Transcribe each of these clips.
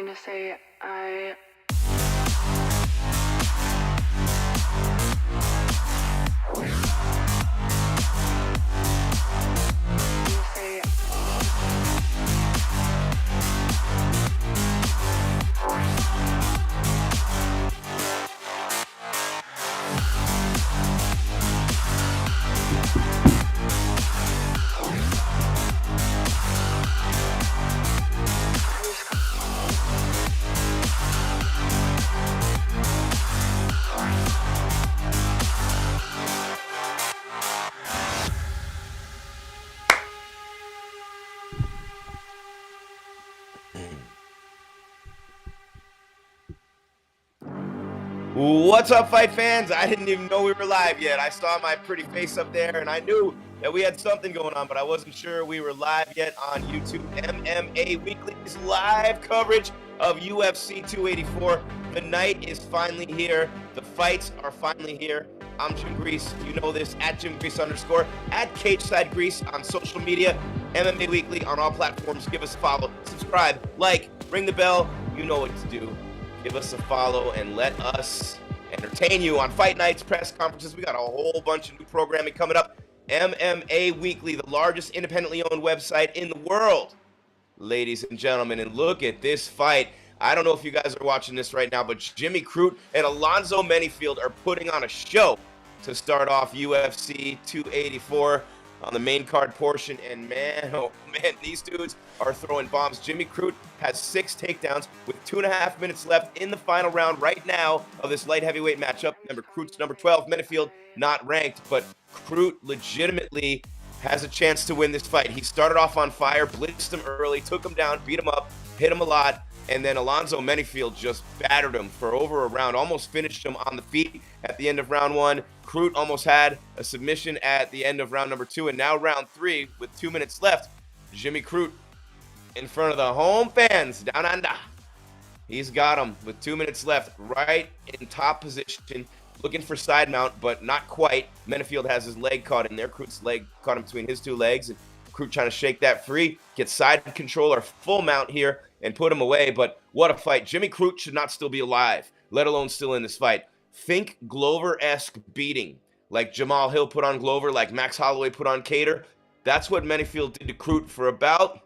calling to say I... What's up, fight fans? I didn't even know we were live yet. I saw my pretty face up there, and I knew that we had something going on, but I wasn't sure we were live yet on YouTube. MMA Weekly's live coverage of UFC 284. The night is finally here. The fights are finally here. I'm Jim Grease. You know this, at @JimGrease_, at Cageside Grease on social media, MMA Weekly on all platforms. Give us a follow, subscribe, like, ring the bell. You know what to do. Give us a follow and let us entertain you on fight nights, press conferences. We got a whole bunch of new programming coming up. MMA Weekly, the largest independently owned website in the world, ladies and gentlemen. And look at this fight. I don't know if you guys are watching this right now, but Jimmy Crute and Alonzo Menifield are putting on a show to start off UFC 284 on the main card portion. And man, oh man, these dudes are throwing bombs. Jimmy Crute has 6 takedowns with 2.5 minutes left in the final round right now of this light heavyweight matchup. Remember, Crute's number 12, Menifield not ranked, but Crute legitimately has a chance to win this fight. He started off on fire, blitzed him early, took him down, beat him up, hit him a lot, and then Alonzo Menifield just battered him for over a round, almost finished him on the feet at the end of round 1. Crute almost had a submission at the end of round number 2, and now round 3 with 2 minutes left. Jimmy Crute in front of the home fans down under. He's got him with 2 minutes left, right in top position, looking for side mount, but not quite. Menifield has his leg caught in there. Crute's leg caught him between his 2 legs, and Crute trying to shake that free, get side control or full mount here and put him away. But what a fight. Jimmy Crute should not still be alive, let alone still in this fight. Think Glover-esque beating, like Jamal Hill put on Glover, like Max Holloway put on Cater. That's what Menifield did to Crute for about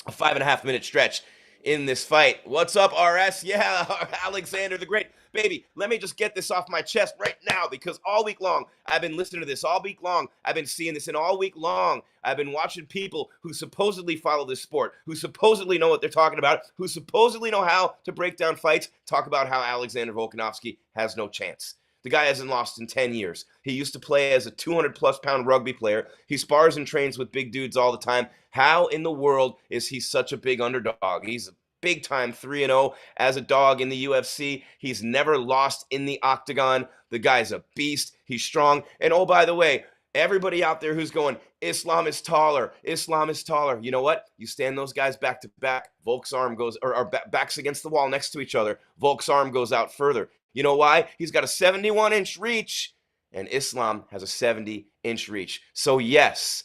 a 5.5 minute stretch in this fight. What's up, RS? Yeah, Alexander the Great. Baby, let me just get this off my chest right now, because all week long, I've been listening to this all week long. I've been seeing this, and all week long, I've been watching people who supposedly follow this sport, who supposedly know what they're talking about, who supposedly know how to break down fights, talk about how Alexander Volkanovski has no chance. The guy hasn't lost in 10 years. He used to play as a 200-plus pound rugby player. He spars and trains with big dudes all the time. How in the world is he such a big underdog? He's a big-time 3-0 as a dog in the UFC. He's never lost in the octagon. The guy's a beast. He's strong. And oh, by the way, everybody out there who's going, Islam is taller, Islam is taller. You know what? You stand those guys back to back. Volk's arm goes, or backs against the wall next to each other. Volk's arm goes out further. You know why? He's got a 71-inch reach, and Islam has a 70-inch reach. So yes,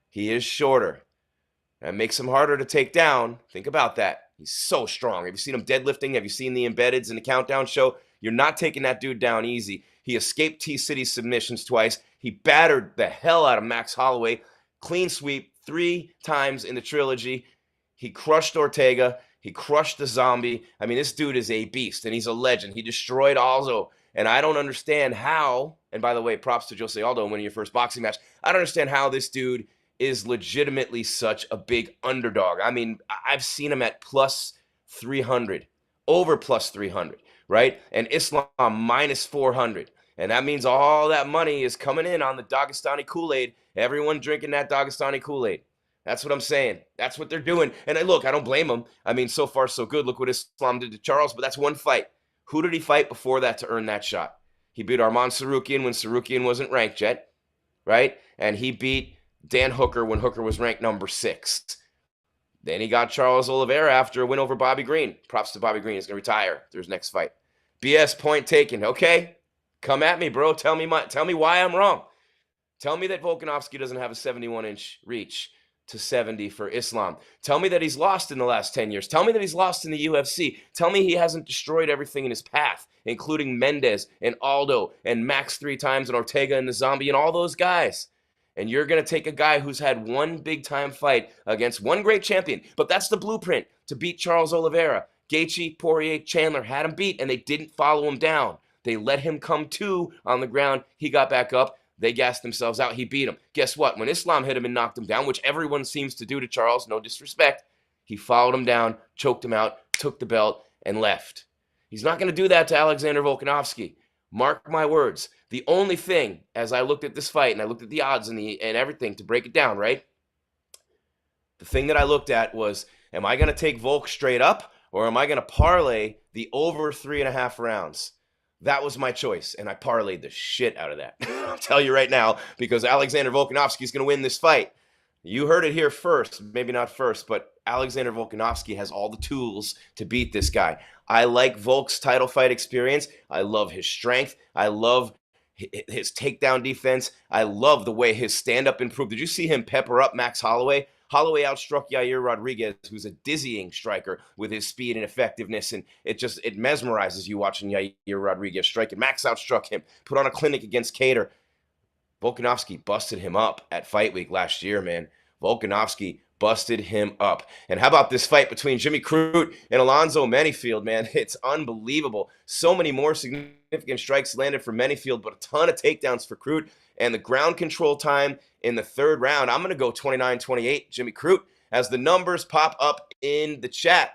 he is shorter. That makes him harder to take down. Think about that. He's so strong. Have you seen him deadlifting? Have you seen the embeds in the countdown show? You're not taking that dude down easy. He escaped T-City's submissions twice. He battered the hell out of Max Holloway. Clean sweep 3 times in the trilogy. He crushed Ortega. He crushed the Zombie. I mean, this dude is a beast, and he's a legend. He destroyed Alzo, and I don't understand how, and by the way, props to Jose Aldo winning your first boxing match. I don't understand how this dude is legitimately such a big underdog. I mean, I've seen him at plus 300, over plus 300, right? And Islam minus 400. And that means all that money is coming in on the Dagestani Kool-Aid. Everyone drinking that Dagestani Kool-Aid. That's what I'm saying. That's what they're doing. And look, I don't blame them. I mean, so far so good. Look what Islam did to Charles, but that's one fight. Who did he fight before that to earn that shot? He beat Arman Sarukian when Sarukian wasn't ranked yet, right? And he beat Dan Hooker when Hooker was ranked number 6. Then he got Charles Oliveira after a win over Bobby Green. Props to Bobby Green. He's going to retire after his next fight. BS, point taken. Okay, come at me, bro. Tell me why I'm wrong. Tell me that Volkanovski doesn't have a 71-inch reach. to 70 for Islam. Tell me that he's lost in the last 10 years. Tell me that he's lost in the UFC. Tell me he hasn't destroyed everything in his path, including Mendez and Aldo and Max 3 times and Ortega and the Zombie and all those guys. And you're going to take a guy who's had one big-time fight against one great champion, but that's the blueprint to beat Charles Oliveira. Gaethje, Poirier, Chandler had him beat, and they didn't follow him down. They let him come to on the ground. He got back up. They gassed themselves out. He beat him. Guess what? When Islam hit him and knocked him down, which everyone seems to do to Charles, no disrespect, he followed him down, choked him out, took the belt, and left. He's not going to do that to Alexander Volkanovski. Mark my words. The only thing, as I looked at this fight and I looked at the odds and everything to break it down, right? The thing that I looked at was, am I going to take Volk straight up or am I going to parlay the over 3.5 rounds? That was my choice, and I parlayed the shit out of that. I'll tell you right now, because Alexander Volkanovski is going to win this fight. You heard it here first, maybe not first, but Alexander Volkanovski has all the tools to beat this guy. I like Volk's title fight experience. I love his strength. I love his takedown defense. I love the way his stand-up improved. Did you see him pepper up Max Holloway? Holloway outstruck Yair Rodriguez, who's a dizzying striker with his speed and effectiveness, and it mesmerizes you watching Yair Rodriguez strike. And Max outstruck him, put on a clinic against Cater. Volkanovski busted him up at Fight Week last year, man. Volkanovski busted him up. And how about this fight between Jimmy Crute and Alonzo Menifield, man? It's unbelievable. So many more significant strikes landed for Menifield, but a ton of takedowns for Crute. And the ground control time in the third round, I'm going to go 29-28, Jimmy Crute, as the numbers pop up in the chat.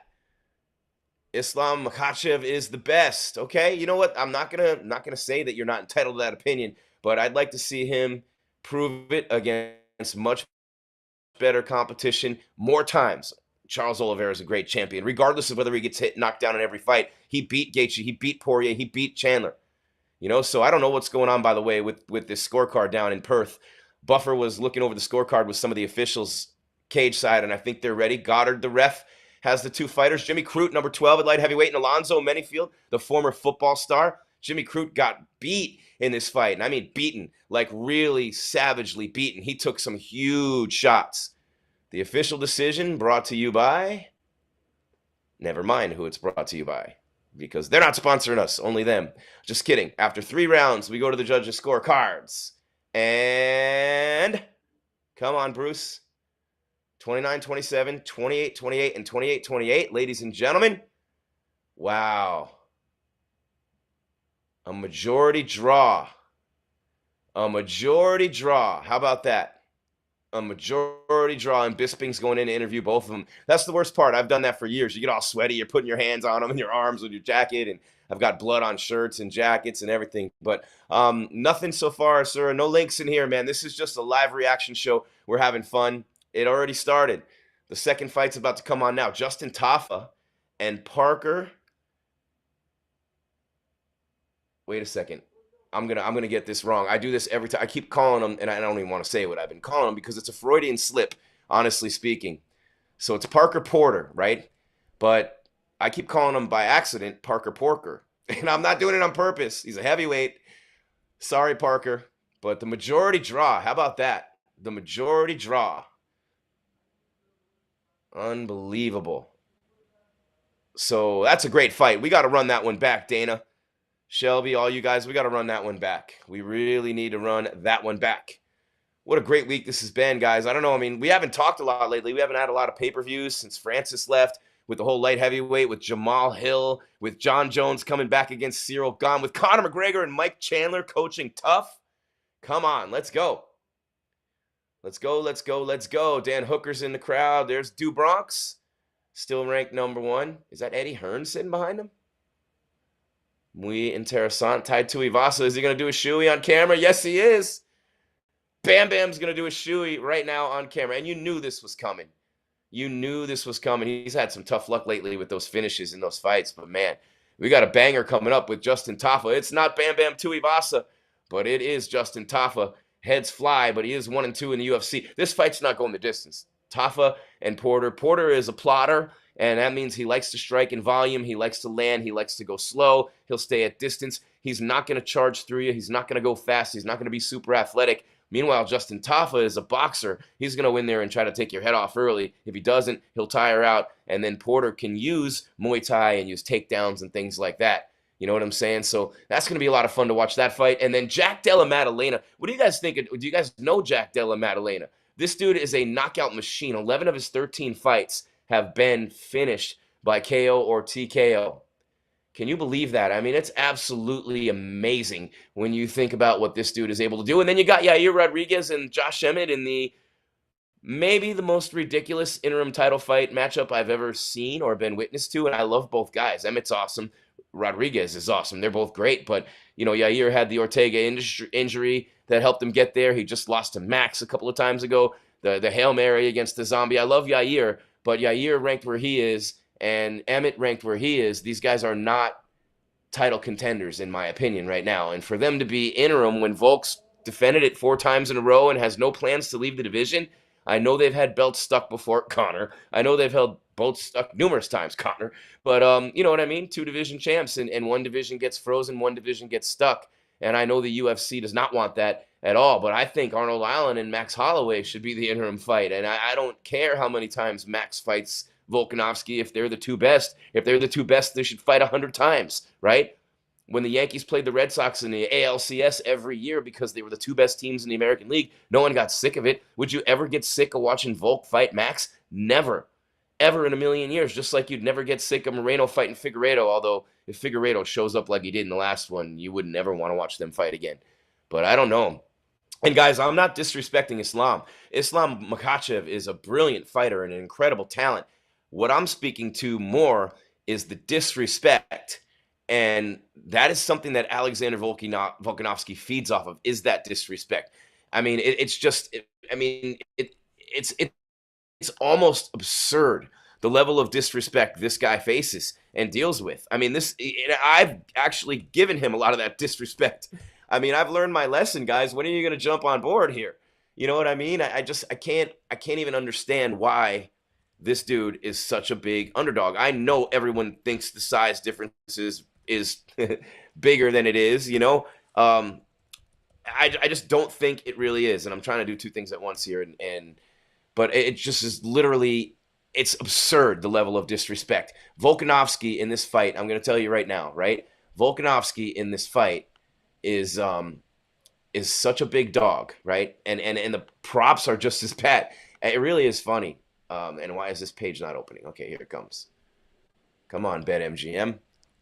Islam Makhachev is the best. Okay, you know what? I'm not gonna say that you're not entitled to that opinion, but I'd like to see him prove it against much better competition more times. Charles Oliveira is a great champion, regardless of whether he gets knocked down in every fight. He beat Gaethje, he beat Poirier, he beat Chandler. You know, so I don't know what's going on, by the way, with this scorecard down in Perth. Buffer was looking over the scorecard with some of the officials cage side, and I think they're ready. Goddard, the ref, has the two fighters. Jimmy Crute, number 12 at light heavyweight, and Alonzo Menifield, the former football star. Jimmy Crute got beat in this fight, and I mean beaten, like really savagely beaten. He took some huge shots. The official decision brought to you by, never mind who it's brought to you by, because they're not sponsoring us, only them. Just kidding. After 3 rounds, we go to the judges' scorecards. And come on, Bruce. 29-27, 28-28, and 28-28, ladies and gentlemen. Wow. A majority draw. A majority draw. How about that? A majority draw, and Bisping's going in to interview both of them. That's the worst part. I've done that for years. You get all sweaty. You're putting your hands on them and your arms with your jacket, and I've got blood on shirts and jackets and everything. But nothing so far, sir. No links in here, man. This is just a live reaction show. We're having fun. It already started. The second fight's about to come on now. Justin Tafa and Parker. Wait a second. I'm gonna get this wrong. I do this every time. I keep calling them, and I don't even want to say what I've been calling them because it's a Freudian slip, honestly speaking. So it's Parker Porter, right? But I keep calling him by accident Parker Porker. And I'm not doing it on purpose. He's a heavyweight. Sorry, Parker. But the majority draw. How about that? The majority draw. Unbelievable. So that's a great fight. We got to run that one back, Dana. Shelby, all you guys, we got to run that one back. We really need to run that one back. What a great week this has been, guys. I don't know. I mean, we haven't talked a lot lately. We haven't had a lot of pay-per-views since Francis left, with the whole light heavyweight, with Jamal Hill, with John Jones coming back against Cyril Gane, with Conor McGregor and Mike Chandler coaching tough. Come on, let's go. Let's go, let's go, let's go. Dan Hooker's in the crowd. There's Du Bronx, still ranked number 1. Is that Eddie Hearn sitting behind him? Muy interesante. Tai Tuivasa, is he going to do a shoey on camera? Yes, he is. Bam Bam's going to do a shoey right now on camera. And you knew this was coming. You knew this was coming. He's had some tough luck lately with those finishes in those fights. But, man, we got a banger coming up with Justin Tafa. It's not Bam Bam Tuivasa, but it is Justin Tafa. Heads fly, but he is 1-2 in the UFC. This fight's not going the distance. Tafa and Porter. Porter is a plotter, and that means he likes to strike in volume. He likes to land. He likes to go slow. He'll stay at distance. He's not going to charge through you. He's not going to go fast. He's not going to be super athletic. Meanwhile, Justin Tafa is a boxer. He's going to win there and try to take your head off early. If he doesn't, he'll tire out, and then Porter can use Muay Thai and use takedowns and things like that. You know what I'm saying? So that's going to be a lot of fun to watch that fight. And then Jack Della Maddalena. What do you guys think? Do you guys know Jack Della Maddalena? This dude is a knockout machine. 11 of his 13 fights have been finished by KO or TKO. Can you believe that? I mean, it's absolutely amazing when you think about what this dude is able to do. And then you got Yair Rodriguez and Josh Emmett in the maybe the most ridiculous interim title fight matchup I've ever seen or been witness to. And I love both guys. Emmett's awesome. Rodriguez is awesome. They're both great. But, you know, Yair had the Ortega injury that helped him get there. He just lost to Max a couple of times ago. The Hail Mary against the Zombie. I love Yair, but Yair ranked where he is and Emmett ranked where he is. These guys are not title contenders, in my opinion, right now. And for them to be interim when Volk's defended it 4 times in a row and has no plans to leave the division, I know they've had belts stuck before, Connor. I know they've held belts stuck numerous times, Connor. But you know what I mean? 2 division champs, and one division gets frozen, one division gets stuck. And I know the UFC does not want that at all. But I think Arnold Allen and Max Holloway should be the interim fight. And I don't care how many times Max fights Volkanovski if they're the 2 best. If they're the 2 best, they should fight 100 times, right? When the Yankees played the Red Sox in the ALCS every year because they were the 2 best teams in the American League, no one got sick of it. Would you ever get sick of watching Volk fight Max? Never. Ever in a million years. Just like you'd never get sick of Moreno fighting Figueiredo, although if Figueiredo shows up like he did in the last one, you would never want to watch them fight again. But I don't know. And guys, I'm not disrespecting Islam. Islam Makhachev is a brilliant fighter and an incredible talent. What I'm speaking to more is the disrespect. And that is something that Alexander Volkanovski feeds off of, is that disrespect. I mean, it's almost absurd, the level of disrespect this guy faces and deals with. I mean, I've actually given him a lot of that disrespect. I mean, I've learned my lesson, guys. When are you going to jump on board here? You know what I mean? I can't even understand why this dude is such a big underdog. I know everyone thinks the size differences is bigger than it is, you know. I just don't think it really is, and I'm trying to do 2 things at once here, but it just is literally, it's absurd, the level of disrespect. Volkanovski in this fight, I'm going to tell you right now, right? Volkanovski in this fight is such a big dog, right? And the props are just as bad. It really is funny. And why is this page not opening? Okay, here it comes. Come on, BetMGM.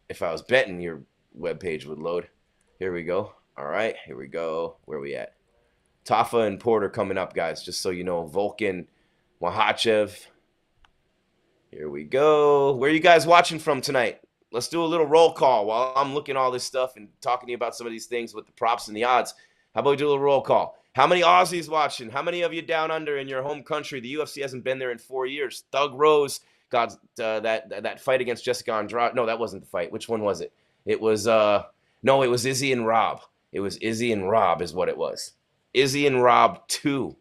If I was betting, your webpage would load. Here we go. All right, here we go. Where are we at? Tafa and Porter coming up, guys, just so you know. Volkan, Makhachev. Here we go. Where are you guys watching from tonight? Let's do a little roll call while I'm looking at all this stuff and talking to you about some of these things with the props and the odds. How about we do a little roll call? How many Aussies watching? How many of you down under in your home country? The UFC hasn't been there in 4 years. Thug Rose got that fight against Jessica Andrade. No, that wasn't the fight. Which one was it? It was no, it was Izzy and Rob. It was Izzy and Rob is what it was. Izzy and Rob 2.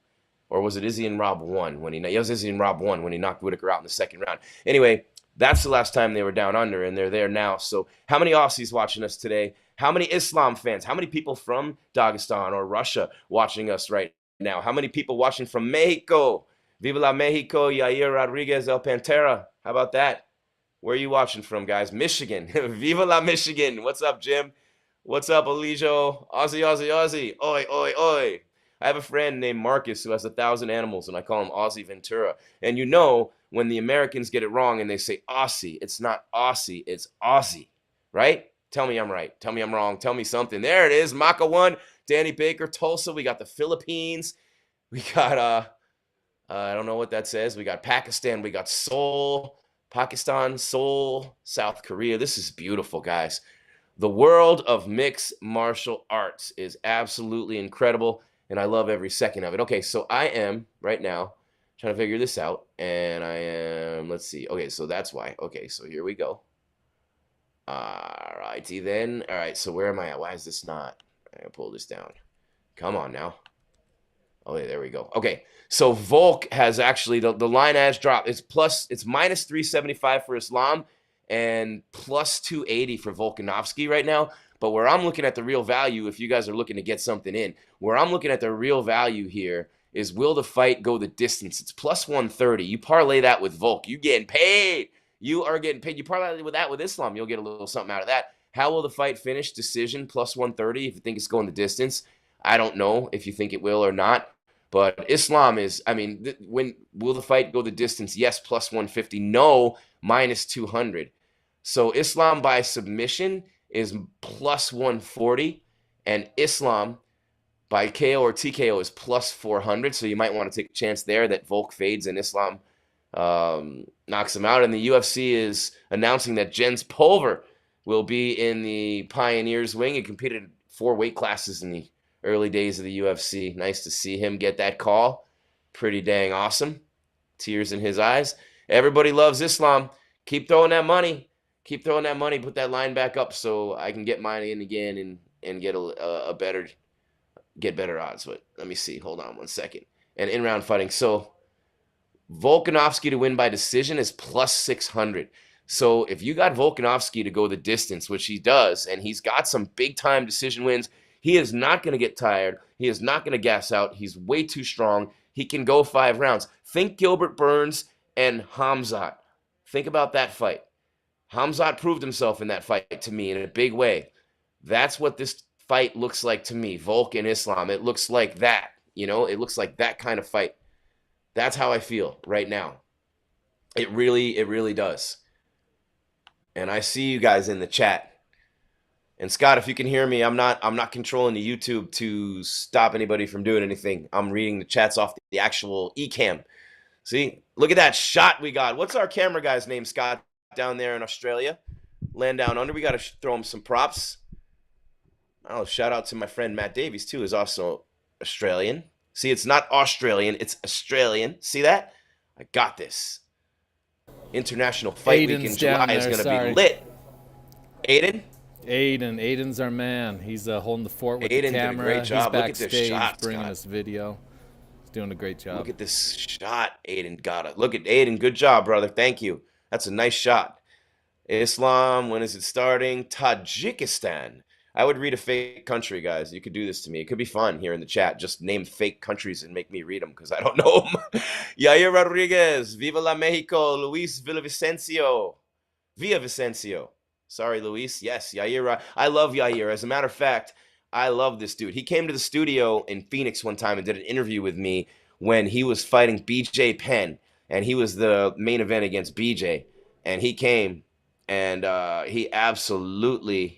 Or was it Izzy and Rob 1? It was Izzy and Rob 1 when he knocked Whitaker out in the second round. Anyway, that's the last time they were down under, and they're there now. So how many Aussies watching us today? How many Islam fans? How many people from Dagestan or Russia watching us right now? How many people watching from Mexico? Viva la Mexico, Yair Rodriguez, El Pantera. How about that? Where are you watching from, guys? Michigan. Viva la Michigan. What's up, Jim? What's up, Alijo? Aussie, Aussie, Aussie. Oi, oi, oi. I have a friend named Marcus who has 1,000 animals, and I call him Aussie Ventura. And you know, when the Americans get it wrong and they say Aussie, it's not Aussie, it's Aussie, right? Tell me I'm right. Tell me I'm wrong. Tell me something. There it is. Maka 1, Danny Baker, Tulsa. We got the Philippines. We got, I don't know what that says. We got Pakistan. We got Seoul, Pakistan, Seoul, South Korea. This is beautiful, guys. The world of mixed martial arts is absolutely incredible, and I love every second of it. Okay, so I am, right now, trying to figure this out, and I am, let's see. Okay, so that's why. Okay, so here we go. All righty then. All right, so where am I at? Why is this not? I'm going to pull this down. Come on now. Oh, yeah, there we go. Okay, so Volk has actually, the line has dropped. It's minus 375 for Islam and plus 280 for Volkanovski right now. But where I'm looking at the real value, if you guys are looking to get something in, where I'm looking at the real value here is, will the fight go the distance? It's plus 130. You parlay that with Volk, you getting paid. You are getting paid. You parlay with that with Islam, you'll get a little something out of that. How will the fight finish? Decision, plus 130. If you think it's going the distance, I don't know if you think it will or not. But Islam is, I mean, when will the fight go the distance? Yes, plus 150. No, minus 200. So Islam by submission is plus 140, and Islam by KO or TKO is plus 400. So you might want to take a chance there that Volk fades and Islam knocks him out. And the UFC is announcing that Jens Pulver will be in the Pioneers wing. He competed in 4 weight classes in the early days of the UFC. Nice to see him get that call. Pretty dang awesome. Tears in his eyes. Everybody loves Islam. Keep throwing that money. Keep throwing that money. Put that line back up so I can get mine in again and get a better, get better odds. But let me see. Hold on one second. And in-round fighting. So Volkanovski to win by decision is plus 600. So if you got Volkanovski to go the distance, which he does, and he's got some big-time decision wins, he is not going to get tired. He is not going to gas out. He's way too strong. He can go 5 rounds. Think Gilbert Burns and Hamzat. Think about that fight. Hamzat proved himself in that fight to me in a big way. That's what this fight looks like to me. Volk and Islam. It looks like that. You know, it looks like that kind of fight. That's how I feel right now. It really does. And I see you guys in the chat. And Scott, if you can hear me, I'm not controlling the YouTube to stop anybody from doing anything. I'm reading the chats off the actual eCam. See, look at that shot we got. What's our camera guy's name, Scott, down there in Australia? Land down under. We got to throw him some props. Oh, shout out to my friend Matt Davies too, is also Australian. See, it's not Australian, it's Australian. See that? I got this. International Fight Week in July is going to be lit. Aiden's our man. He's holding the fort with the camera. Did a great job. He's backstage. Look at this shot, bringing us video. He's doing a great job. Look at this shot, Aiden got it. Look at Aiden. Good job, brother. Thank you. That's a nice shot. Islam, when is it starting? Tajikistan. I would read a fake country, guys. You could do this to me. It could be fun here in the chat. Just name fake countries and make me read them because I don't know them. Yair Rodriguez. Viva la Mexico. Luis Villavicencio. Villavicencio. Sorry, Luis. Yes, Yair. I love Yair. As a matter of fact, I love this dude. He came to the studio in Phoenix one time and did an interview with me when he was fighting BJ Penn. And he was the main event against BJ. And he came and he absolutely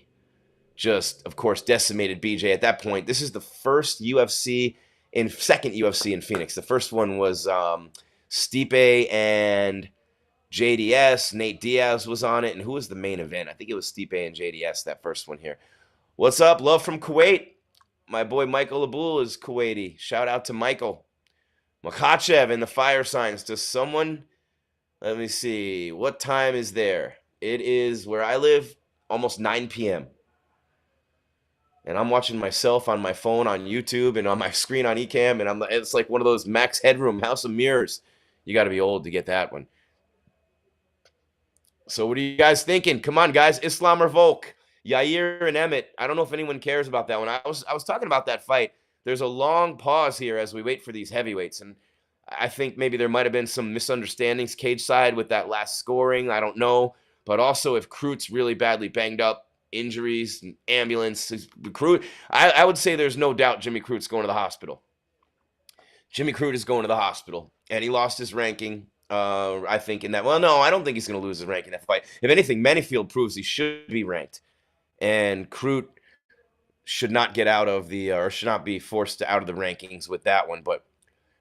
just, of course, decimated BJ at that point. This is the first second UFC in Phoenix. The first one was Stipe and JDS. Nate Diaz was on it. And who was the main event? I think it was Stipe and JDS, that first one here. What's up? Love from Kuwait. My boy Michael Abul is Kuwaiti. Shout out to Michael. Makhachev in the fire signs. Does someone, let me see, what time is there? It is, where I live, almost 9 p.m. And I'm watching myself on my phone on YouTube and on my screen on eCam, and it's like one of those Max Headroom House of Mirrors. You got to be old to get that one. So what are you guys thinking? Come on, guys. Islam or Volk? Yair and Emmett. I don't know if anyone cares about that one. I was talking about that fight. There's a long pause here as we wait for these heavyweights, and I think maybe there might have been some misunderstandings cage side with that last scoring. I don't know. But also if Crute's really badly banged up, injuries, and ambulance, Crute, I would say there's no doubt Jimmy Crute's going to the hospital. Jimmy Crute is going to the hospital, and he lost his ranking, I think, in that. Well, no, I don't think he's going to lose his rank in that fight. If anything, Menifield proves he should be ranked, and Crute should not get out of the, or should not be forced out of the rankings with that one. But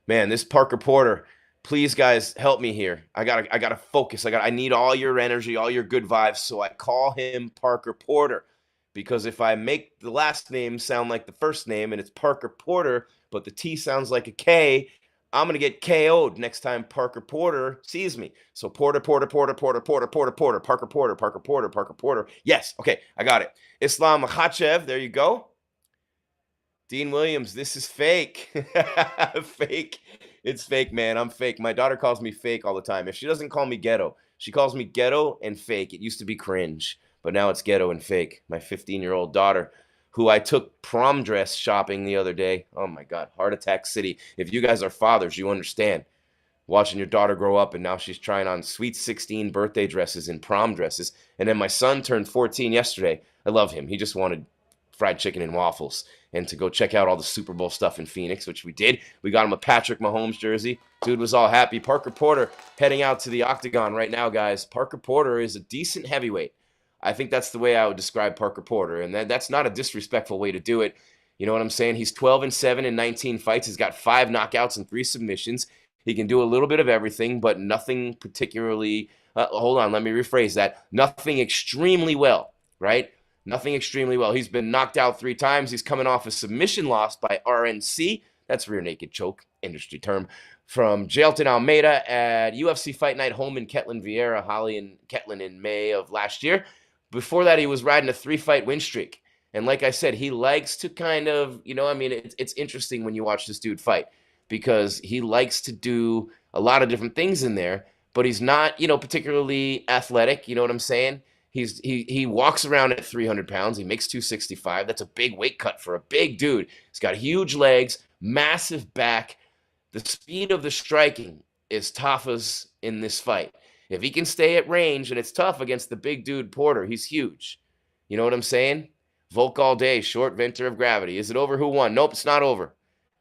man, this Parker Porter, please guys, help me here. I gotta focus. I need all your energy, all your good vibes. So I call him Parker Porter, because if I make the last name sound like the first name and it's Parker Porter, but the T sounds like a K, I'm gonna get KO'd next time Parker Porter sees me. So Porter, Parker Porter. Yes, okay, I got it. Islam Makhachev, there you go. Dean Williams, this is fake. Fake. It's fake, man. I'm fake. My daughter calls me fake all the time. If she doesn't call me ghetto, she calls me ghetto and fake. It used to be cringe, but now it's ghetto and fake. My 15-year-old daughter, who I took prom dress shopping the other day. Oh my God, heart attack city. If you guys are fathers, you understand. Watching your daughter grow up, and now she's trying on sweet 16 birthday dresses and prom dresses. And then my son turned 14 yesterday. I love him. He just wanted fried chicken and waffles and to go check out all the Super Bowl stuff in Phoenix, which we did. We got him a Patrick Mahomes jersey. Dude was all happy. Parker Porter heading out to the octagon right now, guys. Parker Porter is a decent heavyweight. I think that's the way I would describe Parker Porter, and that's not a disrespectful way to do it. You know what I'm saying? He's 12-7 in 19 fights. He's got 5 knockouts and 3 submissions. He can do a little bit of everything, but nothing particularly hold on, let me rephrase that. Nothing extremely well, right? Nothing extremely well. He's been knocked out 3 times. He's coming off a submission loss by RNC. That's rear naked choke, industry term. From Jailton Almeida at UFC Fight Night home in Ketlin, Vieira, Holly and Ketlin in May of last year. Before that, he was riding a 3-fight win streak. And like I said, he likes to kind of, it's interesting when you watch this dude fight because he likes to do a lot of different things in there, but he's not, particularly athletic. You know what I'm saying? He walks around at 300 pounds. He makes 265. That's a big weight cut for a big dude. He's got huge legs, massive back. The speed of the striking is Tafa's in this fight. If he can stay at range, and it's tough against the big dude Porter, he's huge. You know what I'm saying? Volk all day, short venter of gravity. Is it over? Who won? Nope, it's not over.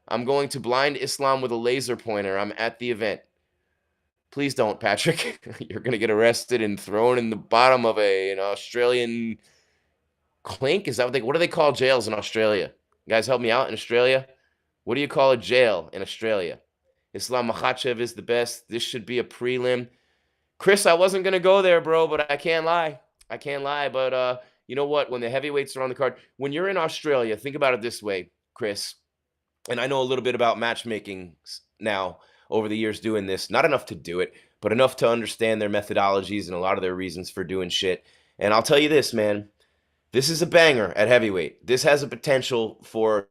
I'm going to blind Islam with a laser pointer. I'm at the event. Please don't, Patrick. You're going to get arrested and thrown in the bottom of an Australian clink. Is that what do they call jails in Australia? You guys help me out in Australia? What do you call a jail in Australia? Islam Makhachev is the best. This should be a prelim. Chris, I wasn't going to go there, bro, but I can't lie. But you know what? When the heavyweights are on the card, when you're in Australia, think about it this way, Chris. And I know a little bit about matchmaking now over the years doing this. Not enough to do it, but enough to understand their methodologies and a lot of their reasons for doing shit. And I'll tell you this, man. This is a banger at heavyweight. This has a potential for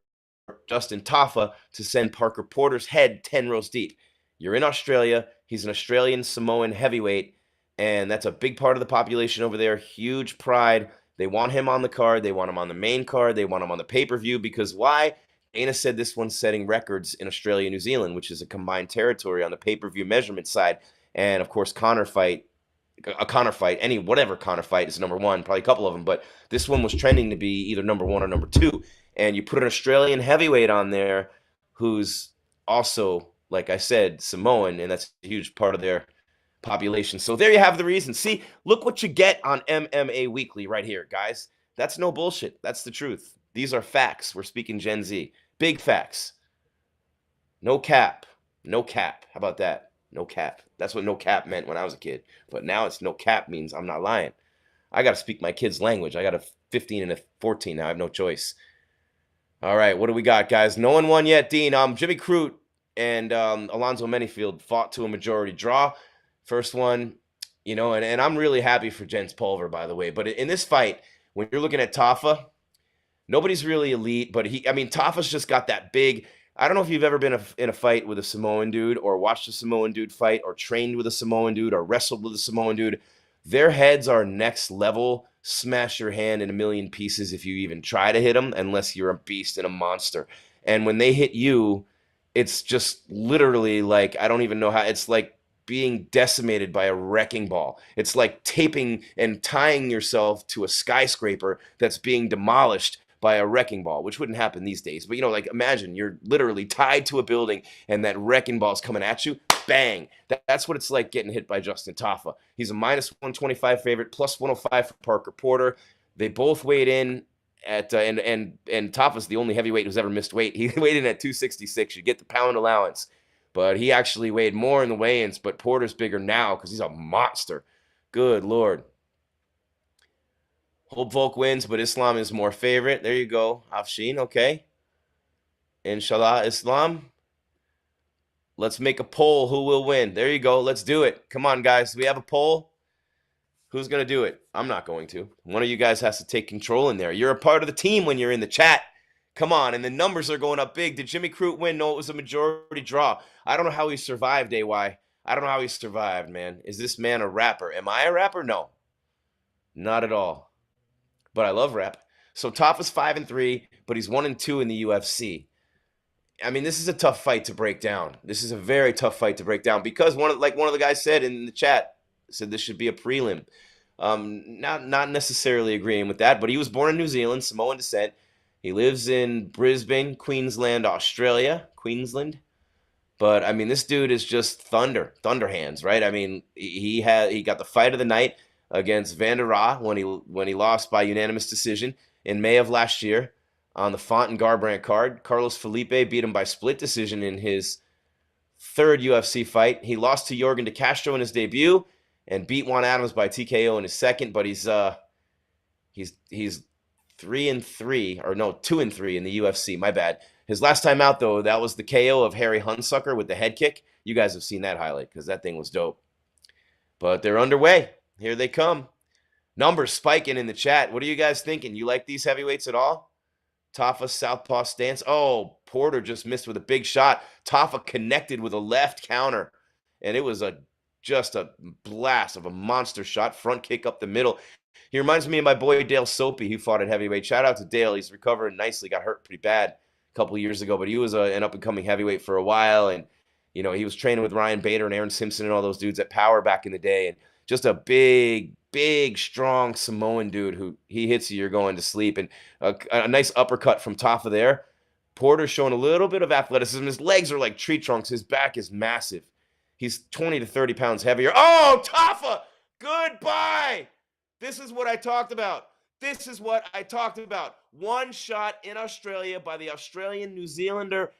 Justin Tafa to send Parker Porter's head 10 rows deep. You're in Australia. He's an Australian Samoan heavyweight, and that's a big part of the population over there. Huge pride. They want him on the card. They want him on the main card. They want him on the pay-per-view because why? Dana said this one's setting records in Australia and New Zealand, which is a combined territory on the pay-per-view measurement side. And, of course, whatever Connor fight is number 1, probably a couple of them. But this one was trending to be either number 1 or number 2. And you put an Australian heavyweight on there who's also, like I said, Samoan, and that's a huge part of their population. So there you have the reason. See, look what you get on MMA Weekly right here, guys. That's no bullshit. That's the truth. These are facts. We're speaking Gen Z. Big facts. No cap. No cap. How about that? No cap. That's what no cap meant when I was a kid. But now it's no cap means I'm not lying. I got to speak my kid's language. I got a 15 and a 14 now. I have no choice. All right, what do we got, guys? No one won yet, Dean. Jimmy Crute and Alonzo Menifield fought to a majority draw. First one, and I'm really happy for Jens Pulver, by the way. But in this fight, when you're looking at Tafa, nobody's really elite. But Tafa's just got that big. I don't know if you've ever been in a fight with a Samoan dude or watched a Samoan dude fight or trained with a Samoan dude or wrestled with a Samoan dude. Their heads are next level. Smash your hand in a million pieces if you even try to hit them, unless you're a beast and a monster. And when they hit you, it's just literally like, I don't even know how, it's like being decimated by a wrecking ball. It's like taping and tying yourself to a skyscraper that's being demolished by a wrecking ball, which wouldn't happen these days. But, imagine you're literally tied to a building and that wrecking ball's coming at you. Bang. That's what it's like getting hit by Justin Tafa. He's a minus 125 favorite, plus 105 for Parker Porter. They both weighed in at, and Tafa's the only heavyweight who's ever missed weight. He weighed in at 266. You get the pound allowance. But he actually weighed more in the weigh-ins, but Porter's bigger now because he's a monster. Good Lord. Hope Volk wins, but Islam is more favorite. There you go. Afshin, okay. Inshallah, Islam. Let's make a poll. Who will win? There you go. Let's do it. Come on, guys. Do we have a poll? Who's going to do it? I'm not going to. One of you guys has to take control in there. You're a part of the team when you're in the chat. Come on. And the numbers are going up big. Did Jimmy Crute win? No, it was a majority draw. I don't know how he survived, AY. I don't know how he survived, man. Is this man a rapper? Am I a rapper? No. Not at all. but I love rep. So Tafa's 5-3, but he's 1-2 in the UFC. I mean, this is a tough fight to break down. This is a very tough fight to break down because one of the guys said in the chat, said this should be a prelim. Not necessarily agreeing with that, but he was born in New Zealand, Samoan descent. He lives in Brisbane, Queensland, Australia, Queensland. But I mean, this dude is just thunder hands, right? I mean, he got the fight of the night against Van der Raa when he lost by unanimous decision in May of last year on the Font and Garbrandt card. Carlos Felipe beat him by split decision in his third UFC fight. He lost to Yorgan De Castro in his debut and beat Juan Adams by TKO in his second, but he's 3-3, or no, 2-3 in the UFC. My bad. His last time out, though, that was the KO of Harry Hunsucker with the head kick. You guys have seen that highlight because that thing was dope. But they're underway. Here they come. Numbers spiking in the chat. What are you guys thinking? You like these heavyweights at all? Tafa southpaw stance. Oh, Porter just missed with a big shot. Tafa connected with a left counter, and it was just a blast of a monster shot. Front kick up the middle. He reminds me of my boy Dale Soapy, who fought at heavyweight. Shout out to Dale. He's recovering nicely. Got hurt pretty bad a couple of years ago, but he was an up-and-coming heavyweight for a while, and he was training with Ryan Bader and Aaron Simpson and all those dudes at Power back in the day, and just a big, strong Samoan dude who he hits you, you're going to sleep. And a nice uppercut from Tafa there. Porter's showing a little bit of athleticism. His legs are like tree trunks. His back is massive. He's 20 to 30 pounds heavier. Oh, Tafa! Goodbye! This is what I talked about. One shot in Australia by the Australian New Zealander.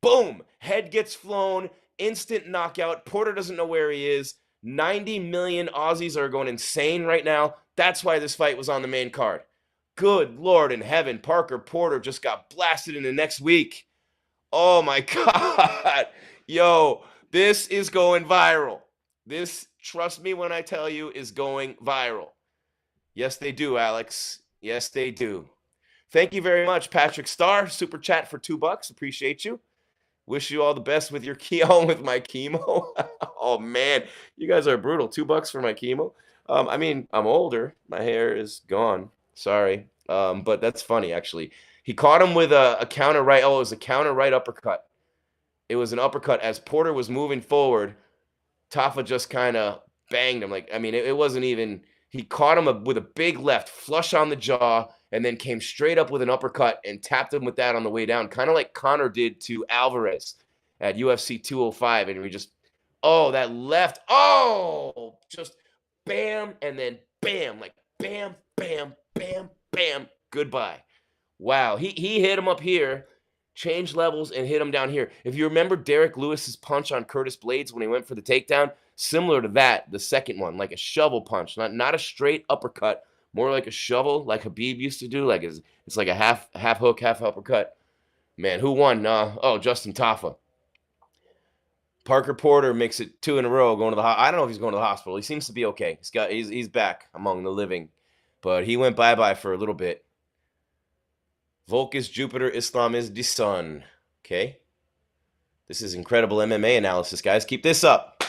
Boom! Head gets flown. Instant knockout. Porter doesn't know where he is. 90 million Aussies are going insane right now. That's why this fight was on the main card. Good Lord in heaven. Parker Porter just got blasted in the next week. Oh my God. Yo, this is going viral. This, trust me when I tell you, is going viral. Yes, they do, Alex. Yes, they do. Thank you very much, Patrick Starr. Super chat for $2. Appreciate you. Wish you all the best with your chemo, with my chemo. Oh, man. You guys are brutal. $2 for my chemo. I mean, I'm older. My hair is gone. Sorry. But that's funny, actually. He caught him with a counter right. Oh, it was a counter right uppercut. It was an uppercut. As Porter was moving forward, Tafa just kind of banged him. It wasn't even. He caught him with a big left, flush on the jaw, and then came straight up with an uppercut and tapped him with that on the way down, kind of like Conor did to Alvarez at UFC 205. And we just, that left, just bam, and then bam, like bam, bam, bam, bam, goodbye. Wow, he hit him up here, changed levels, and hit him down here. If you remember Derek Lewis's punch on Curtis Blades when he went for the takedown, similar to that, the second one, like a shovel punch, not a straight uppercut, more like a shovel, like Habib used to do. Like it's like a half hook, half uppercut. Man, who won? Justin Tafa. Parker Porter makes it 2 in a row going to the I don't know if he's going to the hospital. He seems to be okay. He's back among the living, but he went bye-bye for a little bit. Volk is Jupiter, Islam is the sun. Okay. This is incredible MMA analysis, guys. Keep this up.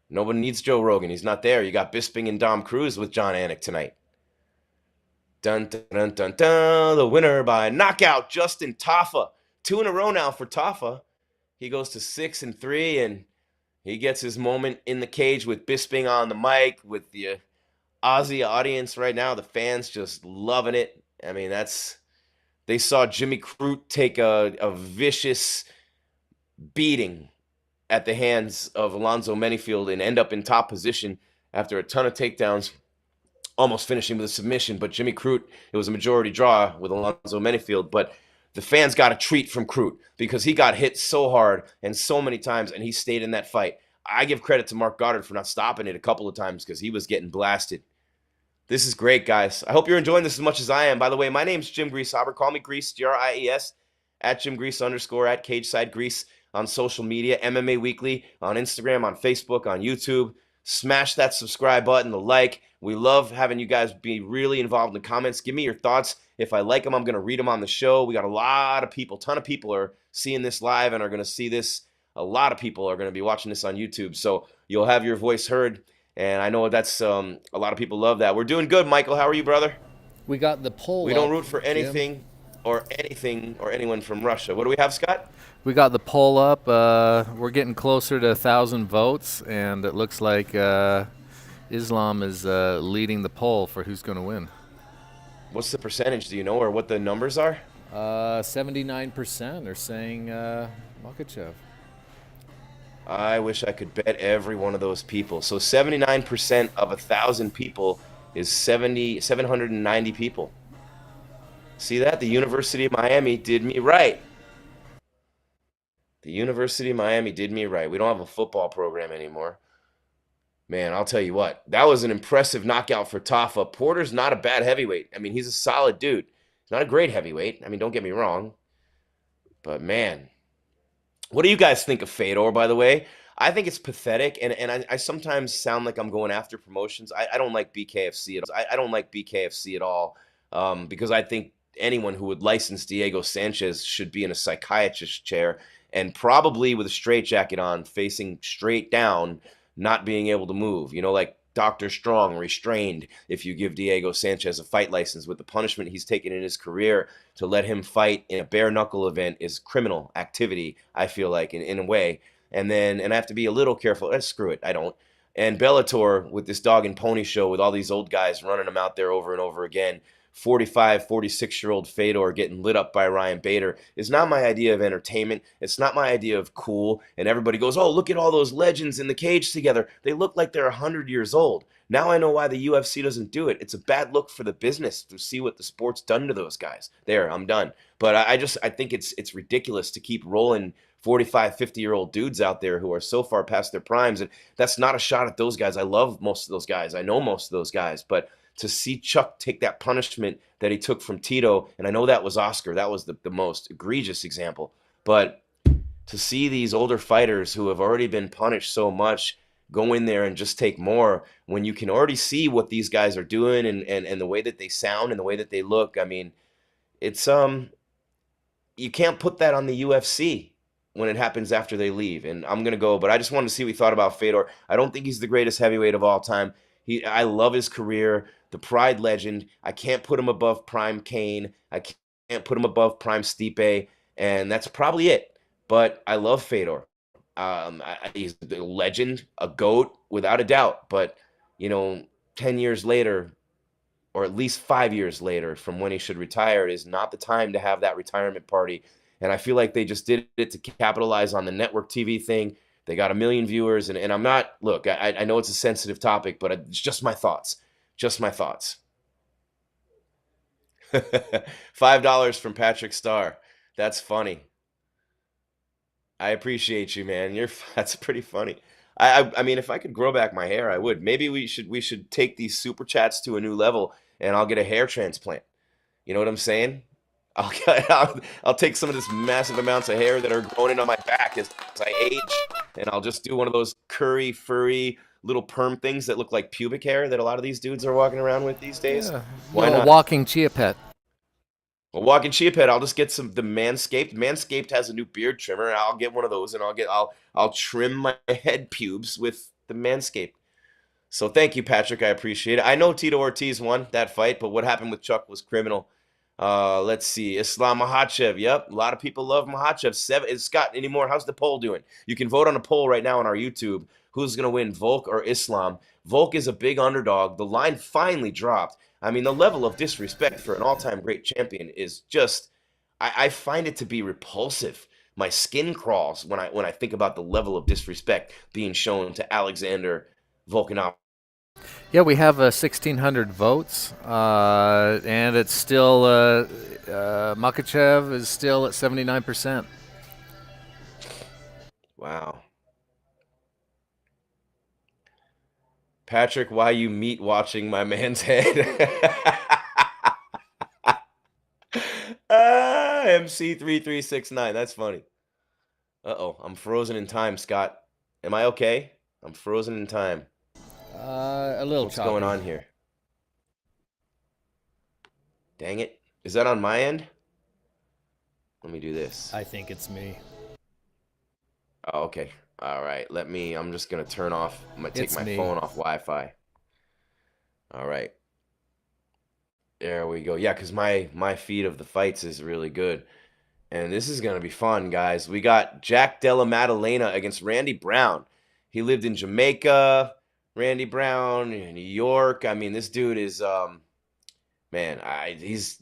Nobody needs Joe Rogan. He's not there. You got Bisping and Dom Cruz with John Anik tonight. Dun, dun, dun, dun, dun. The winner by knockout, Justin Tafa. 2 in a row now for Tafa. He goes to 6-3, and he gets his moment in the cage with Bisping on the mic, with the Aussie audience right now. The fans just loving it. I mean, they saw Jimmy Crute take a vicious beating at the hands of Alonzo Menifield and end up in top position after a ton of takedowns, almost finishing with a submission. But Jimmy Crute, it was a majority draw with Alonzo Menifield. But the fans got a treat from Crute because he got hit so hard and so many times, and he stayed in that fight. I give credit to Mark Goddard for not stopping it a couple of times because he was getting blasted. This is great, guys. I hope you're enjoying this as much as I am. By the way, my name's Jim Grieshaber. Call me Grease, Gries, at Jim Grease _ at Cageside Grease on social media, MMA Weekly, on Instagram, on Facebook, on YouTube. Smash that subscribe button, the like. We love having you guys be really involved in the comments. Give me your thoughts. If I like them, I'm going to read them on the show. We got a lot of people, ton of people are seeing this live and are going to see this. A lot of people are going to be watching this on YouTube. So you'll have your voice heard. And I know that's a lot of people love that. We're doing good, Michael. How are you, brother? We got the poll We up, don't root for Jim. anything or anyone from Russia. What do we have, Scott? We got the poll up. We're getting closer to 1,000 votes, and it looks like Islam is leading the poll for who's going to win. What's the percentage? Do you know, or what the numbers are? 79% are saying Makhachev. I wish I could bet every one of those people. So 79% of 1,000 people is 790 people. See that? The University of Miami did me right. The University of Miami did me right. We don't have a football program anymore. Man, I'll tell you what. That was an impressive knockout for Tafa. Porter's not a bad heavyweight. I mean, he's a solid dude. He's not a great heavyweight. I mean, don't get me wrong. But, man, what do you guys think of Fedor, by the way? I think it's pathetic, and I sometimes sound like I'm going after promotions. I don't like BKFC at all. I don't like BKFC at all because I think anyone who would license Diego Sanchez should be in a psychiatrist chair and probably with a straitjacket on, facing straight down, not being able to move. You know, like Dr. Strong, restrained if you give Diego Sanchez a fight license, with the punishment he's taken in his career. To let him fight in a bare knuckle event is criminal activity, I feel like, in a way. And I have to be a little careful. Screw it, I don't. And Bellator with this dog and pony show with all these old guys running them out there over and over again. 45, 46-year-old Fedor getting lit up by Ryan Bader is not my idea of entertainment. It's not my idea of cool. And everybody goes, oh, look at all those legends in the cage together. They look like they're 100 years old. Now I know why the UFC doesn't do it. It's a bad look for the business to see what the sport's done to those guys. There, I'm done. But I think it's ridiculous to keep rolling 45, 50-year-old dudes out there who are so far past their primes. And that's not a shot at those guys. I love most of those guys. I know most of those guys. But to see Chuck take that punishment that he took from Tito, and I know that was Oscar. That was the most egregious example. But to see these older fighters who have already been punished so much go in there and just take more when you can already see what these guys are doing and the way that they sound and the way that they look. I mean, it's you can't put that on the UFC when it happens after they leave. And I'm going to go, but I just wanted to see what we thought about Fedor. I don't think he's the greatest heavyweight of all time. I love his career, the Pride legend. I can't put him above Prime Kane. I can't put him above Prime Stipe, and that's probably it. But I love Fedor. He's a legend, a GOAT, without a doubt. But, 10 years later, or at least 5 years later from when he should retire, it is not the time to have that retirement party. And I feel like they just did it to capitalize on the network TV thing. They got 1 million viewers, and I'm not, look, I know it's a sensitive topic, but it's just my thoughts. Just my thoughts. $5 from Patrick Starr. That's funny. I appreciate you, man. That's pretty funny. I mean, if I could grow back my hair, I would. Maybe we should take these super chats to a new level, and I'll get a hair transplant. You know what I'm saying? I'll take some of this massive amounts of hair that are growing in on my back as I age, and I'll just do one of those curly, furry little perm things that look like pubic hair that a lot of these dudes are walking around with these days. Yeah. Why not? A walking chia pet. A walking chia pet. I'll just get the Manscaped. Manscaped has a new beard trimmer. I'll get one of those, and I'll trim my head pubes with the Manscaped. So thank you, Patrick. I appreciate it. I know Tito Ortiz won that fight, but what happened with Chuck was criminal. Let's see. Islam Makhachev. Yep. A lot of people love Makhachev. Scott, anymore? How's the poll doing? You can vote on a poll right now on our YouTube. Who's going to win, Volk or Islam? Volk is a big underdog. The line finally dropped. I mean, the level of disrespect for an all-time great champion is just, I find it to be repulsive. My skin crawls when I think about the level of disrespect being shown to Alexander Volkanovski. Yeah, we have 1,600 votes, and it's still Makhachev is still at 79%. Wow. Patrick, why you meat watching my man's head? MC3369. That's funny. Uh-oh, I'm frozen in time, Scott. Am I okay? I'm frozen in time. A little What's choppy. going on here? Dang it. Is that on my end? Let me do this. I think it's me. Oh, okay. All right. I'm just going to turn off, take my phone off Wi-Fi. All right. There we go. Yeah, because my feed of the fights is really good. And this is going to be fun, guys. We got Jack Della Maddalena against Randy Brown. He lived in Jamaica. Randy Brown in New York. I mean, this dude is man, he's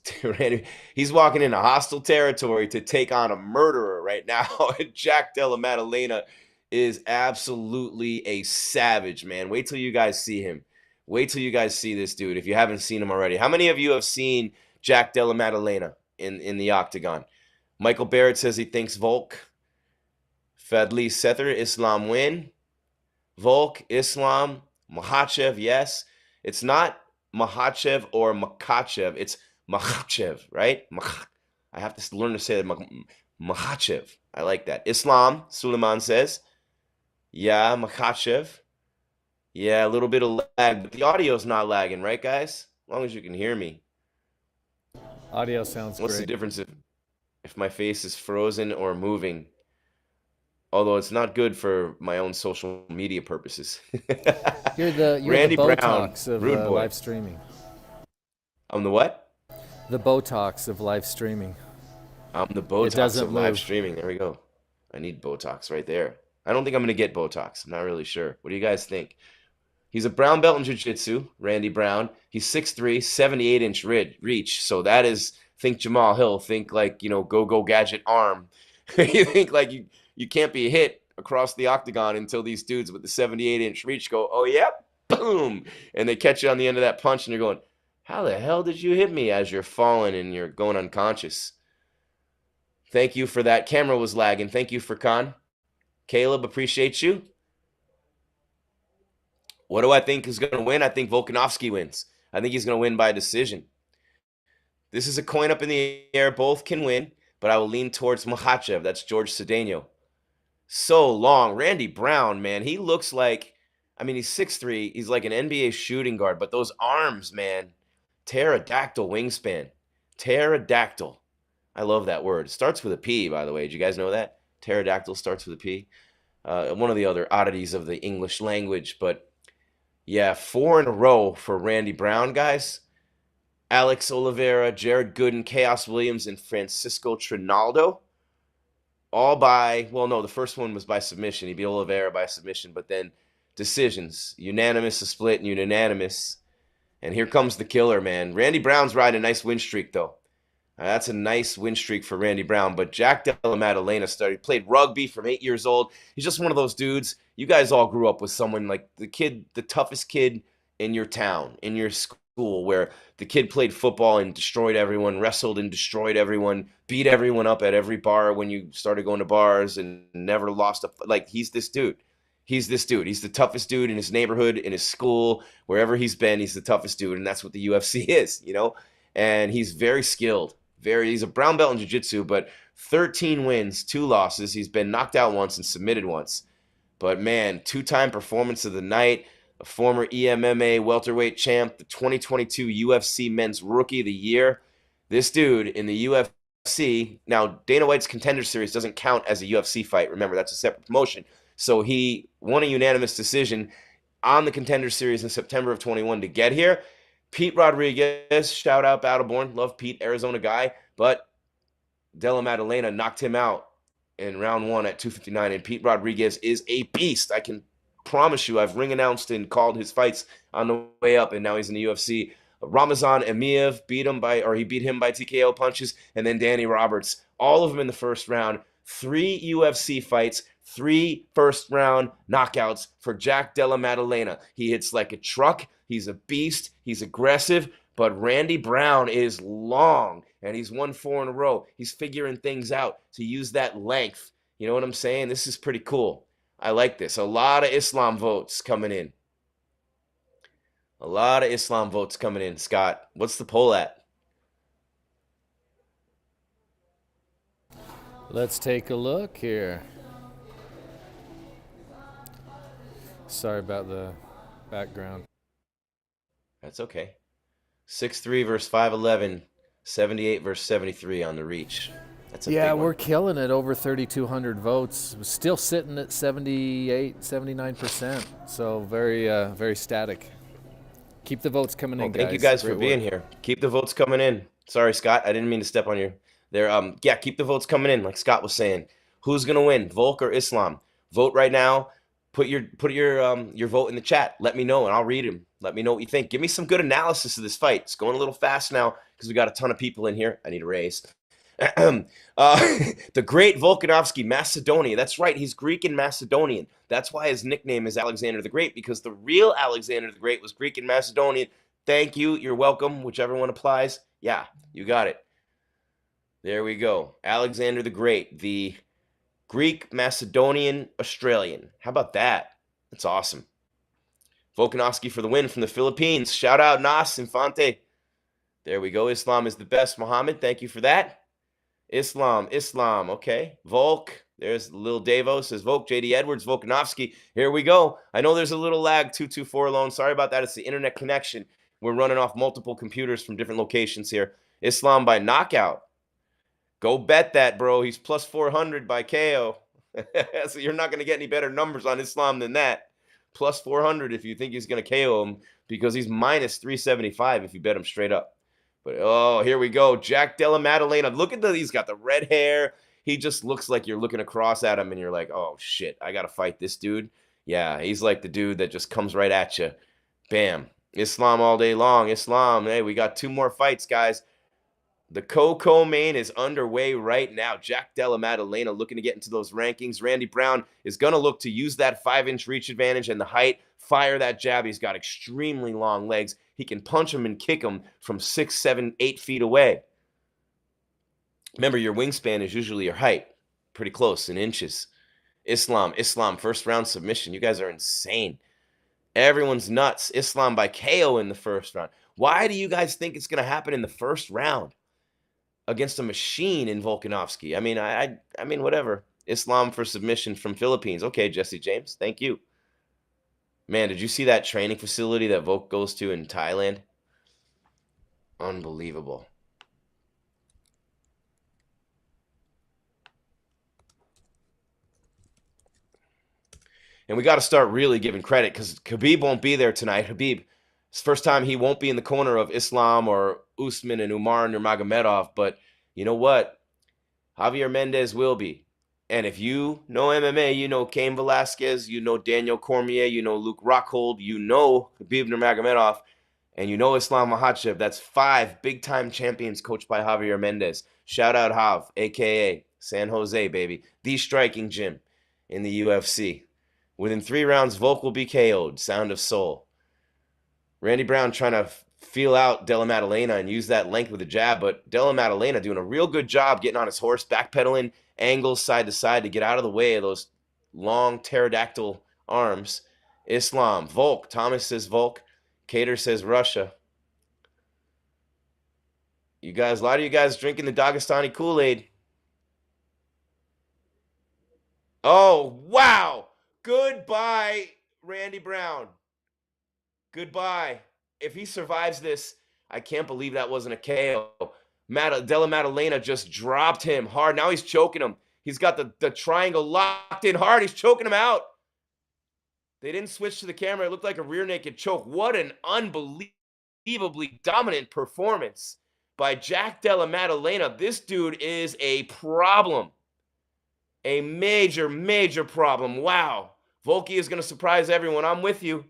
he's walking into hostile territory to take on a murderer right now. Jack Della Maddalena is absolutely a savage, man. Wait till you guys see him. Wait till you guys see this dude if you haven't seen him already. How many of you have seen Jack Della Maddalena in the octagon? Michael Barrett says he thinks Volk. Fadli Sether, Islam win. Volk, Islam, Makhachev, yes. It's not Makhachev or Makhachev. It's Makhachev, right? I have to learn to say that. Makhachev. I like that. Islam, Suleiman says. Yeah, Makhachev. Yeah, a little bit of lag, but the audio's not lagging, right, guys? As long as you can hear me. Audio sounds What's great. the difference if my face is frozen or moving? Although it's not good for my own social media purposes. You're the Randy Botox Brown, of Rude Boy. live streaming. I'm the what? The Botox of live streaming. I'm the Botox doesn't of live move. streaming. There we go. I need Botox right there. I don't think I'm going to get Botox. I'm not really sure. What do you guys think? He's a brown belt in jiu-jitsu, Randy Brown. He's 6'3", 78-inch reach. So that is, think Jamal Hill. Think like, go gadget arm. You think like you can't be hit across the octagon until these dudes with the 78-inch reach go, oh, yeah, boom. And they catch you on the end of that punch, and you're going, how the hell did you hit me, as you're falling and you're going unconscious? Thank you for that. Camera was lagging. Thank you, Furkan. Caleb, appreciate you. What do I think is going to win? I think Volkanovski wins. I think he's going to win by decision. This is a coin up in the air. Both can win, but I will lean towards Makhachev. That's George Cedeno. So long. Randy Brown, man, he looks like, he's 6'3". He's like an NBA shooting guard, but those arms, man, pterodactyl wingspan. Pterodactyl. I love that word. It starts with a P, by the way. Did you guys know that? Pterodactyl starts with a P. One of the other oddities of the English language, but yeah, 4 in a row for Randy Brown, guys. Alex Oliveira, Jared Gooden, Chaos Williams, and Francisco Trinaldo. All by, the first one was by submission. He beat Oliveira by submission, but then decisions. Unanimous, a split, and unanimous. And here comes the killer, man. Randy Brown's riding a nice win streak, though. That's a nice win streak for Randy Brown. But Jack Della Maddalena played rugby from 8 years old. He's just one of those dudes. You guys all grew up with someone like the toughest kid in your town, in your school, where the kid played football and destroyed everyone, wrestled and destroyed everyone, beat everyone up at every bar when you started going to bars, and never lost he's this dude. He's this dude. He's the toughest dude in his neighborhood, in his school, wherever he's been. He's the toughest dude, and that's what the UFC is, And he's very skilled. He's a brown belt in jiu-jitsu, but 13 wins, 2 losses. He's been knocked out once and submitted once. But man, 2-time performance of the night, a former EMMA welterweight champ, the 2022 UFC Men's Rookie of the Year. This dude in the UFC, now Dana White's Contender Series doesn't count as a UFC fight. Remember, that's a separate promotion. So he won a unanimous decision on the Contender Series in September of 21 to get here. Pete Rodriguez, shout out Battleborn, love Pete, Arizona guy, but Della Maddalena knocked him out in round 1 at 259, and Pete Rodriguez is a beast. I can promise you, I've ring announced and called his fights on the way up, and now he's in the UFC. Ramazan Emiev beat him by TKO punches, and then Danny Roberts, all of them in the first round. 3 UFC fights, 3 first-round knockouts for Jack Della Maddalena. He hits like a truck. He's a beast. He's aggressive. But Randy Brown is long, and he's won 4 in a row. He's figuring things out to use that length. You know what I'm saying? This is pretty cool. I like this. A lot of Islam votes coming in. A lot of Islam votes coming in. Scott, what's the poll at? Let's take a look here. Sorry about the background. That's okay. 6'3" versus 5'11", 78 versus 73 on the reach. That's a big one. We're killing it. Over 3,200 votes. Still sitting at 78, 79%. So very, very static. Keep the votes coming in, guys. Thank you guys Great for being work. here. Keep the votes coming in. Sorry, Scott. I didn't mean to step on you there. Yeah, keep the votes coming in. Like Scott was saying, who's gonna win, Volk or Islam? Vote right now. Put your vote in the chat. Let me know, and I'll read them. Let me know what you think. Give me some good analysis of this fight. It's going a little fast now because we got a ton of people in here. I need a raise. The great Volkanovski, Macedonia. That's right. He's Greek and Macedonian. That's why his nickname is Alexander the Great, because the real Alexander the Great was Greek and Macedonian. Thank you. You're welcome. Whichever one applies. Yeah, you got it. There we go. Alexander the Great, the Greek, Macedonian, Australian. How about that? That's awesome. Volkanovski for the win from the Philippines. Shout out Nas Infante. There we go. Islam is the best. Muhammad, thank you for that. Islam. Okay. Volk. There's Lil Davo says Volk. JD Edwards. Volkanovski. Here we go. I know there's a little lag. 224 alone. Sorry about that. It's the internet connection. We're running off multiple computers from different locations here. Islam by knockout. Go bet that, bro. He's plus 400 by KO. So you're not going to get any better numbers on Islam than that. Plus 400 if you think he's going to KO him, because he's minus 375 if you bet him straight up. But, oh, here we go. Jack Della Maddalena. Look at he's got the red hair. He just looks like you're looking across at him and you're like, oh, shit, I got to fight this dude. Yeah, he's like the dude that just comes right at you. Bam. Islam all day long. Islam. Hey, we got 2 more fights, guys. The co-main is underway right now. Jack Della Maddalena looking to get into those rankings. Randy Brown is going to look to use that 5-inch reach advantage and the height, fire that jab. He's got extremely long legs. He can punch him and kick him from 6, 7, 8 feet away. Remember, your wingspan is usually your height. Pretty close in inches. Islam, first round submission. You guys are insane. Everyone's nuts. Islam by KO in the first round. Why do you guys think it's going to happen in the first round against a machine in Volkanovski? I mean, whatever. Islam for submission from Philippines. Okay, Jesse James. Thank you. Man, did you see that training facility that Volk goes to in Thailand? Unbelievable. And we got to start really giving credit, because Khabib won't be there tonight. Khabib, it's the first time he won't be in the corner of Islam or Usman and Umar Nurmagomedov. But you know what? Javier Mendez will be. And if you know MMA, you know Cain Velasquez, you know Daniel Cormier, you know Luke Rockhold, you know Khabib Nurmagomedov, and you know Islam Makhachev. That's 5 big-time champions coached by Javier Mendez. Shout out Jav, a.k.a. San Jose, baby. The striking gym in the UFC. Within 3 rounds, Volk will be KO'd. Sound of Soul. Randy Brown trying to feel out Della Maddalena and use that length with a jab, but Della Maddalena doing a real good job getting on his horse, backpedaling, angles side to side to get out of the way of those long pterodactyl arms. Islam. Volk. Thomas says Volk. Cater says Russia. You guys, a lot of you guys drinking the Dagestani Kool-Aid. Oh, wow. Goodbye, Randy Brown. Goodbye. If he survives this, I can't believe that wasn't a KO. Della Maddalena just dropped him hard. Now he's choking him. He's got the triangle locked in hard. He's choking him out. They didn't switch to the camera. It looked like a rear naked choke. What an unbelievably dominant performance by Jack Della Maddalena. This dude is a problem. A major, major problem. Wow. Volky is going to surprise everyone. I'm with you.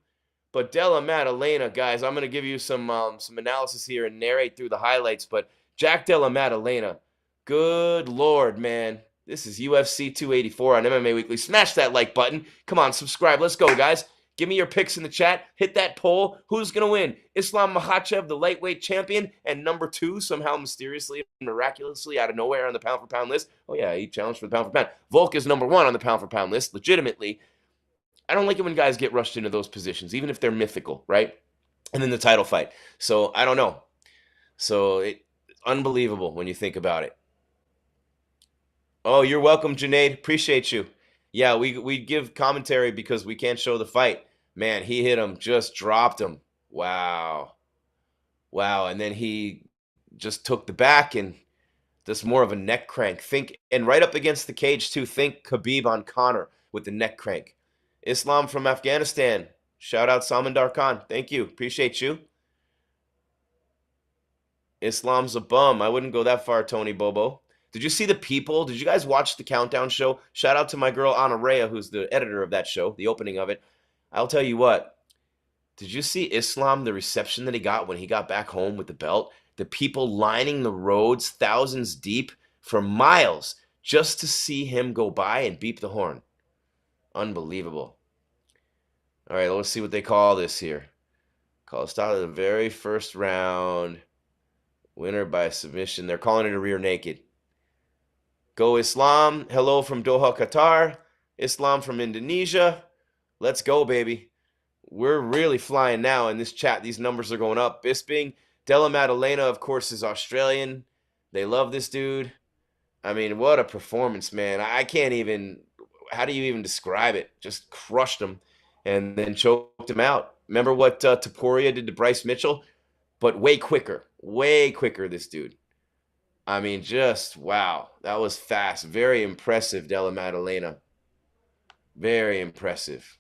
But Della Maddalena, guys, I'm going to give you some analysis here and narrate through the highlights. But Jack Della Maddalena, good Lord, man. This is UFC 284 on MMA Weekly. Smash that like button. Come on, subscribe. Let's go, guys. Give me your picks in the chat. Hit that poll. Who's going to win? Islam Makhachev, the lightweight champion, and number 2, somehow mysteriously, miraculously, out of nowhere on the pound-for-pound list. Oh, yeah, he challenged for the pound-for-pound. Volk is number 1 on the pound-for-pound list, legitimately. I don't like it when guys get rushed into those positions, even if they're mythical, right? And then the title fight. So, I don't know. So, unbelievable when you think about it. Oh, you're welcome, Junaid. Appreciate you. Yeah, we give commentary because we can't show the fight. Man, he hit him, just dropped him. Wow. Wow, and then he just took the back and just more of a neck crank. And right up against the cage, too. Think Khabib on Conor with the neck crank. Islam from Afghanistan. Shout out Samandar Khan. Thank you. Appreciate you. Islam's a bum. I wouldn't go that far, Tony Bobo. Did you see the people? Did you guys watch the countdown show? Shout out to my girl Ana Rea, who's the editor of that show, the opening of it. I'll tell you what. Did you see Islam, the reception that he got when he got back home with the belt? The people lining the roads, thousands deep, for miles, just to see him go by and beep the horn. Unbelievable. All right, let's see what they call this here. Call it start of the very first round. Winner by submission. They're calling it a rear naked. Go Islam. Hello from Doha, Qatar. Islam from Indonesia. Let's go, baby. We're really flying now in this chat. These numbers are going up. Bisping. Della Maddalena, of course, is Australian. They love this dude. I mean, what a performance, man. I can't even, how do you even describe it? Just crushed him and then choked him out. Remember what Taporia did to Bryce Mitchell? But way quicker, this dude. I mean, just, wow. That was fast. Very impressive, Della Maddalena. Very impressive.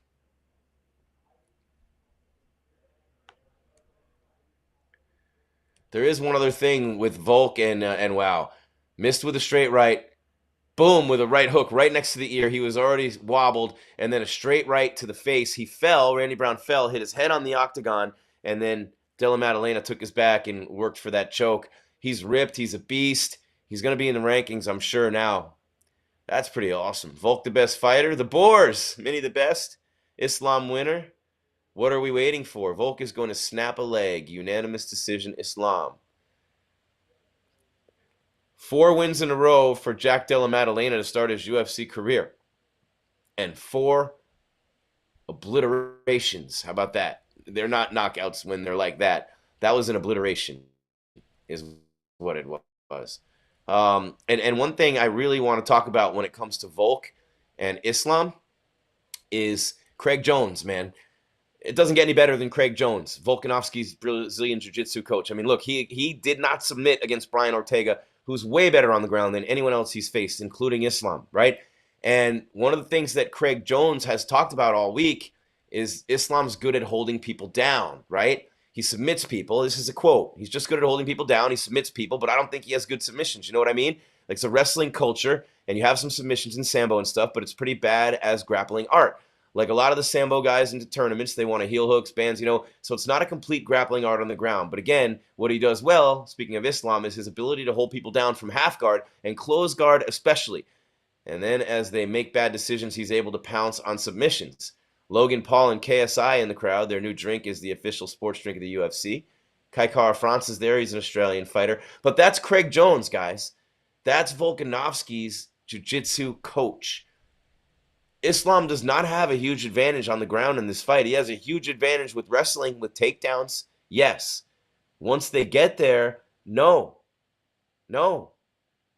There is one other thing with Volk and wow. Missed with a straight right. Boom, with a right hook right next to the ear. He was already wobbled. And then a straight right to the face. He fell. Randy Brown fell, hit his head on the octagon. And then Della Maddalena took his back and worked for that choke. He's ripped. He's a beast. He's going to be in the rankings, I'm sure, now. That's pretty awesome. Volk the best fighter. The Boars. Mini the best. Islam winner. What are we waiting for? Volk is going to snap a leg. Unanimous decision, Islam. 4 wins in a row for Jack Della Maddalena to start his UFC career. And 4 obliterations. How about that? They're not knockouts when they're like that. That was an obliteration, is what it was. And one thing I really want to talk about when it comes to Volk and Islam is Craig Jones, man. It doesn't get any better than Craig Jones, Volkanovski's Brazilian Jiu-Jitsu coach. I mean, look, he did not submit against Brian Ortega, who's way better on the ground than anyone else he's faced, including Islam, right? And one of the things that Craig Jones has talked about all week is Islam's good at holding people down, right? He submits people. This is a quote. He's just good at holding people down. He submits people, but I don't think he has good submissions. You know what I mean? Like, it's a wrestling culture, and you have some submissions in Sambo and stuff, but it's pretty bad as grappling art. Like a lot of the Sambo guys into tournaments, they want to heel hooks, bands, so it's not a complete grappling art on the ground. But again, what he does well, speaking of Islam, is his ability to hold people down from half guard and close guard especially. And then as they make bad decisions, he's able to pounce on submissions. Logan Paul and KSI in the crowd. Their new drink is the official sports drink of the UFC. Kai Kara France is there. He's an Australian fighter. But that's Craig Jones, guys. That's Volkanovski's jiu-jitsu coach. Islam does not have a huge advantage on the ground in this fight. He has a huge advantage with wrestling, with takedowns. Yes. Once they get there, no.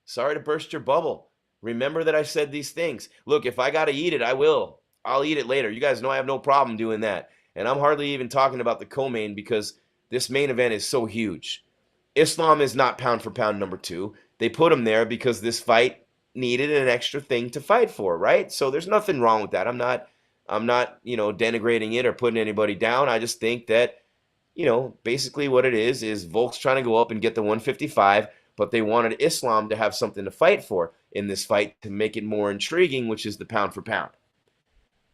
Sorry to burst your bubble. Remember that I said these things. Look, if I got to eat it, I will. I'll eat it later. You guys know I have no problem doing that. And I'm hardly even talking about the co-main because this main event is so huge. Islam is not pound for pound number 2. They put him there because this fight needed an extra thing to fight for, right? So there's nothing wrong with that. I'm not denigrating it or putting anybody down. I just think that, basically what it is Volk's trying to go up and get the 155, but they wanted Islam to have something to fight for in this fight to make it more intriguing, which is the pound for pound.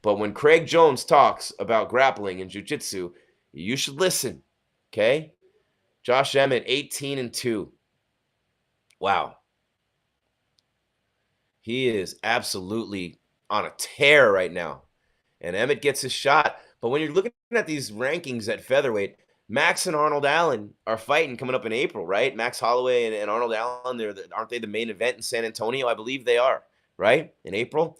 But when Craig Jones talks about grappling and jiu-jitsu, you should listen, okay? Josh Emmett, 18-2. Wow. He is absolutely on a tear right now. And Emmett gets his shot. But when you're looking at these rankings at featherweight, Max and Arnold Allen are fighting coming up in April, right? Max Holloway and Arnold Allen, aren't they the main event in San Antonio? I believe they are, right? In April.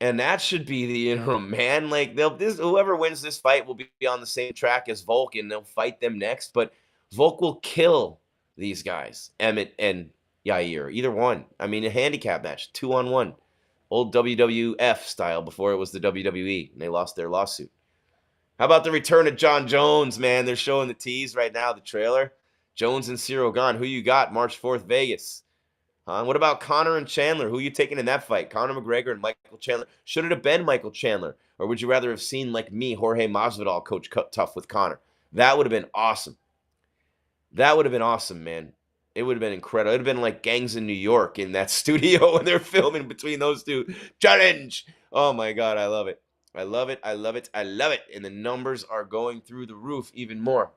And that should be the interim, man. Like, whoever wins this fight will be on the same track as Volk, and they'll fight them next. But Volk will kill these guys, Emmett and Yair, either one. I mean, a handicap match, 2-on-1. Old WWF style before it was the WWE, and they lost their lawsuit. How about the return of John Jones, man? They're showing the tease right now, the trailer. Jones and Cyril Gane. Who you got? March 4th, Vegas. Huh? What about Conor and Chandler? Who are you taking in that fight? Conor McGregor and Michael Chandler. Should it have been Michael Chandler? Or would you rather have seen, like me, Jorge Masvidal coach tough with Conor? That would have been awesome. That would have been awesome, man. It would have been incredible. It would have been like Gangs in New York in that studio when they're filming between those two. Challenge! Oh my God, I love it. I love it. I love it. I love it. And the numbers are going through the roof even more.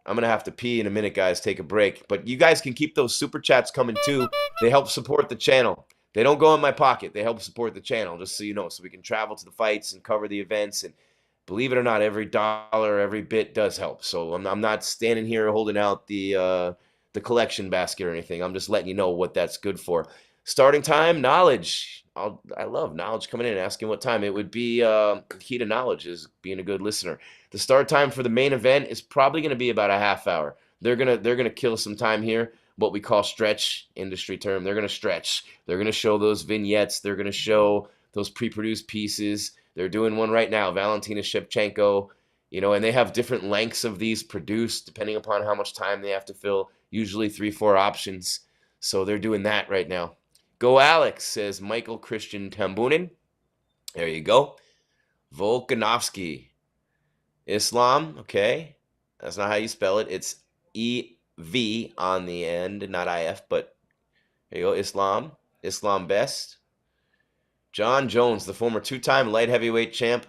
I'm going to have to pee in a minute, guys. Take a break. But you guys can keep those super chats coming too. They help support the channel. They don't go in my pocket. They help support the channel, just so you know, so we can travel to the fights and cover the events. And believe it or not, every dollar, every bit does help. So I'm not standing here holding out the collection basket or anything. I'm just letting you know what that's good for. Starting time, knowledge. I love knowledge coming in and asking what time. It would be key to knowledge is being a good listener. The start time for the main event is probably going to be about a half hour. They're gonna kill some time here. What we call stretch, industry term. They're gonna stretch. They're gonna show those vignettes. They're gonna show those pre-produced pieces. They're doing one right now, Valentina Shevchenko, and they have different lengths of these produced depending upon how much time they have to fill, usually 3-4 options. So they're doing that right now. Go Alex, says Michael Christian Tambunin. There you go. Volkanovski. Islam, okay. That's not how you spell it. It's E-V on the end, not I-F, but there you go, Islam. Islam Best. John Jones, the former two-time light heavyweight champ,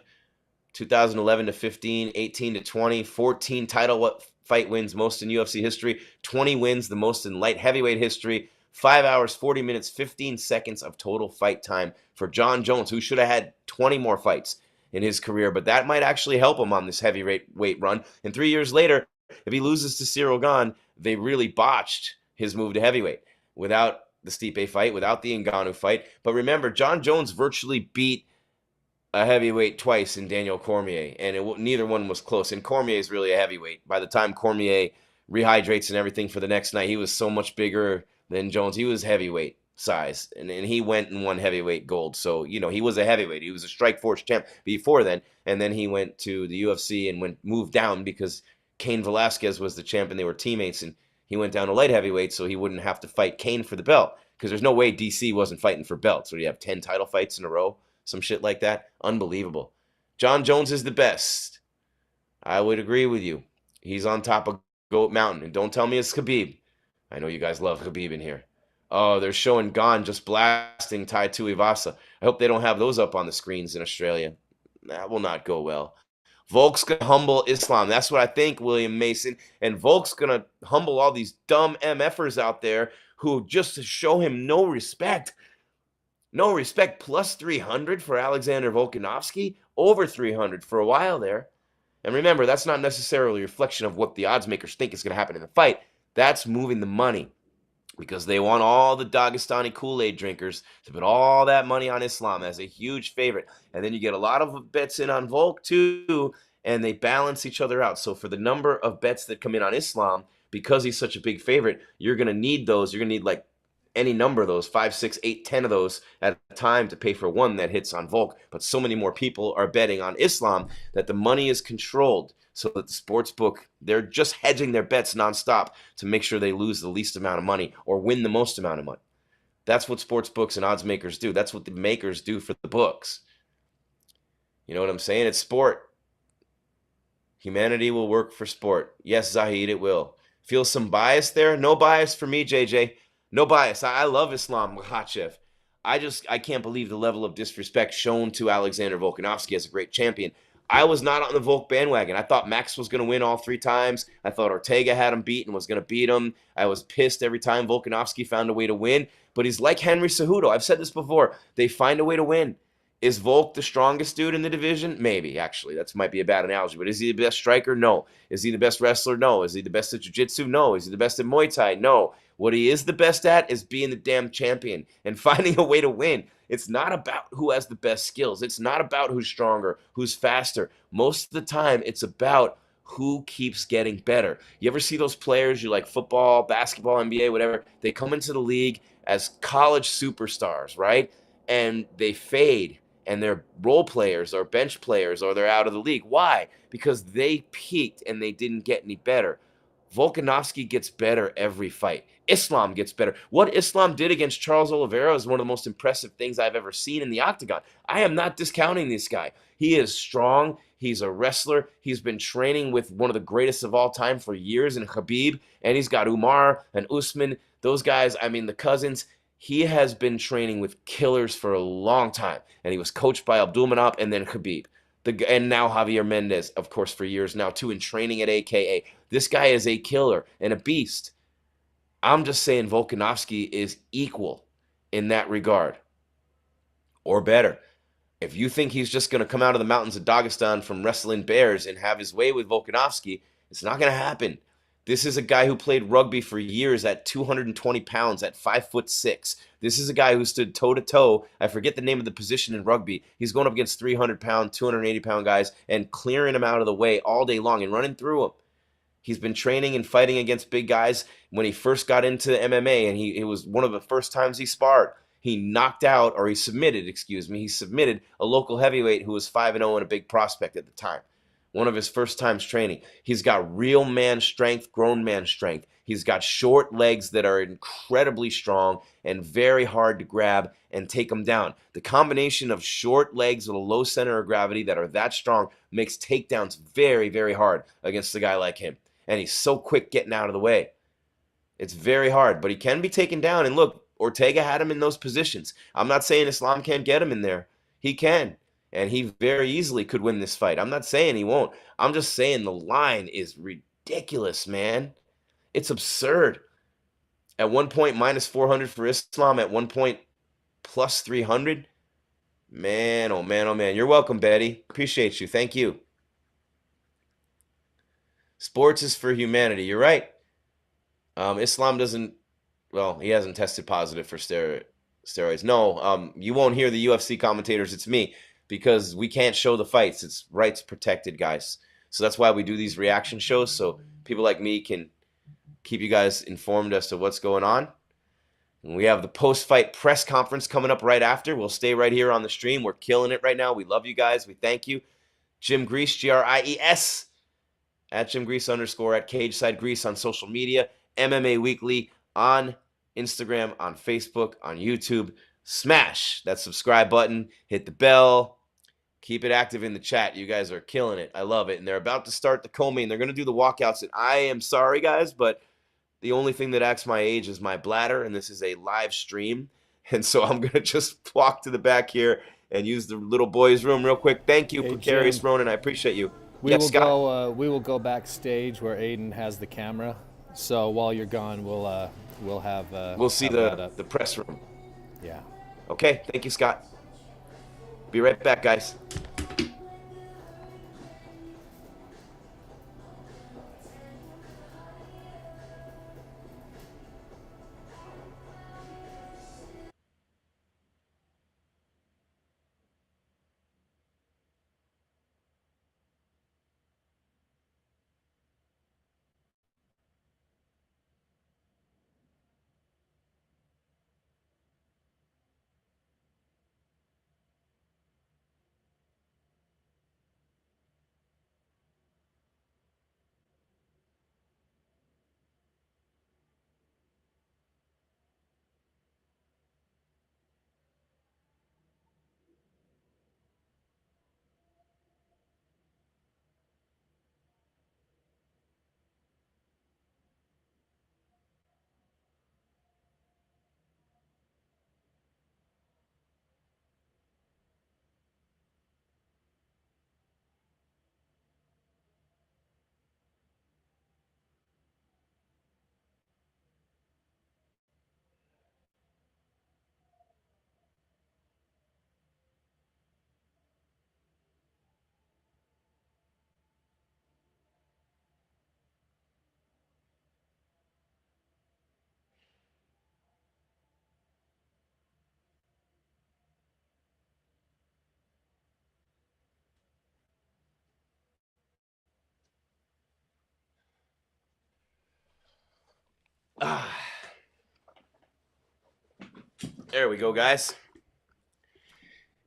2011 to 15, 18 to 20, 14 title fight wins, most in UFC history, 20 wins, the most in light heavyweight history, 5 hours, 40 minutes, 15 seconds of total fight time for John Jones, who should have had 20 more fights in his career, but that might actually help him on this heavyweight run. And 3 years later, if he loses to Cyril Gane, they really botched his move to heavyweight without the Stipe fight, without the Ngannou fight. But remember, John Jones virtually beat a heavyweight twice in Daniel Cormier, and neither one was close. And Cormier is really a heavyweight. By the time Cormier rehydrates and everything for the next night, he was so much bigger than Jones. He was heavyweight size, and he went and won heavyweight gold. So, he was a heavyweight. He was a Strikeforce champ before then, and then he went to the UFC and moved down because Cain Velasquez was the champ and they were teammates, and he went down to light heavyweight so he wouldn't have to fight Cain for the belt, because there's no way DC wasn't fighting for belts. So you have 10 title fights in a row, some shit like that. Unbelievable. John Jones is the best. I would agree with you. He's on top of Goat Mountain. And don't tell me it's Khabib. I know you guys love Khabib in here. Oh, they're showing Gane just blasting Tai Tuivasa. I hope they don't have those up on the screens in Australia. That will not go well. Volk's going to humble Islam. That's what I think, William Mason. And Volk's going to humble all these dumb MFers out there who just show him no respect. No respect. Plus 300 for Alexander Volkanovski. Over 300 for a while there. And remember, that's not necessarily a reflection of what the odds makers think is going to happen in the fight. That's moving the money, because they want all the Dagestani Kool-Aid drinkers to put all that money on Islam as a huge favorite. And then you get a lot of bets in on Volk too, and they balance each other out. So for the number of bets that come in on Islam, because he's such a big favorite, you're going to need those. You're going to need like any number of those, 5, 6, 8, 10 of those at a time to pay for one that hits on Volk. But so many more people are betting on Islam that the money is controlled, so that the sports book, they're just hedging their bets nonstop to make sure they lose the least amount of money or win the most amount of money. That's what sports books and odds makers do. That's what the makers do for the books. You know what I'm saying? It's sport. Humanity will work for sport. Yes, Zahid, it will. Feel some bias there? No bias for me, JJ. No bias. I love Islam Makhachev. I can't believe the level of disrespect shown to Alexander Volkanovski as a great champion. I was not on the Volk bandwagon. I thought Max was going to win all 3 times. I thought Ortega had him beat and was going to beat him. I was pissed every time Volkanovski found a way to win. But he's like Henry Cejudo. I've said this before. They find a way to win. Is Volk the strongest dude in the division? Maybe, actually. That might be a bad analogy. But is he the best striker? No. Is he the best wrestler? No. Is he the best at jiu-jitsu? No. Is he the best at Muay Thai? No. What he is the best at is being the damn champion and finding a way to win. It's not about who has the best skills. It's not about who's stronger, who's faster. Most of the time, it's about who keeps getting better. You ever see those players, you like football, basketball, NBA, whatever, they come into the league as college superstars, right? And they fade, and they're role players or bench players, or they're out of the league. Why? Because they peaked and they didn't get any better. Volkanovski gets better every fight. Islam gets better. What Islam did against Charles Oliveira is one of the most impressive things I've ever seen in the octagon. I am not discounting this guy. He is strong. He's a wrestler. He's been training with one of the greatest of all time for years in Khabib, and he's got Umar and Usman. Those guys, I mean, the cousins. He has been training with killers for a long time, and he was coached by Abdulmanap and then Khabib. And now Javier Mendez, of course, for years now, too, in training at AKA. This guy is a killer and a beast. I'm just saying Volkanovski is equal in that regard, or better. If you think he's just going to come out of the mountains of Dagestan from wrestling bears and have his way with Volkanovski, it's not going to happen. This is a guy who played rugby for years at 220 pounds, at 5'6". This is a guy who stood toe-to-toe. I forget the name of the position in rugby. He's going up against 300-pound, 280-pound guys and clearing them out of the way all day long and running through them. He's been training and fighting against big guys. When he first got into MMA, and it was one of the first times he sparred, he submitted a local heavyweight who was 5-0 and a big prospect at the time. One of his first times training. He's got real man strength, grown man strength. He's got short legs that are incredibly strong and very hard to grab and take them down. The combination of short legs with a low center of gravity that are that strong makes takedowns very, very hard against a guy like him. And he's so quick getting out of the way. It's very hard, but he can be taken down. And look, Ortega had him in those positions. I'm not saying Islam can't get him in there. He can. And he very easily could win this fight. I'm not saying he won't. I'm just saying the line is ridiculous, man. It's absurd. At one point, minus 400 for Islam. At one point, plus 300. Man, oh man, oh man. You're welcome, Betty. Appreciate you. Thank you. Sports is for humanity. You're right. Islam doesn't, well, he hasn't tested positive for steroids. No, you won't hear the UFC commentators. It's me, because we can't show the fights. It's rights protected, guys. So that's why we do these reaction shows, so people like me can keep you guys informed as to what's going on. And we have the post-fight press conference coming up right after. We'll stay right here on the stream. We're killing it right now. We love you guys. We thank you. Jim Grease, Gries, at Jim Grease _ at Cageside Grease on social media. MMA Weekly on Instagram, on Facebook, on YouTube. Smash that subscribe button. Hit the bell. Keep it active in the chat. You guys are killing it. I love it. And they're about to start the co-main. They're going to do the walkouts. And I am sorry, guys, but the only thing that acts my age is my bladder, and this is a live stream. And so I'm going to just walk to the back here and use the little boys' room real quick. Thank you, Precarious Ronan. I appreciate you. We will go backstage where Aiden has the camera. So while you're gone, we'll have we'll see the press room. Yeah. Okay. Thank you, Scott. Be right back, guys. There we go, guys.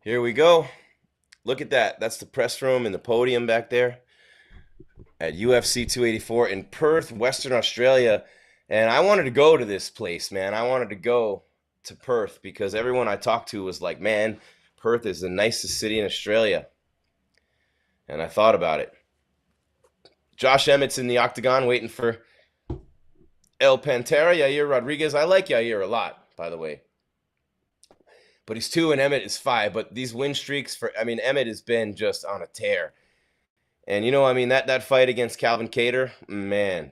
Here we go. Look at that. That's the press room and the podium back there at UFC 284 in Perth, Western Australia. And I wanted to go to this place, man. I wanted to go to Perth because everyone I talked to was like, man, Perth is the nicest city in Australia. And I thought about it. Josh Emmett's in the octagon waiting for El Pantera, Yair Rodriguez. I like Yair a lot, by the way. But he's 2 and Emmett is 5. But these win streaks Emmett has been just on a tear. And that fight against Calvin Kattar, man,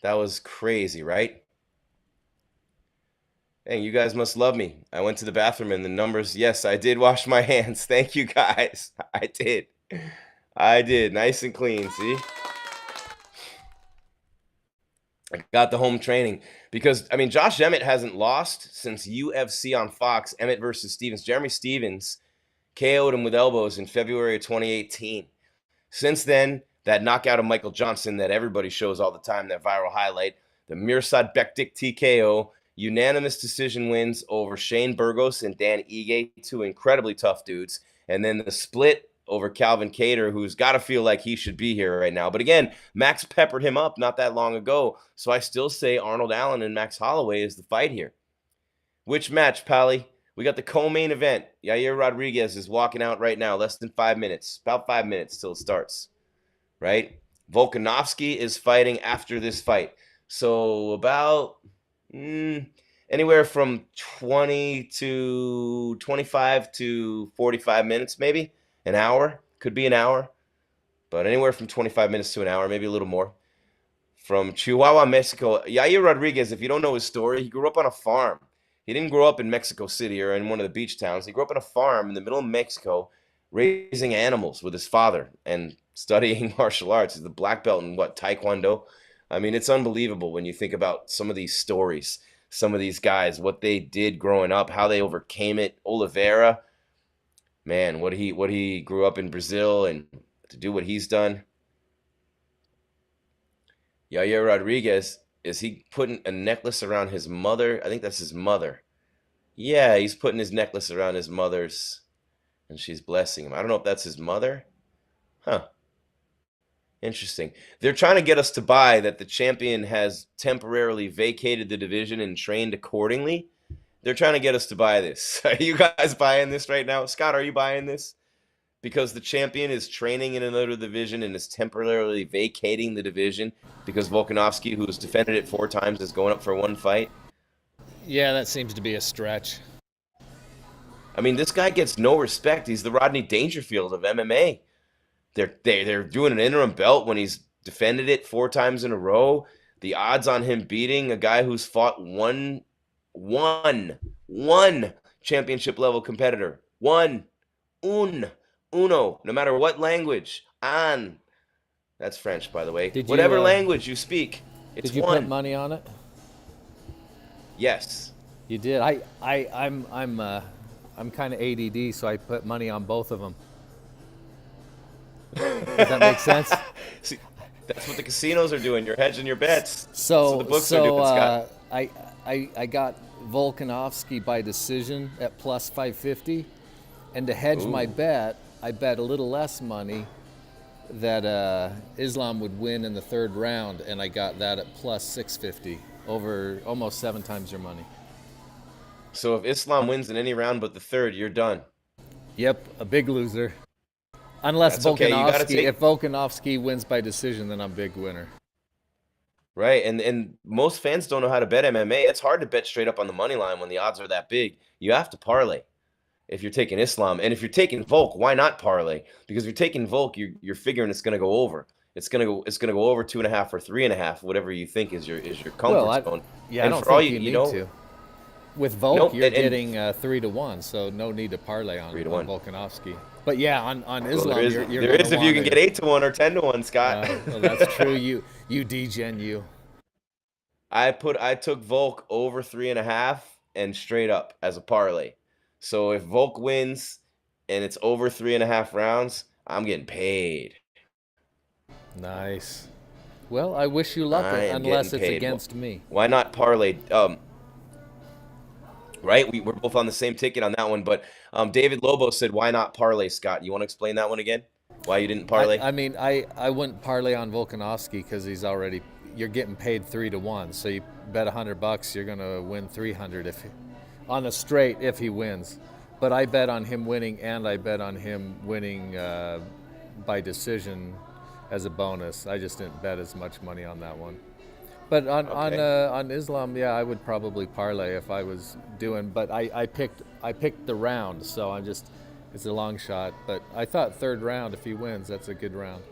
that was crazy, right? Hey, you guys must love me. I went to the bathroom and the numbers, yes, I did wash my hands. Thank you guys. I did. Nice and clean, see? I got the home training because, Josh Emmett hasn't lost since UFC on Fox, Emmett versus Stevens. Jeremy Stevens KO'd him with elbows in February of 2018. Since then, that knockout of Michael Johnson that everybody shows all the time, that viral highlight, the Mirsad Bektik TKO, unanimous decision wins over Shane Burgos and Dan Ige, 2 incredibly tough dudes. And then the split over Calvin Kattar, who's got to feel like he should be here right now. But again, Max peppered him up not that long ago. So I still say Arnold Allen and Max Holloway is the fight here. Which match, Pally? We got the co-main event. Yair Rodriguez is walking out right now, less than 5 minutes. About 5 minutes till it starts, right? Volkanovski is fighting after this fight. So about anywhere from 20 to 25 to 45 minutes, maybe. An hour. Could be an hour. But anywhere from 25 minutes to an hour, maybe a little more. From Chihuahua, Mexico. Yair Rodriguez, if you don't know his story, he grew up on a farm. He didn't grow up in Mexico City or in one of the beach towns. He grew up on a farm in the middle of Mexico, raising animals with his father and studying martial arts. He's the black belt in Taekwondo. It's unbelievable when you think about some of these stories, some of these guys, what they did growing up, how they overcame it. Oliveira, man, what he grew up in Brazil and to do what he's done. Yair Rodriguez, is he putting a necklace around his mother? I think that's his mother. Yeah, he's putting his necklace around his mother's, and she's blessing him. I don't know if that's his mother. Huh. Interesting. They're trying to get us to buy that the champion has temporarily vacated the division and trained accordingly. They're trying to get us to buy this. Are you guys buying this right now? Scott, are you buying this? Because the champion is training in another division and is temporarily vacating the division because Volkanovski, who has defended it 4 times, is going up for 1 fight? Yeah, that seems to be a stretch. This guy gets no respect. He's the Rodney Dangerfield of MMA. They're doing an interim belt when he's defended it 4 times in a row. The odds on him beating a guy who's fought one championship level competitor. Uno, no matter what language. That's French, by the way. Whatever language you speak, it's did you one. put money on it? Yes. You did. I'm kind of ADD, so I put money on both of them. Does that make sense? See, that's what the casinos are doing. You're hedging your bets. So that's what the books are doing, Scott. I got Volkanovski by decision at plus 550, and to hedge my bet, I bet a little less money that Islam would win in the 3rd round, and I got that at plus 650, over almost 7 times your money. So if Islam wins in any round but the 3rd, you're done. Yep, a big loser. Unless Volkanovski, if Volkanovski wins by decision, then I'm big winner. Right, and most fans don't know how to bet MMA. It's hard to bet straight up on the money line when the odds are that big. You have to parlay if you're taking Islam. And if you're taking Volk, why not parlay? Because if you're taking Volk, you're figuring it's going to go over. It's going to go over 2.5 or 3.5, whatever you think is your comfort zone. Yeah, and I don't think you need to. With Volk, you're getting 3 to 1, so no need to parlay on Volkanovski. But yeah, on Islam, there is if you can get 8 to 1 or 10 to 1, Scott. Well, that's true. You degen you. I took Volk over 3.5 and straight up as a parlay. So if Volk wins and it's over 3.5 rounds, I'm getting paid. Nice. Well, I wish you luck, unless it's against me. Why not parlay? Right? We're both on the same ticket on that one. But David Lobo said, why not parlay, Scott? You want to explain that one again? Why you didn't parlay? I wouldn't parlay on Volkanovski because he's already you're getting paid 3-1. So you bet $100, you're gonna win 300 on a straight if he wins. But I bet on him winning, and I bet on him winning by decision as a bonus. I just didn't bet as much money on that one. But on Islam, yeah, I would probably parlay if I was doing. But I picked the round, so it's a long shot. But I thought third round, if he wins, that's a good round.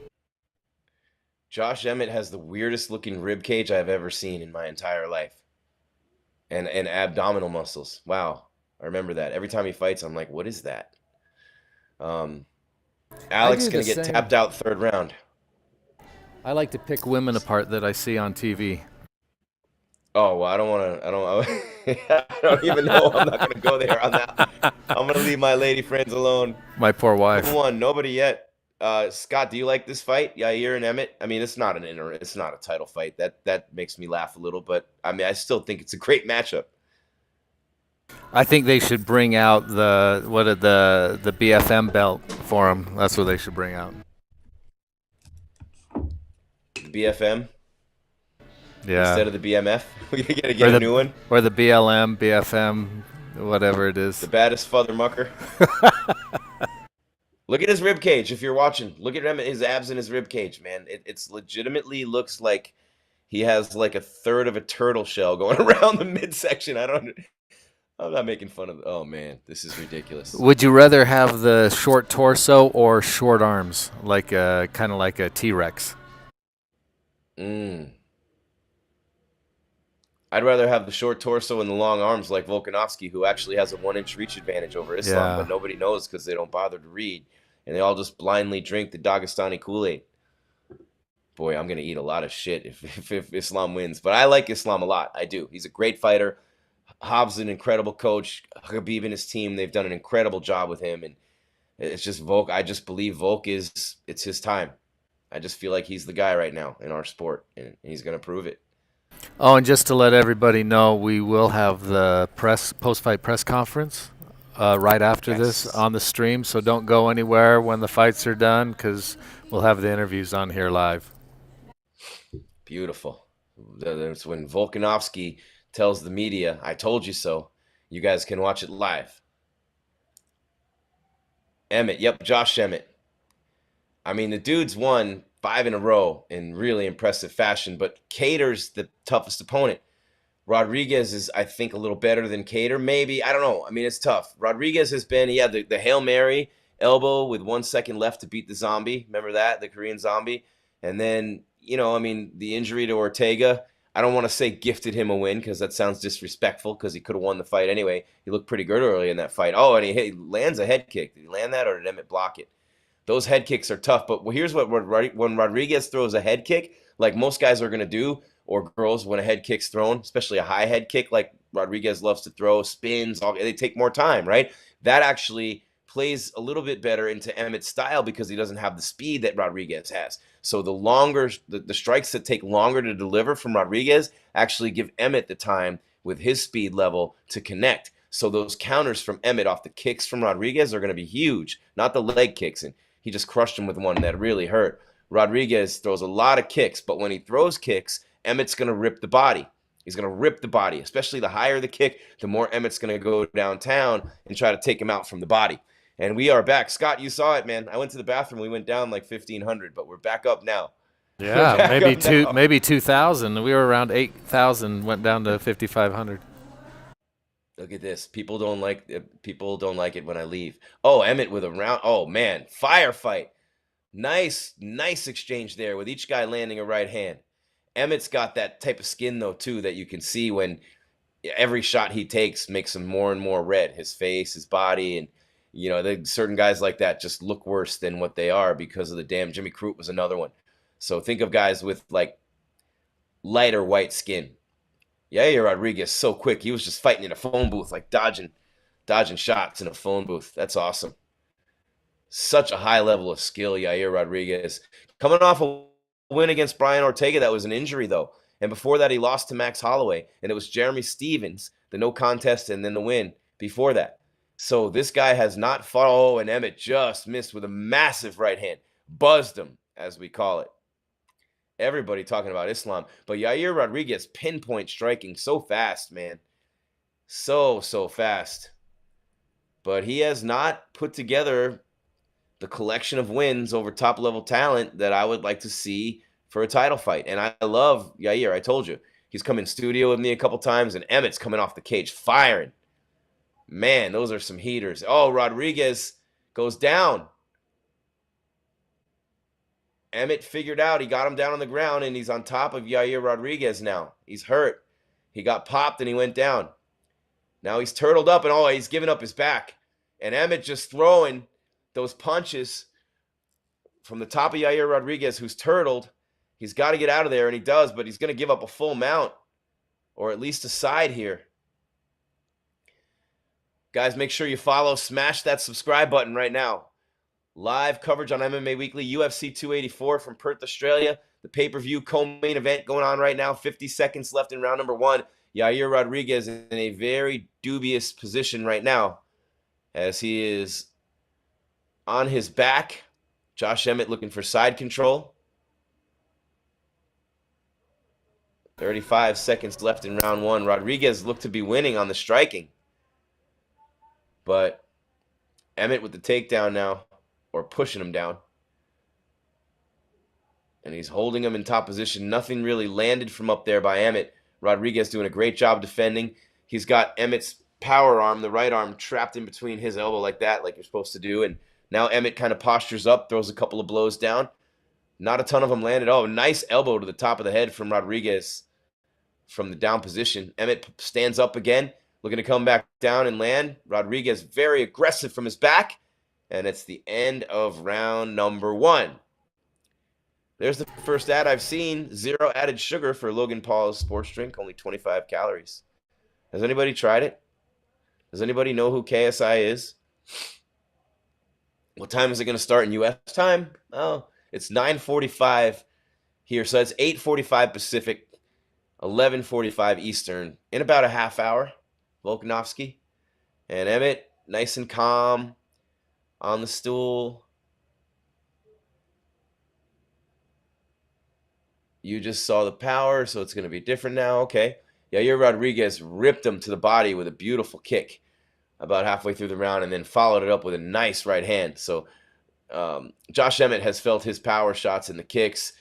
Josh Emmett has the weirdest looking rib cage I've ever seen in my entire life, and abdominal muscles. Wow, I remember that. Every time he fights, I'm like, what is that? Alex gonna get tapped out third round. I like to pick women apart that I see on TV. Oh, well, I don't even know. I'm not going to go there on that. I'm going to leave my lady friends alone. My poor wife. Number one, nobody yet. Scott, do you like this fight? Yair and Emmett? I mean, it's not it's not a title fight. That makes me laugh a little, but I mean, I still think it's a great matchup. I think they should bring out the BFM belt for him. That's what they should bring out. BFM? Yeah. Instead of the BMF? We gotta get a new one? Or the BLM, BFM, whatever it is. The baddest father mucker. Look at his rib cage if you're watching. Look at his abs and his rib cage, man. It's legitimately looks like he has like a third of a turtle shell going around the midsection. I'm not making fun of. Oh man, this is ridiculous. Would you rather have the short torso or short arms, like kind of like a T-Rex? I'd rather have the short torso and the long arms like Volkanovski, who actually has a 1-inch reach advantage over Islam, but nobody knows because they don't bother to read, and they all just blindly drink the Dagestani Kool-Aid. Boy, I'm gonna eat a lot of shit if Islam wins, but I like Islam a lot. I do. He's a great fighter. Hobbs an incredible coach. Khabib and his team, they've done an incredible job with him, and it's just Volk. I just believe Volk it's his time. I just feel like he's the guy right now in our sport, and he's going to prove it. Oh, and just to let everybody know, we will have the post-fight press conference right after this on the stream, so don't go anywhere when the fights are done because we'll have the interviews on here live. Beautiful. That's when Volkanovski tells the media, I told you so. You guys can watch it live. Emmett. Yep, Josh Emmett. I mean, the dude's won 5 in a row in really impressive fashion, but Cater's the toughest opponent. Rodriguez is, I think, a little better than Cater. Maybe. I don't know. I mean, it's tough. Rodriguez has been, he had the Hail Mary elbow with 1 second left to beat the zombie. Remember that? The Korean zombie. And then, I mean, the injury to Ortega, I don't want to say gifted him a win because that sounds disrespectful because he could have won the fight anyway. He looked pretty good early in that fight. Oh, and he lands a head kick. Did he land that or did Emmett block it? Those head kicks are tough, but here's what when Rodriguez throws a head kick, like most guys are going to do, or girls when a head kick's thrown, especially a high head kick like Rodriguez loves to throw, spins, they take more time, right? That actually plays a little bit better into Emmett's style because he doesn't have the speed that Rodriguez has. So the longer, the strikes that take longer to deliver from Rodriguez actually give Emmett the time with his speed level to connect. So those counters from Emmett off the kicks from Rodriguez are going to be huge, not the leg kicks. And he just crushed him with one that really hurt. Rodriguez throws a lot of kicks, but when he throws kicks, Emmett's going to rip the body. He's going to rip the body, especially the higher the kick, the more Emmett's going to go downtown and try to take him out from the body. And we are back. Scott, you saw it, man. I went to the bathroom. We went down like 1,500, but we're back up now. Yeah, maybe 2,000. We were around 8,000, went down to 5,500. Look at this. People don't like it when I leave. Oh, Emmett with a round. Oh, man. Firefight. Nice exchange there with each guy landing a right hand. Emmett's got that type of skin, though, too, that you can see when every shot he takes makes him more and more red. His face, his body, and, certain guys like that just look worse than what they are because of the damn. Jimmy Crute was another one. So think of guys with, like, lighter white skin. Yair Rodriguez so quick. He was just fighting in a phone booth, like dodging shots in a phone booth. That's awesome. Such a high level of skill, Yair Rodriguez. Coming off a win against Brian Ortega, that was an injury, though. And before that, he lost to Max Holloway. And it was Jeremy Stevens, the no contest, and then the win before that. So this guy has not fought. Oh, and Emmett just missed with a massive right hand. Buzzed him, as we call it. Everybody talking about Islam. But Yair Rodriguez pinpoint striking so fast, man. So fast. But he has not put together the collection of wins over top-level talent that I would like to see for a title fight. And I love Yair. I told you. He's come in studio with me a couple times, and Emmett's coming off the cage firing. Man, those are some heaters. Oh, Rodriguez goes down. Emmett figured out. He got him down on the ground, and he's on top of Yair Rodriguez now. He's hurt. He got popped, and he went down. Now he's turtled up, and he's giving up his back. And Emmett just throwing those punches from the top of Yair Rodriguez, who's turtled. He's got to get out of there, and he does, but he's going to give up a full mount, or at least a side here. Guys, make sure you follow, smash that subscribe button right now. Live coverage on MMA Weekly, UFC 284 from Perth, Australia. The pay-per-view co-main event going on right now. 50 seconds left in round number 1. Yair Rodriguez in a very dubious position right now as he is on his back. Josh Emmett looking for side control. 35 seconds left in round 1. Rodriguez looked to be winning on the striking. But Emmett with the takedown now, or pushing him down. And he's holding him in top position. Nothing really landed from up there by Emmett. Rodriguez doing a great job defending. He's got Emmett's power arm, the right arm, trapped in between his elbow like that, like you're supposed to do. And now Emmett kind of postures up, throws a couple of blows down. Not a ton of them landed. Oh, nice elbow to the top of the head from Rodriguez from the down position. Emmett stands up again, looking to come back down and land. Rodriguez very aggressive from his back. And it's the end of round number 1. There's the first ad I've seen. 0 added sugar for Logan Paul's sports drink. Only 25 calories. Has anybody tried it? Does anybody know who KSI is? What time is it going to start in U.S. time? Oh, it's 9:45 here. So it's 8:45 Pacific, 11:45 Eastern. In about a half hour, Volkanovski. And Emmett, nice and calm, on the stool. You just saw the power, so it's going to be different now. Okay. Yair Rodriguez ripped him to the body with a beautiful kick about halfway through the round and then followed it up with a nice right hand. So Josh Emmett has felt his power shots in the kicks.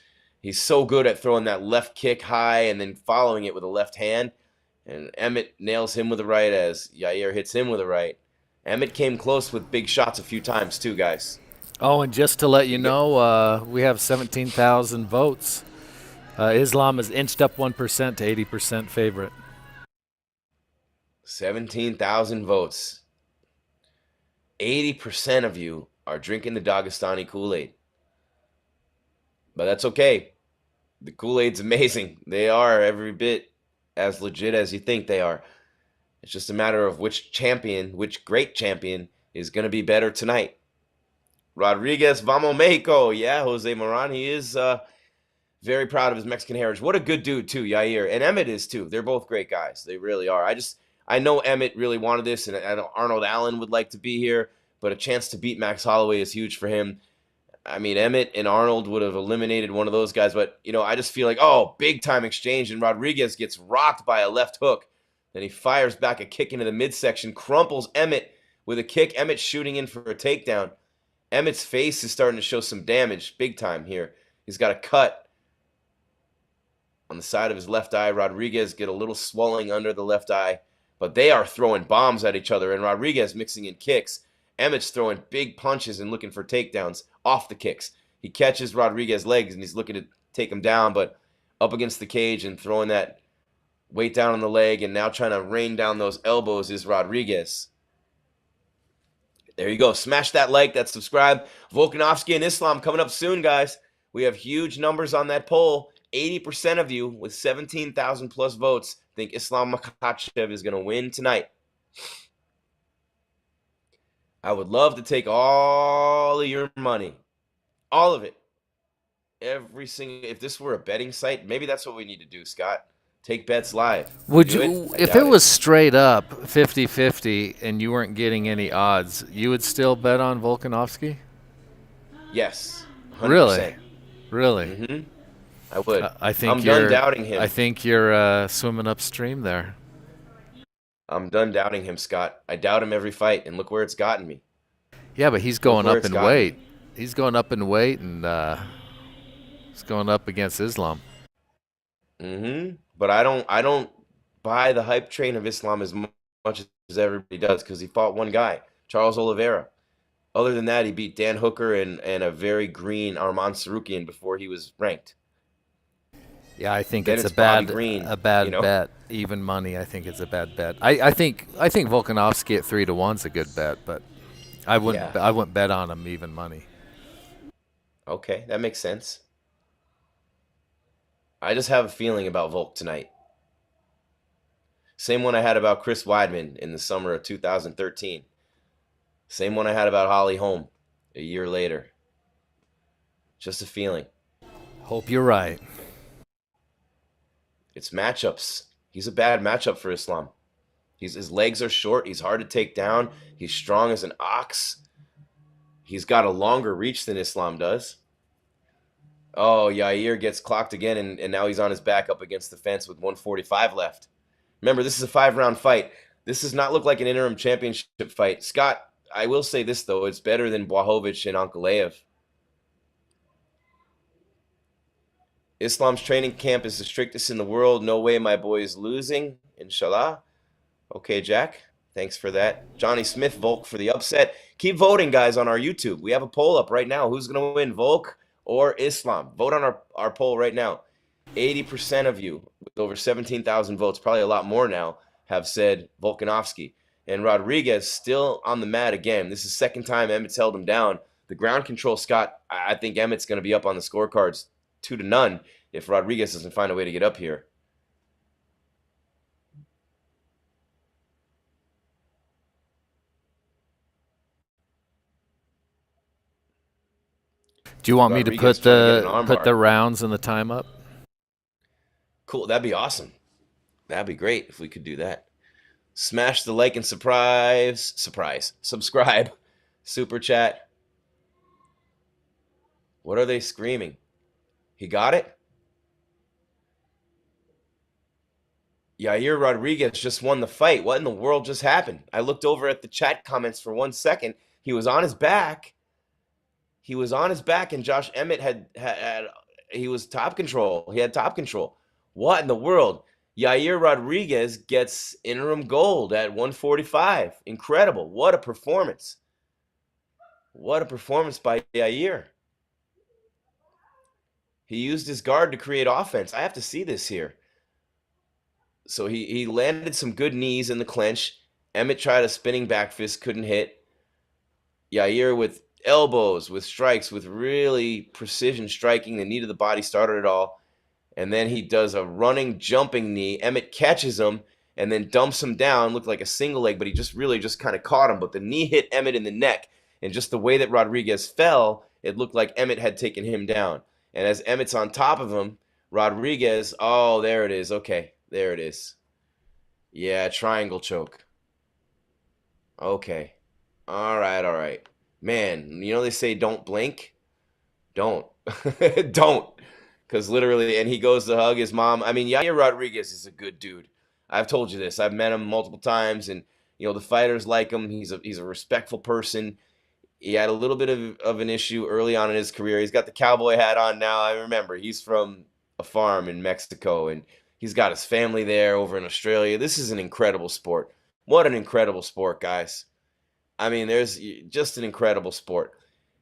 He's so good at throwing that left kick high and then following it with a left hand. And Emmett nails him with a right as Yair hits him with a right. Emmett came close with big shots a few times too, guys. Oh, and just to let you know, we have 17,000 votes. Islam has inched up 1% to 80% favorite. 17,000 votes. 80% of you are drinking the Dagestani Kool-Aid. But that's okay. The Kool-Aid's amazing. They are every bit as legit as you think they are. It's just a matter of which champion, which great champion, is going to be better tonight. Rodriguez, vamos Mexico. Yeah, Jose Moran, he is very proud of his Mexican heritage. What a good dude, too, Yair. And Emmett is, too. They're both great guys. They really are. I know Emmett really wanted this, and I know Arnold Allen would like to be here, but a chance to beat Max Holloway is huge for him. I mean, Emmett and Arnold would have eliminated one of those guys, but, I just feel like, big-time exchange, and Rodriguez gets rocked by a left hook. Then he fires back a kick into the midsection, crumples Emmett with a kick. Emmett shooting in for a takedown. Emmett's face is starting to show some damage, big time here. He's got a cut on the side of his left eye. Rodriguez get a little swelling under the left eye, but they are throwing bombs at each other, and Rodriguez mixing in kicks. Emmett's throwing big punches and looking for takedowns off the kicks. He catches Rodriguez's legs, and he's looking to take him down, but up against the cage and throwing that weight down on the leg and now trying to rain down those elbows is Rodriguez. There you go. Smash that like, that subscribe. Volkanovski and Islam coming up soon, guys. We have huge numbers on that poll. 80% of you with 17,000 plus votes think Islam Makhachev is going to win tonight. I would love to take all of your money. All of it. Every single, if this were a betting site, maybe that's what we need to do, Scott. Take bets live. Would you, if it was straight up 50-50 and you weren't getting any odds, you would still bet on Volkanovski? Yes. 100%. Really? Really? Mm-hmm. I would. I I'm think done you're. doubting him. I think you're swimming upstream there. I'm done doubting him, Scott. I doubt him every fight, and look where it's gotten me. Yeah, but he's Look going where up it's in gotten weight. me. He's going up in weight, and he's going up against Islam. But I don't buy the hype train of Islam as much as everybody does because he fought one guy, Charles Oliveira. Other than that, he beat Dan Hooker and a very green Arman Sarukian before he was ranked. Yeah, I think Then it's it's Bobby a Green, bad bet. Even money, I think it's a bad bet. I think Volkanovski at 3-1 is a good bet, but Yeah. I wouldn't bet on him even money. Okay, that makes sense. I just have a feeling about Volk tonight. Same one I had about Chris Weidman in the summer of 2013. Same one I had about Holly Holm a year later. Just a feeling. Hope you're right. It's matchups. He's a bad matchup for Islam. His legs are short. He's hard to take down. He's strong as an ox. He's got a longer reach than Islam does. Oh, Yair gets clocked again, and now he's on his back up against the fence with 145 left. Remember, this is a 5-round fight. This does not look like an interim championship fight. Scott, I will say this, though. It's better than Błachowicz and Ankalaev. Islam's training camp is the strictest in the world. No way my boy is losing, inshallah. Okay, Jack. Thanks for that. Johnny Smith, Volk for the upset. Keep voting, guys, on our YouTube. We have a poll up right now. Who's going to win, Volk or Islam? Vote on our poll right now. 80% of you, with over 17,000 votes, probably a lot more now, have said Volkanovski. And Rodriguez still on the mat again. This is the second time Emmett's held him down. The ground control, Scott, I think Emmett's going to be up on the scorecards 2-0 if Rodriguez doesn't find a way to get up here. Do you want me to Rodriguez put trying to get an the armbar. rounds and the time up? Cool. That'd be awesome. That'd be great if we could do that. Smash the like and subscribe. Super chat. What are they screaming? He got it? Yair Rodriguez just won the fight. What in the world just happened? I looked over at the chat comments for 1 second. He was on his back. And Josh Emmett had he was top control. He had top control. What in the world? Yair Rodriguez gets interim gold at 145. Incredible. What a performance. What a performance by Yair. He used his guard to create offense. I have to see this here. So he landed some good knees in the clinch. Emmett tried a spinning back fist, couldn't hit. Yair with elbows, with strikes, with really precision striking. The knee to the body started it all. And then he does a running, jumping knee. Emmett catches him and then dumps him down. Looked like a single leg, but he just kind of caught him. But the knee hit Emmett in the neck. And just the way that Rodriguez fell, it looked like Emmett had taken him down. And as Emmett's on top of him, Rodriguez, oh, there it is. Okay, there it is. Yeah, triangle choke. Okay. All right. Man, you know they say don't blink? Don't. Don't. Because literally, and he goes to hug his mom. I mean, Yair Rodriguez is a good dude. I've told you this. I've met him multiple times, and the fighters like him. He's a respectful person. He had a little bit of an issue early on in his career. He's got the cowboy hat on now. I remember he's from a farm in Mexico, and he's got his family there over in Australia. This is an incredible sport. What an incredible sport, guys. I mean, there's just an incredible sport.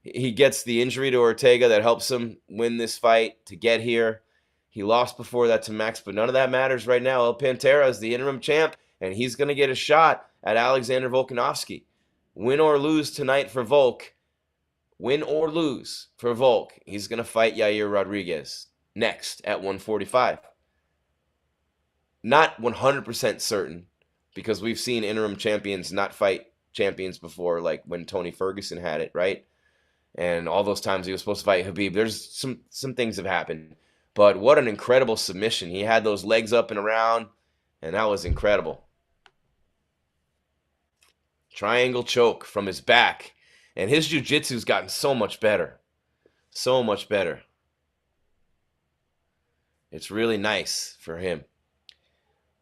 He gets the injury to Ortega that helps him win this fight to get here. He lost before that to Max, but none of that matters right now. El Pantera is the interim champ, and he's going to get a shot at Alexander Volkanovski. Win or lose tonight for Volk. Win or lose for Volk. He's going to fight Yair Rodriguez next at 145. Not 100% certain, because we've seen interim champions not fight champions before, like when Tony Ferguson had it, right? And all those times he was supposed to fight Khabib. There's some things have happened. But what an incredible submission. He had those legs up and around, and that was incredible. Triangle choke from his back. And his jiu-jitsu's gotten so much better. So much better. It's really nice for him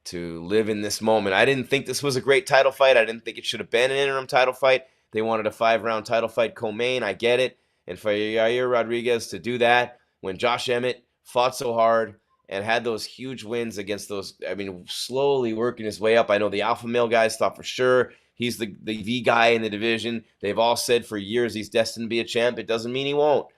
to live in this moment. I didn't think this was a great title fight. I didn't think it should have been an interim title fight. They wanted a 5-round title fight co-main. I get it. And for Yair Rodriguez to do that when Josh Emmett fought so hard and had those huge wins against those, I mean, slowly working his way up. I know the alpha male guys thought for sure he's the guy in the division. They've all said for years he's destined to be a champ. It doesn't mean he won't.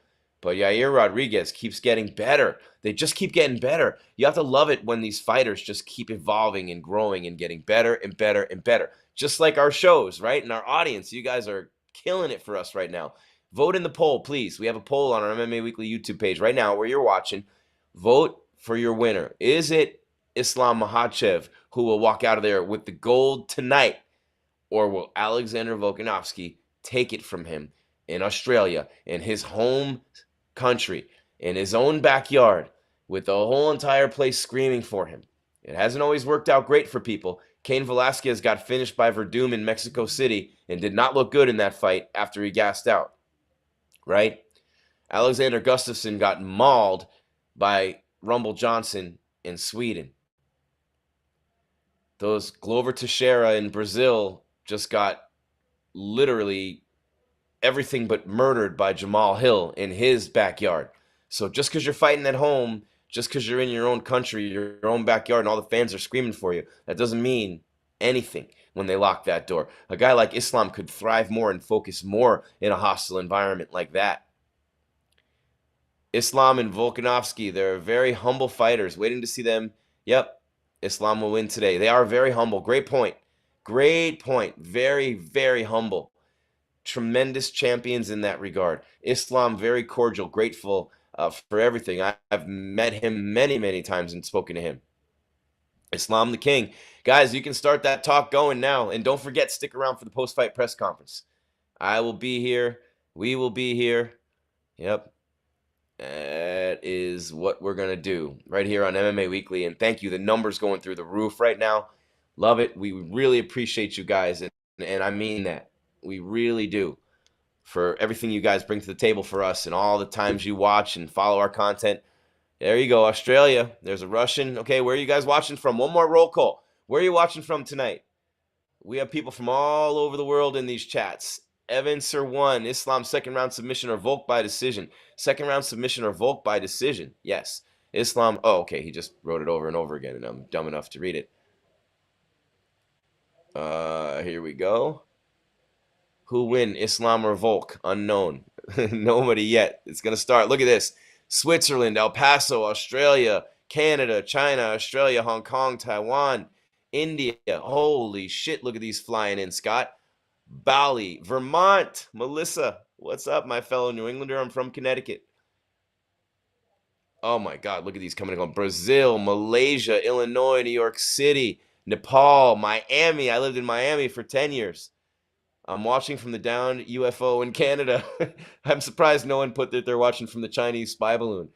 But Yair Rodriguez keeps getting better. They just keep getting better. You have to love it when these fighters just keep evolving and growing and getting better and better and better. Just like our shows, right? And our audience, you guys are killing it for us right now. Vote in the poll, please. We have a poll on our MMA Weekly YouTube page right now where you're watching. Vote for your winner. Is it Islam Makhachev who will walk out of there with the gold tonight? Or will Alexander Volkanovski take it from him in Australia, in his home country, in his own backyard, with the whole entire place screaming for him? It hasn't always worked out great for people. Cain Velasquez got finished by Verdum in Mexico City and did not look good in that fight after he gassed out, right? Alexander Gustafsson got mauled by Rumble Johnson in Sweden. Those Glover Teixeira in Brazil just got literally everything but murdered by Jamal Hill in his backyard. So just because you're fighting at home, just because you're in your own country, your own backyard, and all the fans are screaming for you, that doesn't mean anything when they lock that door. A guy like Islam could thrive more and focus more in a hostile environment like that. Islam and Volkanovski, they're very humble fighters. Waiting to see them. Yep, Islam will win today. They are very humble. Great point. Great point. Very, very humble. Tremendous champions in that regard. Islam, very cordial, grateful for everything. I've met him many, many times and spoken to him. Islam the King. Guys, you can start that talk going now. And don't forget, stick around for the post-fight press conference. I will be here. We will be here. Yep. That is what we're going to do right here on MMA Weekly. And thank you. The numbers going through the roof right now. Love it. We really appreciate you guys. And I mean that. We really do, for everything you guys bring to the table for us and all the times you watch and follow our content. There you go, Australia. There's a Russian. Okay, where are you guys watching from? One more roll call. Where are you watching from tonight? We have people from all over the world in these chats. Evan Sir 1, Islam second round submission or Volk by decision. Second round submission or Volk by decision. Yes. Islam. Oh, okay. He just wrote it over and over again, and I'm dumb enough to read it. Here we go. Who win, Islam or Volk? Unknown. Nobody yet. It's going to start. Look at this. Switzerland, El Paso, Australia, Canada, China, Australia, Hong Kong, Taiwan, India. Holy shit, look at these flying in, Scott. Bali, Vermont, Melissa. What's up, my fellow New Englander? I'm from Connecticut. Oh, my God, look at these coming and going. Brazil, Malaysia, Illinois, New York City, Nepal, Miami. I lived in Miami for 10 years. I'm watching from the downed UFO in Canada. I'm surprised no one put that they're watching from the Chinese spy balloon.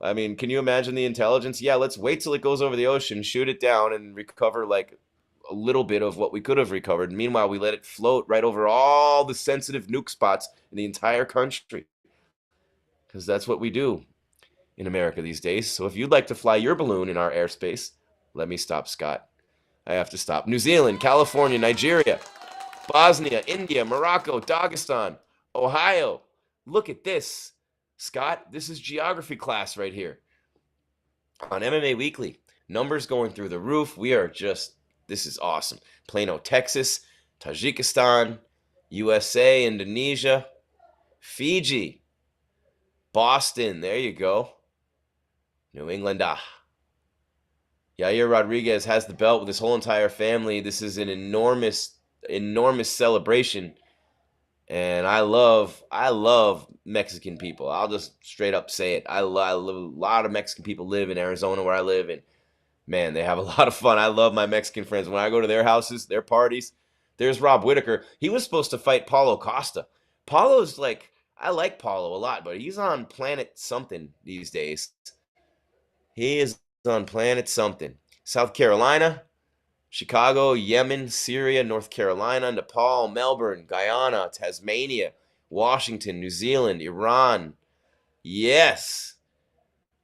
I mean, can you imagine the intelligence? Yeah, let's wait till it goes over the ocean, shoot it down, and recover like a little bit of what we could have recovered. Meanwhile, we let it float right over all the sensitive nuke spots in the entire country. Because that's what we do in America these days. So if you'd like to fly your balloon in our airspace, let me stop, Scott. I have to stop. New Zealand, California, Nigeria, Bosnia, India, Morocco, Dagestan, Ohio. Look at this, Scott. This is geography class right here on MMA Weekly. Numbers going through the roof. We are just, this is awesome. Plano, Texas, Tajikistan, USA, Indonesia, Fiji, Boston. There you go. New England. Yair Rodriguez has the belt with his whole entire family. This is an enormous celebration, and I love Mexican people. I'll just straight up say it. I love a lot of Mexican people live in Arizona where I live, and man, they have a lot of fun. I love my Mexican friends. When I go to their houses, their parties, there's Rob Whitaker. He was supposed to fight Paulo Costa. Paulo's like, I like Paulo a lot, but he's on planet something these days. He is on planet something. South Carolina, Chicago, Yemen, Syria, North Carolina, Nepal, Melbourne, Guyana, Tasmania, Washington, New Zealand, Iran. Yes.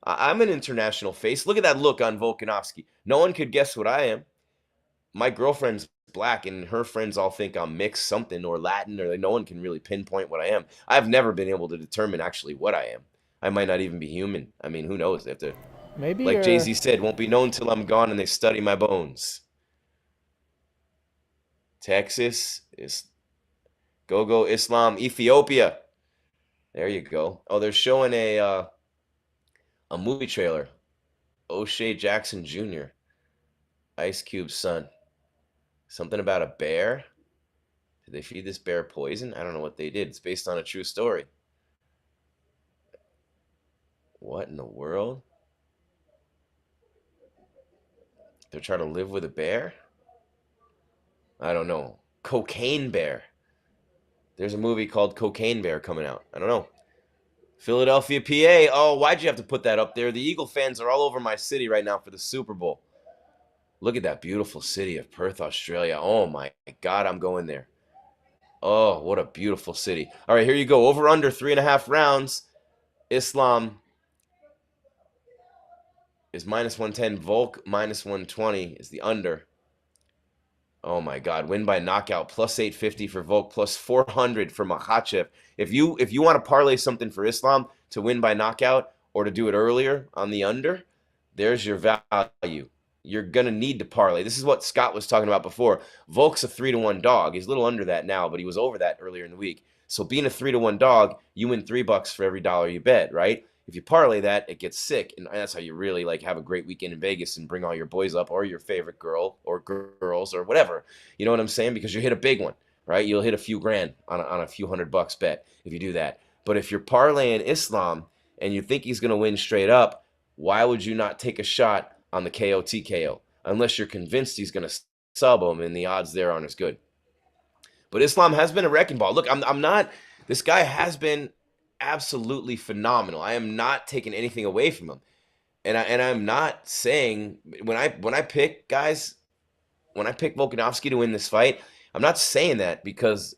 I'm an international face. Look at that look on Volkanovski. No one could guess what I am. My girlfriend's black, and her friends all think I'm mixed something or Latin, or no one can really pinpoint what I am. I've never been able to determine actually what I am. I might not even be human. I mean, who knows? They have to, Maybe like you're. Jay-Z said, won't be known till I'm gone and they study my bones. Texas is go Islam, Ethiopia. There you go. Oh, they're showing a movie trailer. O'Shea Jackson Jr., Ice Cube's son. Something about a bear. Did they feed this bear poison? I don't know what they did. It's based on a true story. What in the world? They're trying to live with a bear? I don't know. Cocaine Bear. There's a movie called Cocaine Bear coming out. I don't know. Philadelphia, PA. Oh, why'd you have to put that up there? The Eagle fans are all over my city right now for the Super Bowl. Look at that beautiful city of Perth, Australia. Oh my God, I'm going there. Oh, what a beautiful city. All right, here you go. Over under 3.5 rounds. Islam is -110. Volk -120 is the under. Oh my God, win by knockout, +850 for Volk, +400 for Makhachev. If you want to parlay something for Islam to win by knockout or to do it earlier on the under, there's your value. You're gonna need to parlay. This is what Scott was talking about before. Volk's a 3-1 dog. He's a little under that now, but he was over that earlier in the week. So being a 3-1 dog, you win $3 for every dollar you bet, right? If you parlay that, it gets sick, and that's how you really like have a great weekend in Vegas and bring all your boys up or your favorite girl or girls or whatever. You know what I'm saying? Because you hit a big one, right? You'll hit a few grand on a few $100 bet if you do that. But if you're parlaying Islam and you think he's going to win straight up, why would you not take a shot on the KO TKO? Unless you're convinced he's going to sub him and the odds there aren't as good. But Islam has been a wrecking ball. Look, I'm not. This guy has been absolutely phenomenal. I am not taking anything away from him, and I'm not saying when I pick guys, when I pick Volkanovski to win this fight, I'm not saying that because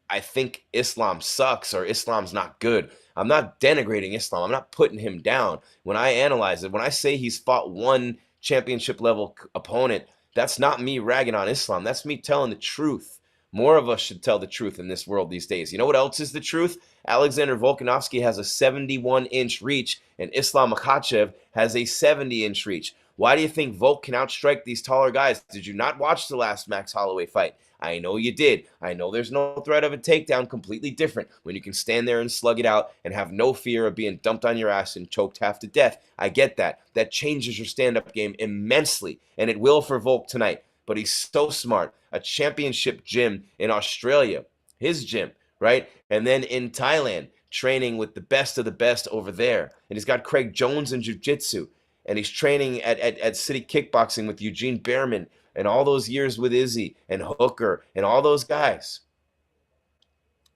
I think Islam sucks or Islam's not good. I'm not denigrating Islam. I'm not putting him down. When I analyze it, when I say he's fought one championship level opponent, that's not me ragging on Islam. That's me telling the truth. More of us should tell the truth in this world these days. You know what else is the truth? Alexander Volkanovski has a 71-inch reach, and Islam Makhachev has a 70-inch reach. Why do you think Volk can outstrike these taller guys? Did you not watch the last Max Holloway fight? I know you did. I know there's no threat of a takedown, completely different when you can stand there and slug it out and have no fear of being dumped on your ass and choked half to death. I get that. That changes your stand-up game immensely, and it will for Volk tonight. But he's so smart. A championship gym in Australia, his gym, right? And then in Thailand, training with the best of the best over there. And he's got Craig Jones in jiu-jitsu. And he's training at City Kickboxing with Eugene Behrman and all those years with Izzy and Hooker and all those guys.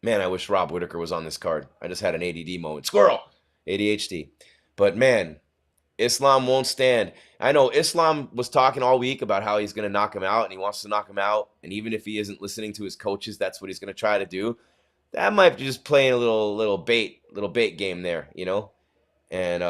Man, I wish Rob Whittaker was on this card. I just had an ADD moment. Squirrel! ADHD. But man, Islam won't stand. I know Islam was talking all week about how he's going to knock him out and he wants to knock him out. And even if he isn't listening to his coaches, that's what he's going to try to do. That might be just playing a little bait game there, you know? And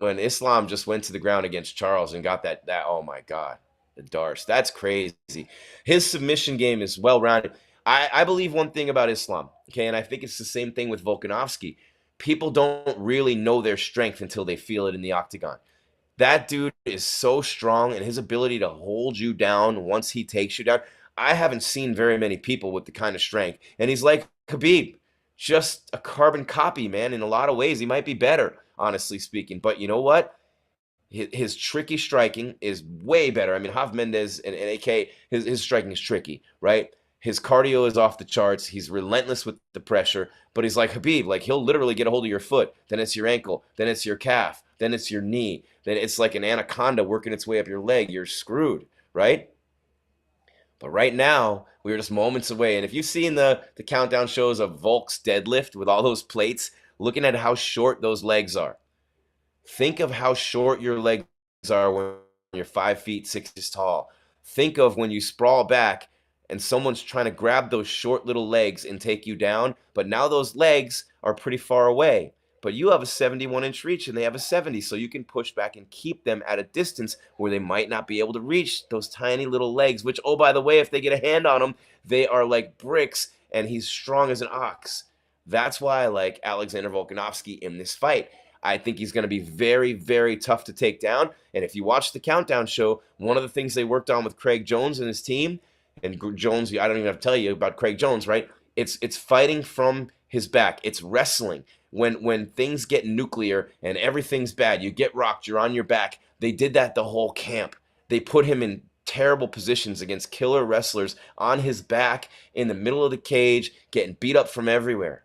when Islam just went to the ground against Charles and got that oh my God, the darts, that's crazy. His submission game is well-rounded. I believe one thing about Islam, okay, and I think it's the same thing with Volkanovski. People don't really know their strength until they feel it in the octagon. That dude is so strong, and his ability to hold you down once he takes you down. I haven't seen very many people with the kind of strength. And he's like Khabib, just a carbon copy, man. In a lot of ways, he might be better, honestly speaking. But you know what? His tricky striking is way better. I mean, Hav Mendez and AK, his striking is tricky, right? His cardio is off the charts. He's relentless with the pressure. But he's like Khabib. Like, he'll literally get a hold of your foot. Then it's your ankle. Then it's your calf. Then it's your knee. Then it's like an anaconda working its way up your leg. You're screwed, right? But right now, we're just moments away. And if you've seen the countdown shows of Volk's deadlift with all those plates, looking at how short those legs are. Think of how short your legs are when you're 5 feet 6 inches tall. Think of when you sprawl back and someone's trying to grab those short little legs and take you down, but now those legs are pretty far away. But you have a 71-inch reach and they have a 70, so you can push back and keep them at a distance where they might not be able to reach those tiny little legs, which, oh, by the way, if they get a hand on them, they are like bricks, and he's strong as an ox. That's why I like Alexander Volkanovski in this fight. I think he's going to be very, very tough to take down. And if you watch the Countdown show, one of the things they worked on with Craig Jones and his team, and Jones, I don't even have to tell you about Craig Jones, right? It's fighting from his back. It's wrestling. When things get nuclear and everything's bad, you get rocked, you're on your back. They did that the whole camp. They put him in terrible positions against killer wrestlers on his back in the middle of the cage, getting beat up from everywhere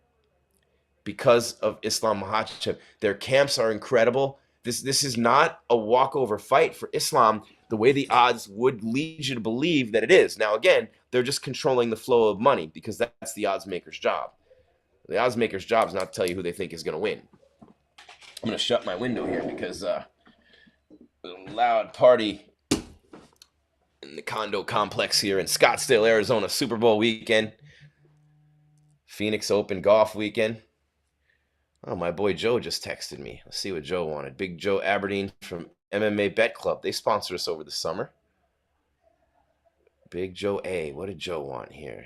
because of Islam Makhachev. Their camps are incredible. This is not a walkover fight for Islam the way the odds would lead you to believe that it is. Now, again, they're just controlling the flow of money because that's the odds maker's job. The odds maker's job is not to tell you who they think is going to win. I'm going to shut my window here because a loud party in the condo complex here in Scottsdale, Arizona, Super Bowl weekend, Phoenix Open golf weekend. Oh, my boy Joe just texted me. Let's see what Joe wanted. Big Joe Aberdeen from MMA Bet Club. They sponsor us over the summer. Big Joe A. What did Joe want here?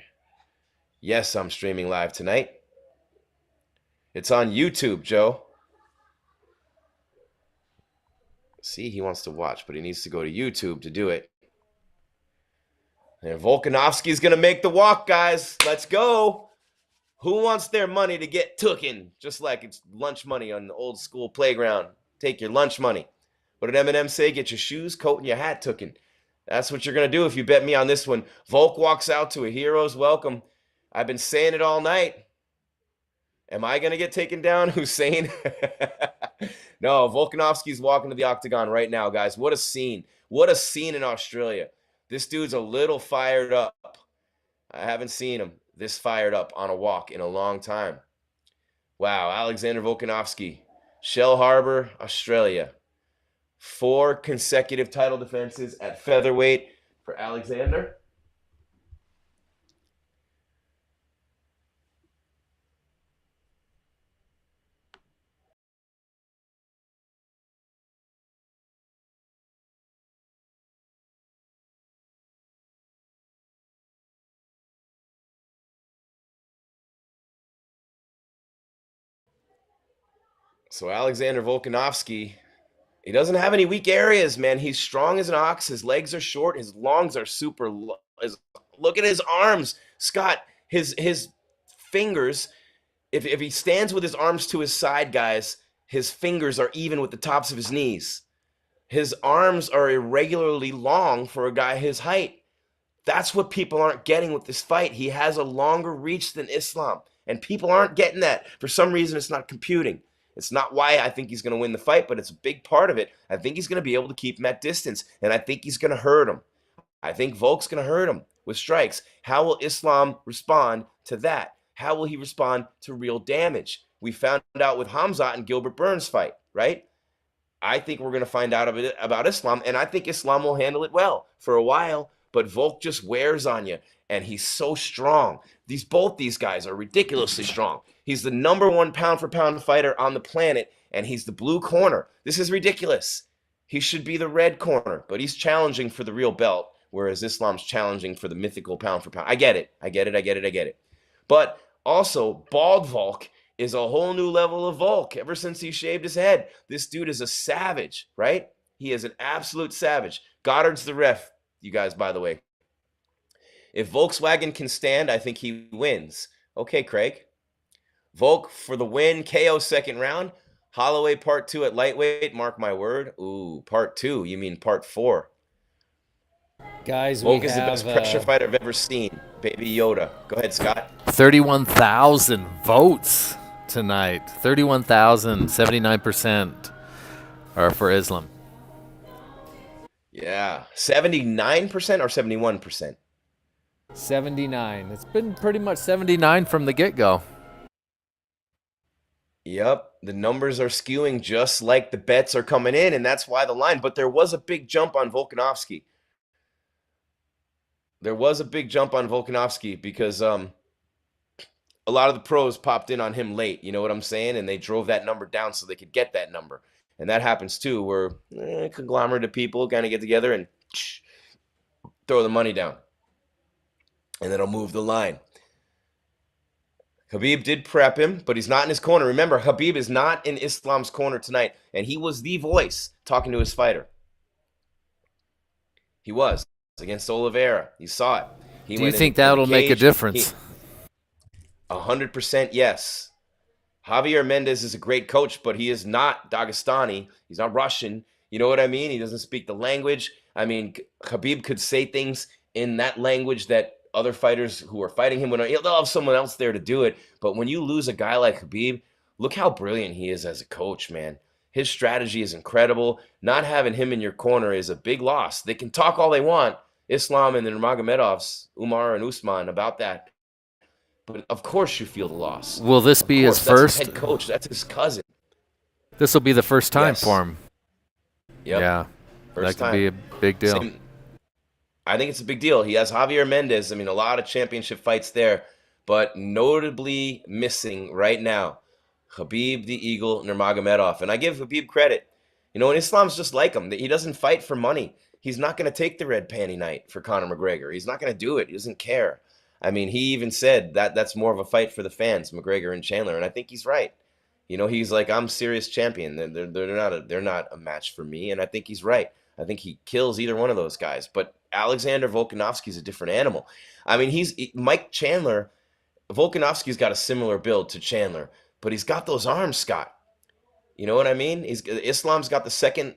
Yes, I'm streaming live tonight. It's on YouTube, Joe. See, he wants to watch, but he needs to go to YouTube to do it. And Volkanovski's going to make the walk, guys. Let's go. Who wants their money to get tooken? Just like it's lunch money on the old school playground. Take your lunch money. What did Eminem say? Get your shoes, coat, and your hat tooken. That's what you're going to do if you bet me on this one. Volk walks out to a hero's welcome. I've been saying it all night. Am I going to get taken down, Hussein? No, Volkanovski's walking to the octagon right now, guys. What a scene. What a scene in Australia. This dude's a little fired up. I haven't seen him this fired up on a walk in a long time. Wow, Alexander Volkanovski, Shell Harbour, Australia. 4 consecutive title defenses at featherweight for Alexander. So Alexander Volkanovski, he doesn't have any weak areas, man. He's strong as an ox. His legs are short. His lungs are super. Look at his arms, Scott. His fingers. If he stands with his arms to his side, guys, his fingers are even with the tops of his knees. His arms are irregularly long for a guy his height. That's what people aren't getting with this fight. He has a longer reach than Islam, and people aren't getting that. For some reason, it's not computing. It's not why I think he's going to win the fight, but it's a big part of it. I think he's going to be able to keep him at distance, and I think he's going to hurt him. I think Volk's going to hurt him with strikes. How will Islam respond to that? How will he respond to real damage? We found out with Hamzat and Gilbert Burns' fight, right? I think we're going to find out about Islam, and I think Islam will handle it well for a while, but Volk just wears on you, and he's so strong. Both these guys are ridiculously strong. He's the #1 pound-for-pound fighter on the planet, and he's the blue corner. This is ridiculous. He should be the red corner, but he's challenging for the real belt, whereas Islam's challenging for the mythical pound-for-pound. I get it. But also, bald Volk is a whole new level of Volk ever since he shaved his head. This dude is a savage, right? He is an absolute savage. Goddard's the ref, you guys, by the way. If Volkswagen can stand, I think he wins. Okay, Craig. Volk for the win, KO second round. Holloway part 2 at lightweight, mark my word. Ooh, part 2, you mean part 4. Guys, Volk is the best pressure fighter I've ever seen. Baby Yoda. Go ahead, Scott. 31,000 votes tonight. 31,000, 79% are for Islam. Yeah, 79% or 71%? 79. It's been pretty much 79 from the get-go. Yep, the numbers are skewing just like the bets are coming in, and that's why the line. But there was a big jump on Volkanovski. Because a lot of the pros popped in on him late. You know what I'm saying? And they drove that number down so they could get that number. And that happens too, where a conglomerate of people kind of get together and throw the money down. And then it'll move the line. Khabib did prep him, but he's not in his corner. Remember, Khabib is not in Islam's corner tonight, and he was the voice talking to his fighter. He was against Oliveira. You saw it. Do you think that'll make a difference? 100% yes. Javier Mendez is a great coach, but he is not Dagestani. He's not Russian. You know what I mean? He doesn't speak the language. I mean, Khabib could say things in that language that other fighters who are fighting him, they'll have someone else there to do it. But when you lose a guy like Khabib, look how brilliant he is as a coach, man. His strategy is incredible. Not having him in your corner is a big loss. They can talk all they want, Islam and the Nurmagomedovs, Umar and Usman, about that. But of course you feel the loss. Will this be his first? That's his head coach. That's his cousin. This will be the first time for him. Yep. Yeah, first that could be a big deal. I think it's a big deal. He has Javier Mendez. I mean, a lot of championship fights there, but notably missing right now, Khabib the Eagle Nurmagomedov. And I give Khabib credit. You know, and Islam's just like him. He doesn't fight for money. He's not going to take the red panty night for Conor McGregor. He's not going to do it. He doesn't care. I mean, he even said that that's more of a fight for the fans, McGregor and Chandler, and I think he's right. You know, he's like, I'm serious champion. They're not a match for me, and I think he's right. I think he kills either one of those guys. But Alexander Volkanovski is a different animal. I mean, Mike Chandler. Volkanovski's got a similar build to Chandler, but he's got those arms, Scott. You know what I mean? Islam's got the second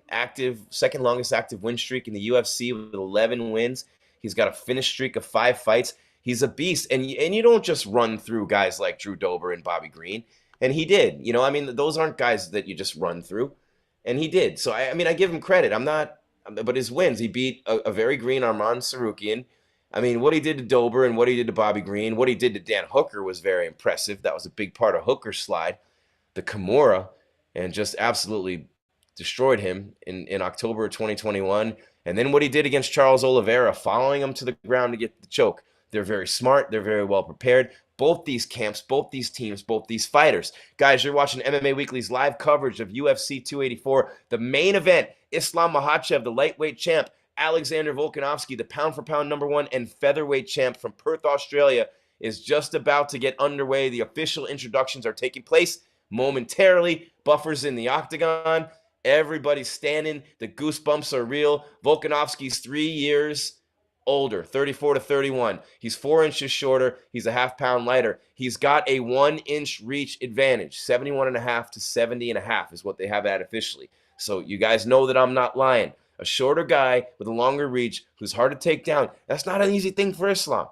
longest active win streak in the UFC with 11 wins. He's got a finish streak of 5 fights. He's a beast, and you don't just run through guys like Drew Dober and Bobby Green, and he did. You know, I mean, those aren't guys that you just run through, and he did. So I mean, I give him credit. But his wins, he beat a very green Arman Sarukian. I mean, what he did to Dober and what he did to Bobby Green, what he did to Dan Hooker was very impressive. That was a big part of Hooker's slide, the Kimura, and just absolutely destroyed him in October of 2021. And then what he did against Charles Oliveira, following him to the ground to get the choke. They're very smart. They're very well prepared. Both these camps, both these teams, both these fighters. Guys, you're watching MMA Weekly's live coverage of UFC 284. The main event, Islam Makhachev, the lightweight champ, Alexander Volkanovski, the pound-for-pound #1 and featherweight champ from Perth, Australia, is just about to get underway. The official introductions are taking place momentarily. Buffers in the octagon. Everybody's standing. The goosebumps are real. Volkanovski's 3 years older, 34 to 31. He's 4 inches shorter. He's a half-pound lighter. He's got a 1-inch reach advantage. 71.5 to 70.5 is what they have at officially. So you guys know that I'm not lying. A shorter guy with a longer reach who's hard to take down. That's not an easy thing for Islam.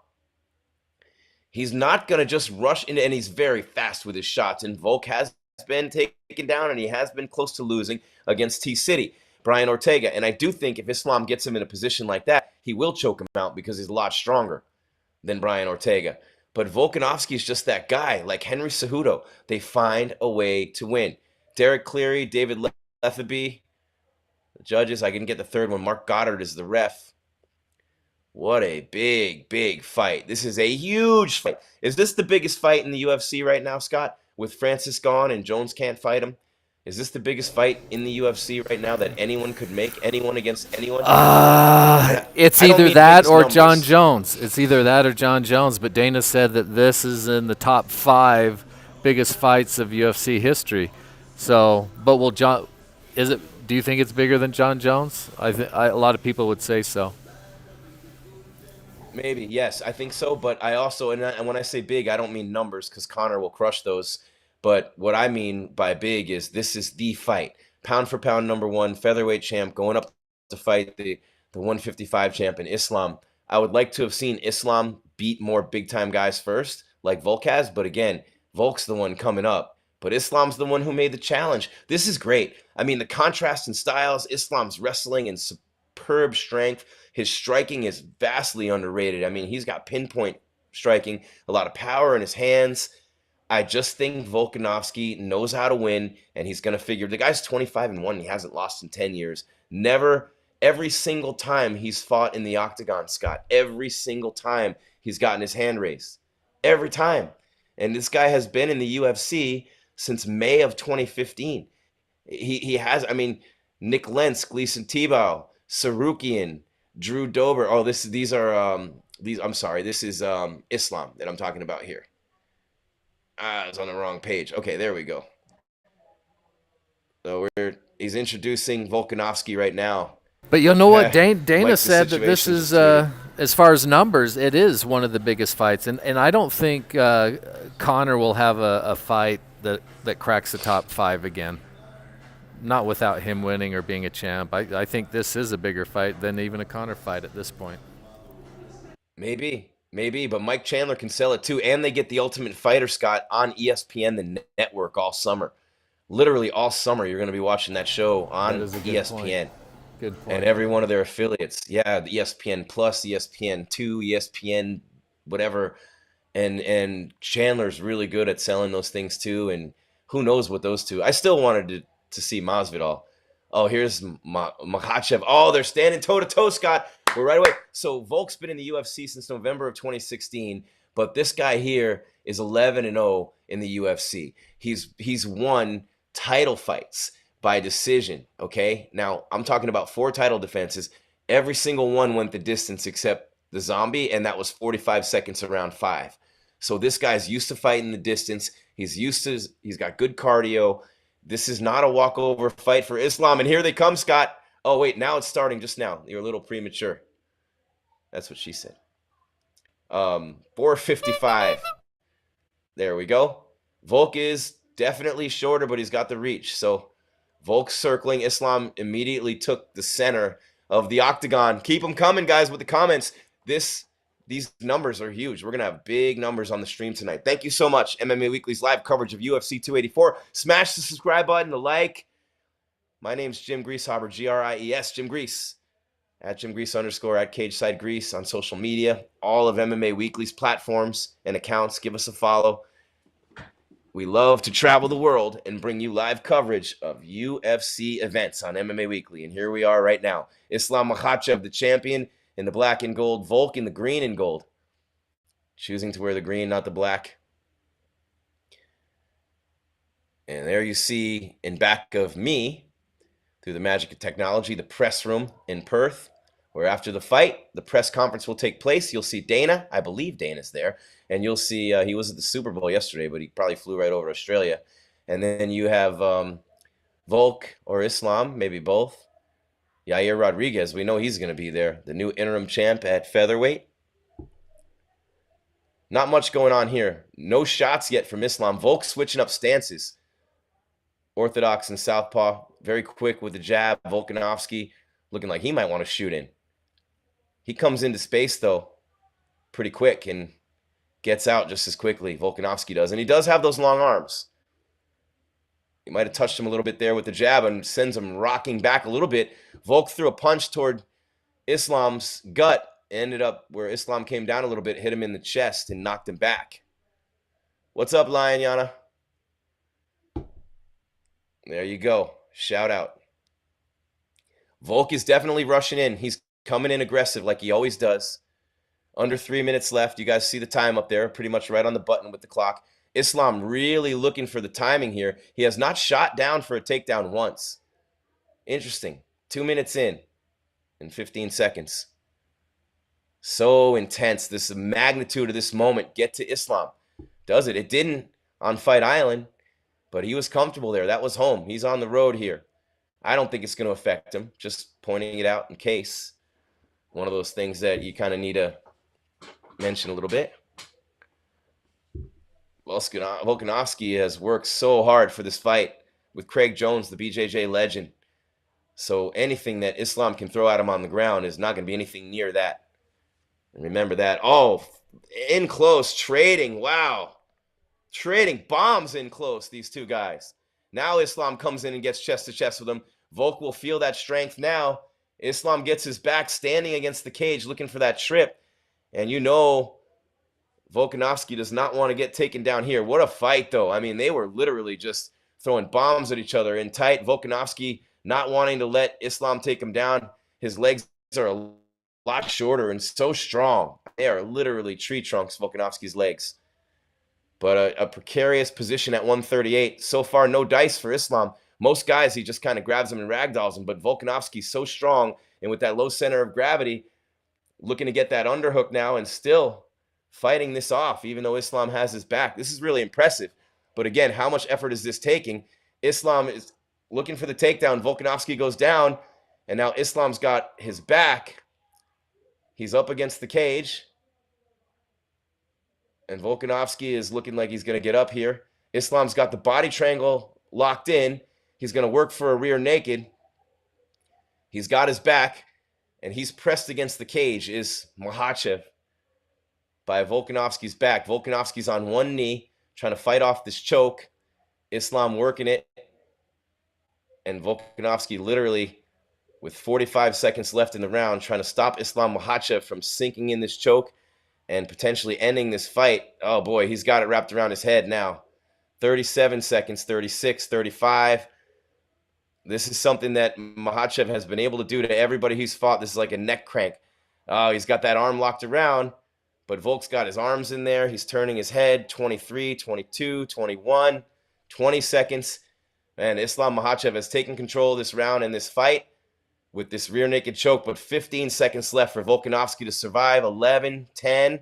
He's not going to just rush in, and he's very fast with his shots. And Volk has been taken down, and he has been close to losing against T-City, Brian Ortega. And I do think if Islam gets him in a position like that, he will choke him out because he's a lot stronger than Brian Ortega. But Volkanovski is just that guy, like Henry Cejudo. They find a way to win. Derek Cleary, David Lefebvre, the judges. I can get the third one. Mark Goddard is the ref. What a big, big fight. This is a huge fight. Is this the biggest fight in the UFC right now, Scott? With Francis gone and Jones can't fight him? Is this the biggest fight in the UFC right now that anyone could make? Anyone against anyone? It's either that or John Jones. It's either that or John Jones. But Dana said that this is in the top 5 biggest fights of UFC history. So, but will John? Is it? Do you think it's bigger than John Jones? A lot of people would say so. Maybe, yes, I think so. But I also, and when I say big, I don't mean numbers because Conor will crush those. But what I mean by big is this is the fight. Pound for pound #1, featherweight champ going up to fight the 155 champ in Islam. I would like to have seen Islam beat more big-time guys first, like Volk has. But again, Volk's the one coming up. But Islam's the one who made the challenge. This is great. I mean, the contrast in styles, Islam's wrestling and superb strength. His striking is vastly underrated. I mean, he's got pinpoint striking, a lot of power in his hands. I just think Volkanovski knows how to win, and he's going to figure. The guy's 25-1. He hasn't lost in 10 years. Never, every single time he's fought in the octagon, Scott, every single time he's gotten his hand raised. Every time. And this guy has been in the UFC since May of 2015. He has, I mean, Nick Lentz, Gleason Tebow, Sarukian, Drew Dober. Oh, these are I'm sorry, this is Islam that I'm talking about here. I was on the wrong page. Okay, there we go. So he's introducing Volkanovski right now. But you know what? Dana Like said that this is, as far as numbers, it is one of the biggest fights. And I don't think Conor will have a fight that cracks the top 5 again. Not without him winning or being a champ. I think this is a bigger fight than even a Conor fight at this point. Maybe, but Mike Chandler can sell it too. And they get The Ultimate Fighter, Scott, on ESPN, the network, all summer. Literally all summer, you're going to be watching that show on ESPN. Good point. And every one of their affiliates. Yeah, the ESPN Plus, ESPN2, ESPN whatever. And Chandler's really good at selling those things too. And who knows what those two. I still wanted to see Masvidal. Oh, here's Makhachev. Oh, they're standing toe-to-toe, Scott. We're right away. So Volk's been in the UFC since November of 2016, but this guy here is 11-0 in the UFC. He's won title fights by decision, okay? Now, I'm talking about 4 title defenses. Every single one went the distance except the Zombie, and that was 45 seconds around 5. So this guy's used to fighting the distance. He's got good cardio. This is not a walkover fight for Islam. And here they come, Scott. Oh, wait, now it's starting just now. You're a little premature. That's what she said. 4:55. There we go. Volk is definitely shorter, but he's got the reach. So Volk circling. Islam immediately took the center of the octagon. Keep them coming, guys, with the comments. These numbers are huge. We're going to have big numbers on the stream tonight. Thank you so much, MMA Weekly's live coverage of UFC 284. Smash the subscribe button, the like. My name's Jim Grieshaber, Gries, Jim Grease. At Jim Grease _ at Cageside Grease on social media. All of MMA Weekly's platforms and accounts. Give us a follow. We love to travel the world and bring you live coverage of UFC events on MMA Weekly. And here we are right now. Islam Makhachev, the champion, in the black and gold. Volk in the green and gold. Choosing to wear the green, not the black. And there you see, in back of me, through the magic of technology, the press room in Perth, where after the fight, the press conference will take place. You'll see Dana. I believe Dana's there. And you'll see he was at the Super Bowl yesterday, but he probably flew right over to Australia. And then you have Volk or Islam, maybe both. Yair Rodriguez, we know he's going to be there. The new interim champ at featherweight. Not much going on here. No shots yet from Islam. Volk switching up stances. Orthodox and southpaw. Very quick with the jab. Volkanovski looking like he might want to shoot in. He comes into space, though, pretty quick and gets out just as quickly. Volkanovski does. And he does have those long arms. He might have touched him a little bit there with the jab and sends him rocking back a little bit. Volk threw a punch toward Islam's gut. Ended up where Islam came down a little bit, hit him in the chest, and knocked him back. What's up, Lion Yana? There you go. Shout out. Volk is definitely rushing in. He's coming in aggressive like he always does. Under 3 minutes left. You guys see the time up there, pretty much right on the button with the clock. Islam really looking for the timing here. He has not shot down for a takedown once. Interesting. 2 minutes in 15 seconds. So intense. This magnitude of this moment. Get to Islam. Does it? It didn't on Fight Island, but he was comfortable there. That was home. He's on the road here. I don't think it's going to affect him. Just pointing it out in case. One of those things that you kind of need to mention a little bit. Volkanovski has worked so hard for this fight with Craig Jones, the BJJ legend. So anything that Islam can throw at him on the ground is not going to be anything near that. And remember that. Oh, in close, trading. Wow. Trading bombs in close, these two guys. Now Islam comes in and gets chest to chest with him. Volk will feel that strength now. Islam gets his back standing against the cage looking for that trip. And you know Volkanovski does not want to get taken down here. What a fight, though. I mean, they were literally just throwing bombs at each other in tight. Volkanovski not wanting to let Islam take him down. His legs are a lot shorter and so strong. They are literally tree trunks, Volkanovski's legs. but a precarious position at 138. So far, no dice for Islam. Most guys, he just kind of grabs them and ragdolls them, but Volkanovski's so strong, and with that low center of gravity, looking to get that underhook now and still fighting this off, even though Islam has his back. This is really impressive. But again, how much effort is this taking? Islam is looking for the takedown. Volkanovski goes down, and now Islam's got his back. He's up against the cage. And Volkanovski is looking like he's going to get up here. Islam's got the body triangle locked in. He's going to work for a rear naked. He's got his back, and he's pressed against the cage is Makhachev by Volkanovski's back. Volkanovski's on one knee, trying to fight off this choke. Islam working it. And Volkanovski literally, with 45 seconds left in the round, trying to stop Islam Makhachev from sinking in this choke and potentially ending this fight. Oh boy, he's got it wrapped around his head now. 37 seconds, 36, 35. This is something that Makhachev has been able to do to everybody he's fought. This is like a neck crank. Oh, he's got that arm locked around, but Volk's got his arms in there. He's turning his head. 23, 22, 21, 20 seconds. Man, Islam Makhachev has taken control of this round and this fight with this rear naked choke, but 15 seconds left for Volkanovski to survive. 11, 10.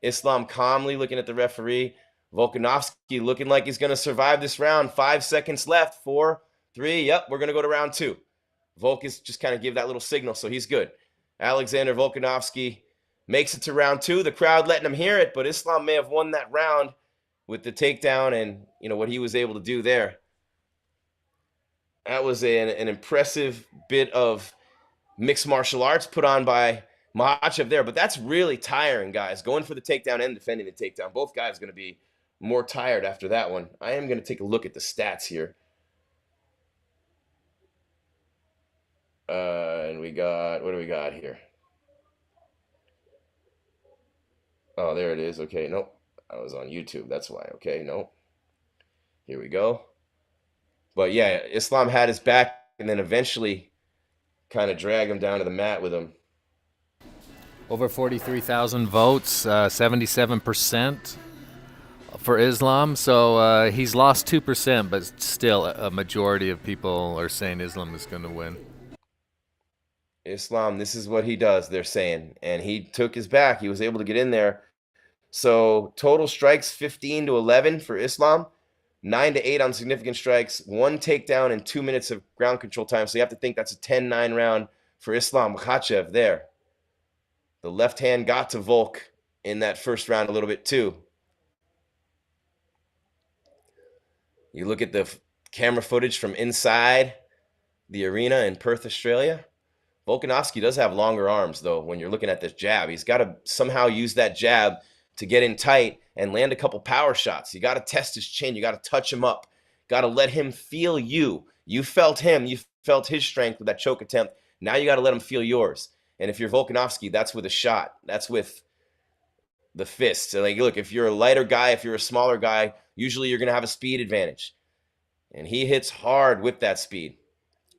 Islam calmly looking at the referee. Volkanovski looking like he's going to survive this round. 5 seconds left. 4, 3. Yep, we're going to go to round 2. Volk is just kind of give that little signal, so he's good. Alexander Volkanovski makes it to round 2. The crowd letting him hear it, but Islam may have won that round with the takedown and what he was able to do there. That was an impressive bit of mixed martial arts put on by Makhachev there, but that's really tiring, guys. Going for the takedown and defending the takedown. Both guys are going to be more tired after that one. I am going to take a look at the stats here. And we got, what do we got here? Oh, there it is. Okay, nope. I was on YouTube. That's why. Okay, nope. Here we go. But yeah, Islam had his back and then eventually kind of dragged him down to the mat with him. Over 43,000 votes, 77% for Islam. So he's lost 2%, but still a majority of people are saying Islam is going to win. Islam, this is what he does, they're saying. And he took his back. He was able to get in there. So total strikes 15 to 11 for Islam. 9 to 8 on significant strikes, 1 takedown, and 2 minutes of ground control time. So you have to think that's a 10-9 round for Islam Makhachev there. The left hand got to Volk in that first round a little bit too. You look at the camera footage from inside the arena in Perth, Australia. Volkanovski does have longer arms, though, when you're looking at this jab. He's got to somehow use that jab to get in tight and land a couple power shots. You got to test his chin. You got to touch him up. Got to let him feel you. You felt him. You felt his strength with that choke attempt. Now you got to let him feel yours. And if you're Volkanovski, that's with a shot. That's with the fists. And like, look, if you're a lighter guy, if you're a smaller guy, usually you're going to have a speed advantage. And he hits hard with that speed.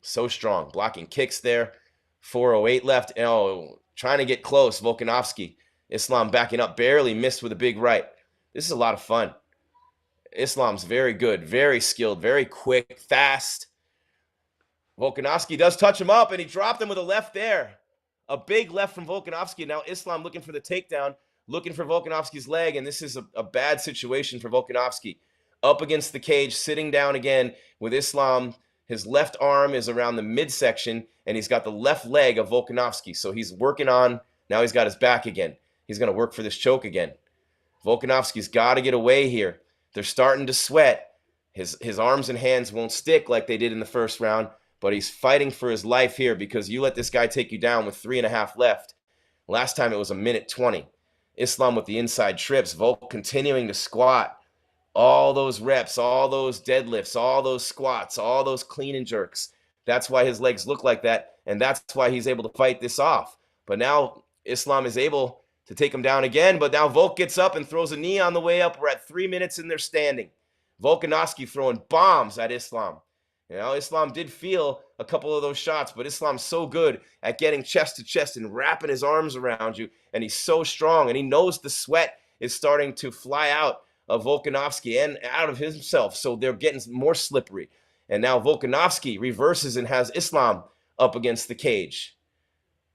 So strong. Blocking kicks there. 4:08 left. Oh, trying to get close. Volkanovski. Islam backing up, barely missed with a big right. This is a lot of fun. Islam's very good, very skilled, very quick, fast. Volkanovski does touch him up, and he dropped him with a left there. A big left from Volkanovski. Now Islam looking for the takedown, looking for Volkanovski's leg, and this is a bad situation for Volkanovski. Up against the cage, sitting down again with Islam. His left arm is around the midsection, and he's got the left leg of Volkanovski. So he's working on, now he's got his back again. He's going to work for this choke again. Volkanovski's got to get away here. They're starting to sweat. His arms and hands won't stick like they did in the first round, but he's fighting for his life here because you let this guy take you down with 3.5 left. Last time it was 1:20. Islam with the inside trips. Volk continuing to squat. All those reps, all those deadlifts, all those squats, all those clean and jerks. That's why his legs look like that, and that's why he's able to fight this off. But now Islam is able to take him down again, but now Volk gets up and throws a knee on the way up. We're at 3 minutes and they're standing. Volkanovski throwing bombs at Islam. Islam did feel a couple of those shots, but Islam's so good at getting chest to chest and wrapping his arms around you, and he's so strong, and he knows the sweat is starting to fly out of Volkanovski and out of himself, so they're getting more slippery. And now Volkanovski reverses and has Islam up against the cage.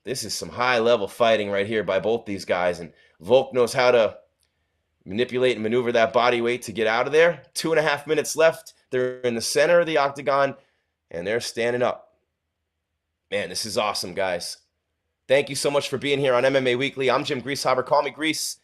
This is some high-level fighting right here by both these guys, and Volk knows how to manipulate and maneuver that body weight to get out of there. 2.5 minutes left. They're in the center of the octagon, and they're standing up. Man, this is awesome, guys. Thank you so much for being here on MMA Weekly. I'm Jim Grieshaber. Call me Grease.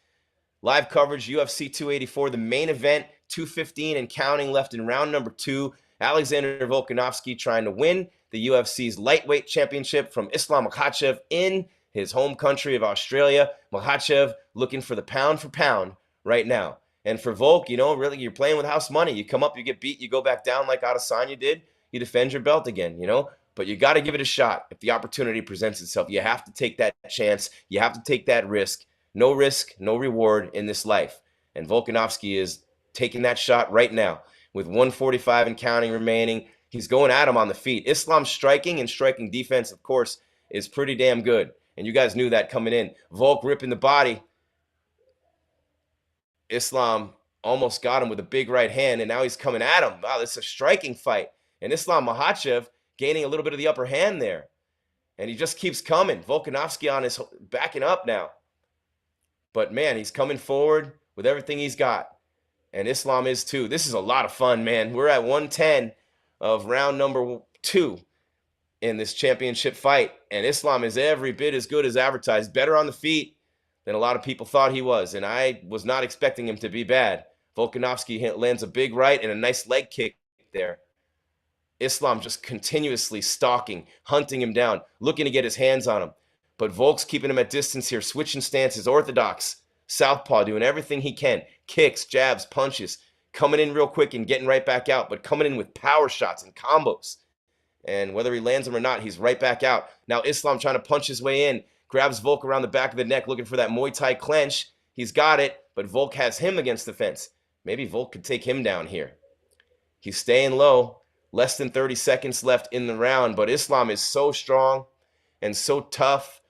Live coverage, UFC 284, the main event, 2:15 and counting left in round number 2. Alexander Volkanovski trying to win the UFC's lightweight championship from Islam Makhachev in his home country of Australia. Makhachev looking for the pound for pound right now. And for Volk, you know, really, you're playing with house money. You come up, you get beat, you go back down like Adesanya did, you defend your belt again, you know. But you got to give it a shot if the opportunity presents itself. You have to take that chance. You have to take that risk. No risk, no reward in this life. And Volkanovski is taking that shot right now with 1:45 and counting remaining. He's going at him on the feet. Islam's striking and striking defense, of course, is pretty damn good. And you guys knew that coming in. Volk ripping the body. Islam almost got him with a big right hand, and now he's coming at him. Wow, this is a striking fight. And Islam Makhachev gaining a little bit of the upper hand there. And he just keeps coming. Volkanovski on his backing up now. But, man, he's coming forward with everything he's got. And Islam is too. This is a lot of fun, man. We're at 110 of round number 2 in this championship fight. And Islam is every bit as good as advertised. Better on the feet than a lot of people thought he was. And I was not expecting him to be bad. Volkanovski lands a big right and a nice leg kick there. Islam just continuously stalking, hunting him down, looking to get his hands on him. But Volk's keeping him at distance here, switching stances, orthodox, southpaw, doing everything he can. Kicks, jabs, punches, coming in real quick and getting right back out, but coming in with power shots and combos. And whether he lands them or not, he's right back out. Now Islam trying to punch his way in, grabs Volk around the back of the neck, looking for that Muay Thai clench. He's got it, but Volk has him against the fence. Maybe Volk could take him down here. He's staying low. Less than 30 seconds left in the round, but Islam is so strong and so tough,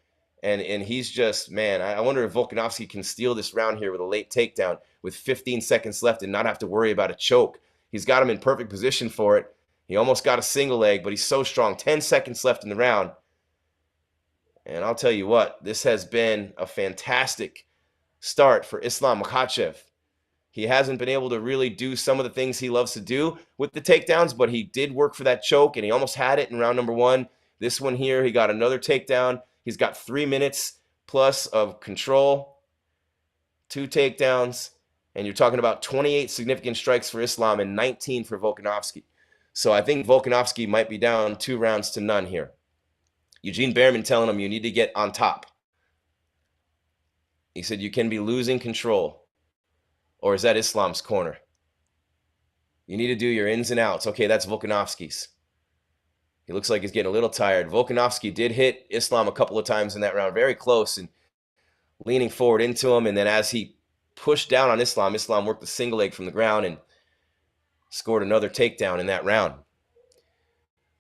and he's just, man, I wonder if Volkanovski can steal this round here with a late takedown with 15 seconds left and not have to worry about a choke. He's got him in perfect position for it. He almost got a single leg, but he's so strong. 10 seconds left in the round. And I'll tell you what, this has been a fantastic start for Islam Makhachev. He hasn't been able to really do some of the things he loves to do with the takedowns, but he did work for that choke, and he almost had it in round number 1. This one here, he got another takedown. He's got 3 minutes plus of control, 2 takedowns, and you're talking about 28 significant strikes for Islam and 19 for Volkanovski. So I think Volkanovski might be down 2 rounds to none here. Eugene Behrman telling him you need to get on top. He said you can be losing control. Or is that Islam's corner? You need to do your ins and outs. Okay, that's Volkanovski's. He looks like he's getting a little tired. Volkanovski did hit Islam a couple of times in that round, very close, and leaning forward into him. And then as he pushed down on Islam, Islam worked the single leg from the ground and scored another takedown in that round.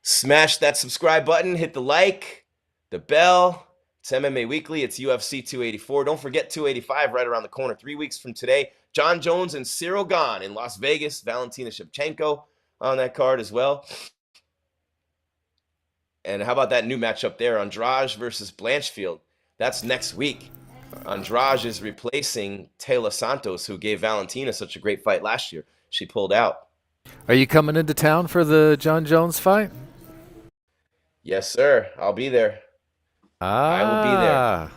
Smash that subscribe button, hit the like, the bell. It's MMA Weekly. It's UFC 284. Don't forget 285 right around the corner. 3 weeks from today. John Jones and Cyril Gane in Las Vegas. Valentina Shevchenko on that card as well. And how about that new matchup there? Andrade versus Blanchfield. That's next week. Andrade is replacing Taylor Santos, who gave Valentina such a great fight last year. She pulled out. Are you coming into town for the John Jones fight? Yes, sir. I'll be there. I will be there.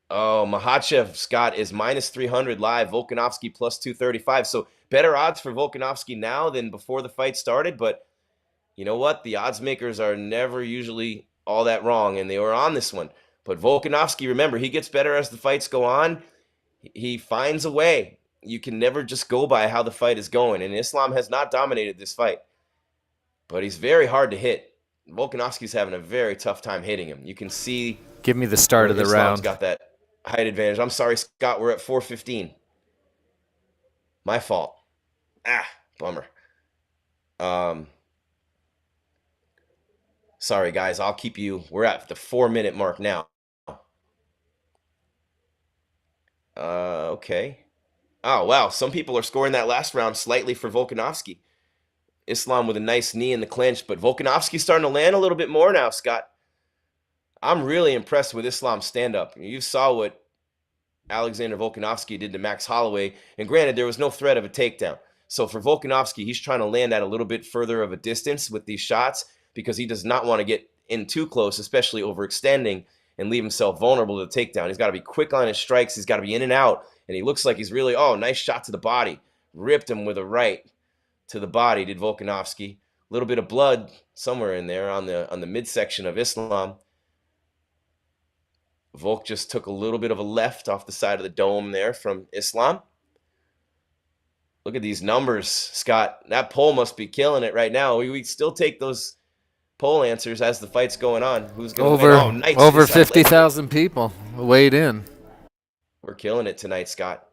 Oh, Makhachev, Scott, is minus 300 live. Volkanovski plus 235. So better odds for Volkanovski now than before the fight started. But you know what? The odds makers are never usually all that wrong, and they were on this one. But Volkanovski, remember, he gets better as the fights go on. He finds a way. You can never just go by how the fight is going. And Islam has not dominated this fight. But he's very hard to hit. Volkanovski's having a very tough time hitting him. You can see. Give me the start of the Islam's round. Got that height advantage. I'm sorry, Scott. We're at 4:15. My fault. Bummer. Sorry, guys. I'll keep you. We're at the 4-minute mark now. Okay. Oh, wow. Some people are scoring that last round slightly for Volkanovski. Islam with a nice knee in the clinch, but Volkanovski's starting to land a little bit more now, Scott. I'm really impressed with Islam's stand-up. You saw what Alexander Volkanovski did to Max Holloway, and granted, there was no threat of a takedown. So for Volkanovski, he's trying to land at a little bit further of a distance with these shots because he does not want to get in too close, especially overextending and leave himself vulnerable to the takedown. He's got to be quick on his strikes. He's got to be in and out, and he looks like he's really, oh, nice shot to the body. Ripped him with a right to the body, did Volkanovski. A little bit of blood somewhere in there on the midsection of Islam. Volk just took a little bit of a left off the side of the dome there from Islam. Look at these numbers, Scott. That poll must be killing it right now. We still take those poll answers as the fight's going on. Who's going to win? Oh, nice. Over 50,000 people weighed in. We're killing it tonight, Scott.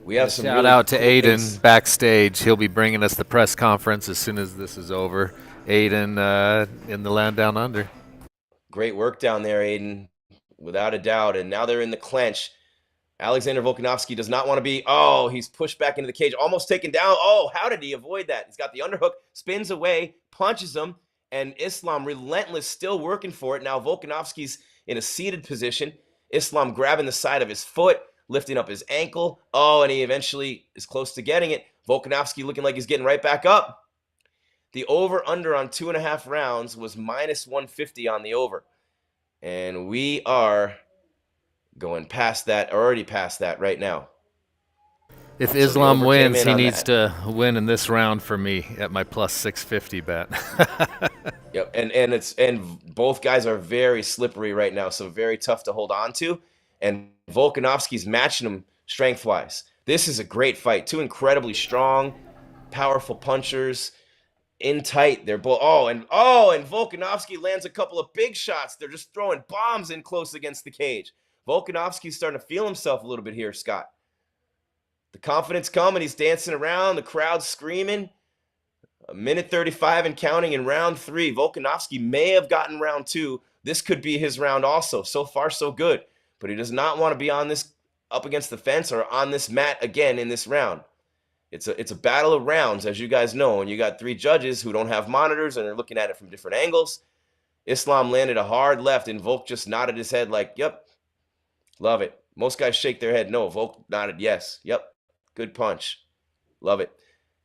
We have some shout out to Aiden backstage. He'll be bringing us the press conference as soon as this is over. Aiden in the land down under. Great work down there, Aiden, without a doubt. And now they're in the clinch. Alexander Volkanovski does not want to be, oh, he's pushed back into the cage, almost taken down. Oh, how did he avoid that? He's got the underhook, spins away, punches him, and Islam relentless, still working for it. Now Volkanovski's in a seated position. Islam grabbing the side of his foot, lifting up his ankle. Oh, and he eventually is close to getting it. Volkanovski looking like he's getting right back up. The over-under on 2.5 rounds was minus 150 on the over. And we are going past that, already past that right now. If so Islam wins, he needs to win in this round for me at my plus 650 bet. Yep, and both guys are very slippery right now, so very tough to hold on to. And Volkanovski's matching him strength-wise. This is a great fight. Two incredibly strong, powerful punchers. In tight, they're both. And Volkanovski lands a couple of big shots. They're just throwing bombs in close against the cage. Volkanovski's starting to feel himself a little bit here, Scott. The confidence coming. He's dancing around. The crowd's screaming. 1:35 and counting in round 3. Volkanovski may have gotten round 2. This could be his round also. So far, so good. But he does not want to be on this up against the fence or on this mat again in this round. It's a battle of rounds, as you guys know, and you got 3 judges who don't have monitors and are looking at it from different angles. Islam landed a hard left, and Volk just nodded his head like, yep, love it. Most guys shake their head no. Volk nodded yes. Yep, good punch. Love it.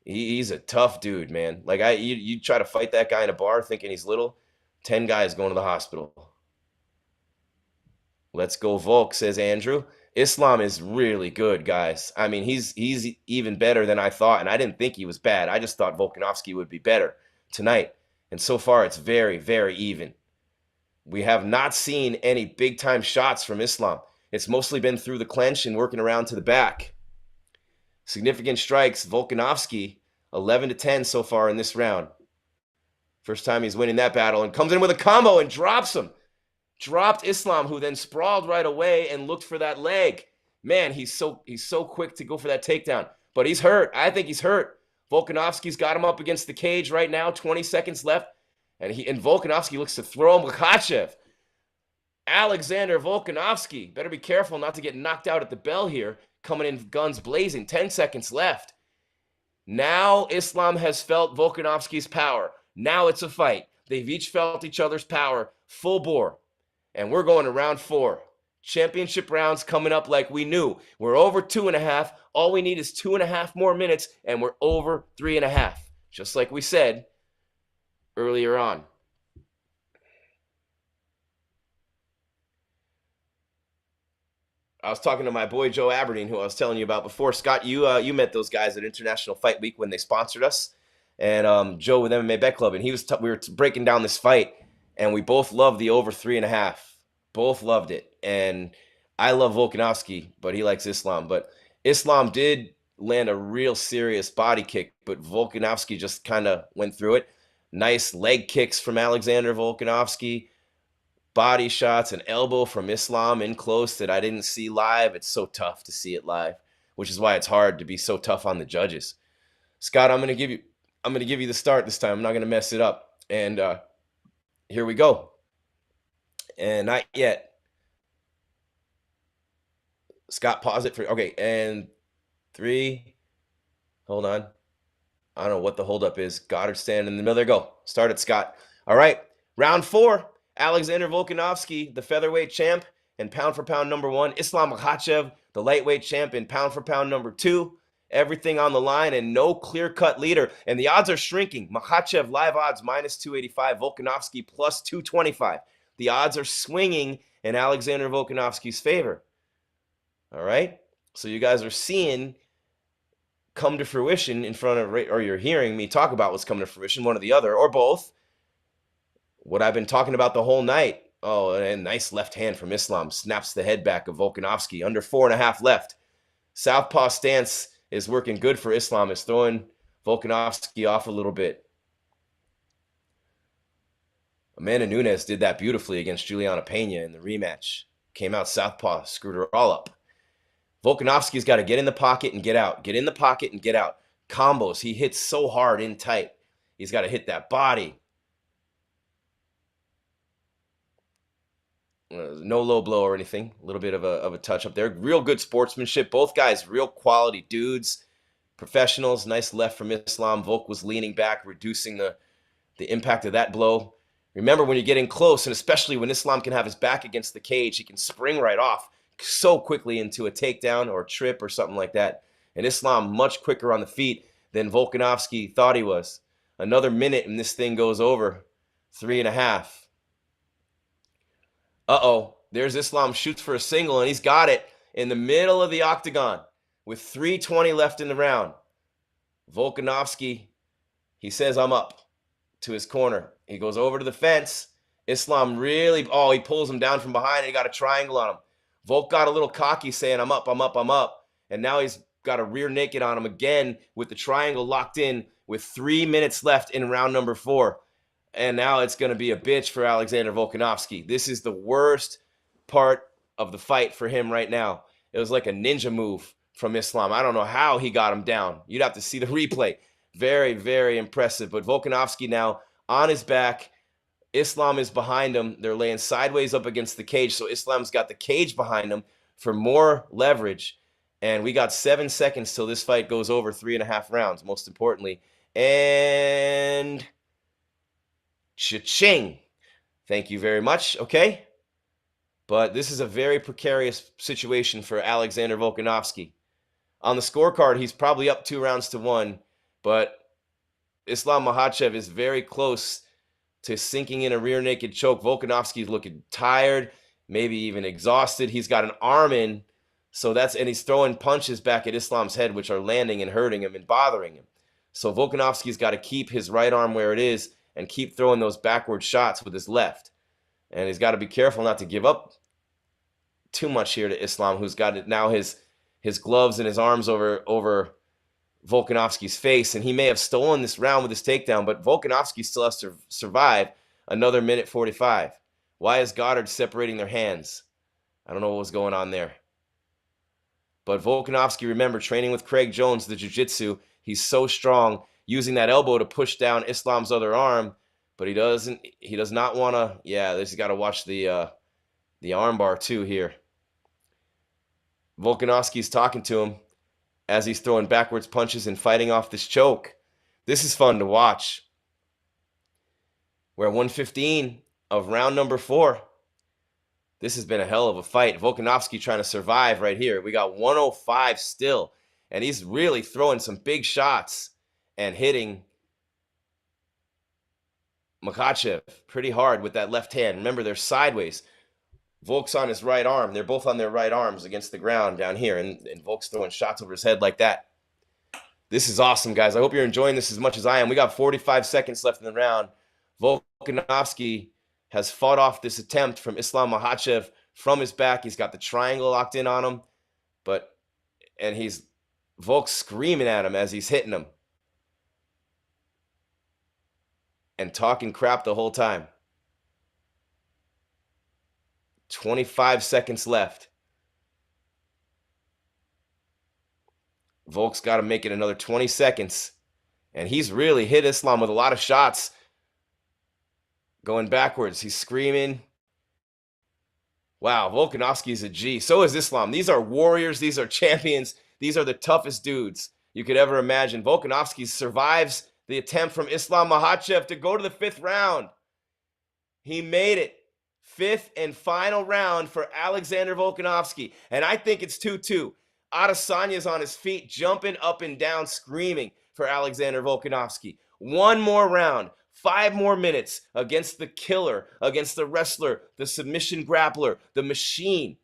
He's a tough dude, man. Like, you try to fight that guy in a bar thinking he's little, 10 guys going to the hospital. Let's go, Volk, says Andrew. Islam is really good, guys. I mean, he's even better than I thought, and I didn't think he was bad. I just thought Volkanovski would be better tonight. And so far, it's very, very even. We have not seen any big-time shots from Islam. It's mostly been through the clinch and working around to the back. Significant strikes. Volkanovski, 11-10 so far in this round. First time he's winning that battle, and comes in with a combo and drops him. Dropped Islam, who then sprawled right away and looked for that leg. Man, he's so quick to go for that takedown. But he's hurt. I think he's hurt. Volkanovski's got him up against the cage right now. 20 seconds left. And Volkanovski looks to throw Makhachev. Alexander Volkanovski. Better be careful not to get knocked out at the bell here. Coming in guns blazing. 10 seconds left. Now Islam has felt Volkanovski's power. Now it's a fight. They've each felt each other's power. Full bore. And we're going to round 4. Championship rounds coming up like we knew. We're over 2.5. All we need is 2.5 more minutes, and we're over 3.5. Just like we said earlier on. I was talking to my boy Joe Aberdeen, who I was telling you about before. Scott, you met those guys at International Fight Week when they sponsored us. And Joe with MMA Bet Club, and we were breaking down this fight. And we both loved the over 3.5. Both loved it. And I love Volkanovski, but he likes Islam. But Islam did land a real serious body kick, but Volkanovski just kind of went through it. Nice leg kicks from Alexander Volkanovski. Body shots, an elbow from Islam in close that I didn't see live. It's so tough to see it live, which is why it's hard to be so tough on the judges. Scott, I'm going to give you the start this time. I'm not going to mess it up. And here we go. And not yet. Scott, pause it for, okay, and 3, hold on. I don't know what the holdup is. Goddard standing in the middle. There you go. Start it, Scott. All right, round 4. Alexander Volkanovski, the featherweight champ and pound for pound number 1. Islam Makhachev, the lightweight champ and pound for pound number 2. Everything on the line and no clear-cut leader. And the odds are shrinking. Makhachev live odds minus 285. Volkanovski plus 225. The odds are swinging in Alexander Volkanovski's favor. All right? So you guys are seeing come to fruition in front of, or you're hearing me talk about what's coming to fruition, one or the other, or both. What I've been talking about the whole night. Oh, and nice left hand from Islam. Snaps the head back of Volkanovski. Under 4.5 left. Southpaw stance is working good for Islam. Is throwing Volkanovski off a little bit. Amanda Nunes did that beautifully against Juliana Pena in the rematch. Came out southpaw, screwed her all up. Volkanovski's got to get in the pocket and get out. Get in the pocket and get out. Combos. He hits so hard in tight. He's got to hit that body. No low blow or anything. A little bit of a touch up there. Real good sportsmanship. Both guys, real quality dudes. Professionals. Nice left from Islam. Volk was leaning back, reducing the impact of that blow. Remember, when you're getting close, and especially when Islam can have his back against the cage, he can spring right off so quickly into a takedown or a trip or something like that. And Islam much quicker on the feet than Volkanovski thought he was. Another minute and this thing goes over. 3.5. Uh-oh. There's Islam, shoots for a single, and he's got it in the middle of the octagon with 3:20 left in the round. Volkanovski, he says, I'm up, to his corner. He goes over to the fence. Islam really, he pulls him down from behind, and he got a triangle on him. Volk got a little cocky saying, I'm up, I'm up, I'm up. And now he's got a rear naked on him again with the triangle locked in with 3 minutes left in round number 4. And now it's going to be a bitch for Alexander Volkanovski. This is the worst part of the fight for him right now. It was like a ninja move from Islam. I don't know how he got him down. You'd have to see the replay. Very, very impressive. But Volkanovski now on his back. Islam is behind him. They're laying sideways up against the cage. So Islam's got the cage behind him for more leverage. And we got 7 seconds till this fight goes over 3.5 rounds, most importantly. And cha-ching. Thank you very much. Okay. But this is a very precarious situation for Alexander Volkanovski. On the scorecard, he's probably up 2 rounds to 1. But Islam Makhachev is very close to sinking in a rear naked choke. Volkanovski's looking tired, maybe even exhausted. He's got an arm in, and he's throwing punches back at Islam's head, which are landing and hurting him and bothering him. So Volkanovski's got to keep his right arm where it is and keep throwing those backward shots with his left. And he's got to be careful not to give up too much here to Islam, who's got it now his gloves and his arms over Volkanovski's face, and he may have stolen this round with his takedown, but Volkanovski still has to survive another minute 45. Why is Goddard separating their hands? I don't know what was going on there. But Volkanovski, remember, training with Craig Jones, the jiu-jitsu, he's so strong, using that elbow to push down Islam's other arm, but he does not want to, he's got to watch the arm bar too here. Volkanovski's talking to him as he's throwing backwards punches and fighting off this choke. This is fun to watch. We're at 1:15 of round number 4. This has been a hell of a fight. Volkanovski trying to survive right here. We got 105 still, and he's really throwing some big shots and hitting Makhachev pretty hard with that left hand. Remember, they're sideways. Volk's on his right arm. They're both on their right arms against the ground down here, and Volk's throwing shots over his head like that. This is awesome, guys. I hope you're enjoying this as much as I am. We got 45 seconds left in the round. Volkanovski has fought off this attempt from Islam Makhachev from his back. He's got the triangle locked in on him, and Volk's screaming at him as he's hitting him and talking crap the whole time. 25 seconds left. Volk's got to make it another 20 seconds. And he's really hit Islam with a lot of shots going backwards. He's screaming. Wow, Volkanovski is a G. So is Islam. These are warriors. These are champions. These are the toughest dudes you could ever imagine. Volkanovski survives the attempt from Islam Makhachev to go to the 5th round. He made it. 5th and final round for Alexander Volkanovski. And I think it's 2-2. Adesanya's on his feet, jumping up and down, screaming for Alexander Volkanovski. One more round. 5 more minutes against the killer, against the wrestler, the submission grappler, the machine.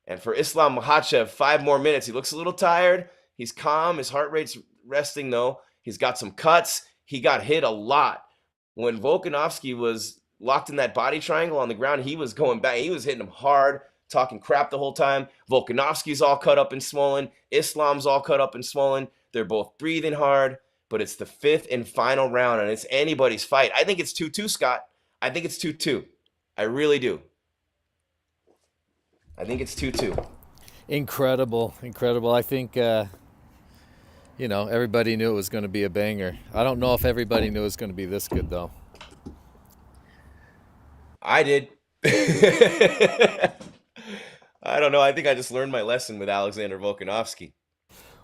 And for Islam Makhachev, 5 more minutes. He looks a little tired. He's calm. His heart rate's resting, though. He's got some cuts. He got hit a lot. When Volkanovski was locked in that body triangle on the ground, he was going back. He was hitting him hard, talking crap the whole time. Volkanovski's all cut up and swollen. Islam's all cut up and swollen. They're both breathing hard. But it's the 5th and final round, and it's anybody's fight. I think it's 2-2, Scott. I think it's 2-2. I really do. I think it's 2-2. Incredible. I think, everybody knew it was going to be a banger. I don't know if everybody knew it was going to be this good, though. I did. I don't know. I think I just learned my lesson with Alexander Volkanovski.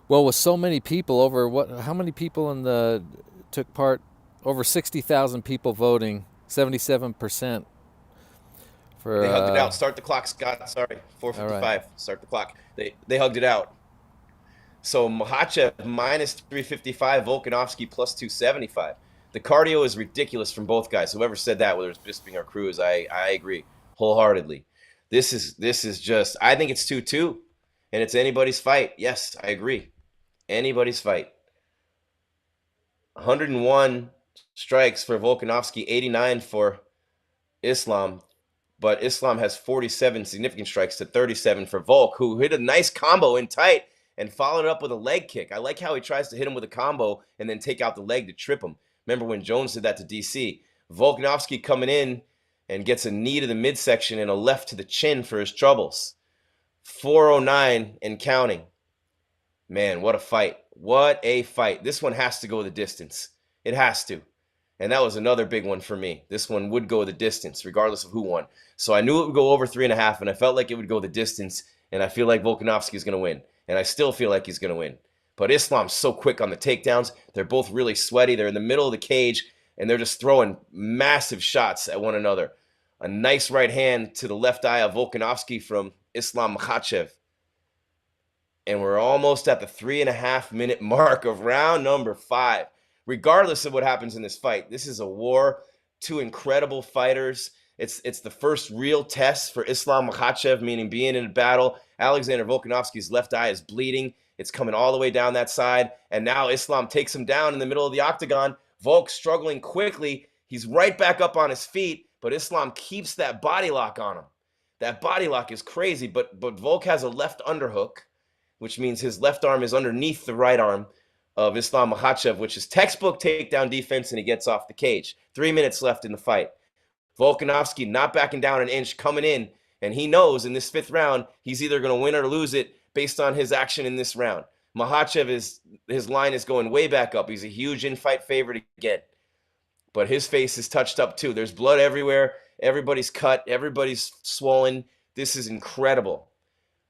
Well, with so many people, how many people took part? Over 60,000 people voting, 77% for. They hugged it out. Start the clock, Scott. Sorry, 4:55. Right. Start the clock. They hugged it out. So Makhachev minus 355, Volkanovski plus 275. The cardio is ridiculous from both guys. Whoever said that, whether it's Bisping or Cruz, I agree wholeheartedly. This is just. I think it's 2-2, and it's anybody's fight. Yes, I agree. Anybody's fight. 101 strikes for Volkanovski, 89 for Islam. But Islam has 47 significant strikes to 37 for Volk, who hit a nice combo in tight and followed it up with a leg kick. I like how he tries to hit him with a combo and then take out the leg to trip him. Remember when Jones did that to DC? Volkanovski coming in and gets a knee to the midsection and a left to the chin for his troubles. 409 and counting. Man, what a fight. What a fight. This one has to go the distance. It has to. And that was another big one for me. This one would go the distance, regardless of who won. So I knew it would go over 3.5, and I felt like it would go the distance, and I feel like Volkanovski is going to win. And I still feel like he's going to win. But Islam's so quick on the takedowns. They're both really sweaty. They're in the middle of the cage, and they're just throwing massive shots at one another. A nice right hand to the left eye of Volkanovski from Islam Makhachev. And we're almost at the 3.5-minute mark of round number 5. Regardless of what happens in this fight, this is a war. 2 incredible fighters. It's the first real test for Islam Makhachev, meaning being in a battle. Alexander Volkanovski's left eye is bleeding. It's coming all the way down that side. And now Islam takes him down in the middle of the octagon. Volk struggling quickly. He's right back up on his feet, but Islam keeps that body lock on him. That body lock is crazy, but Volk has a left underhook, which means his left arm is underneath the right arm of Islam Makhachev, which is textbook takedown defense, and he gets off the cage. 3 minutes left in the fight. Volkanovski not backing down an inch, coming in, and he knows in this 5th round, he's either going to win or lose it based on his action in this round. Makhachev, his line is going way back up. He's a huge in-fight favorite again. But his face is touched up too. There's blood everywhere. Everybody's cut. Everybody's swollen. This is incredible.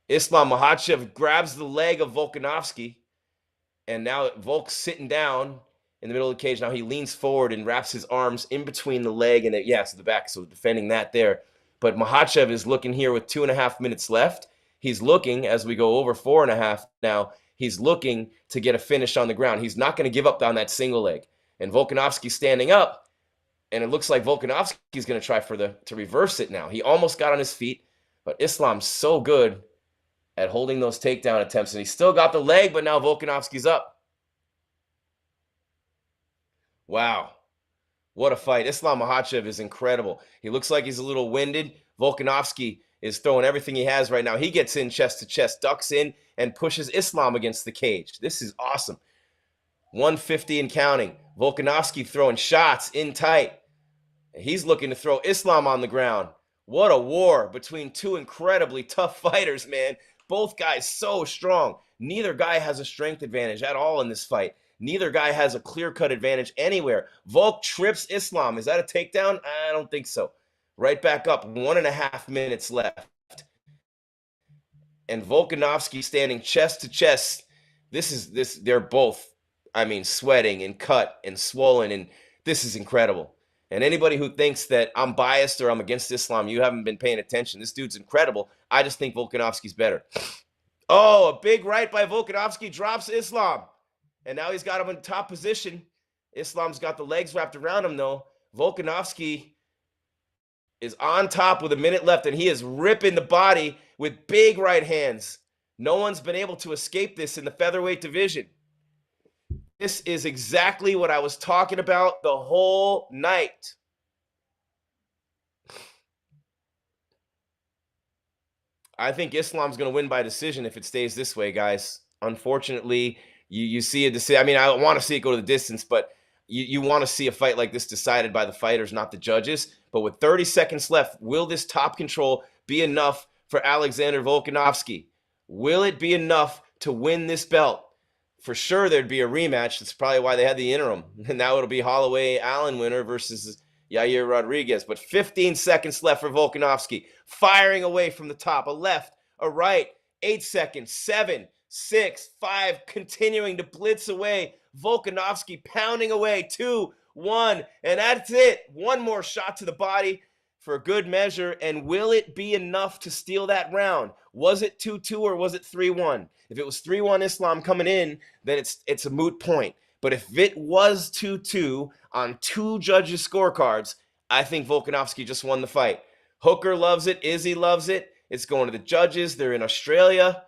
Islam Makhachev grabs the leg of Volkanovski, and now Volk's sitting down in the middle of the cage. Now he leans forward and wraps his arms in between the leg and the back, so defending that there. But Makhachev is looking here with 2.5 minutes left. He's looking, as we go over 4.5 now, he's looking to get a finish on the ground. He's not going to give up on that single leg. And Volkanovski's standing up, and it looks like Volkanovski's going to try to reverse it now. He almost got on his feet, but Islam's so good at holding those takedown attempts, and he still got the leg, but now Volkanovski's up. Wow. What a fight. Islam Makhachev is incredible. He looks like he's a little winded. Volkanovski is throwing everything he has right now. He gets in chest to chest, ducks in, and pushes Islam against the cage. This is awesome. 150 and counting. Volkanovski throwing shots in tight. He's looking to throw Islam on the ground. What a war between 2 incredibly tough fighters, man. Both guys so strong. Neither guy has a strength advantage at all in this fight. Neither guy has a clear-cut advantage anywhere. Volk trips Islam. Is that a takedown? I don't think so. Right back up. 1.5 minutes left. and Volkanovski standing chest to chest. They're both, I mean, sweating and cut and swollen, and this is incredible. And anybody who thinks that I'm biased or I'm against Islam, you haven't been paying attention. This dude's incredible. I just think Volkanovski's better. Oh, a big right by Volkanovski drops Islam. And now he's got him in top position. Islam's got the legs wrapped around him, though. Volkanovski is on top with a minute left, and he is ripping the body with big right hands. No one's been able to escape this in the featherweight division. This is exactly what I was talking about the whole night. I think Islam's going to win by decision if it stays this way, guys. Unfortunately, you see a decision. I mean, I want to see it go to the distance, but you want to see a fight like this decided by the fighters, not the judges. But with 30 seconds left, will this top control be enough for Alexander Volkanovski? Will it be enough to win this belt? For sure, there'd be a rematch. That's probably why they had the interim. And now it'll be Holloway-Allen winner versus Yair Rodriguez. But 15 seconds left for Volkanovski. Firing away from the top. A left, a right. 8 seconds. 7, 6, 5. Continuing to blitz away. Volkanovski pounding away. 2, 1. And that's it. One more shot to the body for a good measure. And will it be enough to steal that round? Was it 2-2 or was it 3-1? If it was 3-1 Islam coming in, then it's a moot point. But if it was 2-2 on 2 judges' scorecards, I think Volkanovski just won the fight. Hooker loves it. Izzy loves it. It's going to the judges. They're in Australia.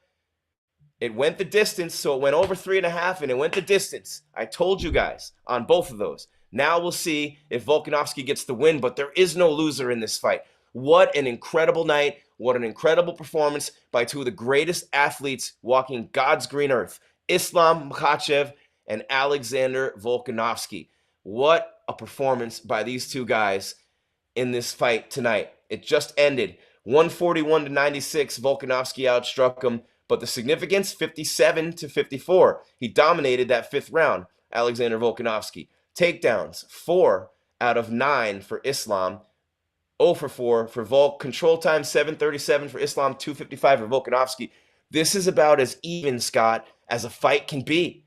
It went the distance, so it went over 3.5, and it went the distance. I told you guys on both of those. Now we'll see if Volkanovski gets the win, but there is no loser in this fight. What an incredible night. What an incredible performance by 2 of the greatest athletes walking God's green earth, Islam Makhachev and Alexander Volkanovski. What a performance by these 2 guys in this fight tonight. It just ended. 141-96, Volkanovski outstruck him, but the significance, 57-54. He dominated that 5th round, Alexander Volkanovski. Takedowns, 4 out of 9 for Islam. 0 for 4 for Volk. Control time, 7:37 for Islam, 2:55 for Volkanovski. This is about as even, Scott, as a fight can be.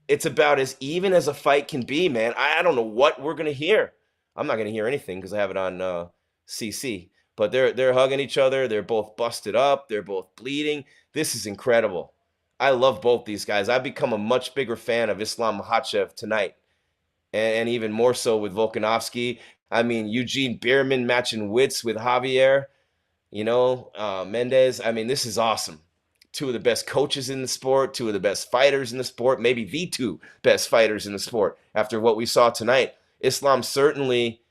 It's about as even as a fight can be, man. I don't know what we're going to hear. I'm not going to hear anything because I have it on CC. But they're hugging each other. They're both busted up. They're both bleeding. This is incredible. I love both these guys. I've become a much bigger fan of Islam Makhachev tonight. And even more so with Volkanovski. I mean, Eugene Bierman matching wits with Javier, Mendez. I mean, this is awesome. 2 of the best coaches in the sport, 2 of the best fighters in the sport, maybe the 2 best fighters in the sport after what we saw tonight. Islam certainly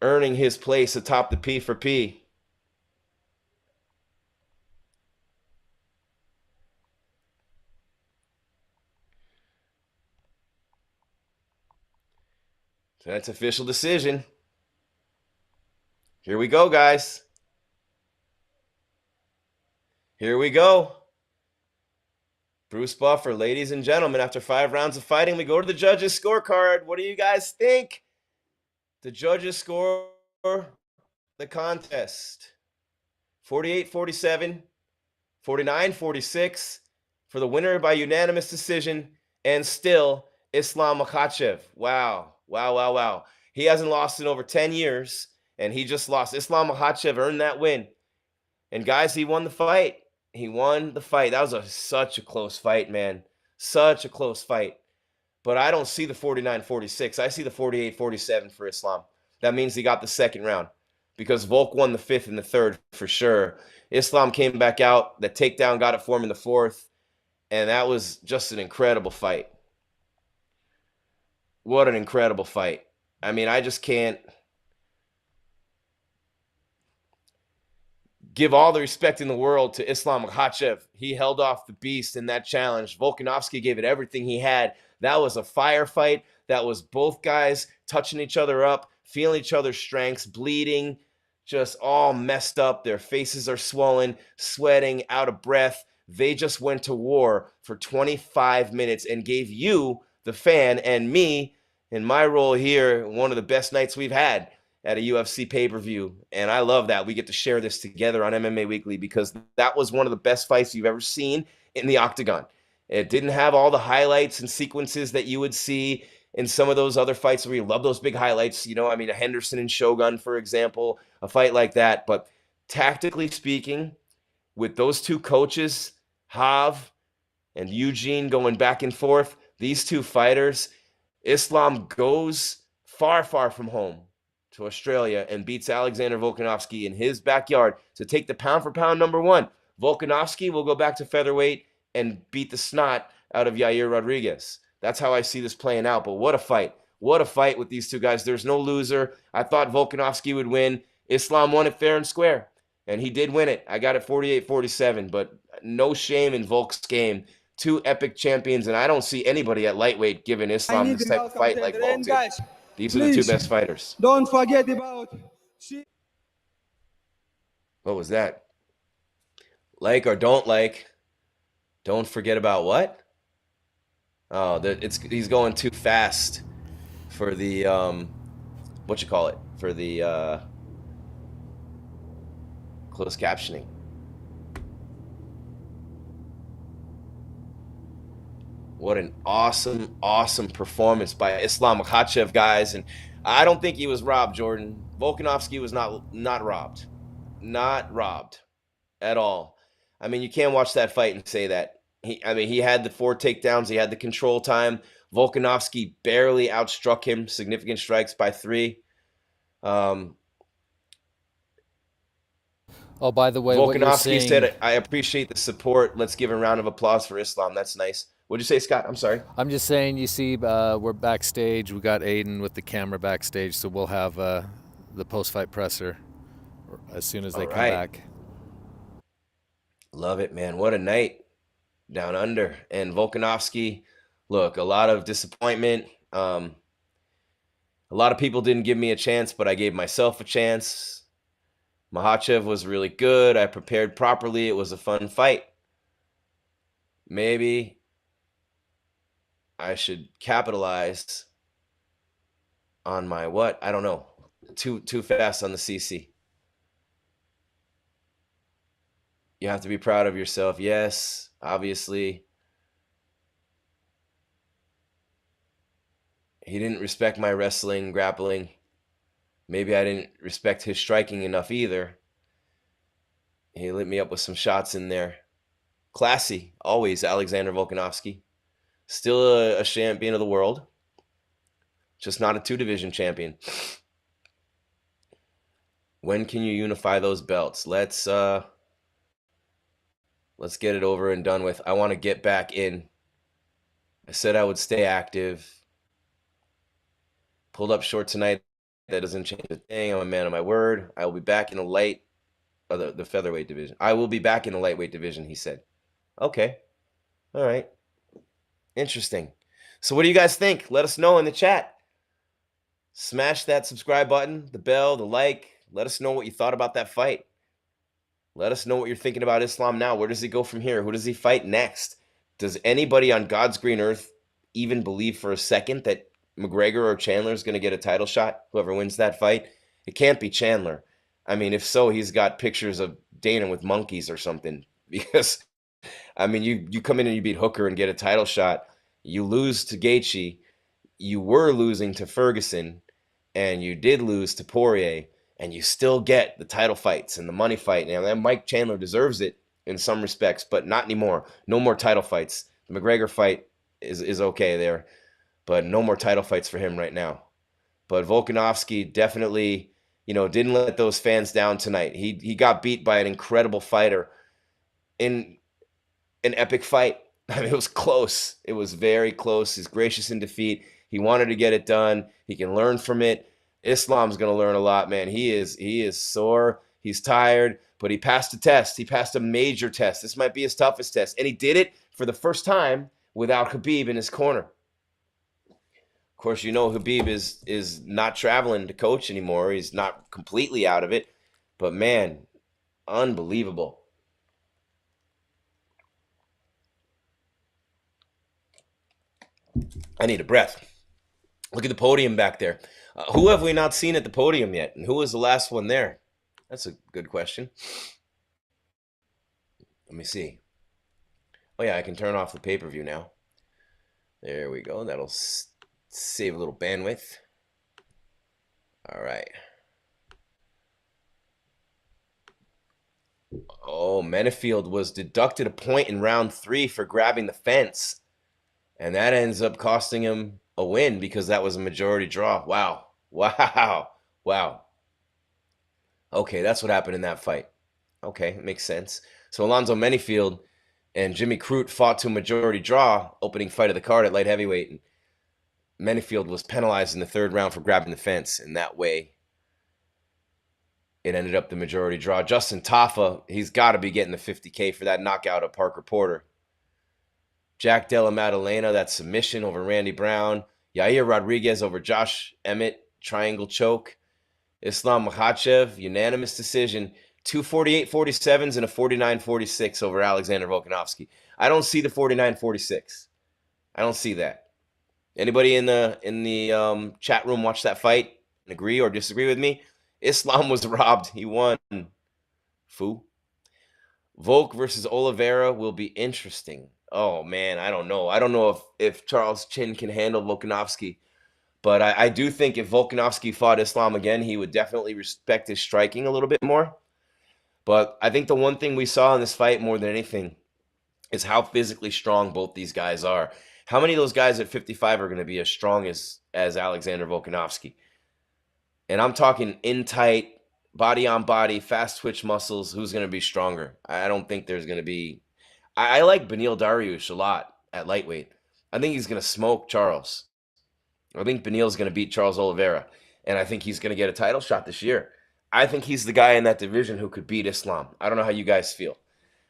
earning his place atop the P for P. So that's official decision. Here we go, guys. Here we go. Bruce Buffer, ladies and gentlemen, after 5 rounds of fighting, we go to the judges' scorecard. What do you guys think? The judges score the contest. 48-47, 49-46 for the winner by unanimous decision, and still Islam Makhachev. Wow. He hasn't lost in over 10 years, and he just lost. Islam Makhachev earned that win. And guys, he won the fight. He won the fight. That was such a close fight, man. Such a close fight. But I don't see the 49-46. I see the 48-47 for Islam. That means he got the 2nd round because Volk won the 5th and the 3rd for sure. Islam came back out. The takedown got it for him in the 4th. And that was just an incredible fight. What an incredible fight. I mean, I just can't give all the respect in the world to Islam Makhachev. He held off the beast in that challenge. Volkanovski gave it everything he had. That was a firefight. That was both guys touching each other up, feeling each other's strengths, bleeding, just all messed up. Their faces are swollen, sweating, out of breath. They just went to war for 25 minutes and gave you, the fan, and me, in my role here, one of the best nights we've had. at a UFC pay-per-view, and I love that we get to share this together on MMA Weekly, because that was one of the best fights you've ever seen in the octagon. It didn't have all the highlights and sequences that you would see in some of those other fights where you love those big highlights. You know, I mean, a Henderson and Shogun, for example, a fight like that. But tactically speaking, with those two coaches, Hav and Eugene, going back and forth, these two fighters, Islam goes far, far from home to Australia and beats Alexander Volkanovski in his backyard to take the pound for pound number one. Volkanovski will go back to featherweight and beat the snot out of Yair Rodriguez. That's how I see this playing out. But what a fight. What a fight with these two guys. There's no loser. I thought Volkanovski would win. Islam won it fair and square, and he did win it. I got it 48-47, but no shame in Volk's game. Two epic champions, and I don't see anybody at lightweight giving Islam this type of fight like Volk did. These are the two best fighters. Don't forget about... What was that? Like or don't like. Don't forget about what? Oh, he's going too fast for the for the closed captioning. What an awesome performance by Islam Makhachev, guys. And I don't think he was robbed, Jordan. Volkanovski was not robbed. Not robbed at all. I mean, you can't watch that fight and say that. He had the 4 takedowns. He had the control time. Volkanovski barely outstruck him. Significant strikes by 3. Oh, by the way, Volkanovski said, "I appreciate the support. Let's give a round of applause for Islam." That's nice. What'd you say, Scott? I'm sorry. I'm just saying, you see, we're backstage. We got Aiden with the camera backstage, so we'll have the post-fight presser as soon as they come back. Love it, man. What a night down under. And Volkanovski, look, a lot of disappointment. A lot of people didn't give me a chance, but I gave myself a chance. Makhachev was really good. I prepared properly. It was a fun fight. Maybe I should capitalize on my what? I don't know. Too fast on the CC. You have to be proud of yourself. Yes, obviously. He didn't respect my wrestling, grappling. Maybe I didn't respect his striking enough either. He lit me up with some shots in there. Classy, always, Alexander Volkanovski. Still a champion of the world. Just not a 2-division champion. When can you unify those belts? Let's get it over and done with. I want to get back in. I said I would stay active. Pulled up short tonight. That doesn't change a thing. I'm a man of my word. I will be back in the featherweight division. I will be back in the lightweight division, he said. Okay. All right. Interesting. So what do you guys think? Let us know in the chat. Smash that subscribe button, the bell, the like. Let us know what you thought about that fight. Let us know what you're thinking about Islam now. Where does he go from here? Who does he fight next? Does anybody on God's green earth even believe for a second that McGregor or Chandler is going to get a title shot? Whoever wins that fight? It can't be Chandler. I mean, if so, he's got pictures of Dana with monkeys or something. Because, I mean, you come in and you beat Hooker and get a title shot. You lose to Gaethje. You were losing to Ferguson. And you did lose to Poirier. And you still get the title fights and the money fight. Now, that Mike Chandler deserves it in some respects, but not anymore. No more title fights. The McGregor fight is okay there. But no more title fights for him right now. But Volkanovski definitely, didn't let those fans down tonight. He got beat by an incredible fighter in an epic fight. I mean, it was close. It was very close. He's gracious in defeat. He wanted to get it done. He can learn from it. Islam's going to learn a lot, man. He is sore. He's tired, but he passed a test. He passed a major test. This might be his toughest test. And he did it for the first time without Khabib in his corner. Of course, Khabib is not traveling to coach anymore. He's not completely out of it. But, man, unbelievable. I need a breath. Look at the podium back there. Who have we not seen at the podium yet? And who was the last one there? That's a good question. Let me see. Oh, yeah, I can turn off the pay-per-view now. There we go. That'll save a little bandwidth. All right. Oh, Menifield was deducted a point in round 3 for grabbing the fence. And that ends up costing him a win because that was a majority draw. Wow. Wow. Wow. Okay, that's what happened in that fight. Okay, makes sense. So Alonzo Menifield and Jimmy Crute fought to a majority draw, opening fight of the card at light heavyweight. And Menifield was penalized in the 3rd round for grabbing the fence. And that way, it ended up the majority draw. Justin Tafa, he's got to be getting the $50K for that knockout of Parker Porter. Jack Della Maddalena, that submission over Randy Brown. Yair Rodriguez over Josh Emmett, triangle choke. Islam Makhachev, unanimous decision. 2 48-47s and a 49-46 over Alexander Volkanovski. I don't see the 49-46. I don't see that. Anybody in the chat room watch that fight and agree or disagree with me? Islam was robbed. He won. Foo. Volk versus Oliveira will be interesting. Oh, man, I don't know. I don't know if Charles Chin can handle Volkanovski. But I do think if Volkanovski fought Islam again, he would definitely respect his striking a little bit more. But I think the one thing we saw in this fight more than anything is how physically strong both these guys are. How many of those guys at 55 are going to be as strong as Alexander Volkanovski? And I'm talking in tight, body on body, fast twitch muscles. Who's going to be stronger? I don't think there's going to be. I like Beneil Dariush a lot at lightweight. I think he's going to smoke Charles. I think Beneil's going to beat Charles Oliveira. And I think he's going to get a title shot this year. I think he's the guy in that division who could beat Islam. I don't know how you guys feel.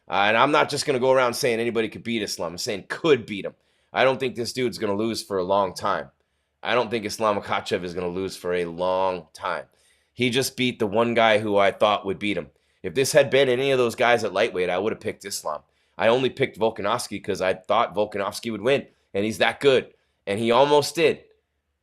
And I'm not just going to go around saying anybody could beat Islam. I'm saying could beat him. I don't think this dude's going to lose for a long time. I don't think Islam Makhachev is going to lose for a long time. He just beat the one guy who I thought would beat him. If this had been any of those guys at lightweight, I would have picked Islam. I only picked Volkanovski because I thought Volkanovski would win, and he's that good. And he almost did.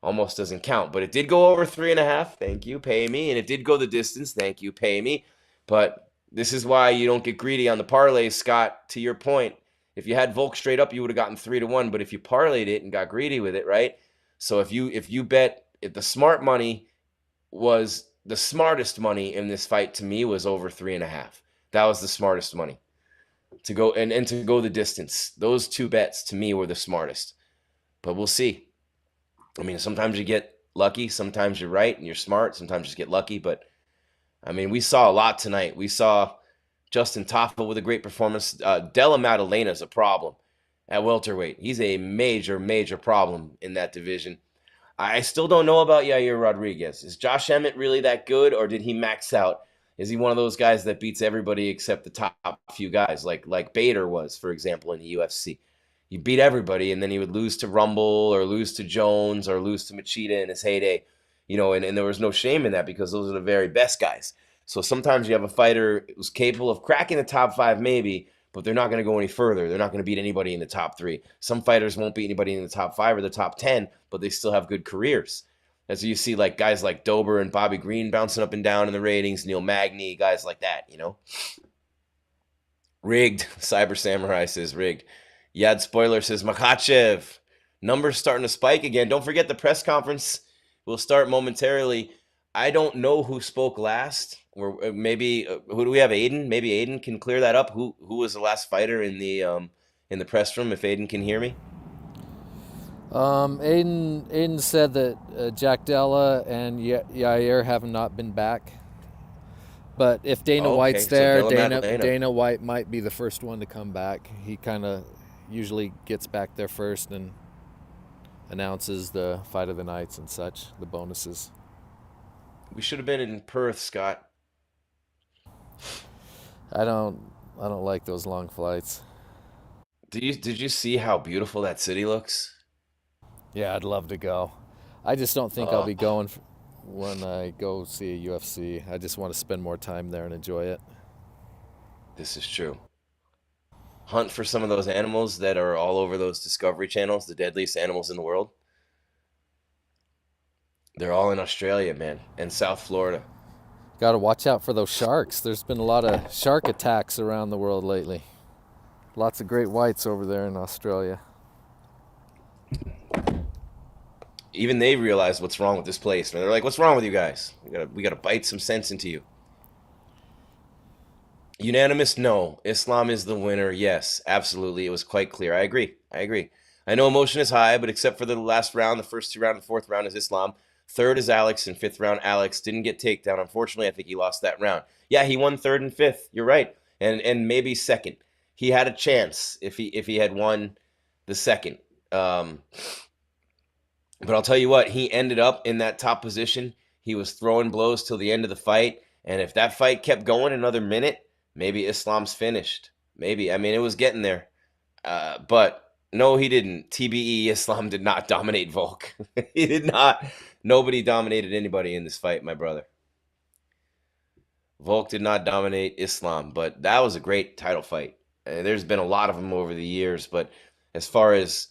Almost doesn't count, but it did go over 3.5. Thank you, pay me. And it did go the distance. Thank you, pay me. But this is why you don't get greedy on the parlays, Scott. To your point, if you had Volk straight up, you would have gotten 3-1. But if you parlayed it and got greedy with it, right? So if you bet, if the smart money was the smartest money in this fight to me was over 3.5. That was the smartest money to go and to go the distance. Those two bets to me were the smartest. But we'll see. I mean, sometimes you get lucky, sometimes you're right and you're smart, sometimes you just get lucky. But, I mean, we saw a lot tonight. We saw Justin Tafa with a great performance. Della Maddalena is a problem at welterweight. He's a major, major problem in that division. I still don't know about Yair Rodriguez. Is Josh Emmett really that good, or did he max out? Is he one of those guys that beats everybody except the top few guys, like Bader was, for example, in the UFC? He beat everybody, and then he would lose to Rumble or lose to Jones or lose to Machida in his heyday, and there was no shame in that because those are the very best guys. So sometimes you have a fighter who's capable of cracking the top 5 maybe, but they're not going to go any further. They're not going to beat anybody in the top 3. Some fighters won't beat anybody in the top 5 or the top 10, but they still have good careers. And so you see like guys like Dober and Bobby Green bouncing up and down in the ratings, Neil Magny, guys like that, Rigged. Cyber Samurai says rigged. Yad Spoiler says Makhachev. Numbers starting to spike again. Don't forget the press conference will start momentarily. I don't know who spoke last. Or maybe who do we have? Aiden. Maybe Aiden can clear that up. Who was the last fighter in the press room? If Aiden can hear me. Aiden said that Jack Della and Yair have not been back. But if Dana White's there, Dana White might be the first one to come back. He kind of usually gets back there first and announces the fight of the nights and such, the bonuses. We should have been in Perth, Scott. I don't like those long flights. Did you see how beautiful that city looks? Yeah, I'd love to go. I just don't think I'll be going when I go see a UFC. I just want to spend more time there and enjoy it. This is true. Hunt for some of those animals that are all over those Discovery channels, the deadliest animals in the world. They're all in Australia, man, and South Florida. Got to watch out for those sharks. There's been a lot of shark attacks around the world lately. Lots of great whites over there in Australia. Even they realize what's wrong with this place. And they're like, "What's wrong with you guys? We gotta bite some sense into you." Unanimous, no. Islam is the winner. Yes, absolutely. It was quite clear. I agree. I know emotion is high, but except for the last round, the first 2 rounds and fourth round is Islam. Third is Alex, and fifth round, Alex didn't get takedown. Unfortunately, I think he lost that round. Yeah, he won third and fifth. You're right, and maybe second. He had a chance if he had won the second. But I'll tell you what, he ended up in that top position. He was throwing blows till the end of the fight, and if that fight kept going another minute, maybe Islam's finished. Maybe. I mean, it was getting there. But no, he didn't. TBE, Islam did not dominate Volk. He did not. Nobody dominated anybody in this fight, my brother. Volk did not dominate Islam, but that was a great title fight. There's been a lot of them over the years, but as far as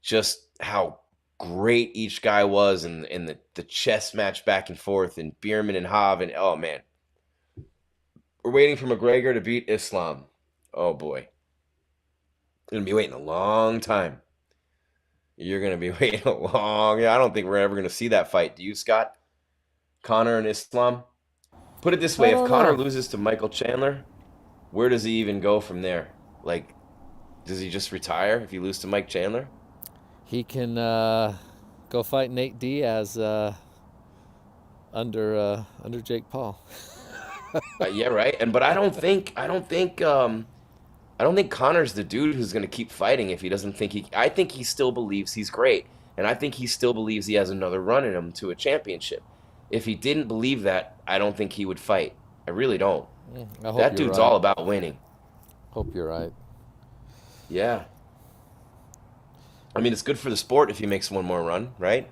just how great each guy was and the chess match back and forth and Bierman and Hav and oh man. We're waiting for McGregor to beat Islam. Oh boy. You're gonna be waiting a long time. You're gonna be waiting a long. I don't think we're ever gonna see that fight. Do you, Scott? Conor and Islam? Put it this way, if Conor loses to Michael Chandler, where does he even go from there? Like, does he just retire if he loses to Mike Chandler? He can go fight Nate Diaz under Jake Paul. Yeah, right. But I don't think Conor's the dude who's going to keep fighting if he doesn't think he. I think he still believes he's great, and I think he still believes he has another run in him to a championship. If he didn't believe that, I don't think he would fight. I really don't. That dude's all about winning. Hope you're right. Yeah. I mean, it's good for the sport if he makes one more run, right?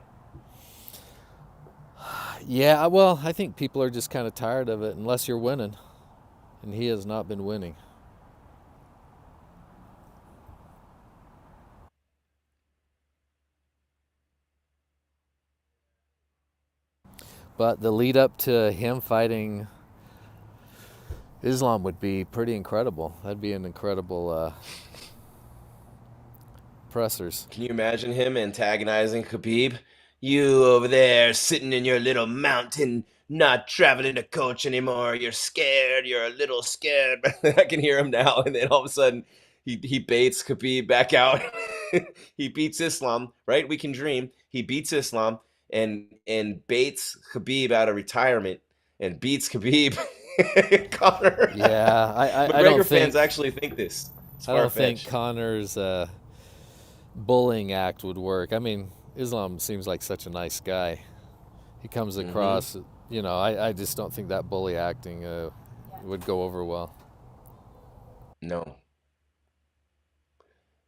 Yeah, well, I think people are just kind of tired of it unless you're winning, and he has not been winning. But the lead up to him fighting Islam would be pretty incredible. That'd be an incredible pressers. Can you imagine him antagonizing Khabib? You over there sitting in your little mountain, not traveling a coach anymore. You're scared. You're a little scared. I can hear him now. And then all of a sudden, he baits Khabib back out. He beats Islam, right? We can dream. He beats Islam and baits Khabib out of retirement and beats Khabib. Conor. Yeah, I McGregor don't fans think, actually think this. It's I don't far-fetched. think Conor's bullying act would work. I mean, Islam seems like such a nice guy. He comes across, I just don't think that bully acting would go over well.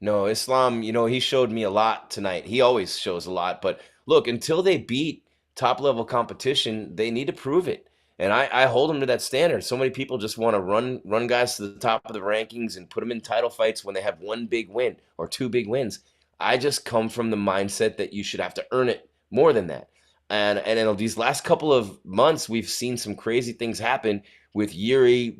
No, Islam, he showed me a lot tonight. He always shows a lot. But look, until they beat top level competition, they need to prove it. And I hold them to that standard. So many people just want to run guys to the top of the rankings and put them in title fights when they have one big win or two big wins. I just come from the mindset that you should have to earn it more than that. And in these last couple of months, we've seen some crazy things happen with Yuri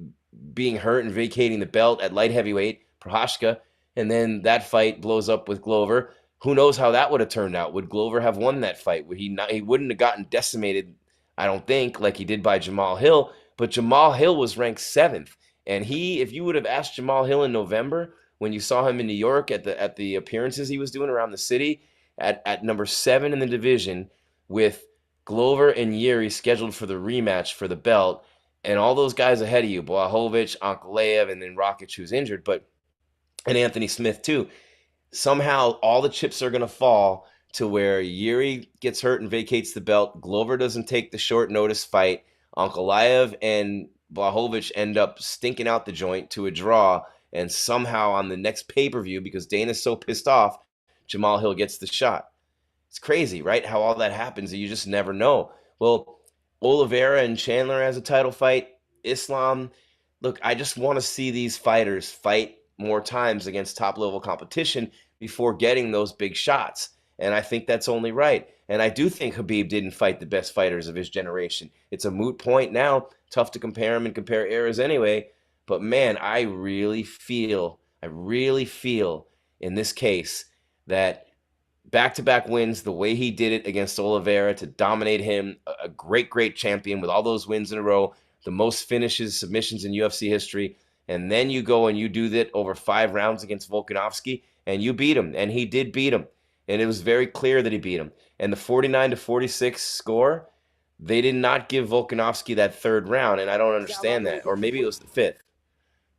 being hurt and vacating the belt at light heavyweight, Prochazka, and then that fight blows up with Glover. Who knows how that would have turned out? Would Glover have won that fight? Would he not? He wouldn't have gotten decimated, I don't think, like he did by Jamal Hill. But Jamal Hill was ranked 7th, and if you would have asked Jamal Hill in November when you saw him in New York at the appearances he was doing around the city at number 7 in the division with Glover and Yuri scheduled for the rematch for the belt, and all those guys ahead of you, Blachowicz, Ankalaev, and then Rakic, who's injured, and Anthony Smith too. Somehow all the chips are going to fall to where Yuri gets hurt and vacates the belt. Glover doesn't take the short notice fight. Ankalaev and Blachowicz end up stinking out the joint to a draw. And somehow on the next pay-per-view, because Dana's so pissed off, Jamal Hill gets the shot. It's crazy, right? How all that happens, you just never know. Well, Oliveira and Chandler has a title fight. Islam, look, I just want to see these fighters fight more times against top-level competition before getting those big shots. And I think that's only right. And I do think Khabib didn't fight the best fighters of his generation. It's a moot point now. Tough to compare him and compare eras anyway. But man, I really feel in this case that back-to-back wins, the way he did it against Oliveira to dominate him, a great champion with all those wins in a row, the most finishes, submissions in UFC history, and then you go and you do that over 5 rounds against Volkanovski, and you beat him, and he did beat him, and it was very clear that he beat him. And the 49-46 score, they did not give Volkanovski that 3rd round, and I don't understand that. Or maybe it was the 5th.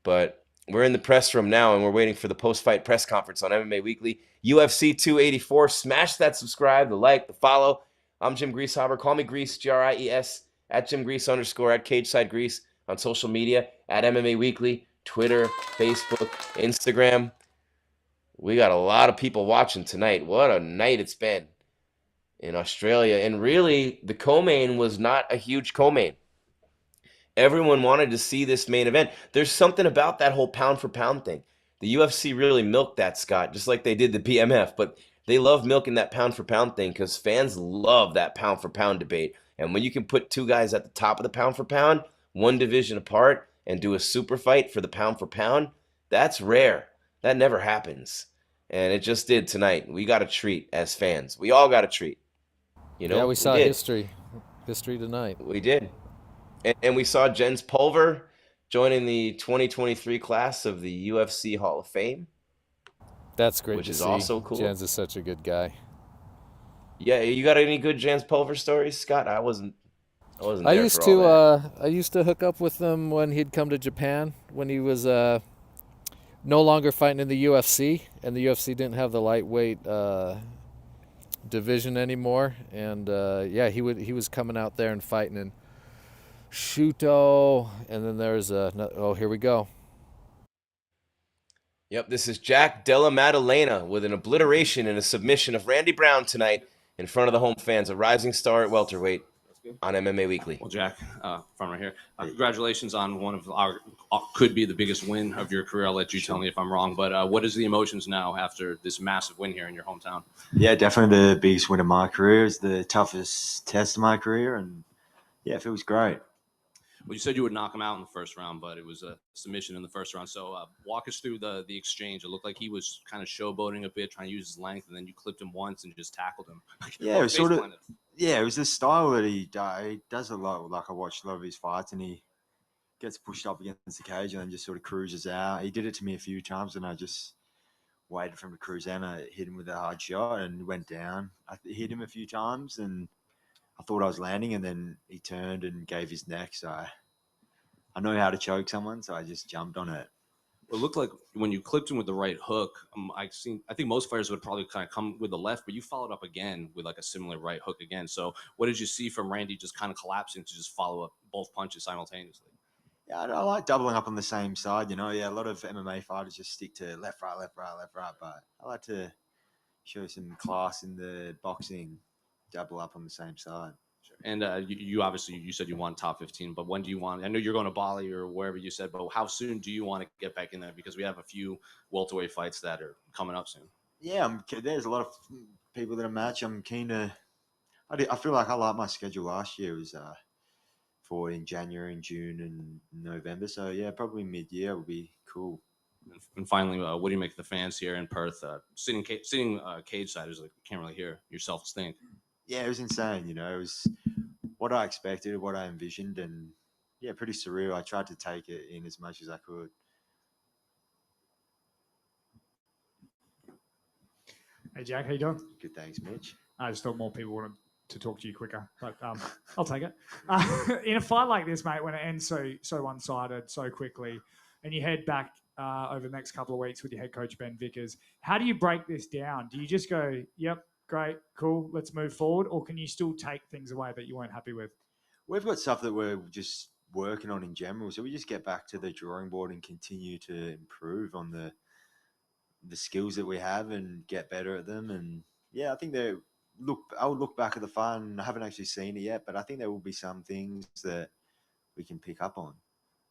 But we're in the press room now, and we're waiting for the post-fight press conference on MMA Weekly. UFC 284. Smash that subscribe, the like, the follow. I'm Jim Grieshaber. Call me Grease, Gries, at Jim Grease _ at Cageside Grease on social media, at MMA Weekly, Twitter, Facebook, Instagram. We got a lot of people watching tonight. What a night it's been in Australia. And really, the co-main was not a huge co-main. Everyone wanted to see this main event. There's something about that whole pound-for-pound thing. The UFC really milked that, Scott, just like they did the BMF. But they love milking that pound-for-pound thing because fans love that pound-for-pound debate. And when you can put 2 guys at the top of the pound-for-pound, 1 division apart, and do a super fight for the pound-for-pound, that's rare. That never happens. And it just did tonight. We got a treat as fans. We all got a treat. You know, Yeah, we saw did. history tonight. We did. And we saw Jens Pulver joining the 2023 class of the UFC Hall of Fame. That's great which to is see. also cool. Jens is such a good guy. Yeah, you got any good Jens Pulver stories, Scott? I wasn't I there used for to all that. I used to hook up with him when he'd come to Japan when he was no longer fighting in the UFC, and the UFC didn't have the lightweight division anymore. And yeah, he was coming out there and fighting in Shuto, and then there's here we go. Yep, this is Jack Della Maddalena with an obliteration and a submission of Randy Brown tonight in front of the home fans, a rising star at welterweight on MMA Weekly. Well, Jack, from right here, congratulations on one of our could be the biggest win of your career. I'll let you tell me if I'm wrong, but what is the emotions now after this massive win here in your hometown? Yeah, definitely the biggest win of my career. It's the toughest test of my career, and yeah, it feels great. Well, you said you would knock him out in the first round, but it was a submission in the first round. So walk us through the exchange. It looked like he was kind of showboating a bit, trying to use his length, and then you clipped him once and just tackled him. Yeah, it was sort of. Yeah, it was the style that he does a lot. Like I watched a lot of his fights, and he gets pushed up against the cage and then just sort of cruises out. He did it to me a few times, and I just waited for him to cruise out. And I hit him with a hard shot and went down. I hit him a few times, and I thought I was landing, and then he turned and gave his neck. So I know how to choke someone, so I just jumped on it. It looked like when you clipped him with the right hook, I think most fighters would probably kind of come with the left, but you followed up again with like a similar right hook again. So what did you see from Randy just kind of collapsing to just follow up both punches simultaneously? Yeah, I like doubling up on the same side. Yeah, a lot of MMA fighters just stick to left, right, but I like to show some class in the boxing, double up on the same side. And you obviously, you said you want top 15, but when do you want? I know you're going to Bali or wherever you said, but how soon do you want to get back in there? Because we have a few welterweight fights that are coming up soon. Yeah, there's a lot of people that are match. I'm keen to. I feel like I like my schedule last year. It was for in January and June and November. So yeah, probably mid-year will be cool. And finally, what do you make of the fans here in Perth? Sitting cage side is like you can't really hear yourself think. Yeah, it was insane. It was what I expected, what I envisioned, and yeah, pretty surreal. I tried to take it in as much as I could. Hey, Jack, how you doing? Good, thanks, Mitch. I just thought more people wanted to talk to you quicker, but I'll take it. In a fight like this, mate, when it ends so one-sided so quickly, and you head back over the next couple of weeks with your head coach, Ben Vickers, how do you break this down? Do you just go, yep, great, cool, let's move forward? Or can you still take things away that you weren't happy with? We've got stuff that we're just working on in general. So we just get back to the drawing board and continue to improve on the skills that we have and get better at them. And yeah, I think I would look back at the fight, and I haven't actually seen it yet, but I think there will be some things that we can pick up on.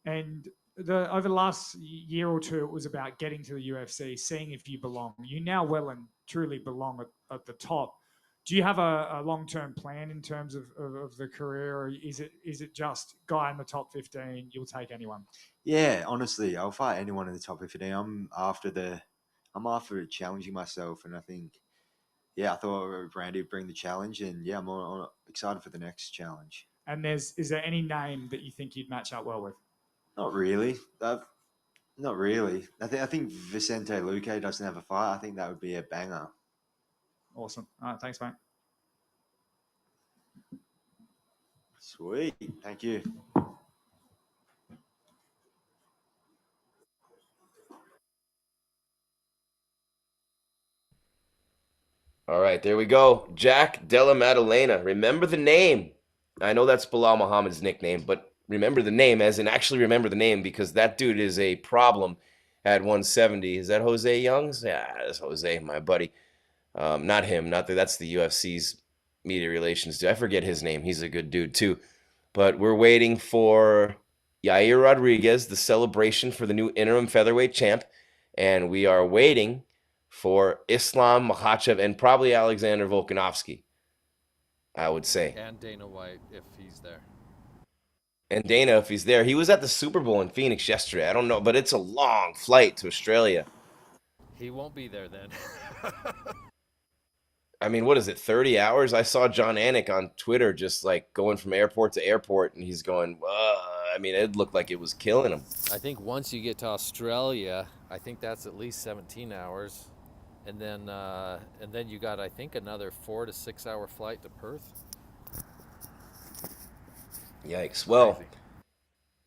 And over the last year or two, it was about getting to the UFC, seeing if you belong. You now well and truly belong at the top. Do you have a long-term plan in terms of the career, or is it just guy in the top 15, you'll take anyone? Yeah, honestly, I'll fight anyone in the top 15. I'm after challenging myself, and I think, yeah, I thought Randy would bring the challenge, and yeah, I'm excited for the next challenge. And is there any name that you think you'd match up well with? Not really. Not really. I think Vicente Luque doesn't have a fight. I think that would be a banger. Awesome. All right, thanks, mate. Sweet. Thank you. All right, there we go. Jack Della Maddalena. Remember the name. I know that's Bilal Muhammad's nickname, but remember the name, as in actually remember the name, because that dude is a problem at 170. Is that Jose Youngs? Yeah, that's Jose, my buddy. Not him. That's the UFC's media relations dude. I forget his name. He's a good dude too. But we're waiting for Yair Rodriguez, the celebration for the new interim featherweight champ, and we are waiting for Islam Makhachev and probably Alexander Volkanovski, I would say. And Dana White, if he's there. And Dana, if he's there. He was at the Super Bowl in Phoenix yesterday. I don't know, but it's a long flight to Australia. He won't be there then. I mean, what is it, 30 hours? I saw John Anik on Twitter just like going from airport to airport, and he's going, I mean, it looked like it was killing him. I think once you get to Australia, I think that's at least 17 hours. And then you got, I think, another 4 to 6 hour flight to Perth. Yikes. Well,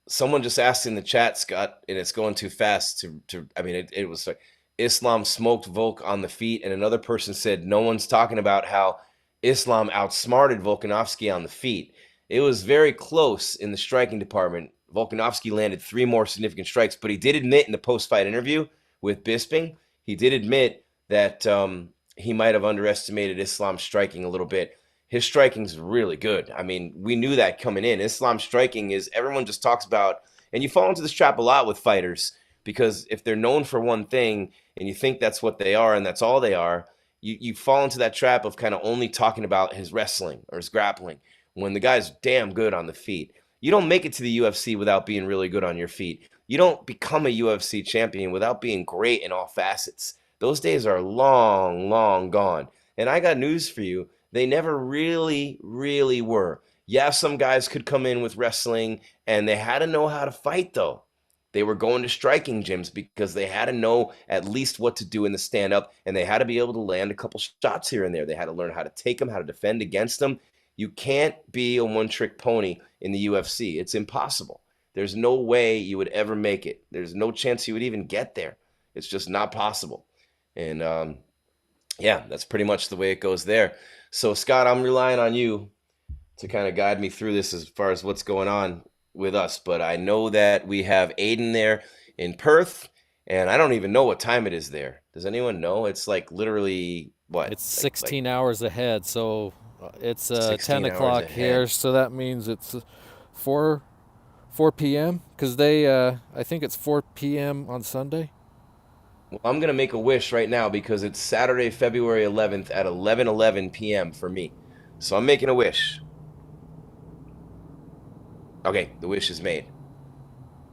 someone just asked in the chat, Scott, and it's going too fast it was like Islam smoked Volk on the feet, and another person said no one's talking about how Islam outsmarted Volkanovski on the feet. It was very close in the striking department. Volkanovski landed 3 more significant strikes, but he did admit in the post-fight interview with Bisping, he did admit that he might have underestimated Islam's striking a little bit. His striking's really good. I mean, we knew that coming in. Islam's striking is, everyone just talks about, and you fall into this trap a lot with fighters, because if they're known for one thing and you think that's what they are and that's all they are, you fall into that trap of kind of only talking about his wrestling or his grappling when the guy's damn good on the feet. You don't make it to the UFC without being really good on your feet. You don't become a UFC champion without being great in all facets. Those days are long, long gone. And I got news for you. They never really, really were. Yeah, some guys could come in with wrestling, and they had to know how to fight, though. They were going to striking gyms because they had to know at least what to do in the stand-up, and they had to be able to land a couple shots here and there. They had to learn how to take them, how to defend against them. You can't be a one-trick pony in the UFC. It's impossible. There's no way you would ever make it. There's no chance you would even get there. It's just not possible. And yeah, that's pretty much the way it goes there. So, Scott, I'm relying on you to kind of guide me through this as far as what's going on with us. But I know that we have Aiden there in Perth, and I don't even know what time it is there. Does anyone know? It's like literally what? It's 16 hours ahead, so it's 10 hours o'clock ahead. here, so that means it's 4 p.m. because I think it's 4 p.m. on Sunday. Well, I'm going to make a wish right now because it's Saturday, February 11th at 11:11 p.m. for me. So I'm making a wish. Okay, the wish is made.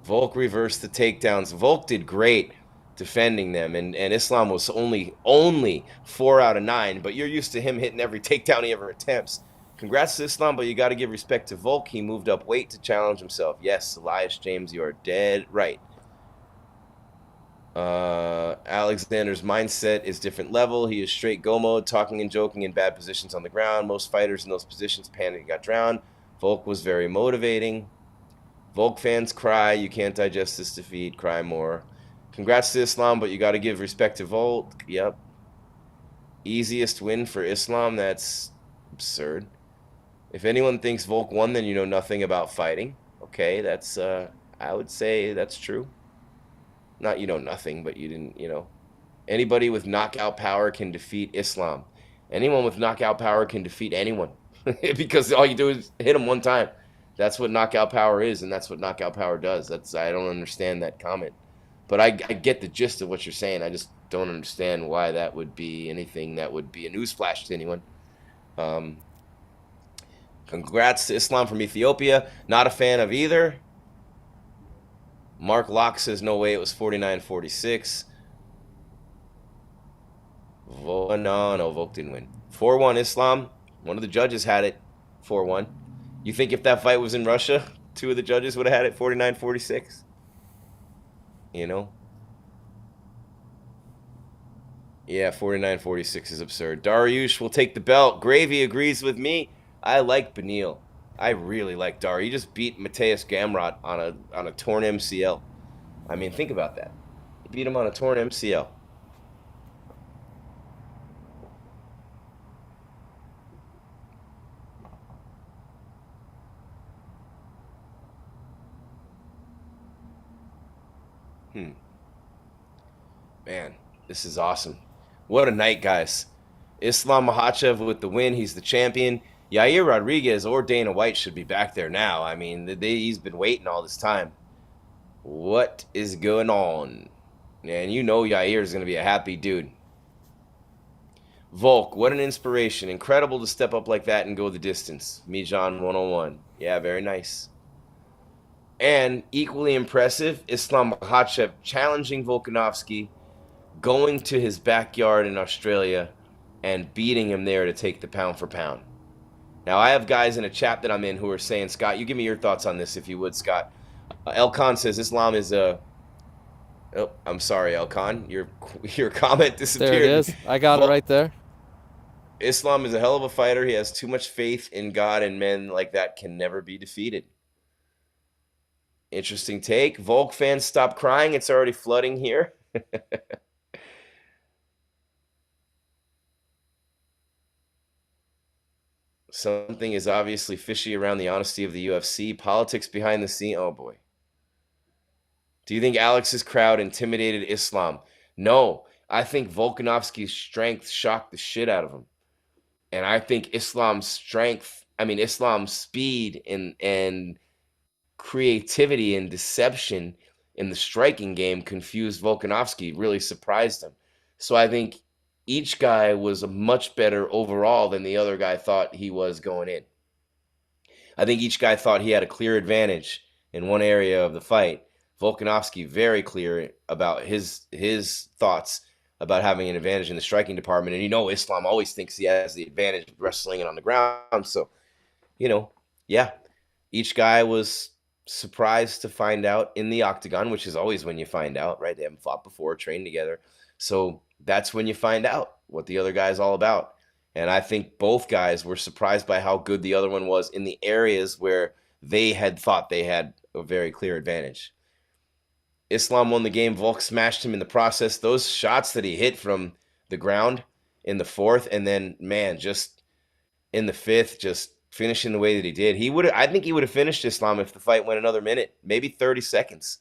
Volk reversed the takedowns. Volk did great defending them, and Islam was only 4 out of 9, but you're used to him hitting every takedown he ever attempts. Congrats to Islam, but you got to give respect to Volk. He moved up weight to challenge himself. Yes, Elias James, you are dead right. Alexander's mindset is different level. He is straight go mode, talking and joking in bad positions on the ground. Most fighters in those positions panicked and got drowned. Volk was very motivating. Volk fans cry. You can't digest this defeat. Cry more. Congrats to Islam, but you got to give respect to Volk. Yep. Easiest win for Islam? That's absurd. If anyone thinks Volk won, then you know nothing about fighting. Okay, that's, I would say that's true. Not you know nothing, but you didn't, Anybody with knockout power can defeat Islam. Anyone with knockout power can defeat anyone because all you do is hit them one time. That's what knockout power is, and that's what knockout power does. I don't understand that comment. But I get the gist of what you're saying. I just don't understand why that would be anything that would be a newsflash to anyone. Congrats to Islam from Ethiopia. Not a fan of either. Mark Locke says no way, it was 49-46. No, Volk didn't win. 4-1 Islam. One of the judges had it 4-1. You think if that fight was in Russia, two of the judges would have had it 49-46? You know? Yeah, 49-46 is absurd. Dariush will take the belt. Gravy agrees with me. I like Beneil. I really like Dar. He just beat Mateus Gamrot on a torn MCL. I mean, think about that. He beat him on a torn MCL. Man, this is awesome. What a night, guys. Islam Makhachev with the win. He's the champion. Yair Rodriguez or Dana White should be back there now. I mean, he's been waiting all this time. What is going on? And you know Yair is going to be a happy dude. Volk, what an inspiration. Incredible to step up like that and go the distance. Mijan 101. Yeah, very nice. And equally impressive, Islam Makhachev challenging Volkanovski, going to his backyard in Australia and beating him there to take the pound for pound. Now, I have guys in a chat that I'm in who are saying, Scott, you give me your thoughts on this if you would, Scott. Elkan says Islam is a... Oh, I'm sorry, Elkan. Your comment disappeared. There it is. I got it right there. Islam is a hell of a fighter. He has too much faith in God, and men like that can never be defeated. Interesting take. Volk fans, stop crying. It's already flooding here. Something is obviously fishy around the honesty of the UFC. Politics behind the scene. Oh, boy. Do you think Alex's crowd intimidated Islam? No. I think Volkanovski's strength shocked the shit out of him. And I think Islam's speed and creativity and deception in the striking game confused Volkanovski, really surprised him. So I think each guy was much better overall than the other guy thought he was going in. I think each guy thought he had a clear advantage in one area of the fight. Volkanovski very clear about his thoughts about having an advantage in the striking department. And Islam always thinks he has the advantage wrestling and on the ground. So, yeah, each guy was surprised to find out in the octagon, which is always when you find out, right? They haven't fought before, trained together. So that's when you find out what the other guy's all about. And I think both guys were surprised by how good the other one was in the areas where they had thought they had a very clear advantage. Islam won the game. Volk smashed him in the process. Those shots that he hit from the ground in the fourth, and then, man, just in the fifth, just finishing the way that he did. I think he would have finished Islam if the fight went another minute, maybe 30 seconds.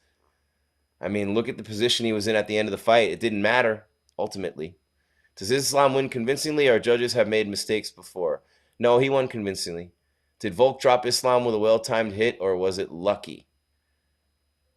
I mean, look at the position he was in at the end of the fight. It didn't matter, ultimately. Does Islam win convincingly? Our judges have made mistakes before. No, he won convincingly. Did Volk drop Islam with a well-timed hit, or was it lucky?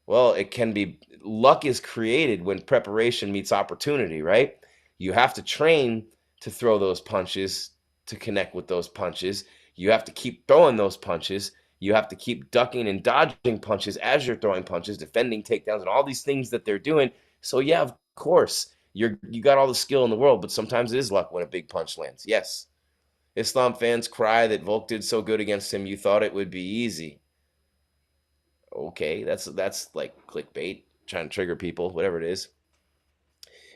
Well, it can be. Luck is created when preparation meets opportunity, right? You have to train to throw those punches, to connect with those punches. You have to keep throwing those punches. You have to keep ducking and dodging punches as you're throwing punches, defending takedowns, and all these things that they're doing. So, yeah, of course, you got all the skill in the world, but sometimes it is luck when a big punch lands. Yes. Islam fans cry that Volk did so good against him, you thought it would be easy. Okay, that's like clickbait, trying to trigger people, whatever it is.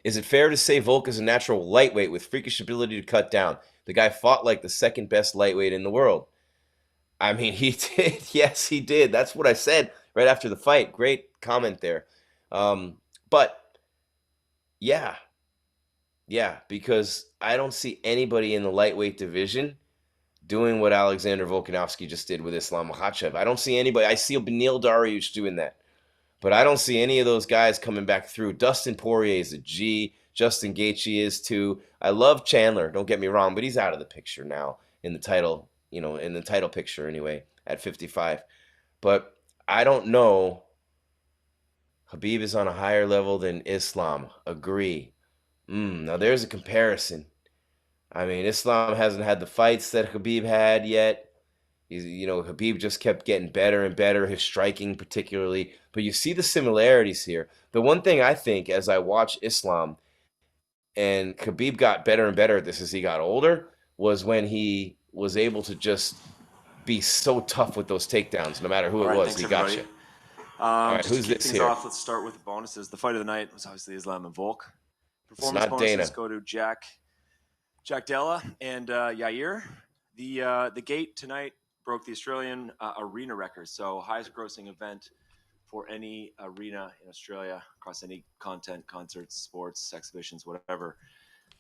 Is it fair to say Volk is a natural lightweight with freakish ability to cut down? The guy fought like the second best lightweight in the world. I mean, he did. Yes, he did. That's what I said right after the fight. Great comment there. But yeah, because I don't see anybody in the lightweight division doing what Alexander Volkanovski just did with Islam Makhachev. I don't see anybody. I see Beneil Dariush doing that. But I don't see any of those guys coming back through. Dustin Poirier is a G. Justin Gaethje is too. I love Chandler, don't get me wrong, but he's out of the picture now in the title, in the title picture anyway, at 55. But I don't know. Khabib is on a higher level than Islam. Agree. Now there's a comparison. I mean, Islam hasn't had the fights that Khabib had yet. Khabib just kept getting better and better, his striking particularly. But you see the similarities here. The one thing I think as I watch Islam, and Khabib got better and better at this as he got older, was when he was able to just be so tough with those takedowns, no matter who All it right, was. thanks, He got everybody. you. All right, Just who's to kick this things here? off, let's start with the bonuses. The fight of the night was obviously Islam and Volk. Performance not bonuses Dana. go to Jack Della and Yair. The gate tonight broke the Australian arena record, so highest grossing event for any arena in Australia across any content, concerts, sports, exhibitions, whatever.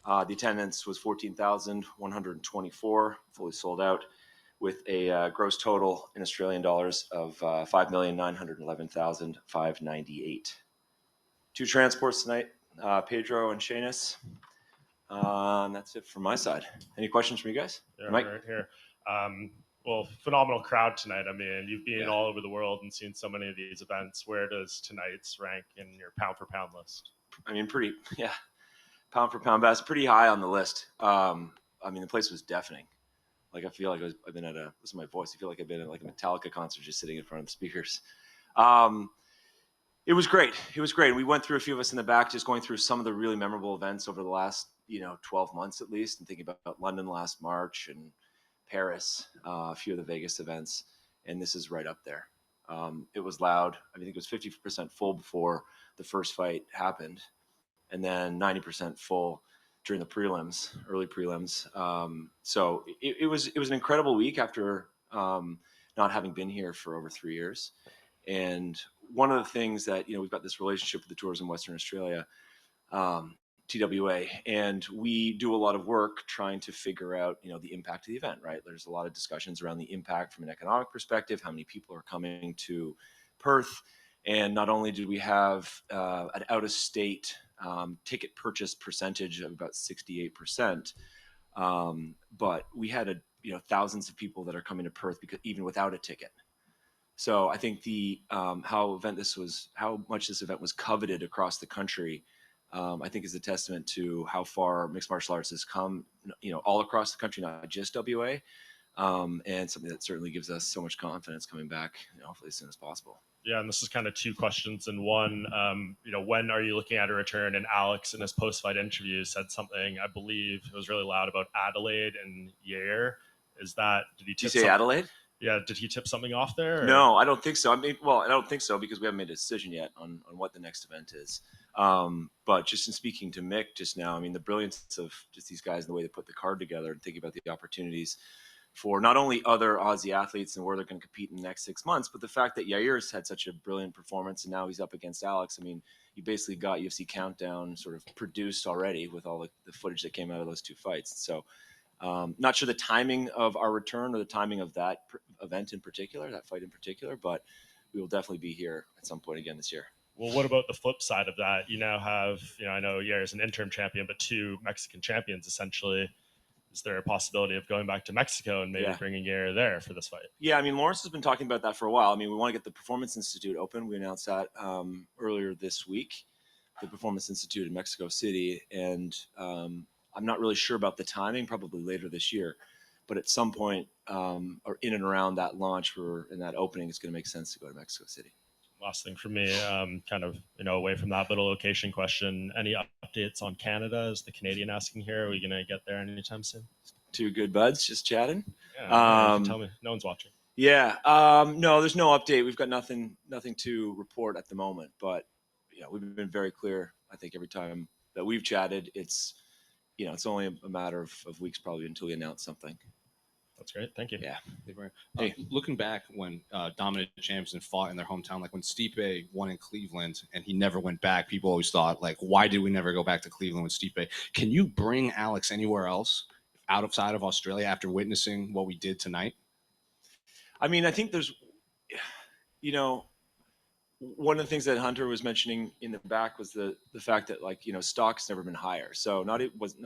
The attendance was 14,124, fully sold out, with a gross total in Australian dollars of 5,911,598. 2 transports tonight, Pedro and Shanus. And that's it from my side. Any questions from you guys? Yeah, Mike? right here. Well, phenomenal crowd tonight. I mean, you've been all over the world and seen so many of these events. Where does tonight's rank in your pound for pound list? I mean, pound for pound best, pretty high on the list. I mean, the place was deafening. Like, I feel like I've been at this is my voice. I feel like I've been at like a Metallica concert, just sitting in front of the speakers. It was great. It was great. We went through, a few of us in the back, just going through some of the really memorable events over the last, 12 months at least, and thinking about London last March and Paris, a few of the Vegas events, and this is right up there. It was loud. I think it was 50% full before the first fight happened, and then 90% full during the prelims, early prelims. So it was an incredible week after not having been here for over 3 years. And one of the things that, we've got this relationship with the tours in Western Australia, TWA, and we do a lot of work trying to figure out, the impact of the event, right? There's a lot of discussions around the impact from an economic perspective, how many people are coming to Perth. And not only did we have an out-of-state ticket purchase percentage of about 68%, but we had thousands of people that are coming to Perth because even without a ticket. So I think the how much this event was coveted across the country, I think is a testament to how far mixed martial arts has come, all across the country, not just WA, and something that certainly gives us so much confidence coming back, hopefully as soon as possible. Yeah, and this is kind of 2 questions in one. When are you looking at a return? And Alex, in his post-fight interview, said something, I believe it was really loud, about Adelaide and Yair. Did you say Adelaide? Yeah, did he tip something off there? Or? No, I don't think so. I don't think so because we haven't made a decision yet on what the next event is. But just in speaking to Mick just now, I mean, the brilliance of just these guys and the way they put the card together and thinking about the opportunities for not only other Aussie athletes and where they're going to compete in the next 6 months, but the fact that Yair's had such a brilliant performance and now he's up against Alex. I mean, you basically got UFC Countdown sort of produced already with all the footage that came out of those 2 fights. So not sure the timing of our return or the timing of that event in particular, that fight in particular, but we will definitely be here at some point again this year. Well, what about the flip side of that? You now have, I know Yair is an interim champion, but 2 Mexican champions essentially. Is there a possibility of going back to Mexico and maybe bringing Yair there for this fight? Yeah, I mean, Lawrence has been talking about that for a while. I mean, we want to get the Performance Institute open. We announced that earlier this week, the Performance Institute in Mexico City. And I'm not really sure about the timing, probably later this year. But at some point, or in and around that launch or in that opening, it's going to make sense to go to Mexico City. Last thing for me, kind of, away from that little location question, any updates on Canada? Is the Canadian asking here? Are we going to get there anytime soon? 2 good buds just chatting. Yeah, tell me. No one's watching. Yeah. No, there's no update. We've got nothing to report at the moment. But, we've been very clear. I think every time that we've chatted, it's only a matter of weeks probably until we announce something. That's great. Thank you. Yeah. Hey, looking back when dominant champions fought in their hometown, like when Stipe won in Cleveland and he never went back, people always thought, like, why did we never go back to Cleveland with Stipe? Can you bring Alex anywhere else outside of Australia after witnessing what we did tonight? I mean, I think there's, one of the things that Hunter was mentioning in the back was the fact that, like, stock's never been higher. So it wasn't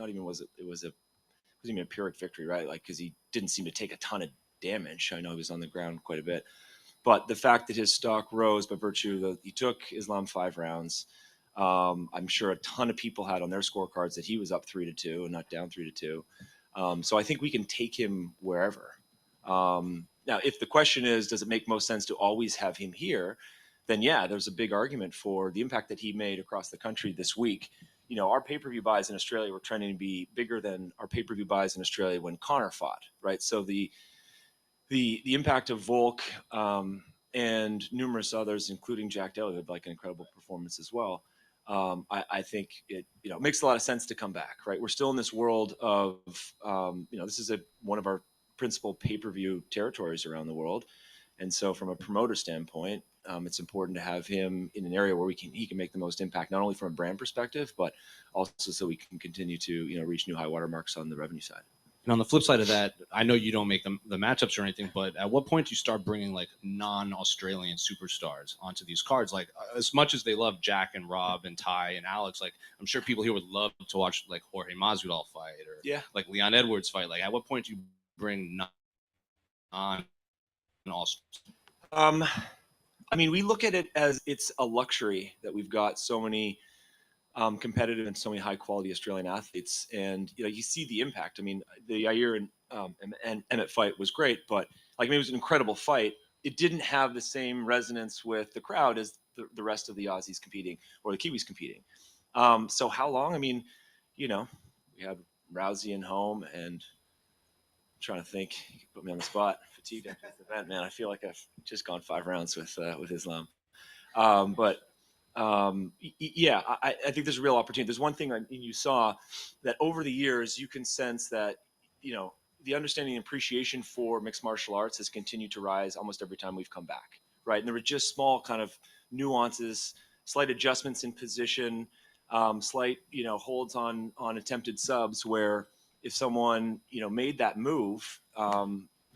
even a Pyrrhic victory, right? Like, because he didn't seem to take a ton of damage. I know he was on the ground quite a bit, but the fact that his stock rose by virtue that he took Islam 5 rounds, I'm sure a ton of people had on their scorecards that he was up 3-2 and not down 3-2. So I think we can take him wherever. Now, if the question is, does it make most sense to always have him here? Then yeah, there's a big argument for the impact that he made across the country this week. You know, our pay-per-view buys in Australia were trending to be bigger than our pay-per-view buys in Australia when Connor fought, right? So the impact of Volk and numerous others, including Jack Della, who had like an incredible performance as well. I think it makes a lot of sense to come back, right? We're still in this world of this is one of our principal pay-per-view territories around the world, and so from a promoter standpoint, it's important to have him in an area where he can make the most impact, not only from a brand perspective, but also so we can continue to reach new high water marks on the revenue side. And on the flip side of that, I know you don't make the matchups or anything, but at what point do you start bringing like non-Australian superstars onto these cards? Like as much as they love Jack and Rob and Ty and Alex, like I'm sure people here would love to watch like Jorge Masvidal fight or like Leon Edwards fight. Like at what point do you bring non-Australian? I mean, we look at it as it's a luxury that we've got so many competitive and so many high quality Australian athletes, and you see the impact. I mean, the Yair and Emmett fight was great, but it was an incredible fight. It didn't have the same resonance with the crowd as the rest of the Aussies competing or the Kiwis competing. So how long? I mean, we had Rousey and home, and I'm trying to think. You put me on the spot. Fatigued after this event, man. I feel like I've just gone 5 rounds with Islam, but. Yeah, I think there's a real opportunity. There's one thing you saw that over the years you can sense that the understanding and appreciation for mixed martial arts has continued to rise almost every time we've come back, right? And there were just small kind of nuances, slight adjustments in position, slight holds on attempted subs where if someone made that move,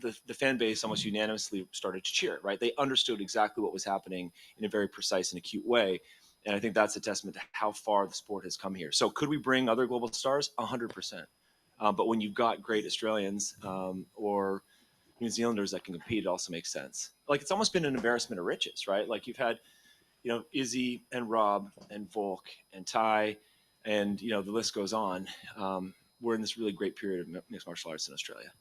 the fan base almost unanimously started to cheer, right? They understood exactly what was happening in a very precise and acute way. And I think that's a testament to how far the sport has come here. So could we bring other global stars? 100%. But when you've got great Australians or New Zealanders that can compete, it also makes sense. Like it's almost been an embarrassment of riches, right? Like you've had, Izzy and Rob and Volk and Ty and, the list goes on. We're in this really great period of mixed martial arts in Australia.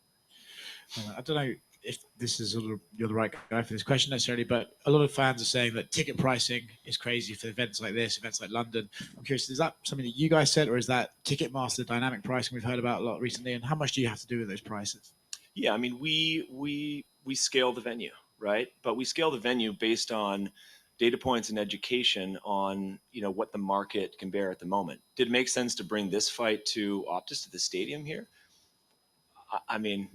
I don't know if this is you're the right guy for this question necessarily, but a lot of fans are saying that ticket pricing is crazy for events like this, events like London. I'm curious, is that something that you guys set, or is that Ticketmaster dynamic pricing we've heard about a lot recently? And how much do you have to do with those prices? Yeah, I mean, we scale the venue, right? But we scale the venue based on data points and education on what the market can bear at the moment. Did it make sense to bring this fight to Optus, to the stadium here? I mean,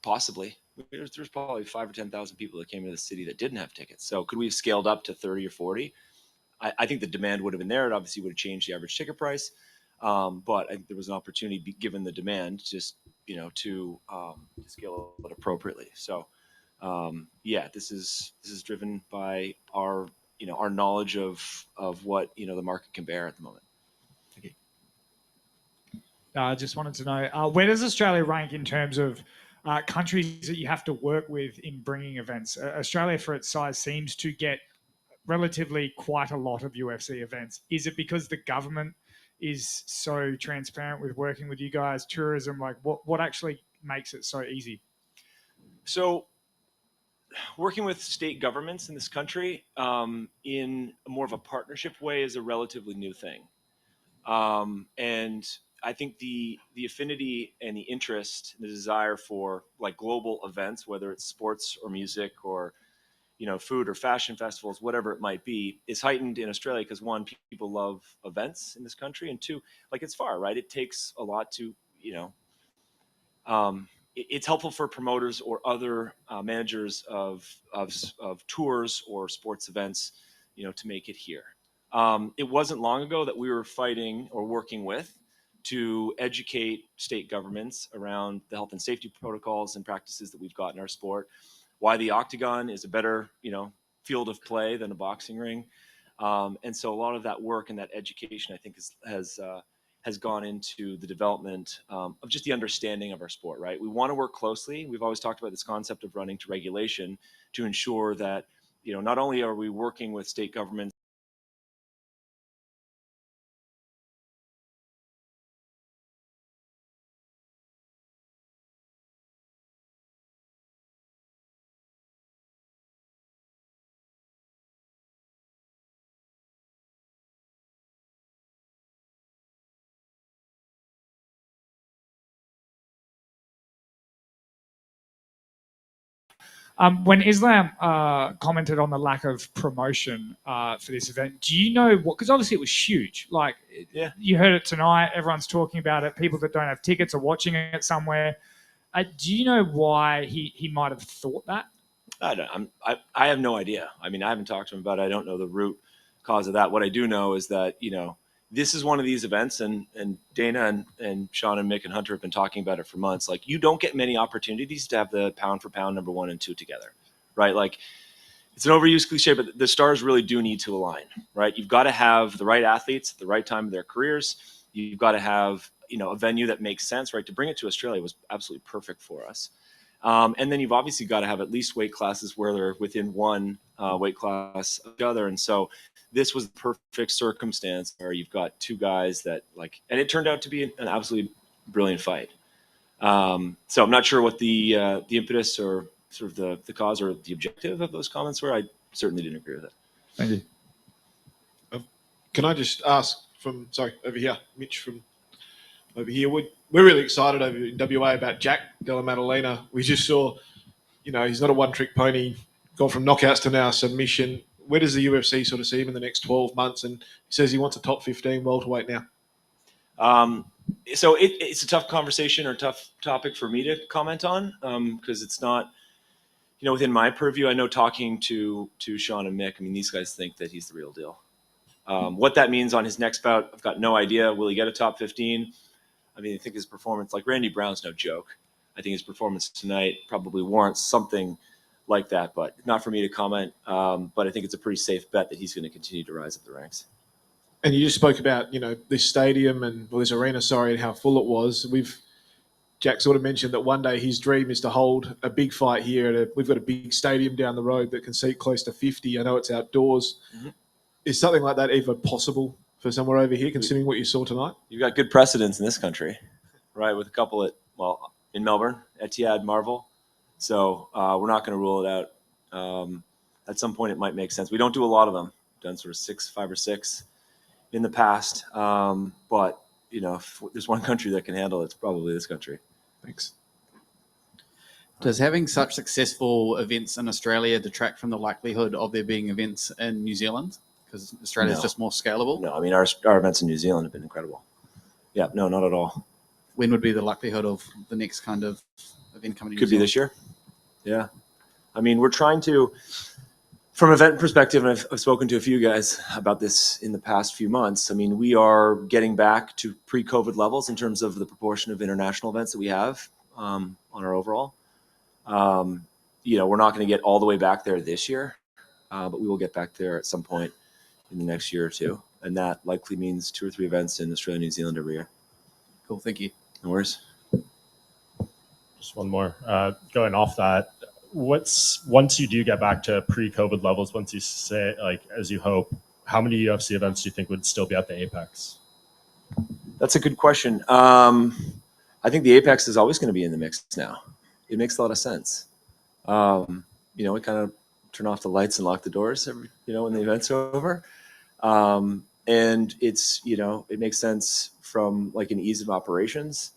possibly. There's probably 5,000 or 10,000 people that came into the city that didn't have tickets. So could we have scaled up to 30 or 40? I think the demand would have been there. It obviously would have changed the average ticket price. But I think there was an opportunity, given the demand, just to scale it appropriately. So yeah, this is driven by our our knowledge of what the market can bear at the moment. I just wanted to know, where does Australia rank in terms of countries that you have to work with in bringing events? Australia, for its size, seems to get relatively quite a lot of UFC events. Is it because the government is so transparent with working with you guys, tourism? Like, what actually makes it so easy? So working with state governments in this country in more of a partnership way is a relatively new thing. And I think the affinity and the interest, the desire for like global events, whether it's sports or music or food or fashion festivals, whatever it might be, is heightened in Australia because one, people love events in this country, and two, like it's far, right? It takes a lot to it's helpful for promoters or other managers of tours or sports events, to make it here. It wasn't long ago that we were fighting or working with to educate state governments around the health and safety protocols and practices that we've got in our sport, why the octagon is a better, field of play than a boxing ring. And so a lot of that work and that education, I think, has gone into the development of just the understanding of our sport, right? We want to work closely. We've always talked about this concept of running to regulation to ensure that, not only are we working with state governments When Islam commented on the lack of promotion for this event, do you know what? Because obviously it was huge. Like, you heard it tonight. Everyone's talking about it. People that don't have tickets are watching it somewhere. Do you know why he might have thought that? I have no idea. I mean, I haven't talked to him about it. I don't know the root cause of that. What I do know is that, this is one of these events, and Dana and Sean and Mick and Hunter have been talking about it for months. Like, you don't get many opportunities to have the pound for pound number 1 and 2 together, right? Like, it's an overused cliche, but the stars really do need to align, right? You've got to have the right athletes at the right time of their careers. You've got to have, a venue that makes sense, right? To bring it to Australia was absolutely perfect for us. And then you've obviously got to have at least weight classes where they're within one weight class of each other. And so this was the perfect circumstance where you've got two guys that and it turned out to be an absolutely brilliant fight. So I'm not sure what the impetus or sort of the cause or the objective of those comments were. I certainly didn't agree with it. Thank you. Can I just ask over here, Mitch from over here. We're really excited over in WA about Jack Della Maddalena. We just saw, he's not a one-trick pony, gone from knockouts to now submission. Where does the UFC sort of see him in the next 12 months? And he says he wants a top 15 welterweight now. So it's a tough conversation or tough topic for me to comment on because it's not, within my purview. I know talking to Sean and Mick, I mean, these guys think that he's the real deal. What that means on his next bout, I've got no idea. Will he get a top 15? I mean, I think his performance, like Randy Brown's no joke. I think his performance tonight probably warrants something like that, but not for me to comment. But I think it's a pretty safe bet that he's going to continue to rise up the ranks. And you just spoke about, this stadium this arena, and how full it was. Jack sort of mentioned that one day his dream is to hold a big fight here. We've got a big stadium down the road that can seat close to 50. I know it's outdoors. Mm-hmm. Is something like that even possible for somewhere over here, considering what you saw tonight? You've got good precedents in this country, right? With a couple in Melbourne, Etihad, Marvel. So we're not going to rule it out. At some point, it might make sense. We don't do a lot of them. We've done sort of 5 or 6 in the past. But, if there's one country that can handle it, it's probably this country. Thanks. Does having such successful events in Australia detract from the likelihood of there being events in New Zealand? Because Australia is just more scalable? No, I mean, our events in New Zealand have been incredible. Yeah, no, not at all. When would be the likelihood of the next kind of event coming in? Could be this year. Yeah. I mean, we're trying to, from an event perspective, and I've spoken to a few guys about this in the past few months. I mean, we are getting back to pre-COVID levels in terms of the proportion of international events that we have on our overall. We're not going to get all the way back there this year, but we will get back there at some point in the next year or two. And that likely means 2 or 3 events in Australia and New Zealand every year. Cool. Thank you. No worries. Just one more. Going off that, once you do get back to pre-COVID levels, once you say, as you hope, how many UFC events do you think would still be at the Apex? That's a good question. I think the Apex is always going to be in the mix now. It makes a lot of sense. We kind of turn off the lights and lock the doors when the event's over. And it's, it makes sense from an ease of operations.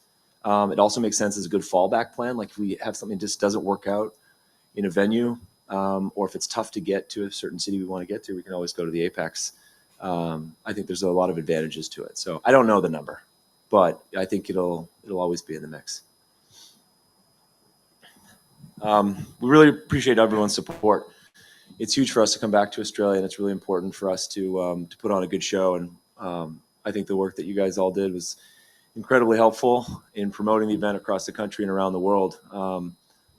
It also makes sense as a good fallback plan. Like if we have something that just doesn't work out in a venue, or if it's tough to get to a certain city we want to get to, we can always go to the Apex. I think there's a lot of advantages to it. So I don't know the number, but I think it'll always be in the mix. We really appreciate everyone's support. It's huge for us to come back to Australia, and it's really important for us to put on a good show. And I think the work that you guys all did was incredibly helpful in promoting the event across the country and around the world.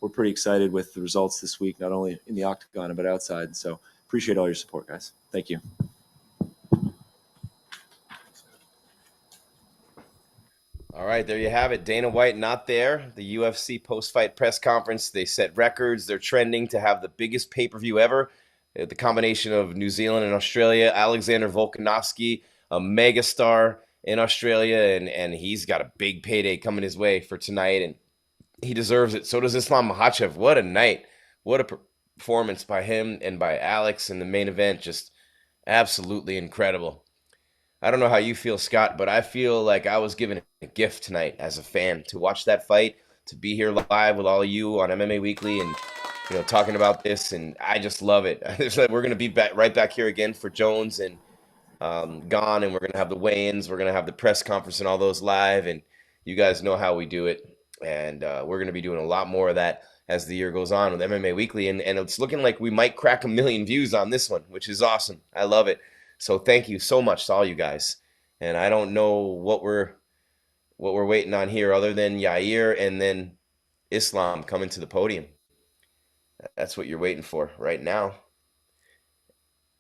We're pretty excited with the results this week, not only in the octagon, but outside. So appreciate all your support, guys. Thank you. All right, there you have it. Dana White not there. The UFC post-fight press conference. They set records. They're trending to have the biggest pay-per-view ever. The combination of New Zealand and Australia. Alexander Volkanovski, a megastar in Australia, and he's got a big payday coming his way for tonight, and he deserves it. So does Islam Makhachev. What a night. What a performance by him and by Alex in the main event. Just absolutely incredible. I don't know how you feel, Scott, but I feel like I was given a gift tonight as a fan to watch that fight, to be here live with all of you on MMA Weekly, and talking about this, and I just love it. We're going to be right back here again for Jones and Gone, and we're going to have the weigh-ins. We're going to have the press conference and all those live, and you guys know how we do it. And we're going to be doing a lot more of that as the year goes on with MMA Weekly, and it's looking like we might crack 1 million views on this one, which is awesome. I love it. So thank you so much to all you guys. And I don't know what we're waiting on here other than Yair and then Islam coming to the podium. That's what you're waiting for right now.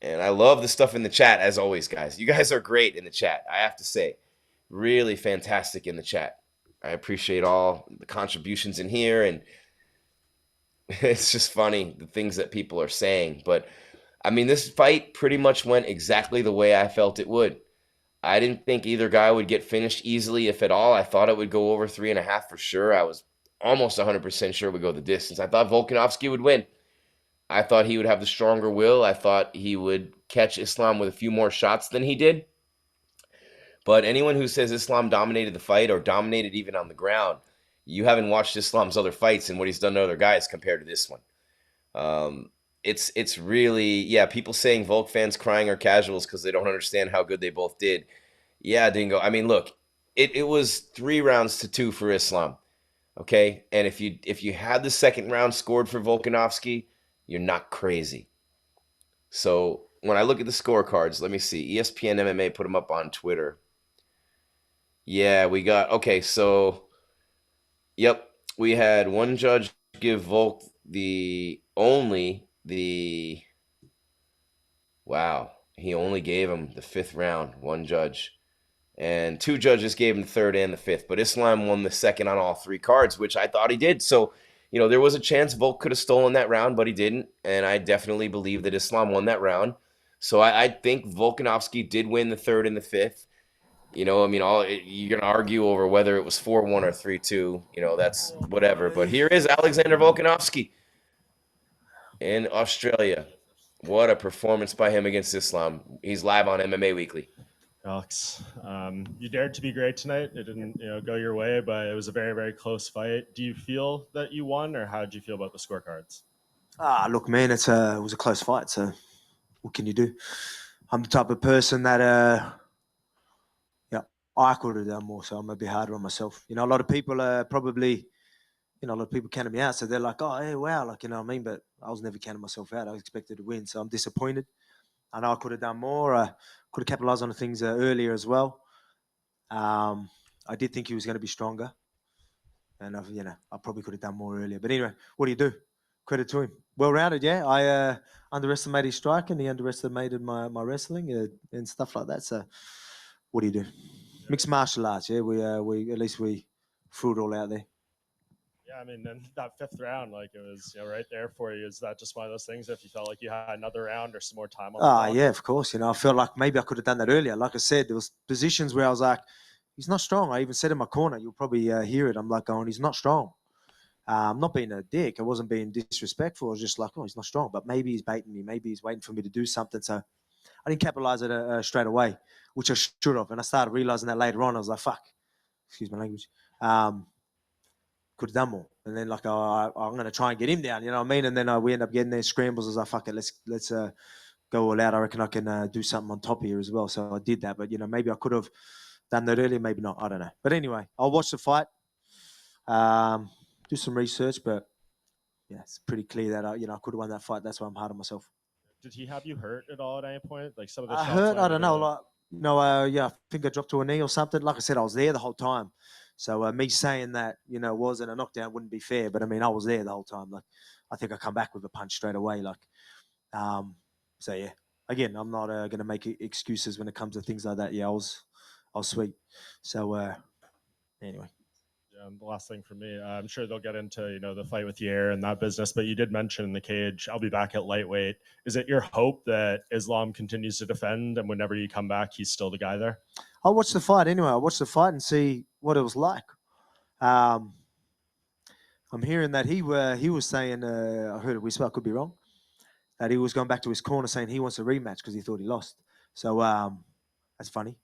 And I love the stuff in the chat, as always, guys. You guys are great in the chat, I have to say. Really fantastic in the chat. I appreciate all the contributions in here, and it's just funny, the things that people are saying. But, I mean, this fight pretty much went exactly the way I felt it would. I didn't think either guy would get finished easily, if at all. I thought it would go over 3.5 for sure. I was almost 100% sure it would go the distance. I thought Volkanovski would win. I thought he would have the stronger will. I thought he would catch Islam with a few more shots than he did. But anyone who says Islam dominated the fight or dominated even on the ground, you haven't watched Islam's other fights and what he's done to other guys compared to this one. It's really, yeah, people saying Volk fans crying are casuals because they don't understand how good they both did. Yeah, Dingo. I mean, look, it was 3 rounds to 2 for Islam. Okay? And if you had the second round scored for Volkanovski, you're not crazy. So when I look at the scorecards, let me see. ESPN MMA put them up on Twitter. Yeah, we got, okay, so, yep, we had one judge give Volk wow, he only gave him the 5th round, one judge. And 2 judges gave him the 3rd and the 5th, but Islam won the 2nd on all 3 cards, which I thought he did. So, there was a chance Volk could have stolen that round, but he didn't. And I definitely believe that Islam won that round. So I think Volkanovski did win the 3rd and the 5th. You're going to argue over whether it was 4-1 or 3-2. That's whatever. But here is Alexander Volkanovski in Australia. What a performance by him against Islam. He's live on MMA Weekly. Alex, you dared to be great tonight. It didn't, go your way, but it was a very, very close fight. Do you feel that you won, or how did you feel about the scorecards? Look, man, it was a close fight. So, what can you do? I'm the type of person that, I could have done more. So I'm a bit harder on myself. A lot of people probably, a lot of people counted me out. So they're like, oh, hey, wow, like, you know what I mean? But I was never counting myself out. I was expected to win. So I'm disappointed. I know I could have done more. Could have capitalized on the things earlier as well. I did think he was going to be stronger. And, I probably could have done more earlier. But anyway, what do you do? Credit to him. Well-rounded, yeah. I underestimated his striking. He underestimated my wrestling and stuff like that. So what do you do? Mixed martial arts, yeah. We at least we threw it all out there. Yeah, I mean, and that 5th round, like it was right there for you. Is that just one of those things? If you felt like you had another round or some more time on the clock? Yeah, of course. I felt like maybe I could have done that earlier. Like I said, there was positions where I was like, he's not strong. I even said in my corner, you'll probably hear it. I'm like going, he's not strong. I'm not being a dick. I wasn't being disrespectful. I was just like, oh, he's not strong. But maybe he's baiting me. Maybe he's waiting for me to do something. So I didn't capitalize it straight away, which I should have. And I started realizing that later on. I was like, fuck. Excuse my language. Could have done more. And then like I'm going to try and get him down. You know what I mean? And then we end up getting their scrambles. I was like, fuck it. Let's go all out. I reckon I can do something on top here as well. So I did that. But, maybe I could have done that earlier. Maybe not. I don't know. But anyway, I'll watch the fight. Do some research, but yeah, it's pretty clear that I could have won that fight. That's why I'm hard on myself. Did he have you hurt at all at any point? Like some of the I shots hurt. I don't know. landed I think I dropped to a knee or something. Like I said, I was there the whole time. So me saying that wasn't a knockdown wouldn't be fair. But I mean, I was there the whole time. Like I think I come back with a punch straight away. Like, so yeah. Again, I'm not going to make excuses when it comes to things like that. Yeah, I was sweet. So anyway. the last thing for me, I'm sure they'll get into the fight with Yair and that business, but you did mention in the cage, I'll be back at lightweight. Is it your hope that Islam continues to defend, and whenever you come back, he's still the guy there? I'll watch the fight anyway. I'll watch the fight and see what it was like. I'm hearing that he was saying, I heard a whisper, I could be wrong, that he was going back to his corner saying he wants a rematch because he thought he lost. So that's funny.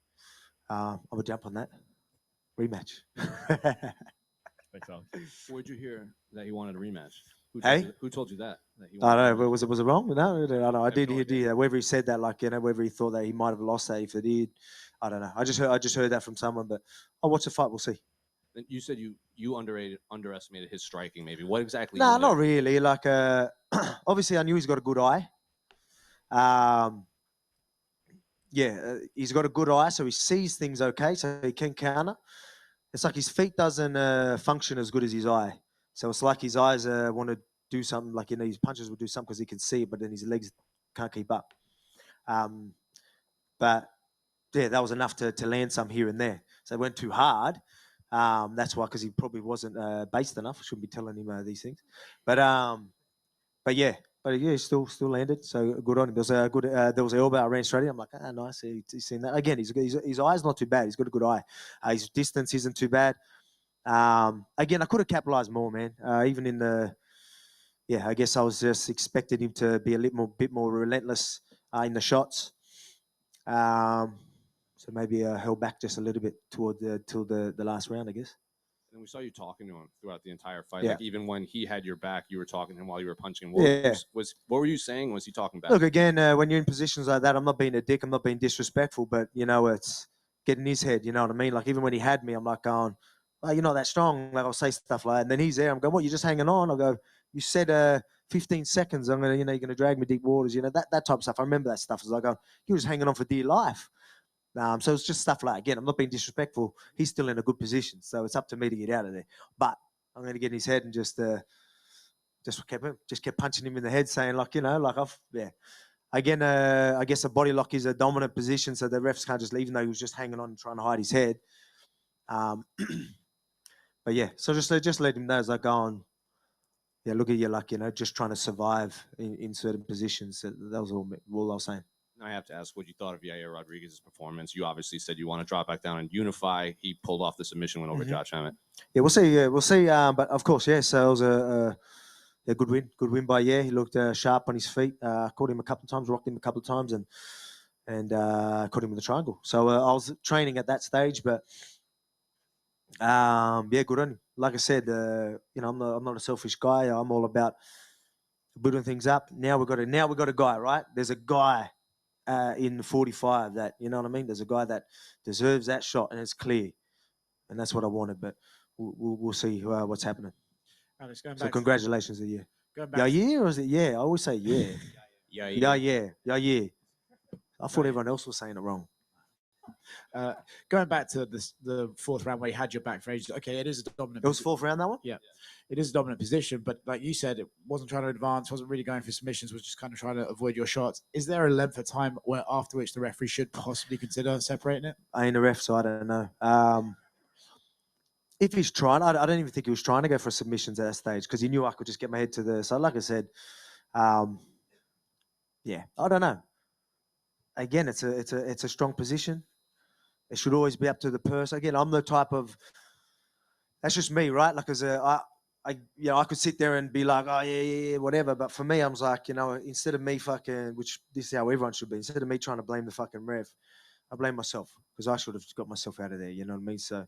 I would jump on that rematch. Thanks, Alex. Where'd you hear that he wanted a rematch? Who told you that? He I wanted don't know. Was it wrong? No, I don't know. I did no hear idea. whether he said that, like, whether he thought that he might have lost that if it did. I don't know. I just heard that from someone, but I'll watch the fight. We'll see. And you said you underestimated his striking. Maybe what exactly? No, not really. Like, obviously, I knew he's got a good eye. He's got a good eye, so he sees things okay, so he can counter. It's like his feet doesn't function as good as his eye. So it's like his eyes want to do something, like, his punches will do something because he can see it, but then his legs can't keep up. But yeah, that was enough to land some here and there. So it went too hard. That's why, because he probably wasn't based enough. I shouldn't be telling him these things. But yeah, he still landed. So good on him. There was an elbow I ran straight in. I'm like, nice. He's seen that again. His eye's not too bad. He's got a good eye. His distance isn't too bad. Again, I could have capitalized more, man. Even in I guess I was just expecting him to be a bit more relentless in the shots. So maybe I held back just a little bit till the last round, I guess. And we saw you talking to him throughout the entire fight. Yeah. Like, even when he had your back, you were talking to him while you were punching. Yeah. What were you saying? Was he talking back? Look, again, when you're in positions like that, I'm not being a dick. I'm not being disrespectful, but, it's getting his head. You know what I mean? Like, even when he had me, I'm like going, oh, you're not that strong. Like, I'll say stuff like that. And then he's there. I'm going, what, you're just hanging on? I'll go, you said 15 seconds. I'm going to, you're going to drag me deep waters. That type of stuff. I remember that stuff. It's like, he was hanging on for dear life. So it's just stuff like, again, I'm not being disrespectful. He's still in a good position. So it's up to me to get out of there. But I'm going to get in his head and just kept punching him in the head, saying, like, Again, I guess a body lock is a dominant position, so the refs can't just leave, even though he was just hanging on and trying to hide his head. But yeah, so just let him know, as like going, look at you, like, just trying to survive in certain positions. That was all I was saying. I have to ask what you thought of Yair Rodriguez's performance. You obviously said you want to drop back down and unify. He pulled off the submission, went over Josh Emmett. Yeah, we'll see. We'll see. But of course, so it was a good win. Good win by Yair. He looked sharp on his feet. Caught him a couple of times, rocked him a couple of times, and caught him with a triangle. So I was training at that stage, but good on him. Like I said, I'm not a selfish guy. I'm all about building things up. Now we got a guy, right? There's a guy in 45 that, you know what I mean? There's a guy that deserves that shot, and it's clear. And that's what I wanted, but we'll see what's happening. Alex, So congratulations to you. Yeah, or is it yeah? I always say yeah. Yeah. I thought everyone else was saying it wrong. Going back to the fourth round where you had your back for ages. Okay, it is a dominant. It was fourth round, that one? Yeah. It is a dominant position, but like you said, it wasn't trying to advance, wasn't really going for submissions, was just kind of trying to avoid your shots. Is there a length of time after which the referee should possibly consider separating it? I ain't a ref, so I don't know. If he's trying, I don't even think he was trying to go for submissions at that stage, because he knew I could just get my head to the. So, like I said, I don't know. Again, it's a strong position. It should always be up to the person. Again, I'm the type of. That's just me, right? Like, I could sit there and be like, oh yeah, whatever. But for me, I was like, instead of me fucking, which this is how everyone should be. Instead of me trying to blame the fucking ref, I blame myself, because I should have got myself out of there. You know what I mean? So.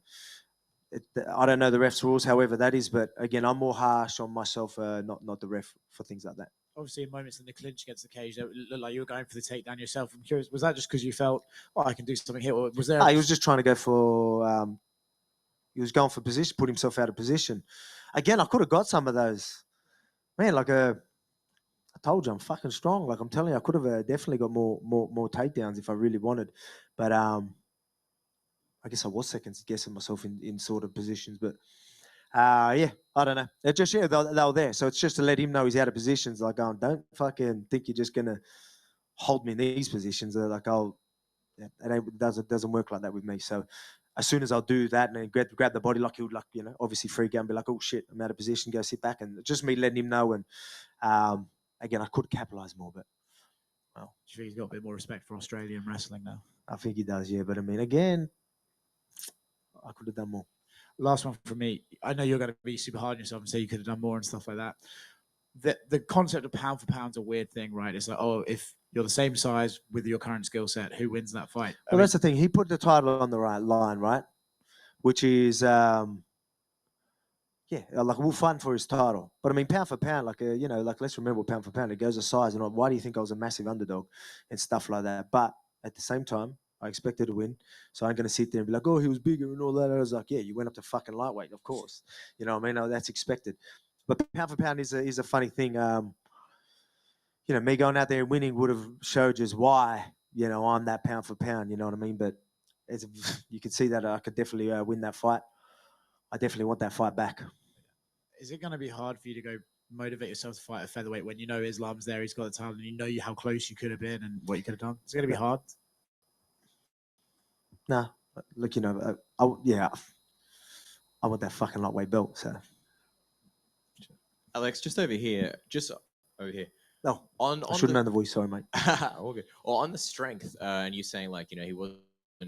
I don't know the ref's rules, however that is, but again, I'm more harsh on myself, not the ref, for things like that. Obviously, in moments in the clinch against the cage, it looked like you were going for the takedown yourself. I'm curious, was that just because you felt, I can do something here, or was there? He was just trying to go for. He was going for position, put himself out of position. Again, I could have got some of those. Man, like I told you, I'm fucking strong. Like I'm telling you, I could have definitely got more takedowns if I really wanted, but I guess I was second guessing myself in sort of positions, but I don't know. It just they were there, so it's just to let him know he's out of positions. Like, don't fucking think you're just gonna hold me in these positions. Like, it doesn't work like that with me. So as soon as I'll do that and then grab the body lock, he would, like, obviously freak out and be like, oh shit, I'm out of position, go sit back, and just me letting him know. And again, I could capitalize more, but well, do you think he's got a bit more respect for Australian wrestling now? I think he does, yeah. But I mean, again, I could have done more. Last one from me. I know you're going to be super hard on yourself and say you could have done more and stuff like that. The concept of pound for pound is a weird thing, right? It's like, if you're the same size with your current skill set, who wins that fight? Well, that's the thing. He put the title on the right line, right? Which is, Yeah, like we'll fight for his title. But I mean, pound for pound, like let's remember pound for pound, it goes a size. And why do you think I was a massive underdog and stuff like that? But at the same time, I expected to win, so I'm gonna sit there and be like, oh, he was bigger and all that. And I was like, yeah, you went up to fucking lightweight, of course. You know what I mean? That's expected. But pound for pound is a funny thing. Me going out there and winning would have showed just why I'm that pound for pound. You know what I mean? But you could see that I could definitely win that fight. I definitely want that fight back. Is it going to be hard for you to go motivate yourself to fight a featherweight when you know Islam's there, he's got the talent, and you know how close you could have been and what you could have done? Is it going to be hard? Nah, look, I want that fucking lightweight belt. So, Alex, just over here. No, on I shouldn't know the voice. Sorry, mate. All good. Or on the strength, and you saying he wasn't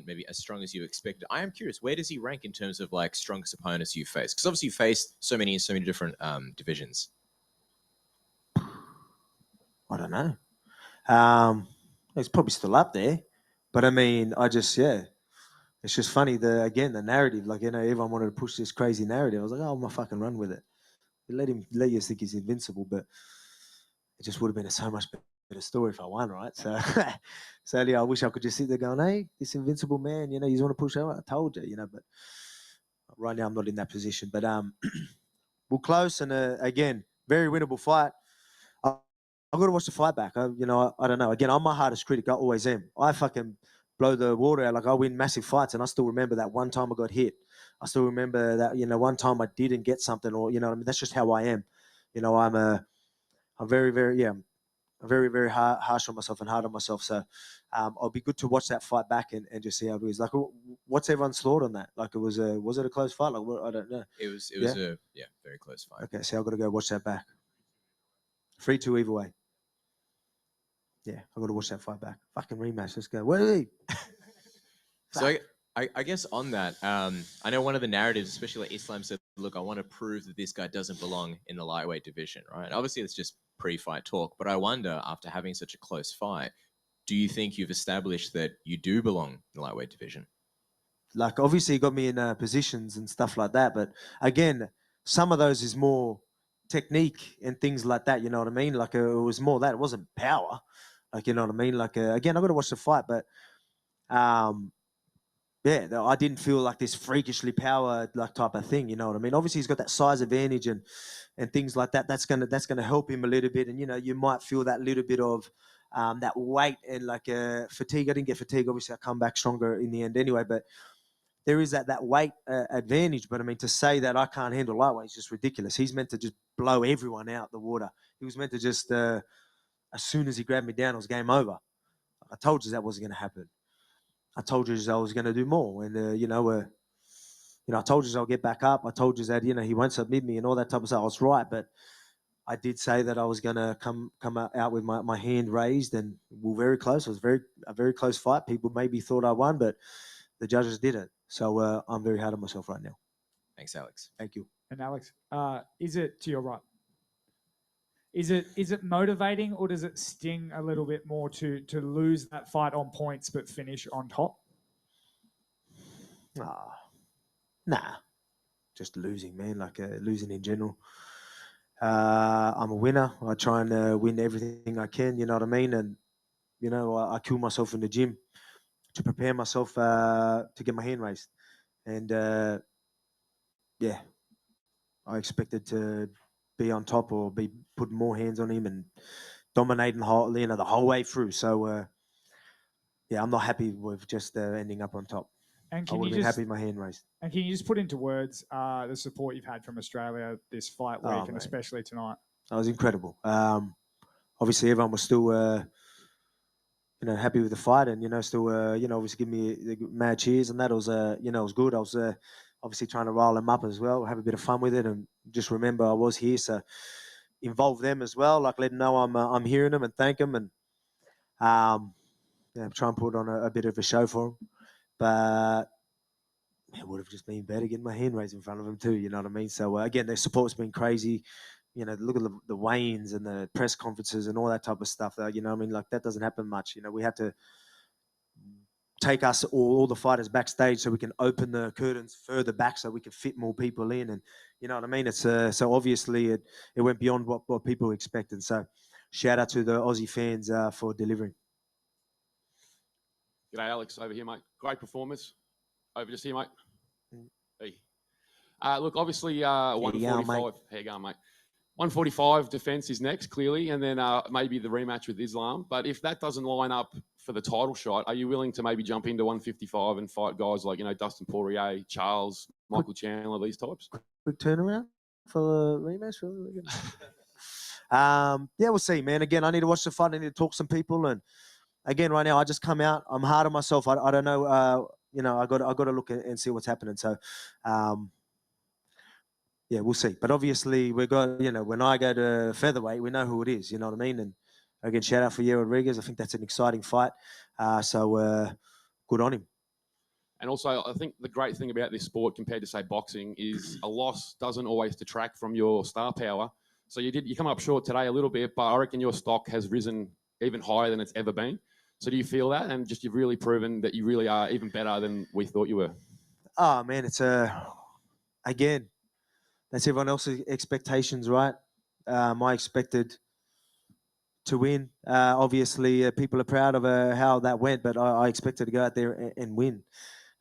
maybe as strong as you expected. I am curious, where does he rank in terms of strongest opponents you faced? Because obviously you faced so many in so many different divisions. I don't know. It's probably still up there, but I mean, it's just funny. The narrative, everyone wanted to push this crazy narrative. I was like, oh, I'm gonna fucking run with it. Let you think he's invincible, but it just would have been a so much better story if I won, right? So, I wish I could just sit there going, hey, this invincible man, you want to push out? I told you, but right now I'm not in that position. But we're close, and again, very winnable fight. I've got to watch the fight back. I don't know. Again, I'm my hardest critic. I always am. I fucking blow the water out. I win massive fights, and I still remember that one time I got hit. I still remember that, one time I didn't get something, or, that's just how I am. I'm very, very, I'm very, very harsh on myself and hard on myself. So I'll be good to watch that fight back and just see how it is. What's everyone's thought on that? Was it a close fight? I don't know. It was a very close fight. Okay, so I've got to go watch that back. 3-2 either way. Yeah, I've got to watch that fight back. Fucking rematch. Let's go. Wait. So I guess on that, I know one of the narratives, especially Islam said, look, I want to prove that this guy doesn't belong in the lightweight division, right? Obviously, it's just pre-fight talk, but I wonder, after having such a close fight, do you think you've established that you do belong in the lightweight division? Obviously, he got me in positions and stuff like that, but again, some of those is more technique and things like that, you know what I mean? It was more that. It wasn't power. You know what I mean? Again, I got to watch the fight, but I didn't feel like this freakishly power type of thing. You know what I mean? Obviously, he's got that size advantage and things like that. That's gonna help him a little bit, and you might feel that little bit of that weight and fatigue. I didn't get fatigue. Obviously, I come back stronger in the end anyway. But there is that weight advantage. But I mean, to say that I can't handle lightweight is just ridiculous. He's meant to just blow everyone out the water. He was meant to just as soon as he grabbed me down, it was game over. I told you that wasn't going to happen. I told you I was going to do more. And, I told you I'll get back up. I told you that, he won't submit me and all that type of stuff. I was right. But I did say that I was going to come out with my hand raised, and we're very close. It was a very close fight. People maybe thought I won, but the judges didn't. So I'm very hard on myself right now. Thanks, Alex. Thank you. And Alex, is it to your right? Is it motivating, or does it sting a little bit more to lose that fight on points but finish on top? Nah, just losing, man. Losing in general. I'm a winner. I try and win everything I can. You know what I mean? And I kill myself in the gym to prepare myself to get my hand raised. And I expected to be on top or be putting more hands on him and dominating the whole way through. So I'm not happy with just ending up on top. And I would have been happy with my hand raised. And can you just put into words the support you've had from Australia this fight week, and especially tonight? That was incredible. Obviously, everyone was still happy with the fight, and still obviously give me the mad cheers, and that was it was good. I was obviously trying to rile them up as well, have a bit of fun with it, and just remember I was here, so involve them as well, let them know I'm hearing them and thank them, and try and put on a bit of a show for them. But it would have just been better getting my hand raised in front of them too, you know what I mean? So again, their support's been crazy. Look at the weigh-ins and the press conferences and all that type of stuff. You know what I mean? That doesn't happen much. We had to take us all the fighters backstage so we can open the curtains further back so we can fit more people in. And you know what I mean? It's so obviously it went beyond what people expected. So shout out to the Aussie fans for delivering. G'day, Alex, over here, mate. Great performance. Over just here, mate. Hey. Look, obviously, 145. How you going, mate? 145 defense is next, clearly, and then maybe the rematch with Islam. But if that doesn't line up for the title shot, are you willing to maybe jump into 155 and fight guys like, Dustin Poirier, Charles, Michael Chandler, these types? Quick turnaround for the rematch? Yeah, we'll see, man. Again, I need to watch the fight. I need to talk to some people. And again, right now, I just come out. I'm hard on myself. I don't know. I got to look and see what's happening. So, yeah, we'll see. But obviously, we got, when I go to featherweight, we know who it is. You know what I mean? And again, shout out for Yair Rodriguez. I think that's an exciting fight. So good on him. And also, I think the great thing about this sport compared to, say, boxing is a loss doesn't always detract from your star power. So you come up short today a little bit, but I reckon your stock has risen even higher than it's ever been. So do you feel that? And just you've really proven that you really are even better than we thought you were. Oh, man, it's again, that's everyone else's expectations, right? I expected to win. Obviously, people are proud of how that went, but I expected to go out there and win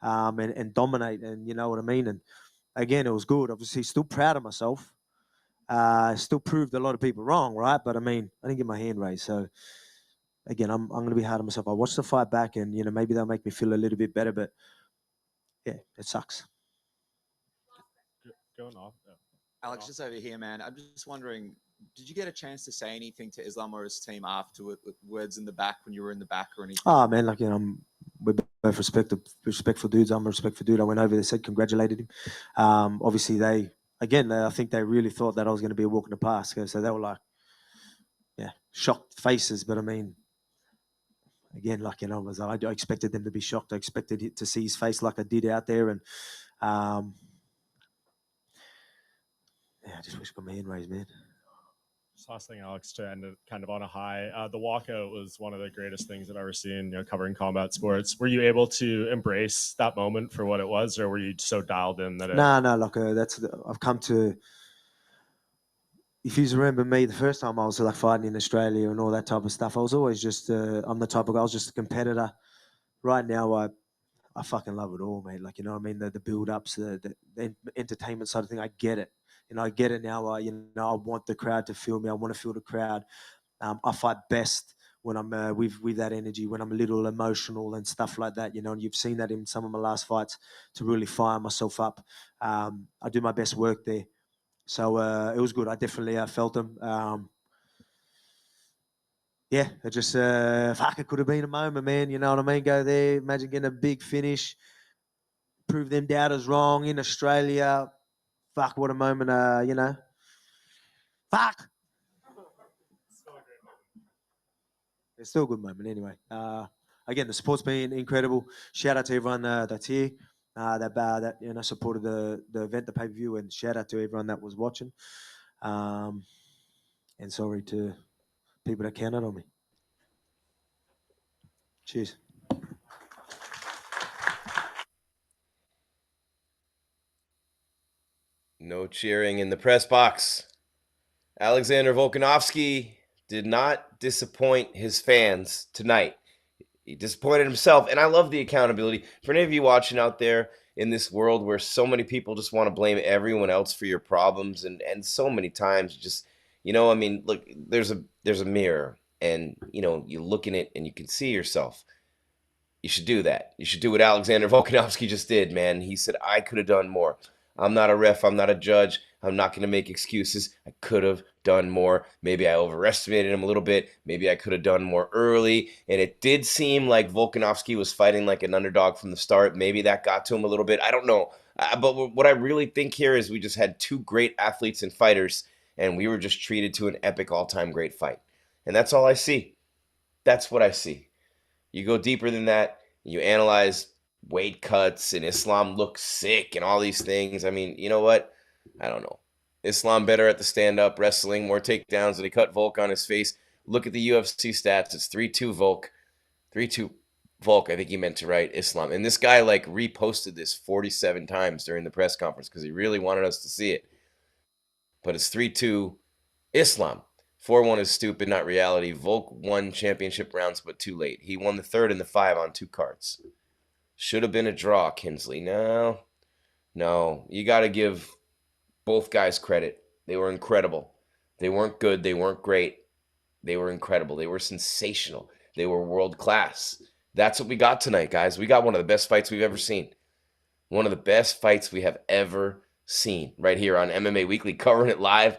and dominate, and you know what I mean? And again, it was good. Obviously, still proud of myself. Still proved a lot of people wrong, right? But I mean, I didn't get my hand raised. So again, I'm going to be hard on myself. I watched the fight back and, maybe that'll make me feel a little bit better, but yeah, it sucks. Going off. Yeah. Alex, just over here, man. I'm just wondering, did you get a chance to say anything to Islam or his team afterward, with words in the back when you were in the back or anything? Oh, man, we're both respectful dudes. I'm a respectful dude. I went over there, said, congratulated him. Obviously, I think they really thought that I was going to be a walk in the park. So they were like, yeah, shocked faces. But I mean, again, I expected them to be shocked. I expected to see his face like I did out there. And yeah, I just wish I got my hand raised, man. Just last thing, Alex, to end it kind of on a high. The walkout was one of the greatest things I've ever seen, covering combat sports. Were you able to embrace that moment for what it was, or were you so dialed in that it... No, I've come to... If you remember me, the first time I was fighting in Australia and all that type of stuff, I was always just... I'm the type of guy, I was just a competitor. Right now, I fucking love it all, mate. You know what I mean? The build-ups, the entertainment side of thing, I get it. I get it now. I want the crowd to feel me. I want to feel the crowd. I fight best when I'm with that energy, when I'm a little emotional and stuff like that. And you've seen that in some of my last fights to really fire myself up. I do my best work there. So it was good. I definitely felt them. Yeah, it just, fuck, it could have been a moment, man. You know what I mean? Go there, imagine getting a big finish, prove them doubters wrong in Australia. Fuck, what a moment, Fuck! It's still a good moment anyway. Again, the support's been incredible. Shout out to everyone that's here, that supported the event, the pay-per-view, and shout out to everyone that was watching. And sorry to people that counted on me. Cheers. No cheering in the press box. Alexander Volkanovski did not disappoint his fans tonight. He disappointed himself, and I love the accountability. For any of you watching out there in this world where so many people just want to blame everyone else for your problems, and so many times just, look, there's a mirror, and, you look in it and you can see yourself. You should do that. You should do what Alexander Volkanovski just did, man. He said, I could have done more. I'm not a ref. I'm not a judge. I'm not going to make excuses. I could have done more. Maybe I overestimated him a little bit. Maybe I could have done more early. And it did seem like Volkanovski was fighting like an underdog from the start. Maybe that got to him a little bit. I don't know. But what I really think here is we just had two great athletes and fighters, and we were just treated to an epic all-time great fight. And that's all I see. That's what I see. You go deeper than that. You analyze weight cuts, and Islam looks sick and all these things. I mean, you know what? I don't know. Islam better at the stand-up wrestling, more takedowns, and he cut Volk on his face. Look at the UFC stats. It's 3-2 Volk. 3-2 Volk, I think he meant to write Islam. And this guy like reposted this 47 times during the press conference because he really wanted us to see it. But it's 3-2 Islam. 4-1 is stupid, not reality. Volk won championship rounds, but too late. He won the 3rd and the 5 on 2 cards. Should have been a draw, Kinsley. No. You got to give both guys credit. They were incredible. They weren't good. They weren't great. They were incredible. They were sensational. They were world class. That's what we got tonight, guys. We got one of the best fights we've ever seen. One of the best fights we have ever seen right here on MMA Weekly, covering it live.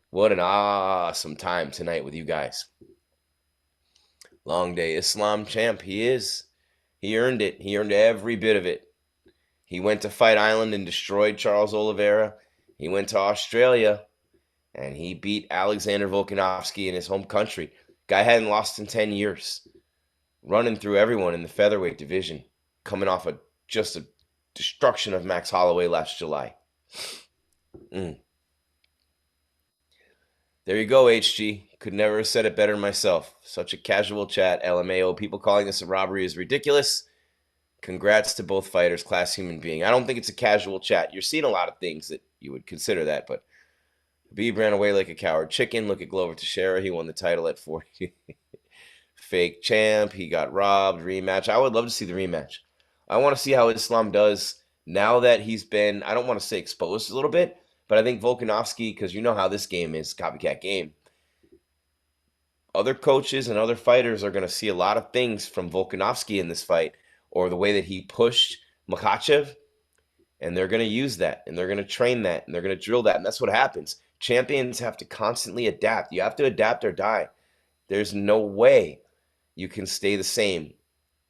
What an awesome time tonight with you guys. Long day Islam champ. He is. He earned it. He earned every bit of it. He went to Fight Island and destroyed Charles Oliveira. He went to Australia and he beat Alexander Volkanovski in his home country. Guy hadn't lost in 10 years. Running through everyone in the featherweight division. Coming off just a destruction of Max Holloway last July. There you go, HG. Could never have said it better myself. Such a casual chat, LMAO. People calling this a robbery is ridiculous. Congrats to both fighters, class human being. I don't think it's a casual chat. You're seeing a lot of things that you would consider that, but Khabib ran away like a coward chicken. Look at Glover Teixeira. He won the title at 40. Fake champ. He got robbed. Rematch. I would love to see the rematch. I want to see how Islam does now that he's been, I don't want to say exposed a little bit, but I think Volkanovski, because you know how this game is, copycat game. Other coaches and other fighters are going to see a lot of things from Volkanovski in this fight, or the way that he pushed Makhachev, and they're going to use that, and they're going to train that, and they're going to drill that, and that's what happens. Champions have to constantly adapt. You have to adapt or die. There's no way you can stay the same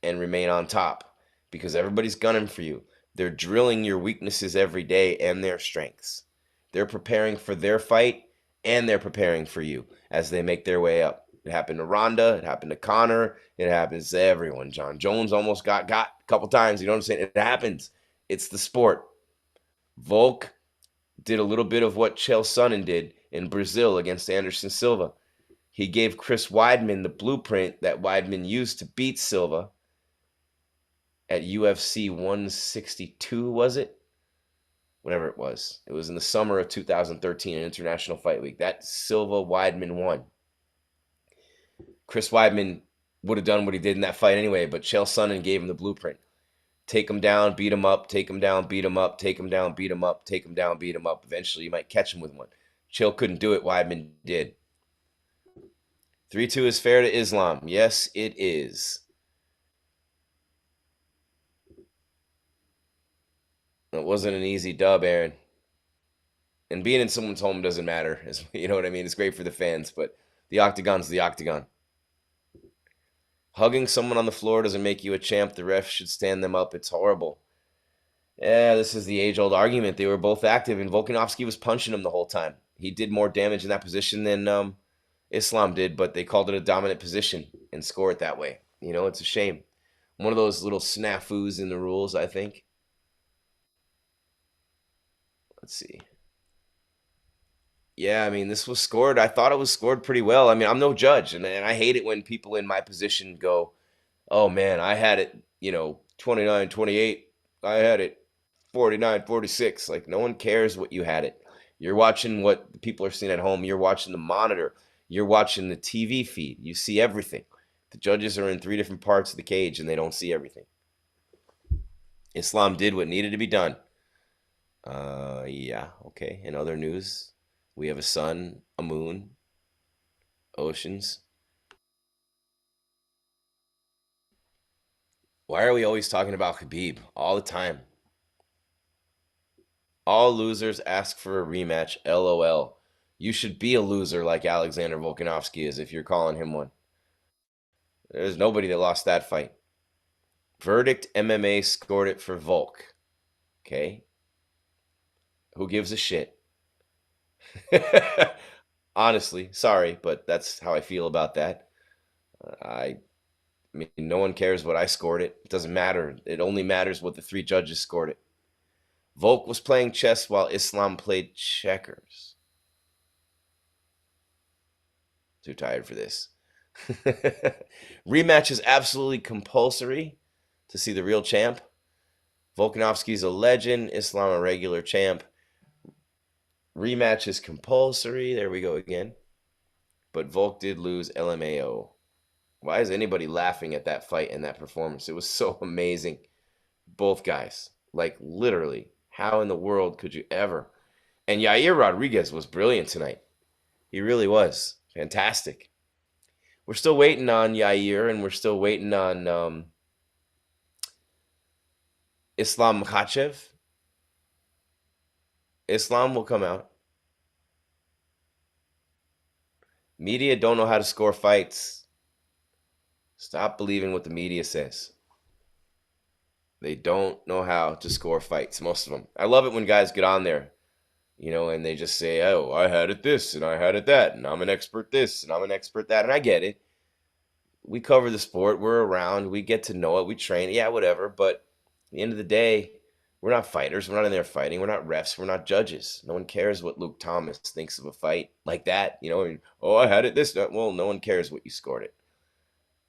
and remain on top because everybody's gunning for you. They're drilling your weaknesses every day and their strengths. They're preparing for their fight, and they're preparing for you as they make their way up. It happened to Ronda. It happened to Connor. It happens to everyone. John Jones almost got a couple times. You know what I'm saying? It happens. It's the sport. Volk did a little bit of what Chael Sonnen did in Brazil against Anderson Silva. He gave Chris Weidman the blueprint that Weidman used to beat Silva at UFC 162, was it? Whatever it was. It was in the summer of 2013, an International Fight Week. That Silva-Weidman won. Chris Weidman would have done what he did in that fight anyway, but Chael Sonnen gave him the blueprint. Take him down, beat him up, take him down, beat him up, take him down, beat him up, take him down, beat him up. Eventually, you might catch him with one. Chael couldn't do it. Weidman did. 3-2 is fair to Islam. Yes, it is. It wasn't an easy dub, Aaron. And being in someone's home doesn't matter. You know what I mean? It's great for the fans, but the octagon's the octagon. Hugging someone on the floor doesn't make you a champ. The ref should stand them up. It's horrible. Yeah, this is the age-old argument. They were both active, and Volkanovski was punching him the whole time. He did more damage in that position than Islam did, but they called it a dominant position and score it that way. You know, it's a shame. One of those little snafus in the rules, I think. Let's see. Yeah, I mean, this was scored. I thought it was scored pretty well. I mean, I'm no judge, and I hate it when people in my position go, oh, man, I had it, 29-28. I had it 49-46. Like, no one cares what you had it. You're watching what people are seeing at home. You're watching the monitor. You're watching the TV feed. You see everything. The judges are in 3 different parts of the cage, and they don't see everything. Islam did what needed to be done. Yeah, okay. In other news, we have a sun, a moon, oceans. Why are we always talking about Khabib all the time? All losers ask for a rematch, LOL. You should be a loser like Alexander Volkanovski is if you're calling him one. There's nobody that lost that fight. Verdict MMA scored it for Volk. Okay? Who gives a shit? Honestly, sorry, but that's how I feel about that. I mean, no one cares what I scored it. It doesn't matter. It only matters what the 3 judges scored it. Volk was playing chess while Islam played checkers. Too tired for this. Rematch is absolutely compulsory. to see the real champ. Volkanovski's a legend. Islam a regular champ. Rematch is compulsory. There we go again. But Volk did lose LMAO. Why is anybody laughing at that fight and that performance? It was so amazing. Both guys. Like, literally. How in the world could you ever? And Yair Rodriguez was brilliant tonight. He really was. Fantastic. We're still waiting on Yair, and we're still waiting on Islam Makhachev. Islam will come out. Media don't know how to score fights. Stop believing what the media says. They don't know how to score fights, most of them. I love it when guys get on there, you know, and they just say, oh, I had it this, and I had it that, and I'm an expert this, and I'm an expert that, and I get it. We cover the sport. We're around. We get to know it. We train. Yeah, whatever. But at the end of the day, we're not fighters. We're not in there fighting. We're not refs. We're not judges. No one cares what Luke Thomas thinks of a fight like that. You know, oh, I had it this. Well, no one cares what you scored it.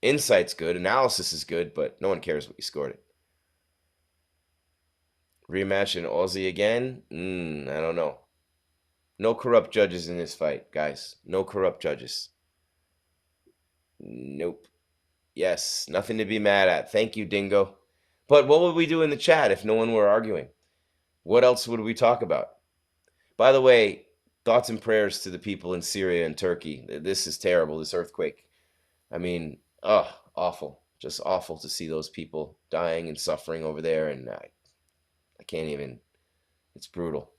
Insight's good. Analysis is good, but no one cares what you scored it. Rematch in Aussie again? I don't know. No corrupt judges in this fight, guys. No corrupt judges. Nope. Yes, nothing to be mad at. Thank you, Dingo. But what would we do in the chat if no one were arguing? What else would we talk about? By the way, thoughts and prayers to the people in Syria and Turkey. This is terrible, this earthquake. I mean, awful. Just awful to see those people dying and suffering over there. And I can't even. It's brutal.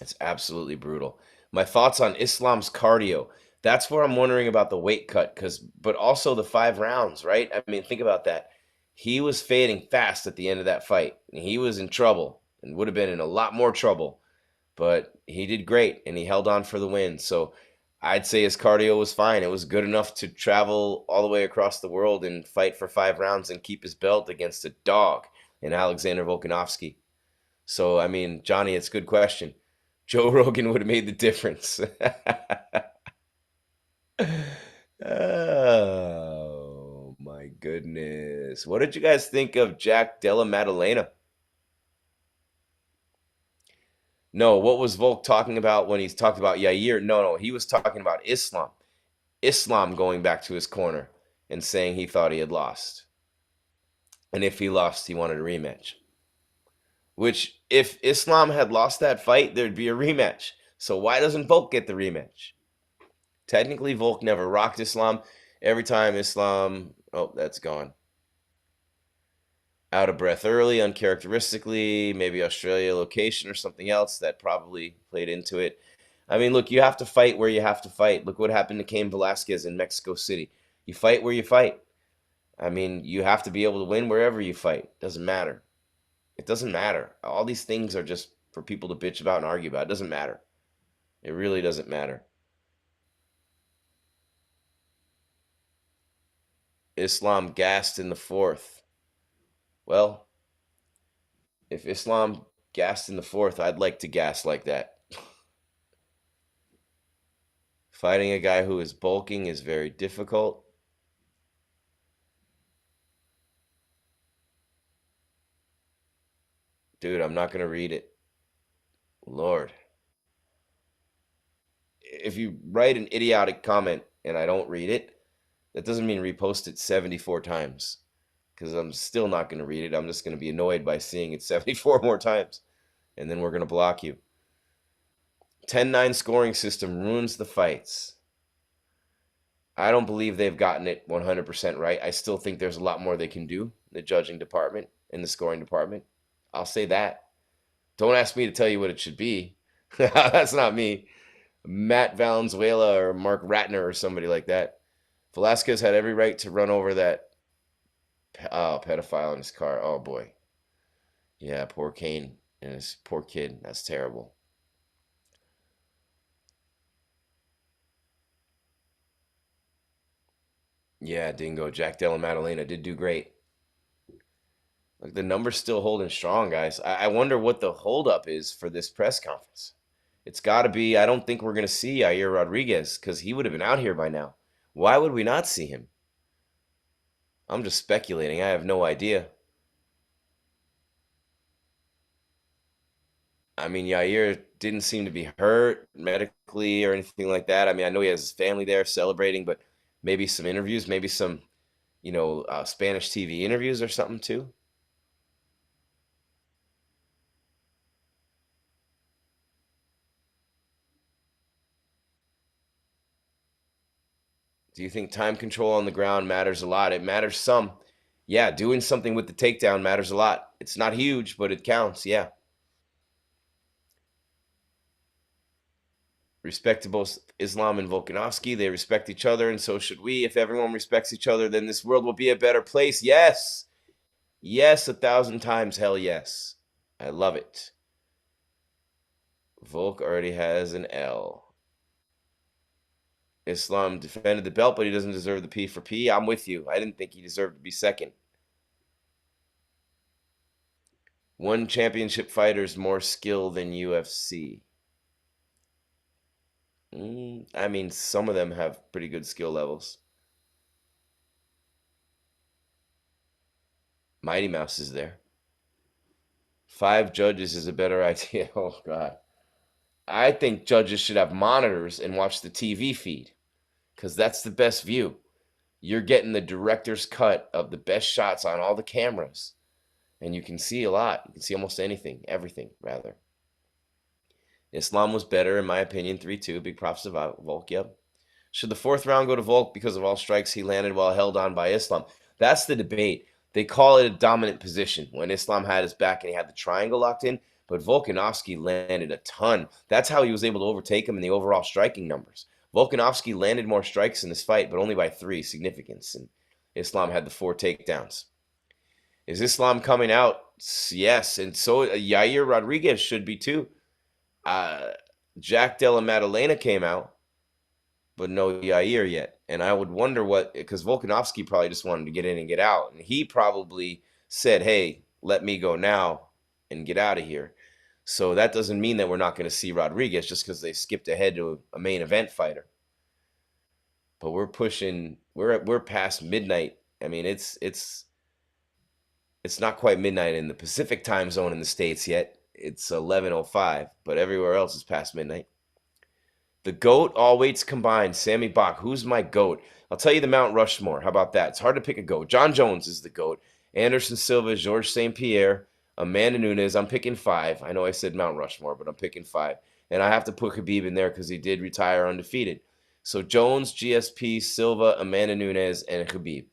It's absolutely brutal. My thoughts on Islam's cardio. That's where I'm wondering about the weight cut, but also the 5 rounds, right? I mean, think about that. He was fading fast at the end of that fight. He was in trouble and would have been in a lot more trouble, but he did great and he held on for the win. So I'd say his cardio was fine. It was good enough to travel all the way across the world and fight for 5 rounds and keep his belt against a dog in Alexander Volkanovski. So, I mean, Johnny, it's a good question. Joe Rogan would have made the difference. Oh, my goodness. What did you guys think of Jack Della Maddalena? No, what was Volk talking about when he's talked about Yair? No, he was talking about Islam. Islam going back to his corner and saying he thought he had lost. And if he lost, he wanted a rematch. Which, if Islam had lost that fight, there'd be a rematch. So why doesn't Volk get the rematch? Technically, Volk never rocked Islam. Every time Islam... Oh, that's gone. Out of breath early, uncharacteristically, maybe Australia location or something else that probably played into it. I mean, look, you have to fight where you have to fight. Look what happened to Cain Velasquez in Mexico City. You fight where you fight. I mean, you have to be able to win wherever you fight. Doesn't matter. It doesn't matter. All these things are just for people to bitch about and argue about. It doesn't matter. It really doesn't matter. Islam gassed in the 4th. Well, if Islam gassed in the 4th, I'd like to gas like that. Fighting a guy who is bulking is very difficult. Dude, I'm not going to read it. Lord. If you write an idiotic comment and I don't read it, that doesn't mean repost it 74 times. Because I'm still not going to read it. I'm just going to be annoyed by seeing it 74 more times. And then we're going to block you. 10-9 scoring system ruins the fights. I don't believe they've gotten it 100% right. I still think there's a lot more they can do in the judging department, in the scoring department. I'll say that. Don't ask me to tell you what it should be. That's not me. Matt Valenzuela or Mark Ratner or somebody like that. Velasquez had every right to run over that pedophile in his car. Oh, boy. Yeah, poor Cain and his poor kid. That's terrible. Yeah, Dingo. Jack Della Maddalena did do great. Like, the number's still holding strong, guys. I wonder what the holdup is for this press conference. It's got to be, I don't think we're going to see Yair Rodriguez because he would have been out here by now. Why would we not see him? I'm just speculating. I have no idea. I mean, Yair didn't seem to be hurt medically or anything like that. I mean, I know he has his family there celebrating, but maybe some interviews, maybe some, Spanish TV interviews or something too. Do you think time control on the ground matters a lot? It matters some. Yeah, doing something with the takedown matters a lot. It's not huge, but it counts. Yeah. Respectable Islam and Volkanovski, they respect each other, and so should we. If everyone respects each other, then this world will be a better place. Yes. Yes, 1,000 times. Hell yes. I love it. Volk already has an L. Islam defended the belt, but he doesn't deserve the P for P. I'm with you. I didn't think he deserved to be second. One championship fighter's more skill than UFC. I mean, some of them have pretty good skill levels. Mighty Mouse is there. 5 judges is a better idea. Oh, God. I think judges should have monitors and watch the TV feed, because that's the best view. You're getting the director's cut of the best shots on all the cameras, and you can see a lot. You can see almost anything, everything, rather. Islam was better, in my opinion, 3-2. Big props to Volk, yep. Should the 4th round go to Volk because of all strikes he landed while held on by Islam? That's the debate. They call it a dominant position when Islam had his back and he had the triangle locked in, but Volkanovski landed a ton. That's how he was able to overtake him in the overall striking numbers. Volkanovski landed more strikes in this fight, but only by 3 significance, and Islam had the 4 takedowns. Is Islam coming out? Yes, and so Yair Rodriguez should be too. Jack Della Maddalena came out, but no Yair yet. And I would wonder because Volkanovski probably just wanted to get in and get out. And he probably said, hey, let me go now and get out of here. So that doesn't mean that we're not going to see Rodriguez just because they skipped ahead to a main event fighter. But we're pushing, we're past midnight. I mean, it's not quite midnight in the Pacific time zone in the States yet. It's 11:05, but everywhere else is past midnight. The GOAT, all weights combined, Sammy Bach. Who's my GOAT? I'll tell you the Mount Rushmore. How about that? It's hard to pick a GOAT. John Jones is the GOAT. Anderson Silva, Georges St. Pierre, Amanda Nunes. I'm picking 5. I know I said Mount Rushmore, but I'm picking 5. And I have to put Khabib in there because he did retire undefeated. So Jones, GSP, Silva, Amanda Nunes, and Khabib.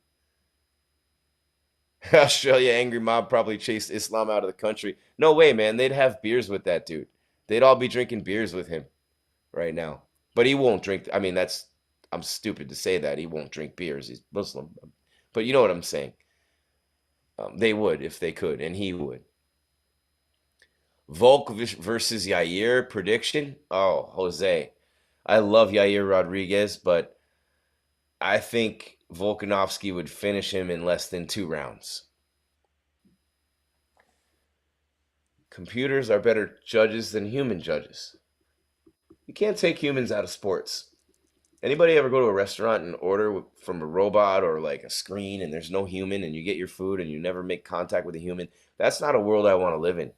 Australia Angry Mob probably chased Islam out of the country. No way, man. They'd have beers with that dude. They'd all be drinking beers with him right now. But he won't drink. I mean, I'm stupid to say that. He won't drink beers. He's Muslim. But you know what I'm saying. They would if they could, and he would. Volk versus Yair prediction? Oh, Jose. I love Yair Rodriguez, but I think Volkanovski would finish him in less than 2 rounds. Computers are better judges than human judges. You can't take humans out of sports. Anybody ever go to a restaurant and order from a robot or like a screen and there's no human and you get your food and you never make contact with a human? That's not a world I want to live in.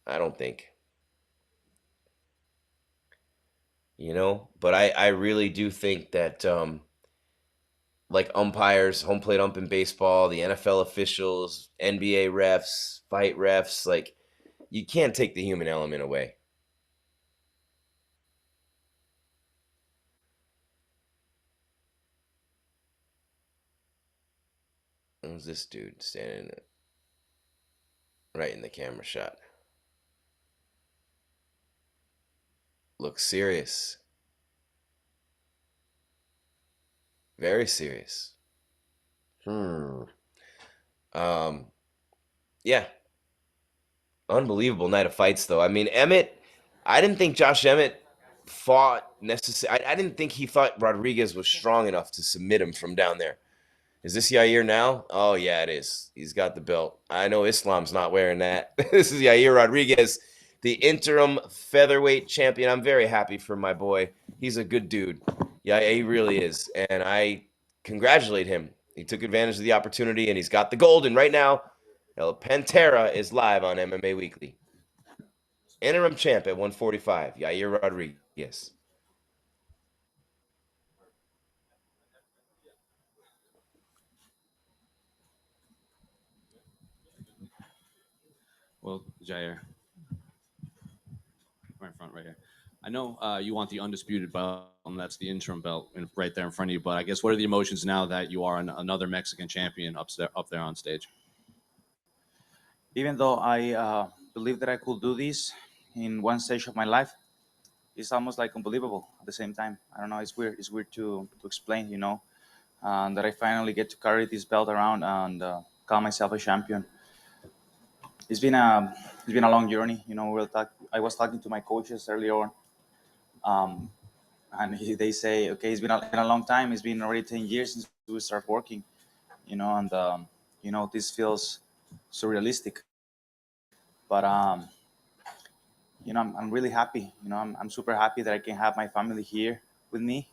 I don't think. But I really do think that like umpires, home plate ump in baseball, the NFL officials, NBA refs, fight refs, like you can't take the human element away. Who's this dude standing right in the camera shot? Looks serious. Very serious. Yeah. Unbelievable night of fights, though. I mean, Emmett, I didn't think Josh Emmett fought necessarily. I didn't think he thought Rodriguez was strong enough to submit him from down there. Is this Yair now? Oh, yeah, it is. He's got the belt. I know Islam's not wearing that. This is Yair Rodriguez, the interim featherweight champion. I'm very happy for my boy. He's a good dude. Yeah, he really is. And I congratulate him. He took advantage of the opportunity, and he's got the gold. And right now, El Pantera is live on MMA Weekly. Interim champ at 145, Yair Rodriguez. Well, Jair, right in front, right here. I know you want the undisputed belt, and that's the interim belt right there in front of you. But I guess what are the emotions now that you are another Mexican champion up there on stage? Even though I believe that I could do this in one stage of my life, it's almost like unbelievable at the same time. I don't know. It's weird. It's weird to explain, that I finally get to carry this belt around and call myself a champion. It's been a long journey. I was talking to my coaches earlier on, and they say, okay, it's been a long time. It's been already 10 years since we started working, and this feels surrealistic. But I'm really happy. I'm super happy that I can have my family here with me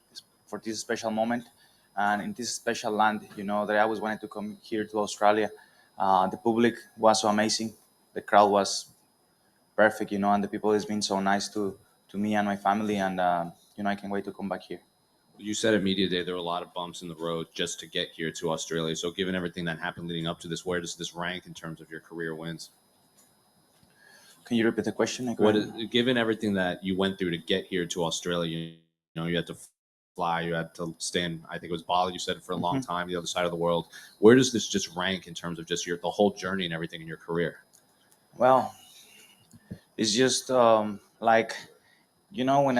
for this special moment and in this special land. That I always wanted to come here to Australia. The public was so amazing. The crowd was perfect, and the people has been so nice to me and my family, and I can't wait to come back here. You said at Media Day there were a lot of bumps in the road just to get here to Australia. So given everything that happened leading up to this, where does this rank in terms of your career wins? Can you repeat the question? Given everything that you went through to get here to Australia, you had to fly, you had to stand, I think it was Bali, you said, for a long time, the other side of the world. Where does this just rank in terms of just the whole journey and everything in your career? Well, it's just whenever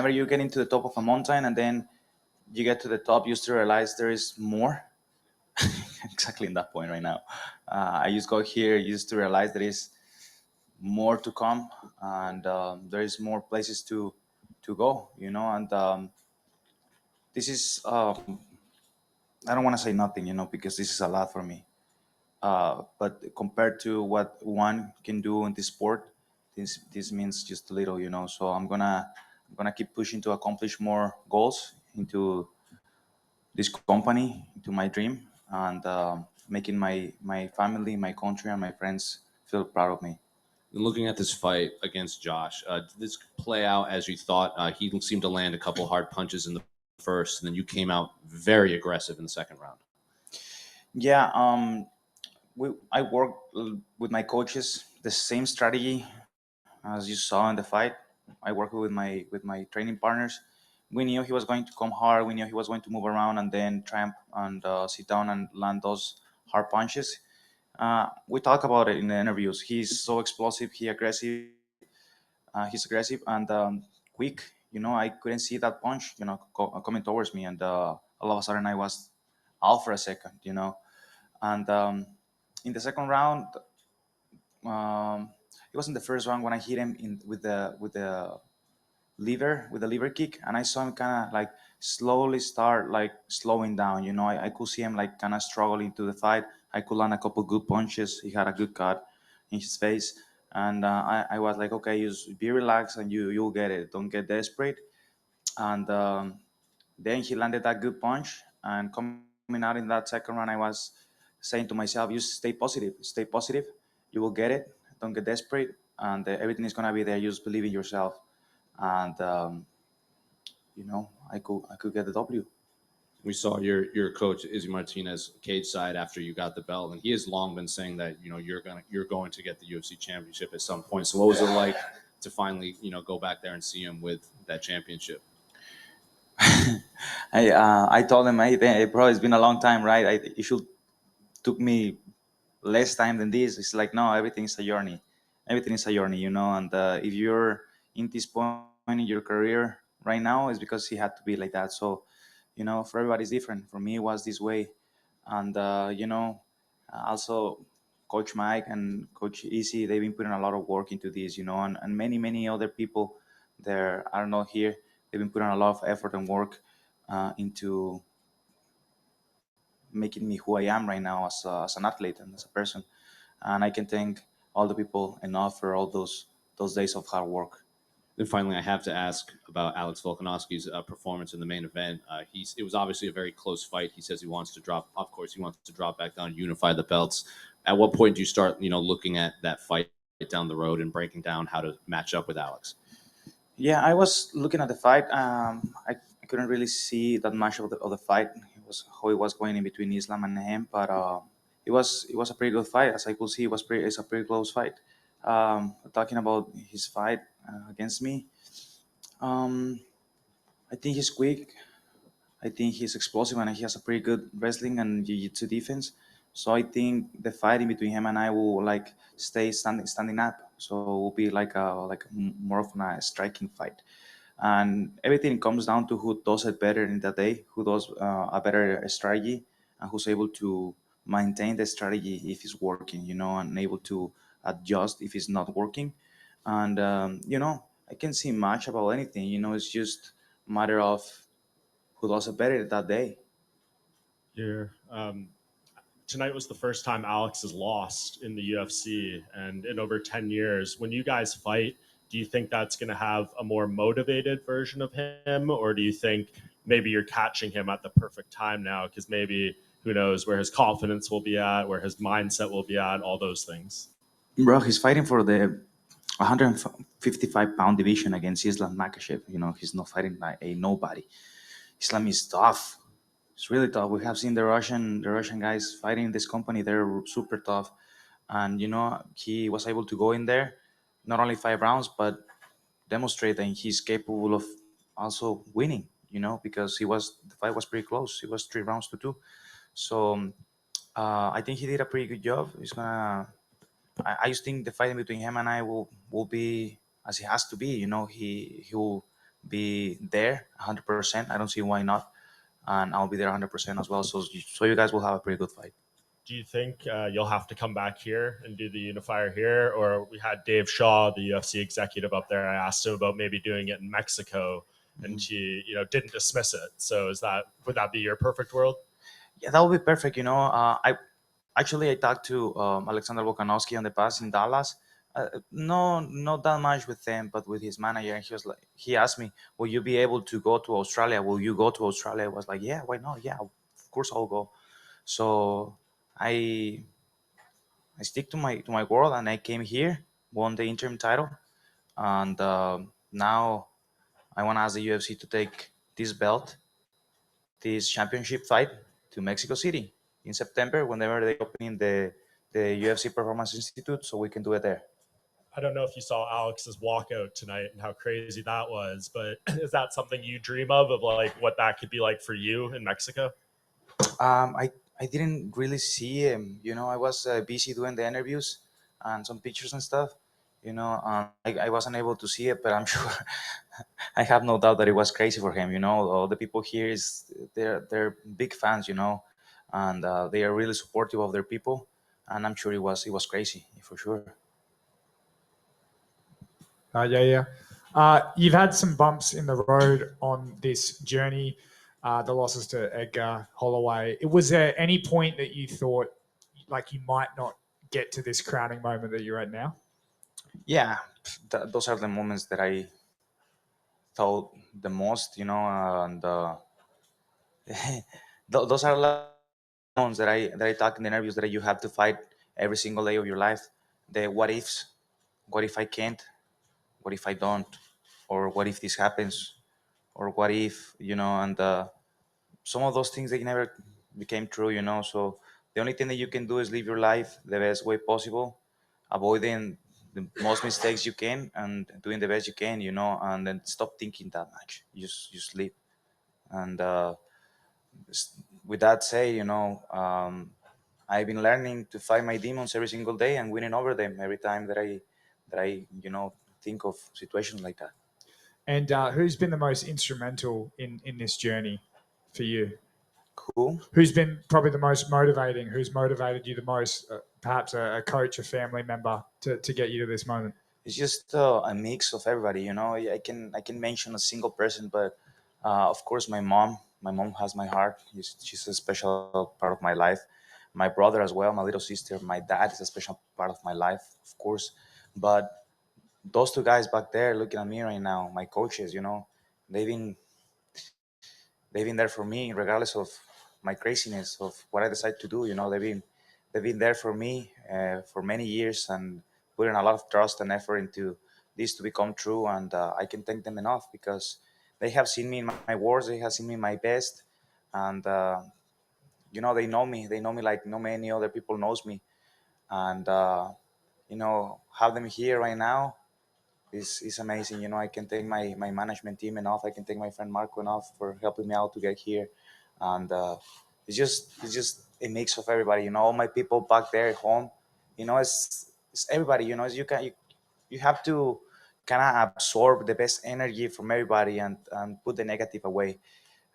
you get into the top of a mountain and then you get to the top, you still realize there is more. Exactly in that point right now. I just got here, used to realize there is more to come, and there is more places to go, and this is I don't want to say nothing, because this is a lot for me, but compared to what one can do in this sport, this means just a little, so I'm gonna keep pushing to accomplish more goals into this company, into my dream, and making my family, my country, and my friends feel proud of me. Looking at this fight against Josh, did this play out as you thought? He seemed to land a couple hard punches in the first, and then you came out very aggressive in the second round. Yeah, I worked with my coaches the same strategy as you saw in the fight. I worked with my training partners. We knew he was going to come hard. We knew he was going to move around and then tramp and sit down and land those hard punches. We talk about it in the interviews. He's so explosive. He's aggressive and quick. I couldn't see that punch, coming towards me, and all of a sudden I was out for a second, And in the second round, it wasn't the first round when I hit him with the lever kick, and I saw him kind of like slowly start like slowing down. I could see him like kind of struggling to the fight. I could land a couple good punches. He had a good cut in his face, and I was like, okay, just be relaxed and you'll get it. Don't get desperate. And then he landed that good punch, and coming out in that second round, I was saying to myself, you stay positive, you will get it. Don't get desperate, and everything is gonna be there. You just believe in yourself, and I could get the W. We saw your coach Izzy Martinez cage side after you got the belt, and he has long been saying that you're going to get the UFC championship at some point. So what was it like to finally go back there and see him with that championship? I told him, hey, bro, it's been a long time, right? It should took me less time than this. It's like, no, everything is a journey. Everything is a journey, and if you're in this point in your career right now, it's because it had to be like that. So, for everybody it's different. For me, it was this way. And, also Coach Mike and Coach Easy, they've been putting a lot of work into this, and many, many other people there are not here. They've been putting a lot of effort and work into making me who I am right now as an athlete and as a person. And I can thank all the people enough for all those days of hard work. Then finally, I have to ask about Alex Volkanovski's performance in the main event. It was obviously a very close fight. He says he wants to drop. Of course, he wants to drop back down, unify the belts. At what point do you start, looking at that fight down the road and breaking down how to match up with Alex? Yeah, I was looking at the fight. I couldn't really see that much of the fight. It was how it was going in between Islam and him, but it was a pretty good fight. As I could see, it's a pretty close fight. Talking about his fight against me, I think he's quick. I think he's explosive and he has a pretty good wrestling and jiu-jitsu defense. So I think the fight in between him and I will like stay standing up. So it will be like more of a striking fight. And everything comes down to who does it better in that day, who does a better strategy, and who's able to maintain the strategy if it's working, and able to adjust if it's not working. And I can see much about anything. It's just a matter of who does it better that day. Here, tonight was the first time Alex has lost in the UFC, and in over 10 years. When you guys fight, do you think that's going to have a more motivated version of him, or do you think maybe you're catching him at the perfect time now? Because maybe, who knows, where his confidence will be at, where his mindset will be at, all those things. Bro, he's fighting for the 155-pound division against Islam Makhachev. He's not fighting like a nobody. Islam is tough. It's really tough. We have seen the Russian guys fighting this company. They're super tough. And, he was able to go in there, not only 5 rounds, but demonstrate that he's capable of also winning, because the fight was pretty close. It was 3 rounds to 2. So I think he did a pretty good job. I just think the fight between him and I will be as it has to be. He will be there 100%. I don't see why not. And I'll be there 100% as well. So you guys will have a pretty good fight. Do you think you'll have to come back here and do the unifier here? Or we had Dave Shaw, the UFC executive, up there. I asked him about maybe doing it in Mexico, and he didn't dismiss it. So would that be your perfect world? Yeah, that would be perfect. I talked to Alexander Volkanovski in the past in Dallas. No, not that much with them, but with his manager. And he asked me, "Will you be able to go to Australia? Will you go to Australia?" I was like, "Yeah, why not? Yeah, of course I'll go." So I stick to my world, and I came here, won the interim title, and now I want to ask the UFC to take this belt, this championship fight, to Mexico City in September, whenever they open the UFC Performance Institute, so we can do it there. I don't know if you saw Alex's walkout tonight and how crazy that was, but is that something you dream of like what that could be like for you in Mexico? I didn't really see him. I was busy doing the interviews and some pictures and stuff. I wasn't able to see it, but I'm sure I have no doubt that it was crazy for him. All the people here they're big fans, and they are really supportive of their people, and I'm sure it was crazy for sure. You've had some bumps in the road on this journey, the losses to Edgar, Holloway. Was there any point that you thought like you might not get to this crowning moment that you're at now? Yeah, those are the moments that I thought the most, and those are ones that I talk in the interviews that you have to fight every single day of your life. The what ifs. What if I can't? What if I don't? Or what if this happens? Or what if, and some of those things, they never became true, So the only thing that you can do is live your life the best way possible, avoiding the most mistakes you can and doing the best you can, and then stop thinking that much. Just live. And with that said, I've been learning to fight my demons every single day and winning over them every time that I think of situations like that. And who's been the most instrumental in this journey for you? Cool. Who's been probably the most motivating? Who's motivated you the most? Perhaps a coach, a family member to get you to this moment? It's just a mix of everybody. I can mention a single person, but of course my mom. My mom has my heart. She's a special part of my life. My brother as well, my little sister. My dad is a special part of my life, of course. But those two guys back there looking at me right now, my coaches, they've been they've been there for me regardless of my craziness of what I decide to do. They've been there for me for many years and putting a lot of trust and effort into this to become true. And I can thank them enough because they have seen me in my worst, they have seen me in my best, and they know me. They know me like no many other people knows me, and have them here right now is amazing. I can thank my management team enough. I can thank my friend Marco enough for helping me out to get here, and it's just a mix of everybody. All my people back there at home. It's everybody. You have to kind of absorb the best energy from everybody and put the negative away.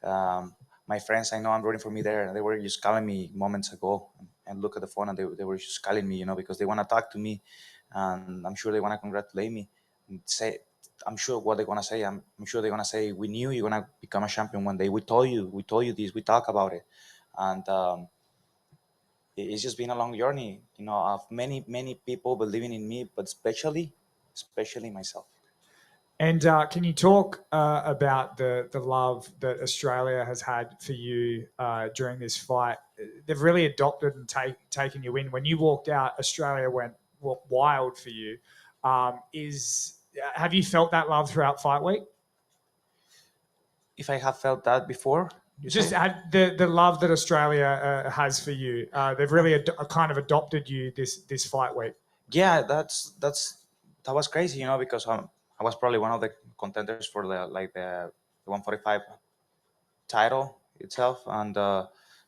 My friends, I know I'm rooting for me there. They were just calling me moments ago and look at the phone and they were just calling me, because they want to talk to me, and I'm sure they want to congratulate me and say, I'm sure what they're gonna say. I'm sure they're gonna say, we knew you're gonna become a champion one day. We told you this. We talk about it, and it's just been a long journey, of many people believing in me, but especially myself. And can you talk about the love that Australia has had for you during this fight? They've really adopted and taken you in. When you walked out, Australia went wild for you. Have you felt that love throughout fight week? If I have felt that before, just the love that Australia has for you. They've really kind of adopted you this fight week. Yeah, that was crazy, because I was probably one of the contenders for the 145 title itself, and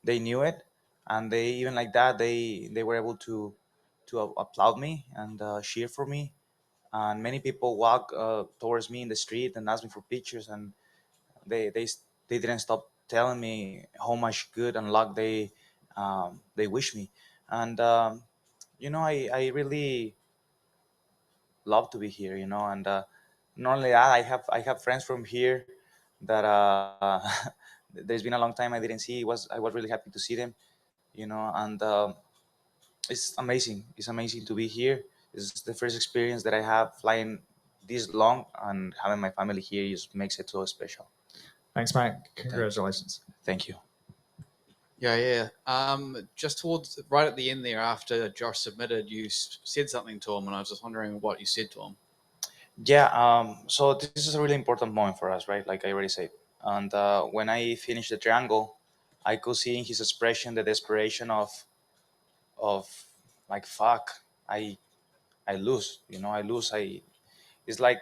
they knew it, and they even like that they were able to applaud me and cheer for me, and many people walk towards me in the street and ask me for pictures, and they didn't stop telling me how much good and luck they wish me, and I really love to be here, and not only that, I have friends from here that there's been a long time I didn't see. I was really happy to see them, and it's amazing. It's amazing to be here. It's the first experience that I have flying this long, and having my family here just makes it so special. Thanks, mate. Congratulations. Thank you. Yeah. Just towards right at the end there, after Josh submitted, you said something to him, and I was just wondering what you said to him. Yeah. So this is a really important moment for us, right? Like I already said. And when I finished the triangle, I could see in his expression the desperation of like, fuck, I lose. I lose. It's like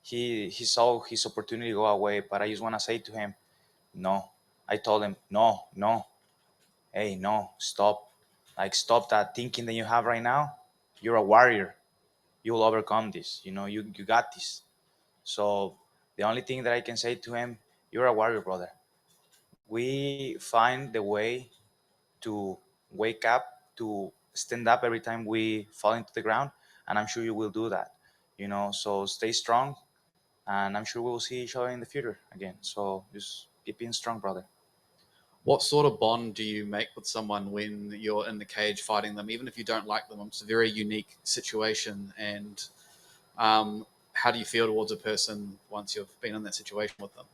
he saw his opportunity go away. But I just want to say to him, no. I told him, no, hey, no, stop. Like, stop that thinking that you have right now. You're a warrior. You'll overcome this. You got this. So the only thing that I can say to him, you're a warrior, brother. We find the way to wake up, to stand up every time we fall into the ground, and I'm sure you will do that. So stay strong, and I'm sure we'll see each other in the future again. So just keep being strong, brother. What sort of bond do you make with someone when you're in the cage fighting them, even if you don't like them? It's a very unique situation. And how do you feel towards a person once you've been in that situation with them?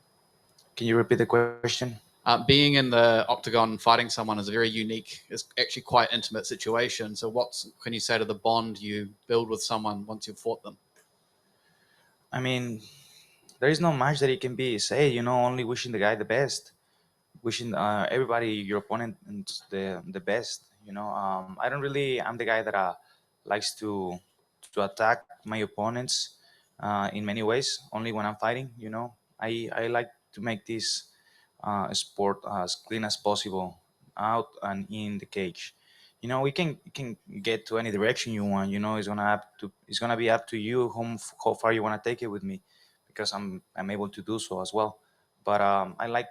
Can you repeat the question? Being in the octagon fighting someone is a very unique, it's actually quite intimate situation. So what can you say to the bond you build with someone once you've fought them? I mean, there is not much that it can be say, only wishing the guy the best, wishing everybody, your opponent, the best. I'm the guy that likes to attack my opponents in many ways. Only when I'm fighting, I like to make this sport as clean as possible, out and in the cage. We can get to any direction you want. It's gonna be up to you how far you want to take it with me, because I'm able to do so as well. But I like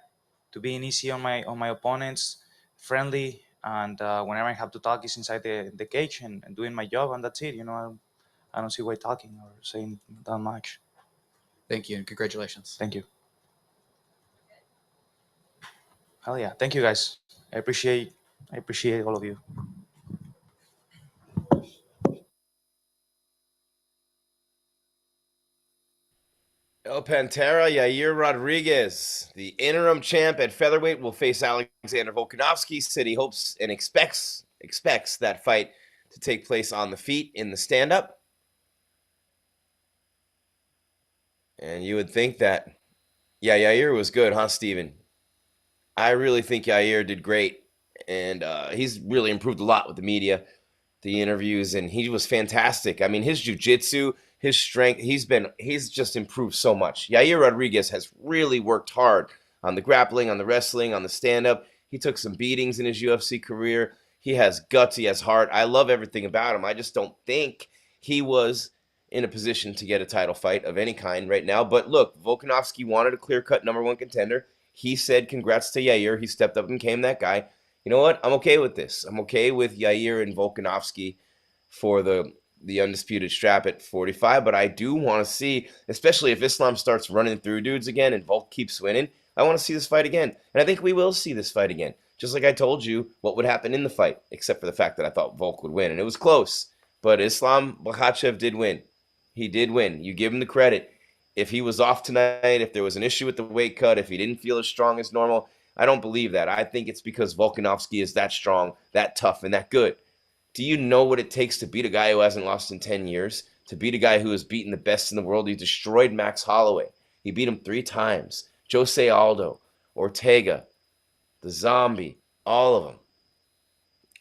to be easy on my opponents, friendly, and whenever I have to talk is inside the cage and doing my job, and that's it. I don't see why talking or saying that much. Thank you, and congratulations. Thank you. Hell yeah. Thank you, guys. I appreciate all of you. Pantera, Yair Rodriguez, the interim champ at featherweight, will face Alexander Volkanovski. Said he hopes and expects that fight to take place on the feet in the stand-up. And you would think that, yeah, Yair was good, huh, Steven? I really think Yair did great, and he's really improved a lot with the media, the interviews, and he was fantastic. I mean, his jiu-jitsu, his strength, he's just improved so much. Yair Rodriguez has really worked hard on the grappling, on the wrestling, on the stand-up. He took some beatings in his UFC career. He has guts, he has heart. I love everything about him. I just don't think he was in a position to get a title fight of any kind right now. But look, Volkanovski wanted a clear-cut #1 contender. He said congrats to Yair. He stepped up and became that guy. You know what? I'm okay with this. I'm okay with Yair and Volkanovski for the undisputed strap at 45, but I do want to see, especially if Islam starts running through dudes again and Volk keeps winning, I want to see this fight again. And I think we will see this fight again. Just like I told you what would happen in the fight, except for the fact that I thought Volk would win. And it was close, but Islam Makhachev did win. He did win. You give him the credit. If he was off tonight, if there was an issue with the weight cut, if he didn't feel as strong as normal, I don't believe that. I think it's because Volkanovski is that strong, that tough, and that good. Do you know what it takes to beat a guy who hasn't lost in 10 years? To beat a guy who has beaten the best in the world? He destroyed Max Holloway. He beat him 3 times. Jose Aldo, Ortega, the Zombie, all of them.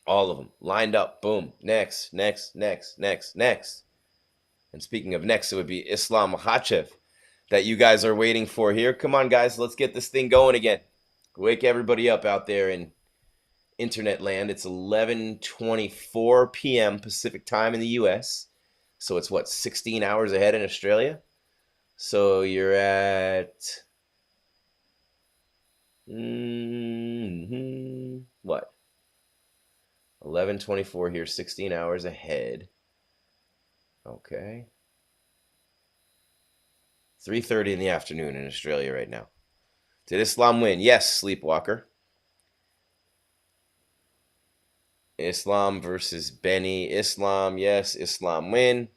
All of them. Lined up. Boom. Next, next, next, next, next. And speaking of next, it would be Islam Makhachev that you guys are waiting for here. Come on, guys. Let's get this thing going again. Wake everybody up out there in internet land. It's 11:24 p.m. Pacific time in the U.S. So it's, what, 16 hours ahead in Australia? So you're at... what? 11:24 here, 16 hours ahead. Okay. 3:30 in the afternoon in Australia right now. Did Islam win? Yes, Sleepwalker. Islam versus Benny. Islam, yes. Islam win.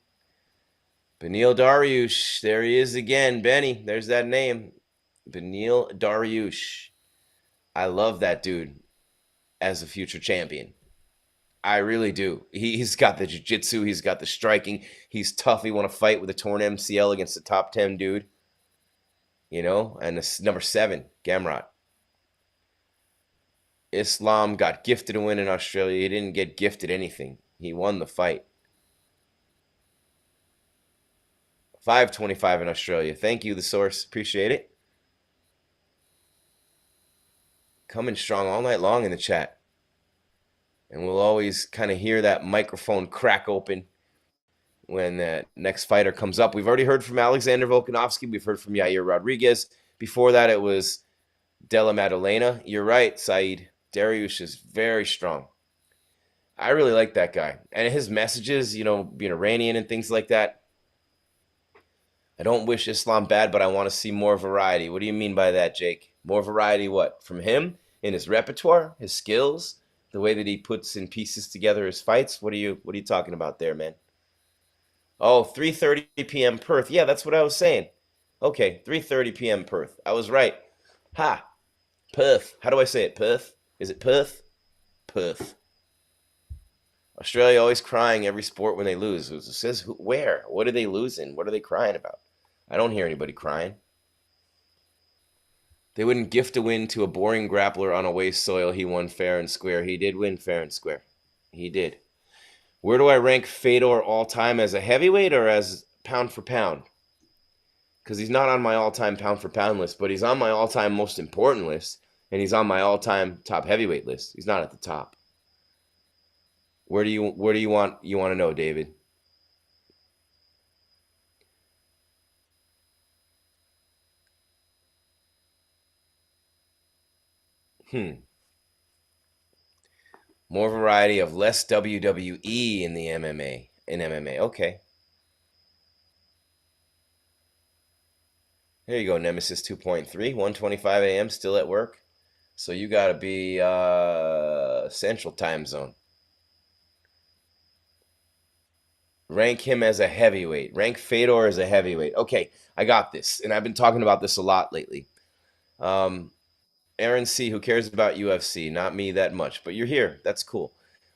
Benil Dariush. There he is again. Benny. There's that name. Benil Dariush. I love that dude as a future champion. I really do. He's got the jiu-jitsu. He's got the striking. He's tough. He want to fight with a torn MCL against a top 10 dude. You know? And this number 7, Gamrot. Islam got gifted a win in Australia. He didn't get gifted anything. He won the fight. 5:25 in Australia. Thank you, The Source. Appreciate it. Coming strong all night long in the chat. And we'll always kind of hear that microphone crack open when the next fighter comes up. We've already heard from Alexander Volkanovski. We've heard from Yair Rodriguez. Before that, it was Della Maddalena. You're right, Saeed. Dariush is very strong. I really like that guy. And his messages, you know, being Iranian and things like that. I don't wish Islam bad, but I want to see more variety. What do you mean by that, Jake? More variety what? From him? In his repertoire? His skills? The way that he puts in pieces together his fights? What are you talking about there, man? Oh, 3:30 p.m. Perth. Yeah, that's what I was saying. Okay, 3:30 p.m. Perth. I was right. Ha! Perth. How do I say it? Perth? Is it Perth? Perth. Australia always crying every sport when they lose. It says who, where? What are they losing? What are they crying about? I don't hear anybody crying. They wouldn't gift a win to a boring grappler on away soil. He won fair and square. He did win fair and square. He did. Where do I rank Fedor all time, as a heavyweight or as pound for pound? Because he's not on my all-time pound for pound list, but he's on my all-time most important list, and he's on my all-time top heavyweight list. He's not at the top. Where do you want to know, David? More variety of less WWE in the MMA. In MMA, okay. There you go, Nemesis 2.3, 1:25 a.m. still at work. So you got to be Central Time Zone. Rank him as a heavyweight. Rank Fedor as a heavyweight. Okay, I got this. And I've been talking about this a lot lately. Aaron C., who cares about UFC? Not me that much, but you're here. That's cool.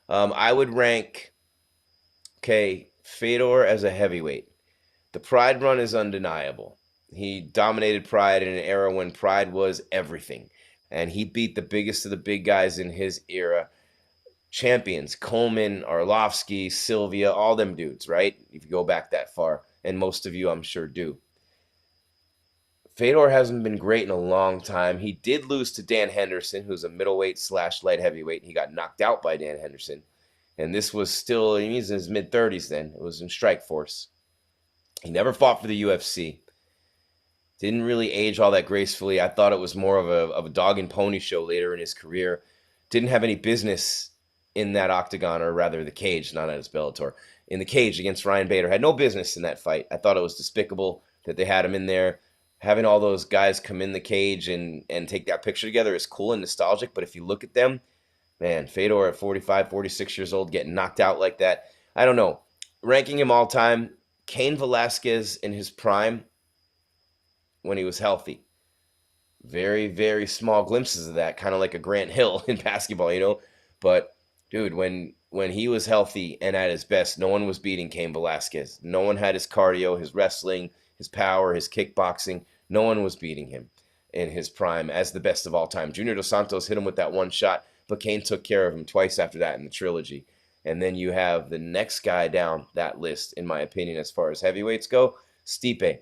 I would rank, Fedor as a heavyweight. The Pride run is undeniable. He dominated Pride in an era when Pride was everything. And he beat the biggest of the big guys in his era. Champions, Coleman, Arlovsky, Sylvia, all them dudes, right? If you go back that far. And most of you, I'm sure, do. Fedor hasn't been great in a long time. He did lose to Dan Henderson, who's a middleweight / light heavyweight. He got knocked out by Dan Henderson. And this was still, he's in his mid-30s then. It was in Strikeforce. He never fought for the UFC. Didn't really age all that gracefully. I thought it was more of a dog and pony show later in his career. Didn't have any business in that octagon, or rather the cage, not at his Bellator. In the cage against Ryan Bader. Had no business in that fight. I thought it was despicable that they had him in there. Having all those guys come in the cage and take that picture together is cool and nostalgic. But if you look at them, man, Fedor at 45, 46 years old, getting knocked out like that. I don't know. Ranking him all time, Cain Velasquez in his prime when he was healthy. Very, very small glimpses of that, kind of like a Grant Hill in basketball, But, dude, when he was healthy and at his best, no one was beating Cain Velasquez. No one had his cardio, his wrestling, his power, his kickboxing. No one was beating him in his prime as the best of all time. Junior Dos Santos hit him with that one shot, but Cain took care of him twice after that in the trilogy. And then you have the next guy down that list, in my opinion, as far as heavyweights go, Stipe.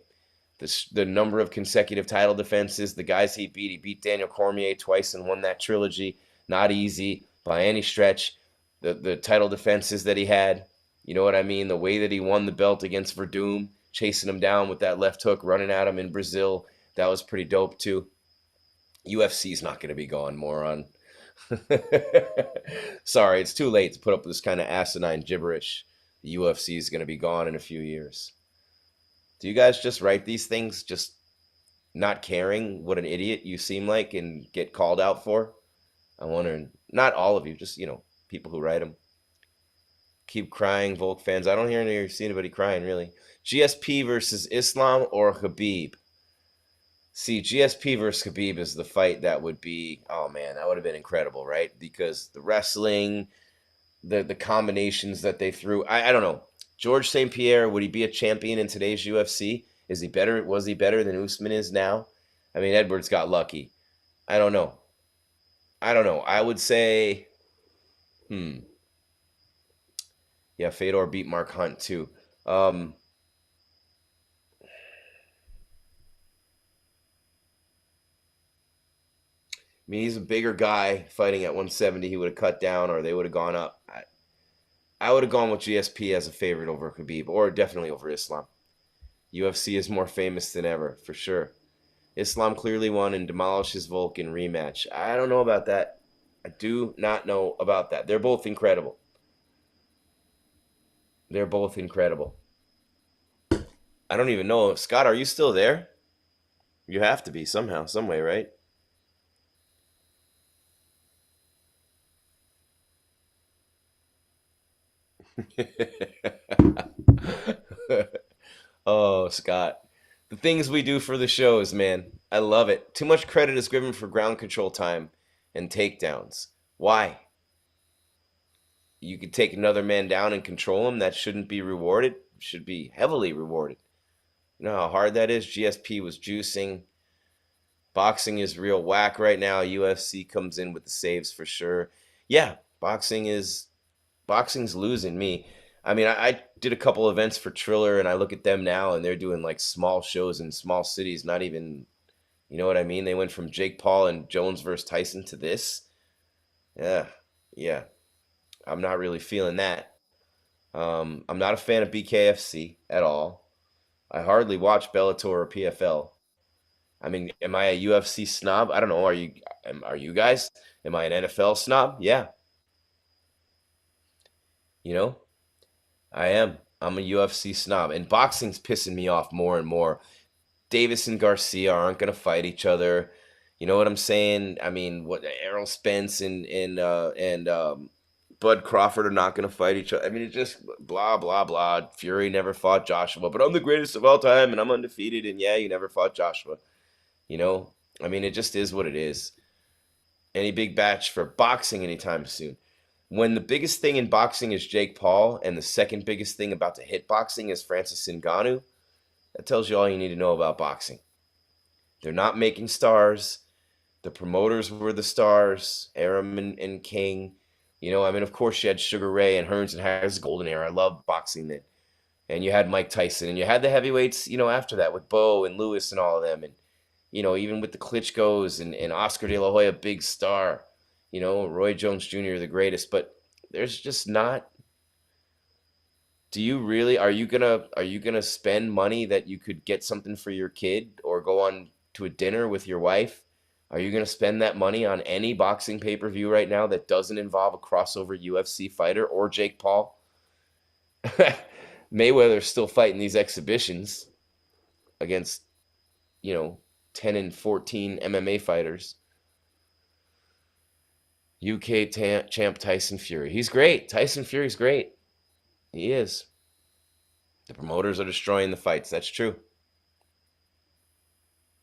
The number of consecutive title defenses, the guys he beat Daniel Cormier twice and won that trilogy. Not easy by any stretch. The title defenses that he had, you know what I mean? The way that he won the belt against Verdum, chasing him down with that left hook, running at him in Brazil, that was pretty dope too. UFC's not going to be gone, moron. Sorry, it's too late to put up with this kind of asinine gibberish. The UFC is going to be gone in a few years. Do you guys just write these things just not caring what an idiot you seem like and get called out for? I'm wondering. Not all of you, just, people who write them. Keep crying, Volk fans. I don't see anybody crying, really. GSP versus Islam or Khabib? See, GSP versus Khabib is the fight that would be, oh man, that would have been incredible, right? Because the wrestling, the combinations that they threw, I don't know. George St. Pierre, would he be a champion in today's UFC? Is he better? Was he better than Usman is now? I mean, Edwards got lucky. I don't know. I would say, yeah, Fedor beat Mark Hunt too. I mean, he's a bigger guy fighting at 170. He would have cut down, or they would have gone up. I would have gone with GSP as a favorite over Khabib, or definitely over Islam. UFC is more famous than ever, for sure. Islam clearly won and demolishes Volk in rematch. I don't know about that. I do not know about that. They're both incredible. They're both incredible. I don't even know. Scott, are you still there? You have to be somehow, some way, right? Oh, Scott. The things we do for the shows, man. I love it. Too much credit is given for ground control time and takedowns. Why? You could take another man down and control him. That shouldn't be rewarded. It should be heavily rewarded. You know how hard that is? GSP was juicing. Boxing is real whack right now. UFC comes in with the saves for sure. Yeah, boxing's losing me. I mean, I did a couple events for Triller, and I look at them now, and they're doing like small shows in small cities, not even, you know what I mean? They went from Jake Paul and Jones versus Tyson to this. Yeah. I'm not really feeling that. I'm not a fan of BKFC at all. I hardly watch Bellator or PFL. I mean, am I a UFC snob? I don't know. Are you guys? Am I an NFL snob? Yeah. I am. I'm a UFC snob. And boxing's pissing me off more and more. Davis and Garcia aren't going to fight each other. You know what I'm saying? I mean, what Errol Spence and Bud Crawford are not going to fight each other. I mean, it's just blah, blah, blah. Fury never fought Joshua, but I'm the greatest of all time, and I'm undefeated, and yeah, you never fought Joshua. You know? I mean, it just is what it is. Any big batch for boxing anytime soon. When the biggest thing in boxing is Jake Paul, and the second biggest thing about to hit boxing is Francis Ngannou, that tells you all you need to know about boxing. They're not making stars. The promoters were the stars, Arum and King. You know, I mean, of course you had Sugar Ray and Hearns and Harris' golden era. I love boxing then. And you had Mike Tyson, and you had the heavyweights, you know, after that with Bo and Lewis and all of them. And, you know, even with the Klitschko's and Oscar De La Hoya, big star. You know, Roy Jones Jr., the greatest. But there's just not. Do you really, are you gonna spend money that you could get something for your kid or go on to a dinner with your wife? Are you going to spend that money on any boxing pay-per-view right now that doesn't involve a crossover UFC fighter or Jake Paul? Mayweather's still fighting these exhibitions against, you know, 10 and 14 MMA fighters. UK champ Tyson Fury. He's great. Tyson Fury's great. He is. The promoters are destroying the fights. That's true.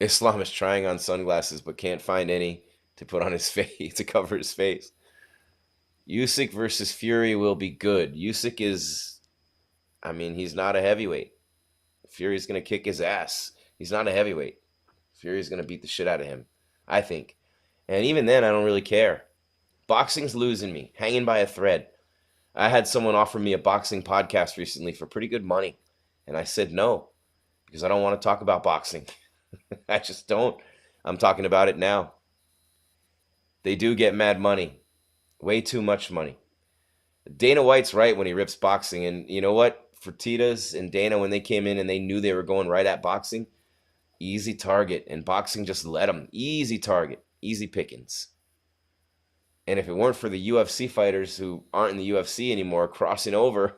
Islam is trying on sunglasses but can't find any to put on his face, to cover his face. Usyk versus Fury will be good. Usyk is, I mean, he's not a heavyweight. Fury's going to kick his ass. He's not a heavyweight. Fury's going to beat the shit out of him, I think. And even then, I don't really care. Boxing's losing me, hanging by a thread. I had someone offer me a boxing podcast recently for pretty good money, and I said no, because I don't want to talk about boxing. I just don't. I'm talking about it now. They do get mad money. Way too much money. Dana White's right when he rips boxing. And you know what? Fertitas and Dana, when they came in and they knew they were going right at boxing, easy target. And boxing just let them. Easy target. Easy pickings. And if it weren't for the UFC fighters who aren't in the UFC anymore crossing over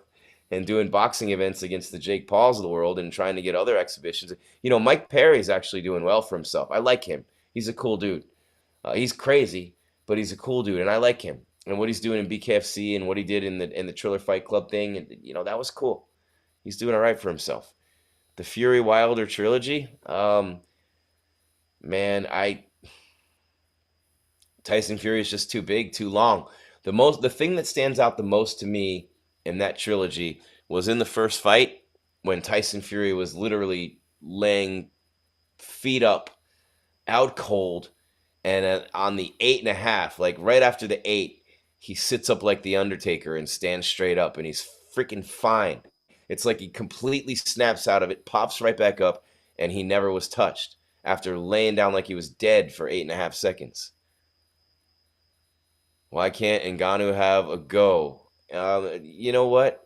and doing boxing events against the Jake Pauls of the world and trying to get other exhibitions. You know, Mike Perry's actually doing well for himself. I like him. He's a cool dude. He's crazy, but he's a cool dude, and I like him. And what he's doing in BKFC and what he did in the Triller Fight Club thing, and you know, that was cool. He's doing all right for himself. The Fury Wilder trilogy, man, Tyson Fury is just too big, too long. The thing that stands out the most to me in that trilogy was in the first fight when Tyson Fury was literally laying feet up, out cold, and on the 8.5, like right after the 8, he sits up like the Undertaker and stands straight up, and he's freaking fine. It's like he completely snaps out of it, pops right back up, and he never was touched after laying down like he was dead for 8.5 seconds. Why can't Ngannou have a go? You know what?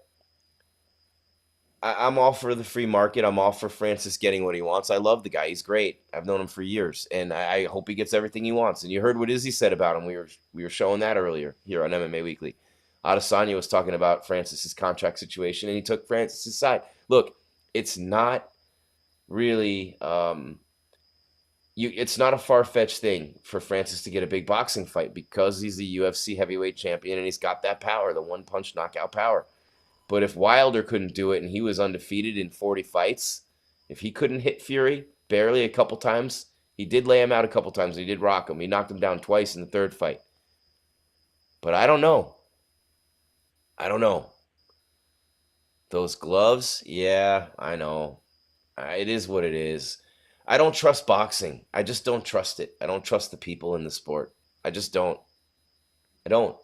I'm all for the free market. I'm all for Francis getting what he wants. I love the guy. He's great. I've known him for years, and I hope he gets everything he wants. And you heard what Izzy said about him. We were showing that earlier here on MMA Weekly. Adesanya was talking about Francis's contract situation, and he took Francis's side. Look, it's not really it's not a far-fetched thing for Francis to get a big boxing fight because he's the UFC heavyweight champion and he's got that power, the one-punch knockout power. But if Wilder couldn't do it and he was undefeated in 40 fights, if he couldn't hit Fury barely a couple times, he did lay him out a couple times. He did rock him. He knocked him down twice in the third fight. But I don't know. Those gloves, yeah, I know. It is what it is. I don't trust boxing. I just don't trust it. I don't trust the people in the sport. I just don't. I don't.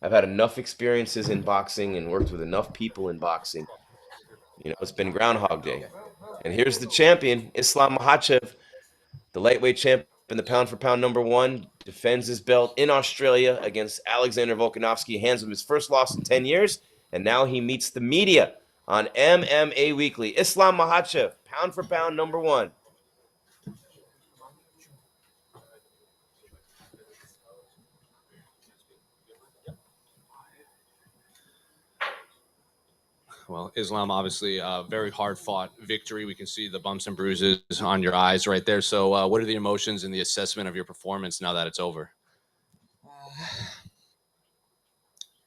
I've had enough experiences in boxing and worked with enough people in boxing. You know, it's been Groundhog Day. And here's the champion, Islam Makhachev, the lightweight champ and the pound-for-pound #1, defends his belt in Australia against Alexander Volkanovski, hands him his first loss in 10 years, and now he meets the media on MMA Weekly. Islam Makhachev, pound-for-pound #1. Well, Islam, obviously, a very hard-fought victory. We can see the bumps and bruises on your eyes right there. So what are the emotions and the assessment of your performance now that it's over?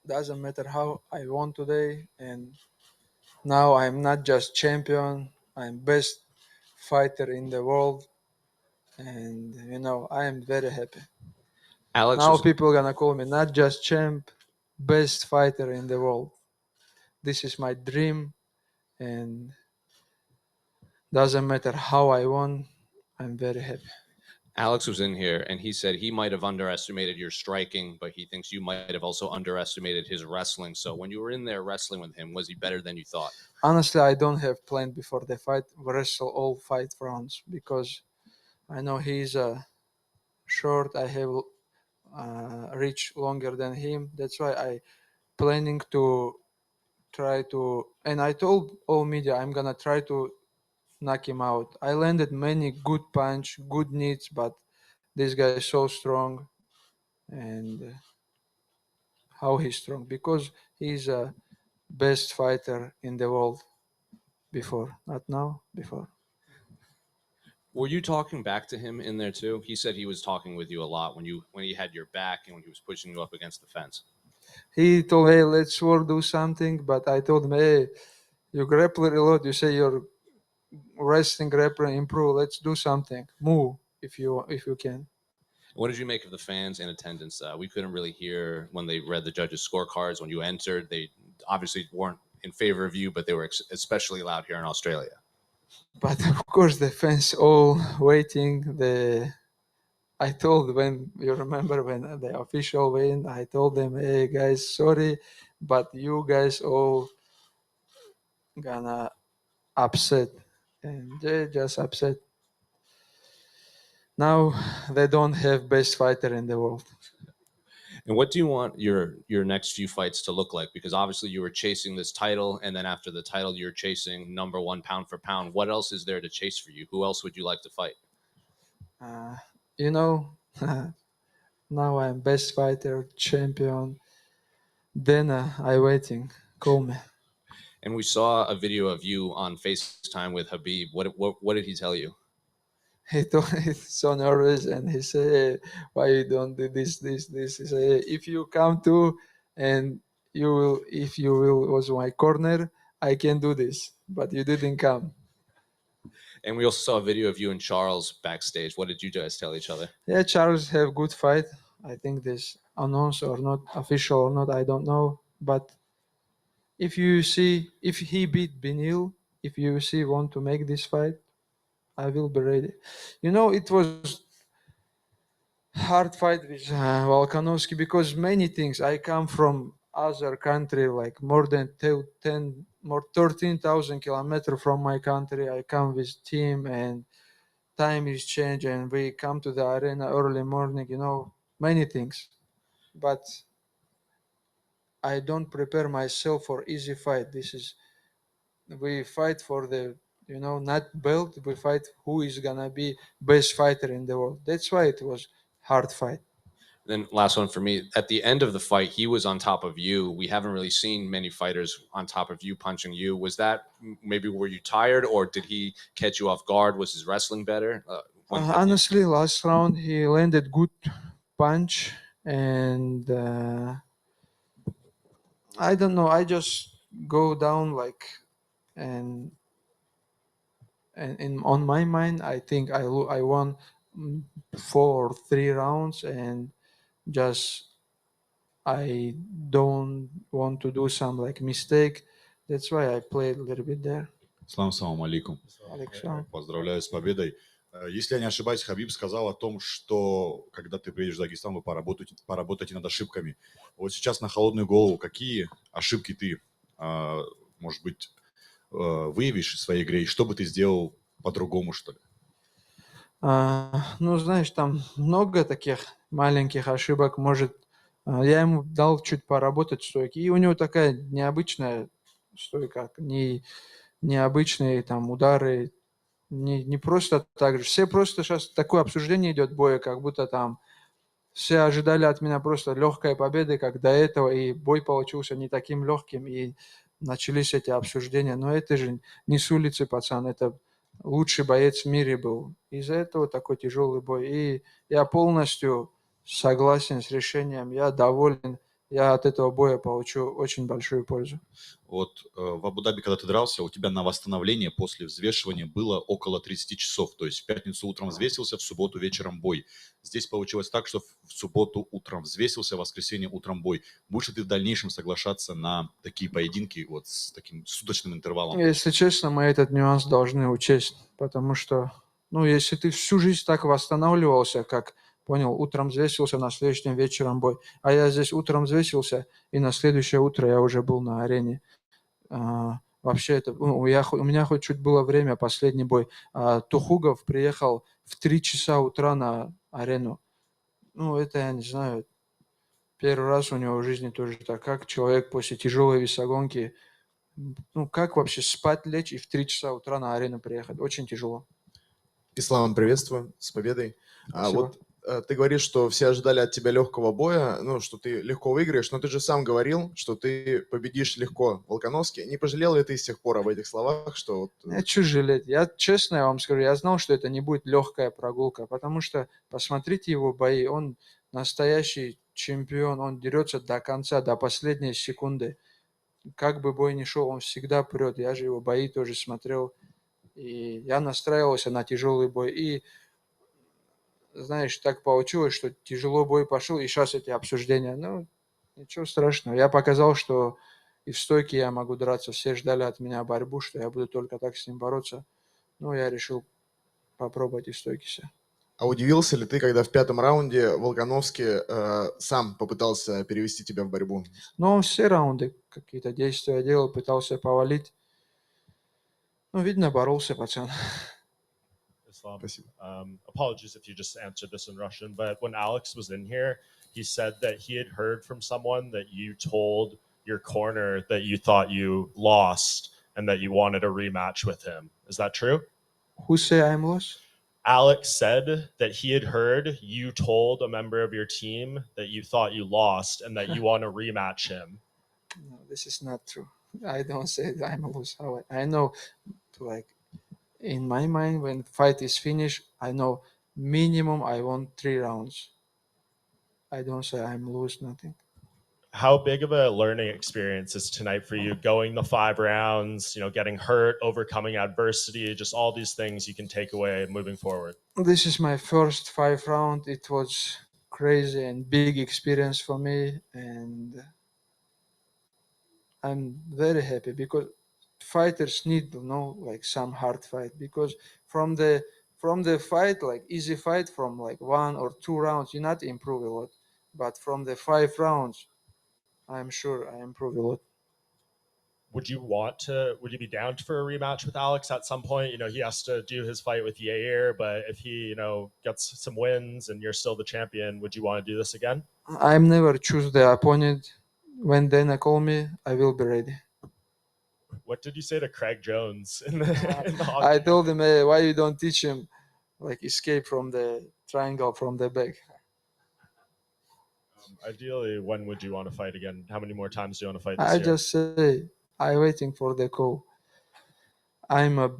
doesn't matter how I won today, and now I'm not just champion, I'm best fighter in the world, and I am very happy. Alex Now was people gonna call me not just champ, best fighter in the world. This is my dream, and doesn't matter how I won, I'm very happy. Alex was in here and he said he might have underestimated your striking, but he thinks you might have also underestimated his wrestling. So when you were in there wrestling with him, was he better than you thought? Honestly, I don't have planned before the fight wrestle all 5 rounds because I know he's short. I have reach longer than him. That's why I planning to try to. And I told all media I'm gonna try to knock him out. I landed many good punch, good knees, but this guy is so strong. And how he's strong? Because he's a best fighter in the world before, not now, before. Were you talking back to him in there too? He said he was talking with you a lot when he had your back and when he was pushing you up against the fence. He told me, hey, let's work, do something. But I told him, hey, you grappler a lot. You say your wrestling grappler improve. Let's do something. Move if you can. What did you make of the fans in attendance? We couldn't really hear when they read the judges' scorecards. When you entered, they obviously weren't in favor of you, but they were especially loud here in Australia. But of course, the fans all waiting. I told when you remember when the official win, I told them, hey guys, sorry, but you guys all gonna upset, and they just upset. Now they don't have best fighter in the world. And what do you want your next few fights to look like? Because obviously you were chasing this title, and then after the title, you're chasing #1 pound for pound. What else is there to chase for you? Who else would you like to fight? You know, now I'm best fighter, champion. Then I waiting. Call me. And we saw a video of you on FaceTime with Habib. What did he tell you? He told he's so nervous, and he said, hey, "Why you don't do this?" He said, hey, "If you come to, and if you will was my corner, I can do this, but you didn't come." And we also saw a video of you and Charles backstage. What did you guys tell each other? Yeah, Charles have good fight. I think this announced or not, official or not, I don't know. But if he beat Benil, if UFC want to make this fight, I will be ready. It was hard fight with Volkanovski because many things. I come from other country, like more than 13,000 kilometers from my country. I come with team, and time is changed, and we come to the arena early morning. Many things, but I don't prepare myself for easy fight. We fight for the not belt. We fight who is gonna be best fighter in the world. That's why it was hard fight. Then last one for me. At the end of the fight, he was on top of you. We haven't really seen many fighters on top of you punching you. Was that maybe were you tired, or did he catch you off guard? Was his wrestling better? Honestly, last round he landed good punch, and I don't know. I just go down and on my mind, I think I won 4 or 3 rounds, and just I don't want to do some mistake. That's why I played a little bit there. Салам алейкум. Поздравляю с победой. Если я не ошибаюсь, Хабиб сказал о том, что когда ты приедешь в Дагестан, вы поработаете над ошибками. Вот сейчас на холодную голову, какие ошибки ты, может быть, выявишь в своей игре, и что бы ты сделал по-другому, что ли? Знаешь, там много таких маленьких ошибок. Может, я ему дал чуть поработать стойки, и у него такая необычная стойка, необычные там удары, не просто так же. Все просто сейчас такое обсуждение идет боя, как будто там все ожидали от меня просто легкой победы, как до этого, и бой получился не таким легким, и начались эти обсуждения. Но это же не с улицы, пацан, это лучший боец в мире был. Из-за этого такой тяжелый бой. И я полностью согласен с решением, я доволен я от этого боя получу очень большую пользу. Вот в Абу-Даби, когда ты дрался, у тебя на восстановление после взвешивания было около 30 часов. То есть в пятницу утром взвесился, в субботу вечером бой. Здесь получилось так, что в субботу утром взвесился, в воскресенье утром бой. Будешь ли ты в дальнейшем соглашаться на такие поединки вот с таким суточным интервалом? Если честно, мы этот нюанс должны учесть, потому что, ну, если ты всю жизнь так восстанавливался, как, понял, утром взвесился, на следующий день вечером бой, а я здесь утром взвесился, и на следующее утро я уже был на арене. Вообще это, ну, у меня хоть чуть было время, последний бой. Тухугов приехал в 3 часа утра на арену. Ну, это я не знаю. Первый раз у него в жизни тоже так. Как человек после тяжелой весогонки, ну, как вообще спать лечь и в 3 часа утра на арену приехать? Очень тяжело. Ислам, приветствую, с победой. Спасибо. Ты говоришь, что все ожидали от тебя легкого боя, ну, что ты легко выиграешь, но ты же сам говорил, что ты победишь легко Волконовски. Не пожалел ли ты с тех пор об этих словах, что вот... Я чё жалеть? Я честно вам скажу, я знал, что это не будет легкая прогулка, потому что посмотрите его бои, он настоящий чемпион, он дерется до конца, до последней секунды. Как бы бой ни шел, он всегда прет. Я же его бои тоже смотрел, и я настраивался на тяжелый бой. И, знаешь, так получилось, что тяжелый бой пошел, и сейчас эти обсуждения. Ну, ничего страшного. Я показал, что и в стойке я могу драться. Все ждали от меня борьбу, что я буду только так с ним бороться. Ну, я решил попробовать и в стойке себя. А удивился ли ты, когда в 5-м раунде Волконовский сам попытался перевести тебя в борьбу? Но он все раунды какие-то действия делал, пытался повалить. Ну, видно, боролся пацан. Islam. Apologies if you just answered this in Russian, but when Alex was in here, he said that he had heard from someone that you told your corner that you thought you lost and that you wanted a rematch with him. Is that true? Who say I'm lost? Alex said that he had heard you told a member of your team that you thought you lost and that you want to rematch him. No, this is not true. I don't say that I'm a loser. I know, like, in my mind, when fight is finished, I know minimum I want 3 rounds. I don't say I'm lose nothing. How big of a learning experience is tonight for you, going the 5 rounds, you know, getting hurt, overcoming adversity, just all these things you can take away moving forward? This is my first 5 round. It was crazy and big experience for me, and I'm very happy because fighters need to know like some hard fight, because from the fight, like easy fight, from like 1 or 2 rounds you not improve a lot, but from the 5 rounds I'm sure I improve a lot. Would you be down for a rematch with Alex at some point? You know, he has to do his fight with Yair, but if he, you know, gets some wins and you're still the champion, would you want to do this again? I'm never choose the opponent. When Dana call me, I will be ready. What did you say to Craig Jones in the I told him, hey, why you don't teach him like escape from the triangle from the back? Ideally, when would you want to fight again? How many more times do you want to fight this I year? just say I'm waiting for the call. I'm a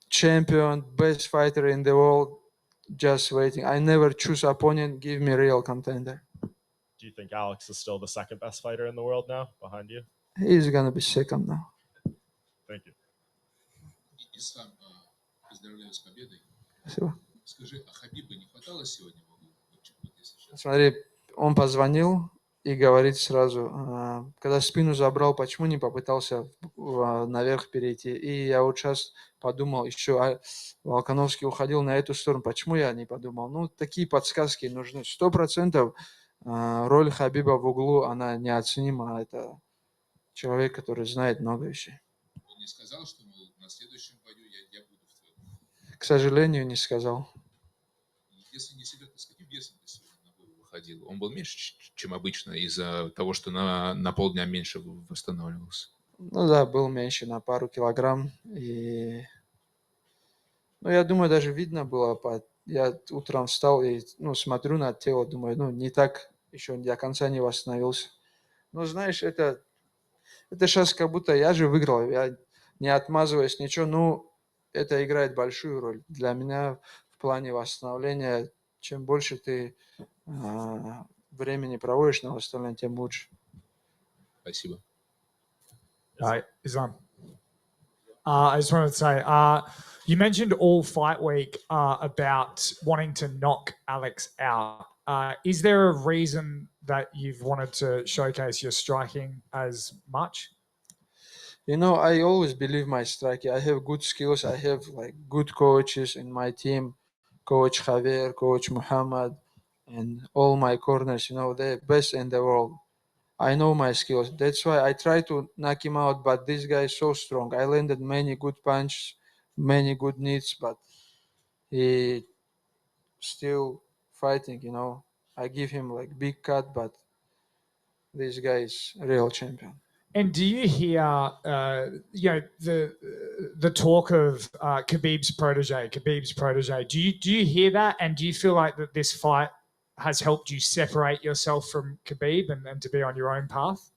champion, best fighter in the world, just waiting. I never choose opponent, give me real contender. Do you think Alex is still the second best fighter in the world now, behind you? He's gonna be second now. Thank you. Ислам, поздравляю с победой. Спасибо. Скажи, а Хабиба не хватало сегодня? Смотри, он позвонил и говорит сразу, когда спину забрал, почему не попытался наверх перейти. И я вот сейчас подумал, еще Волконовский уходил на эту сторону, почему я не подумал? Ну, такие подсказки нужны. 100% роль Хабиба в углу, она неоценима. Это человек, который знает много вещей. Он не сказал, что на следующем бою я буду в твоем? К сожалению, не сказал. Если не секрет, с каким весом ты сегодня на бой выходил? Он был меньше, чем обычно, из-за того, что на полдня меньше восстанавливался? Ну да, был меньше на пару килограмм. И... Ну, я думаю, даже видно было. Я утром встал и смотрю на тело, думаю, не так еще до конца не восстановился. Ну, знаешь, это сейчас как будто я же выиграл. Я не отмазываюсь, ничего. Ну, это играет большую роль. Для меня в плане восстановления, чем больше ты времени проводишь на остальное, тем лучше. Спасибо. Islam. I just wanted to say, you mentioned all fight week about wanting to knock Alex out. Is there a reason that you've wanted to showcase your striking as much? You know, I always believe my striking. I have good skills. I have like good coaches in my team, Coach Javier, Coach Muhammad, and all my corners. You know, they're best in the world. I know my skills. That's why I try to knock him out. But this guy is so strong. I landed many good punches, many good knees, but he still fighting. You know, I give him like big cut, but this guy is real champion. And do you hear, the talk of Khabib's protege? Do you hear that, and do you feel like that this fight has helped you separate yourself from Khabib and to be on your own path?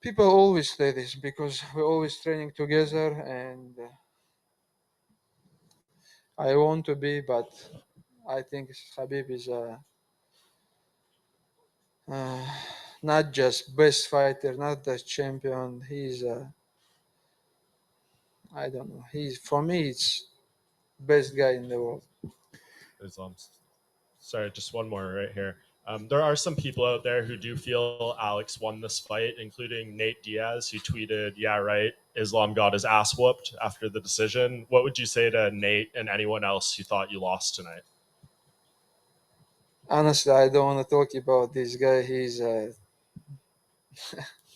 People always say this because we're always training together, and I want to be, but I think Khabib is not just best fighter, not just champion. He's I don't know. For me, it's best guy in the world. Sorry, just one more right here. There are some people out there who do feel Alex won this fight, including Nate Diaz, who tweeted, "Yeah, right, Islam got his ass whooped after the decision." What would you say to Nate and anyone else who thought you lost tonight? Honestly, I don't want to talk about this guy. He's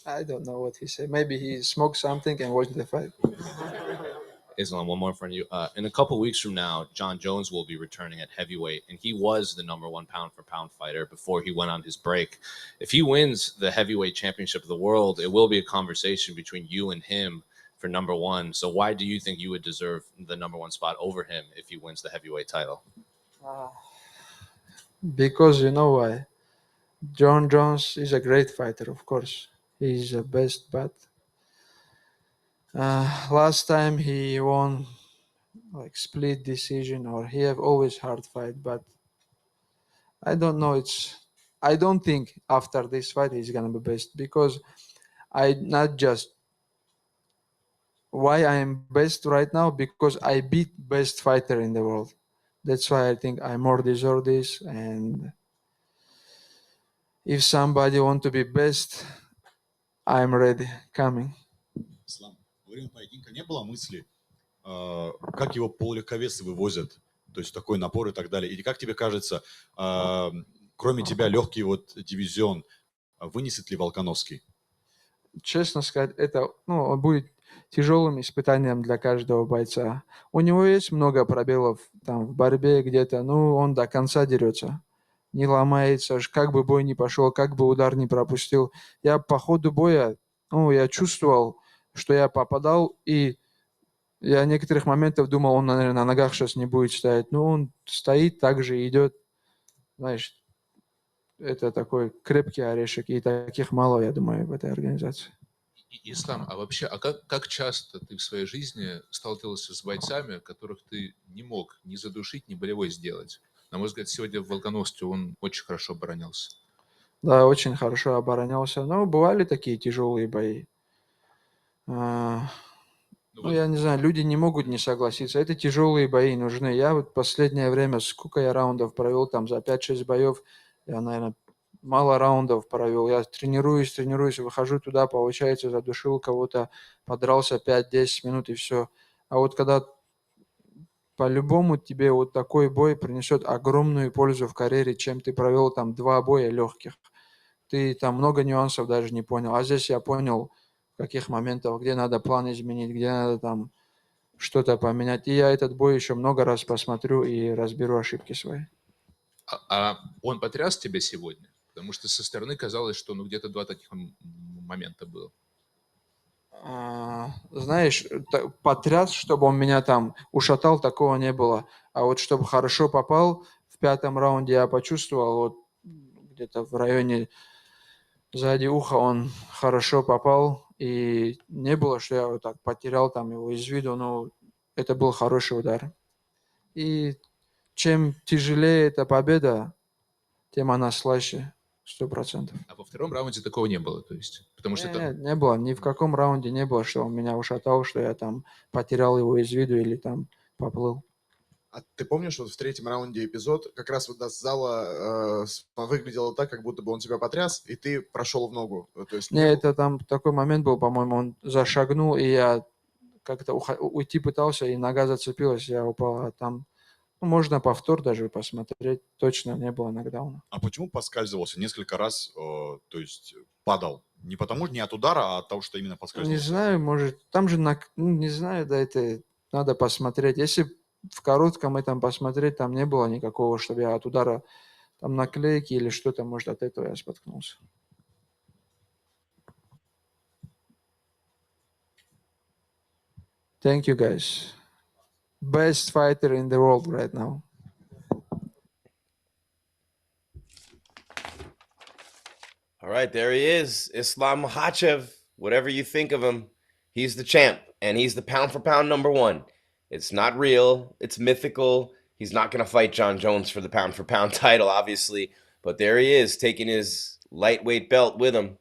I don't know what he said. Maybe he smoked something and watched the fight. Islam, one more from you. In a couple weeks from now, John Jones will be returning at heavyweight, and he was the #1 pound-for-pound fighter before he went on his break. If he wins the heavyweight championship of the world, it will be a conversation between you and him for #1. So why do you think you would deserve the #1 spot over him if he wins the heavyweight title? Because you know why? John Jones is a great fighter, of course. He's the best, but last time he won like split decision, or he have always hard fight, but I don't know. I don't think after this fight he's gonna be best, because I not just why I am best right now, because I beat best fighter in the world. That's why I think I more deserve this. And if somebody want to be best, I'm ready, coming. Ислам, во время поединка не было мысли, как его полулегковесы вывозят, то есть такой напор и так далее. Или как тебе кажется, кроме тебя легкий вот дивизион вынесет ли Волкановский? Честно сказать, это будет тяжелым испытанием для каждого бойца. У него есть много пробелов там в борьбе где-то, он до конца дерется, не ломается, как бы бой не пошел, как бы удар не пропустил. Я по ходу боя, я чувствовал, что я попадал, и я в некоторых моментах думал, он, наверное, на ногах сейчас не будет стоять. Но он стоит, так же идет. Знаешь, это такой крепкий орешек, и таких мало, я думаю, в этой организации. Ислам, а вообще, как часто ты в своей жизни сталкивался с бойцами, которых ты не мог ни задушить, ни болевой сделать? На мой взгляд, сегодня в Волкановске он очень хорошо оборонялся. Да, очень хорошо оборонялся. Но бывали такие тяжелые бои. Я не знаю, люди не могут не согласиться. Это тяжелые бои нужны. Я вот последнее время, сколько я раундов провел, там за 5-6 боев, я, наверное, мало раундов провел. Я тренируюсь, выхожу туда, получается, задушил кого-то, подрался 5-10 минут и все. А вот когда по-любому тебе вот такой бой принесет огромную пользу в карьере, чем ты провел там 2 боя легких. Ты там много нюансов даже не понял. А здесь я понял, в каких моментах, где надо план изменить, где надо там что-то поменять. И я этот бой еще много раз посмотрю и разберу ошибки свои. А он потряс тебя сегодня? Потому что со стороны казалось, что где-то 2 таких момента было. Знаешь, потряс, чтобы он меня там ушатал, такого не было. А вот чтобы хорошо попал, в 5-м раунде я почувствовал, вот где-то в районе сзади уха он хорошо попал. И не было, что я вот так потерял там его из виду, но это был хороший удар. И чем тяжелее эта победа, тема на слэше 100%. А во втором раунде такого не было, то есть, потому что это... Не было, ни в каком раунде не было, что он меня ушатал, что я там потерял его из виду или там поплыл. А ты помнишь, вот в третьем раунде эпизод, как раз вот с зала выглядело так, как будто бы он тебя потряс, и ты прошел в ногу. То есть Не, это там такой момент был, по-моему, он зашагнул, и я как-то уйти пытался, и нога зацепилась, я упал, а там можно повтор даже посмотреть, точно не было нокдауна. А почему поскальзывался несколько раз, то есть падал? Не потому, не от удара, а от того, что именно Не поскальзывался? знаю, может, там же, не знаю, да, это надо посмотреть. Если в коротком этом посмотреть, там не было никакого, чтобы я от удара там наклейки или что-то, может, от этого я споткнулся. Thank you, guys. Best fighter in the world right now. All right, there he is, Islam Makhachev. Whatever you think of him, he's the champ, and he's the pound-for-pound #1. It's not real. It's mythical. He's not going to fight John Jones for the pound-for-pound title, obviously, but there he is, taking his lightweight belt with him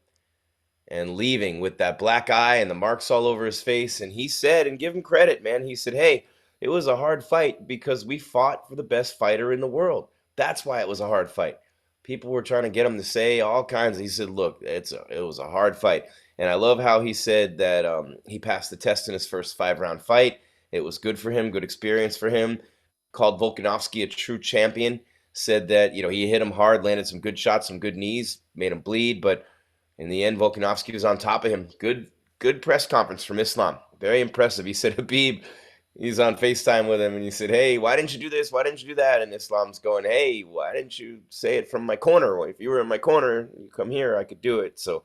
and leaving with that black eye and the marks all over his face. And he said, and give him credit, man, he said, hey, it was a hard fight because we fought for the best fighter in the world. That's why it was a hard fight. People were trying to get him to say all kinds. He said, look, it was a hard fight. And I love how he said that he passed the test in his first 5-round fight. It was good for him, good experience for him. Called Volkanovski a true champion. Said that, he hit him hard, landed some good shots, some good knees, made him bleed. But in the end, Volkanovski was on top of him. Good press conference from Islam. Very impressive. He said, Habib, he's on FaceTime with him, and he said, hey, why didn't you do this? Why didn't you do that? And Islam's going, hey, why didn't you say it from my corner? Well, if you were in my corner, you come here, I could do it. So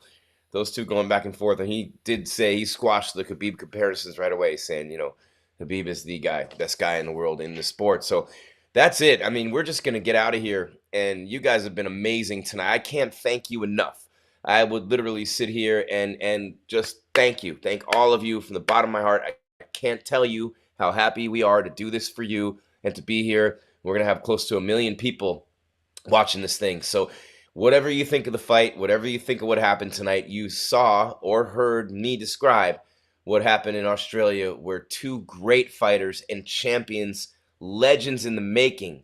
those two going back and forth. And he did say he squashed the Khabib comparisons right away, saying, Khabib is the guy, best guy in the world in the sport. So that's it. I mean, we're just going to get out of here. And you guys have been amazing tonight. I can't thank you enough. I would literally sit here and just thank you. Thank all of you from the bottom of my heart. I can't tell you how happy we are to do this for you and to be here. We're going to have close to 1 million people watching this thing. So whatever you think of the fight, whatever you think of what happened tonight, you saw or heard me describe what happened in Australia, where two great fighters and champions, legends in the making,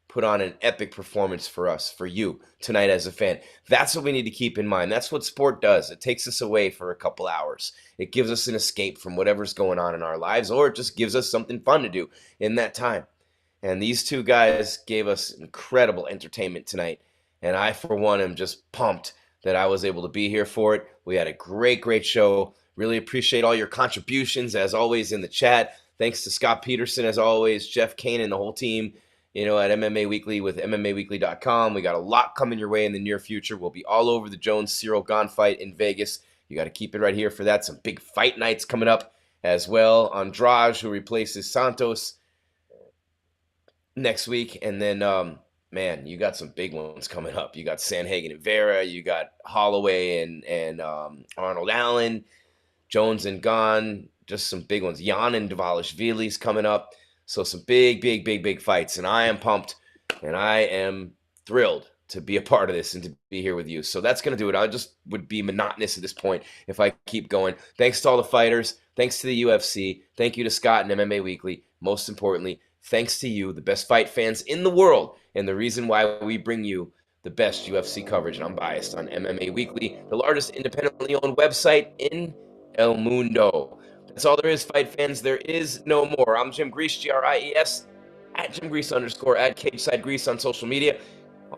put on an epic performance for us, for you tonight as a fan. That's what we need to keep in mind. That's what sport does. It takes us away for a couple hours. It gives us an escape from whatever's going on in our lives, or it just gives us something fun to do in that time. And these two guys gave us incredible entertainment tonight. And I, for one, am just pumped that I was able to be here for it. We had a great show. Really appreciate all your contributions, as always, in the chat. Thanks to Scott Peterson, as always, Jeff Kane, and the whole team, at MMA Weekly with MMAWeekly.com. We got a lot coming your way in the near future. We'll be all over the Jones-Cyril Gane fight in Vegas. You got to keep it right here for that. Some big fight nights coming up as well. Andrade, who replaces Santos next week. And then, man, you got some big ones coming up. You got Sanhagen and Vera. You got Holloway and Arnold Allen. Jones and Gane, just some big ones. Jan and Dvalishvili's coming up. So some big fights. And I am pumped, and I am thrilled to be a part of this and to be here with you. So that's going to do it. I just would be monotonous at this point if I keep going. Thanks to all the fighters. Thanks to the UFC. Thank you to Scott and MMA Weekly. Most importantly, thanks to you, the best fight fans in the world, and the reason why we bring you the best UFC coverage. And I'm biased on MMA Weekly, the largest independently owned website in El Mundo. That's all there is, fight fans. There is no more. I'm Jim Grease, Gries, at Jim Grease _ at Cageside Grease on social media.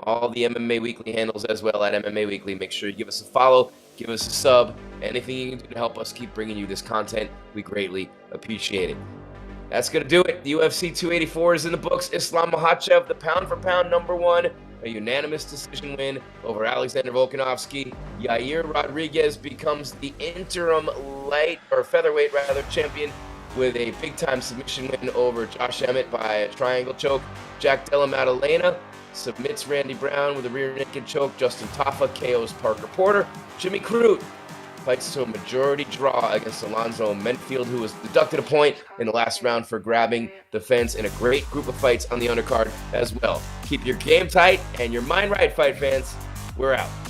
All the MMA Weekly handles as well at MMA Weekly. Make sure you give us a follow, give us a sub. Anything you can do to help us keep bringing you this content, we greatly appreciate it. That's going to do it. The UFC 284 is in the books. Islam Makhachev, the pound-for-pound #1, a unanimous decision win over Alexander Volkanovski. Yair Rodriguez becomes the interim featherweight champion with a big-time submission win over Josh Emmett by a triangle choke. Della Maddalena submits Randy Brown with a rear naked choke. Justin Tafa KOs Parker Porter. Jimmy Crute fights to a majority draw against Alonzo Menifield, who was deducted a point in the last round for grabbing the fence, and a great group of fights on the undercard as well. Keep your game tight and your mind right, fight fans. We're out.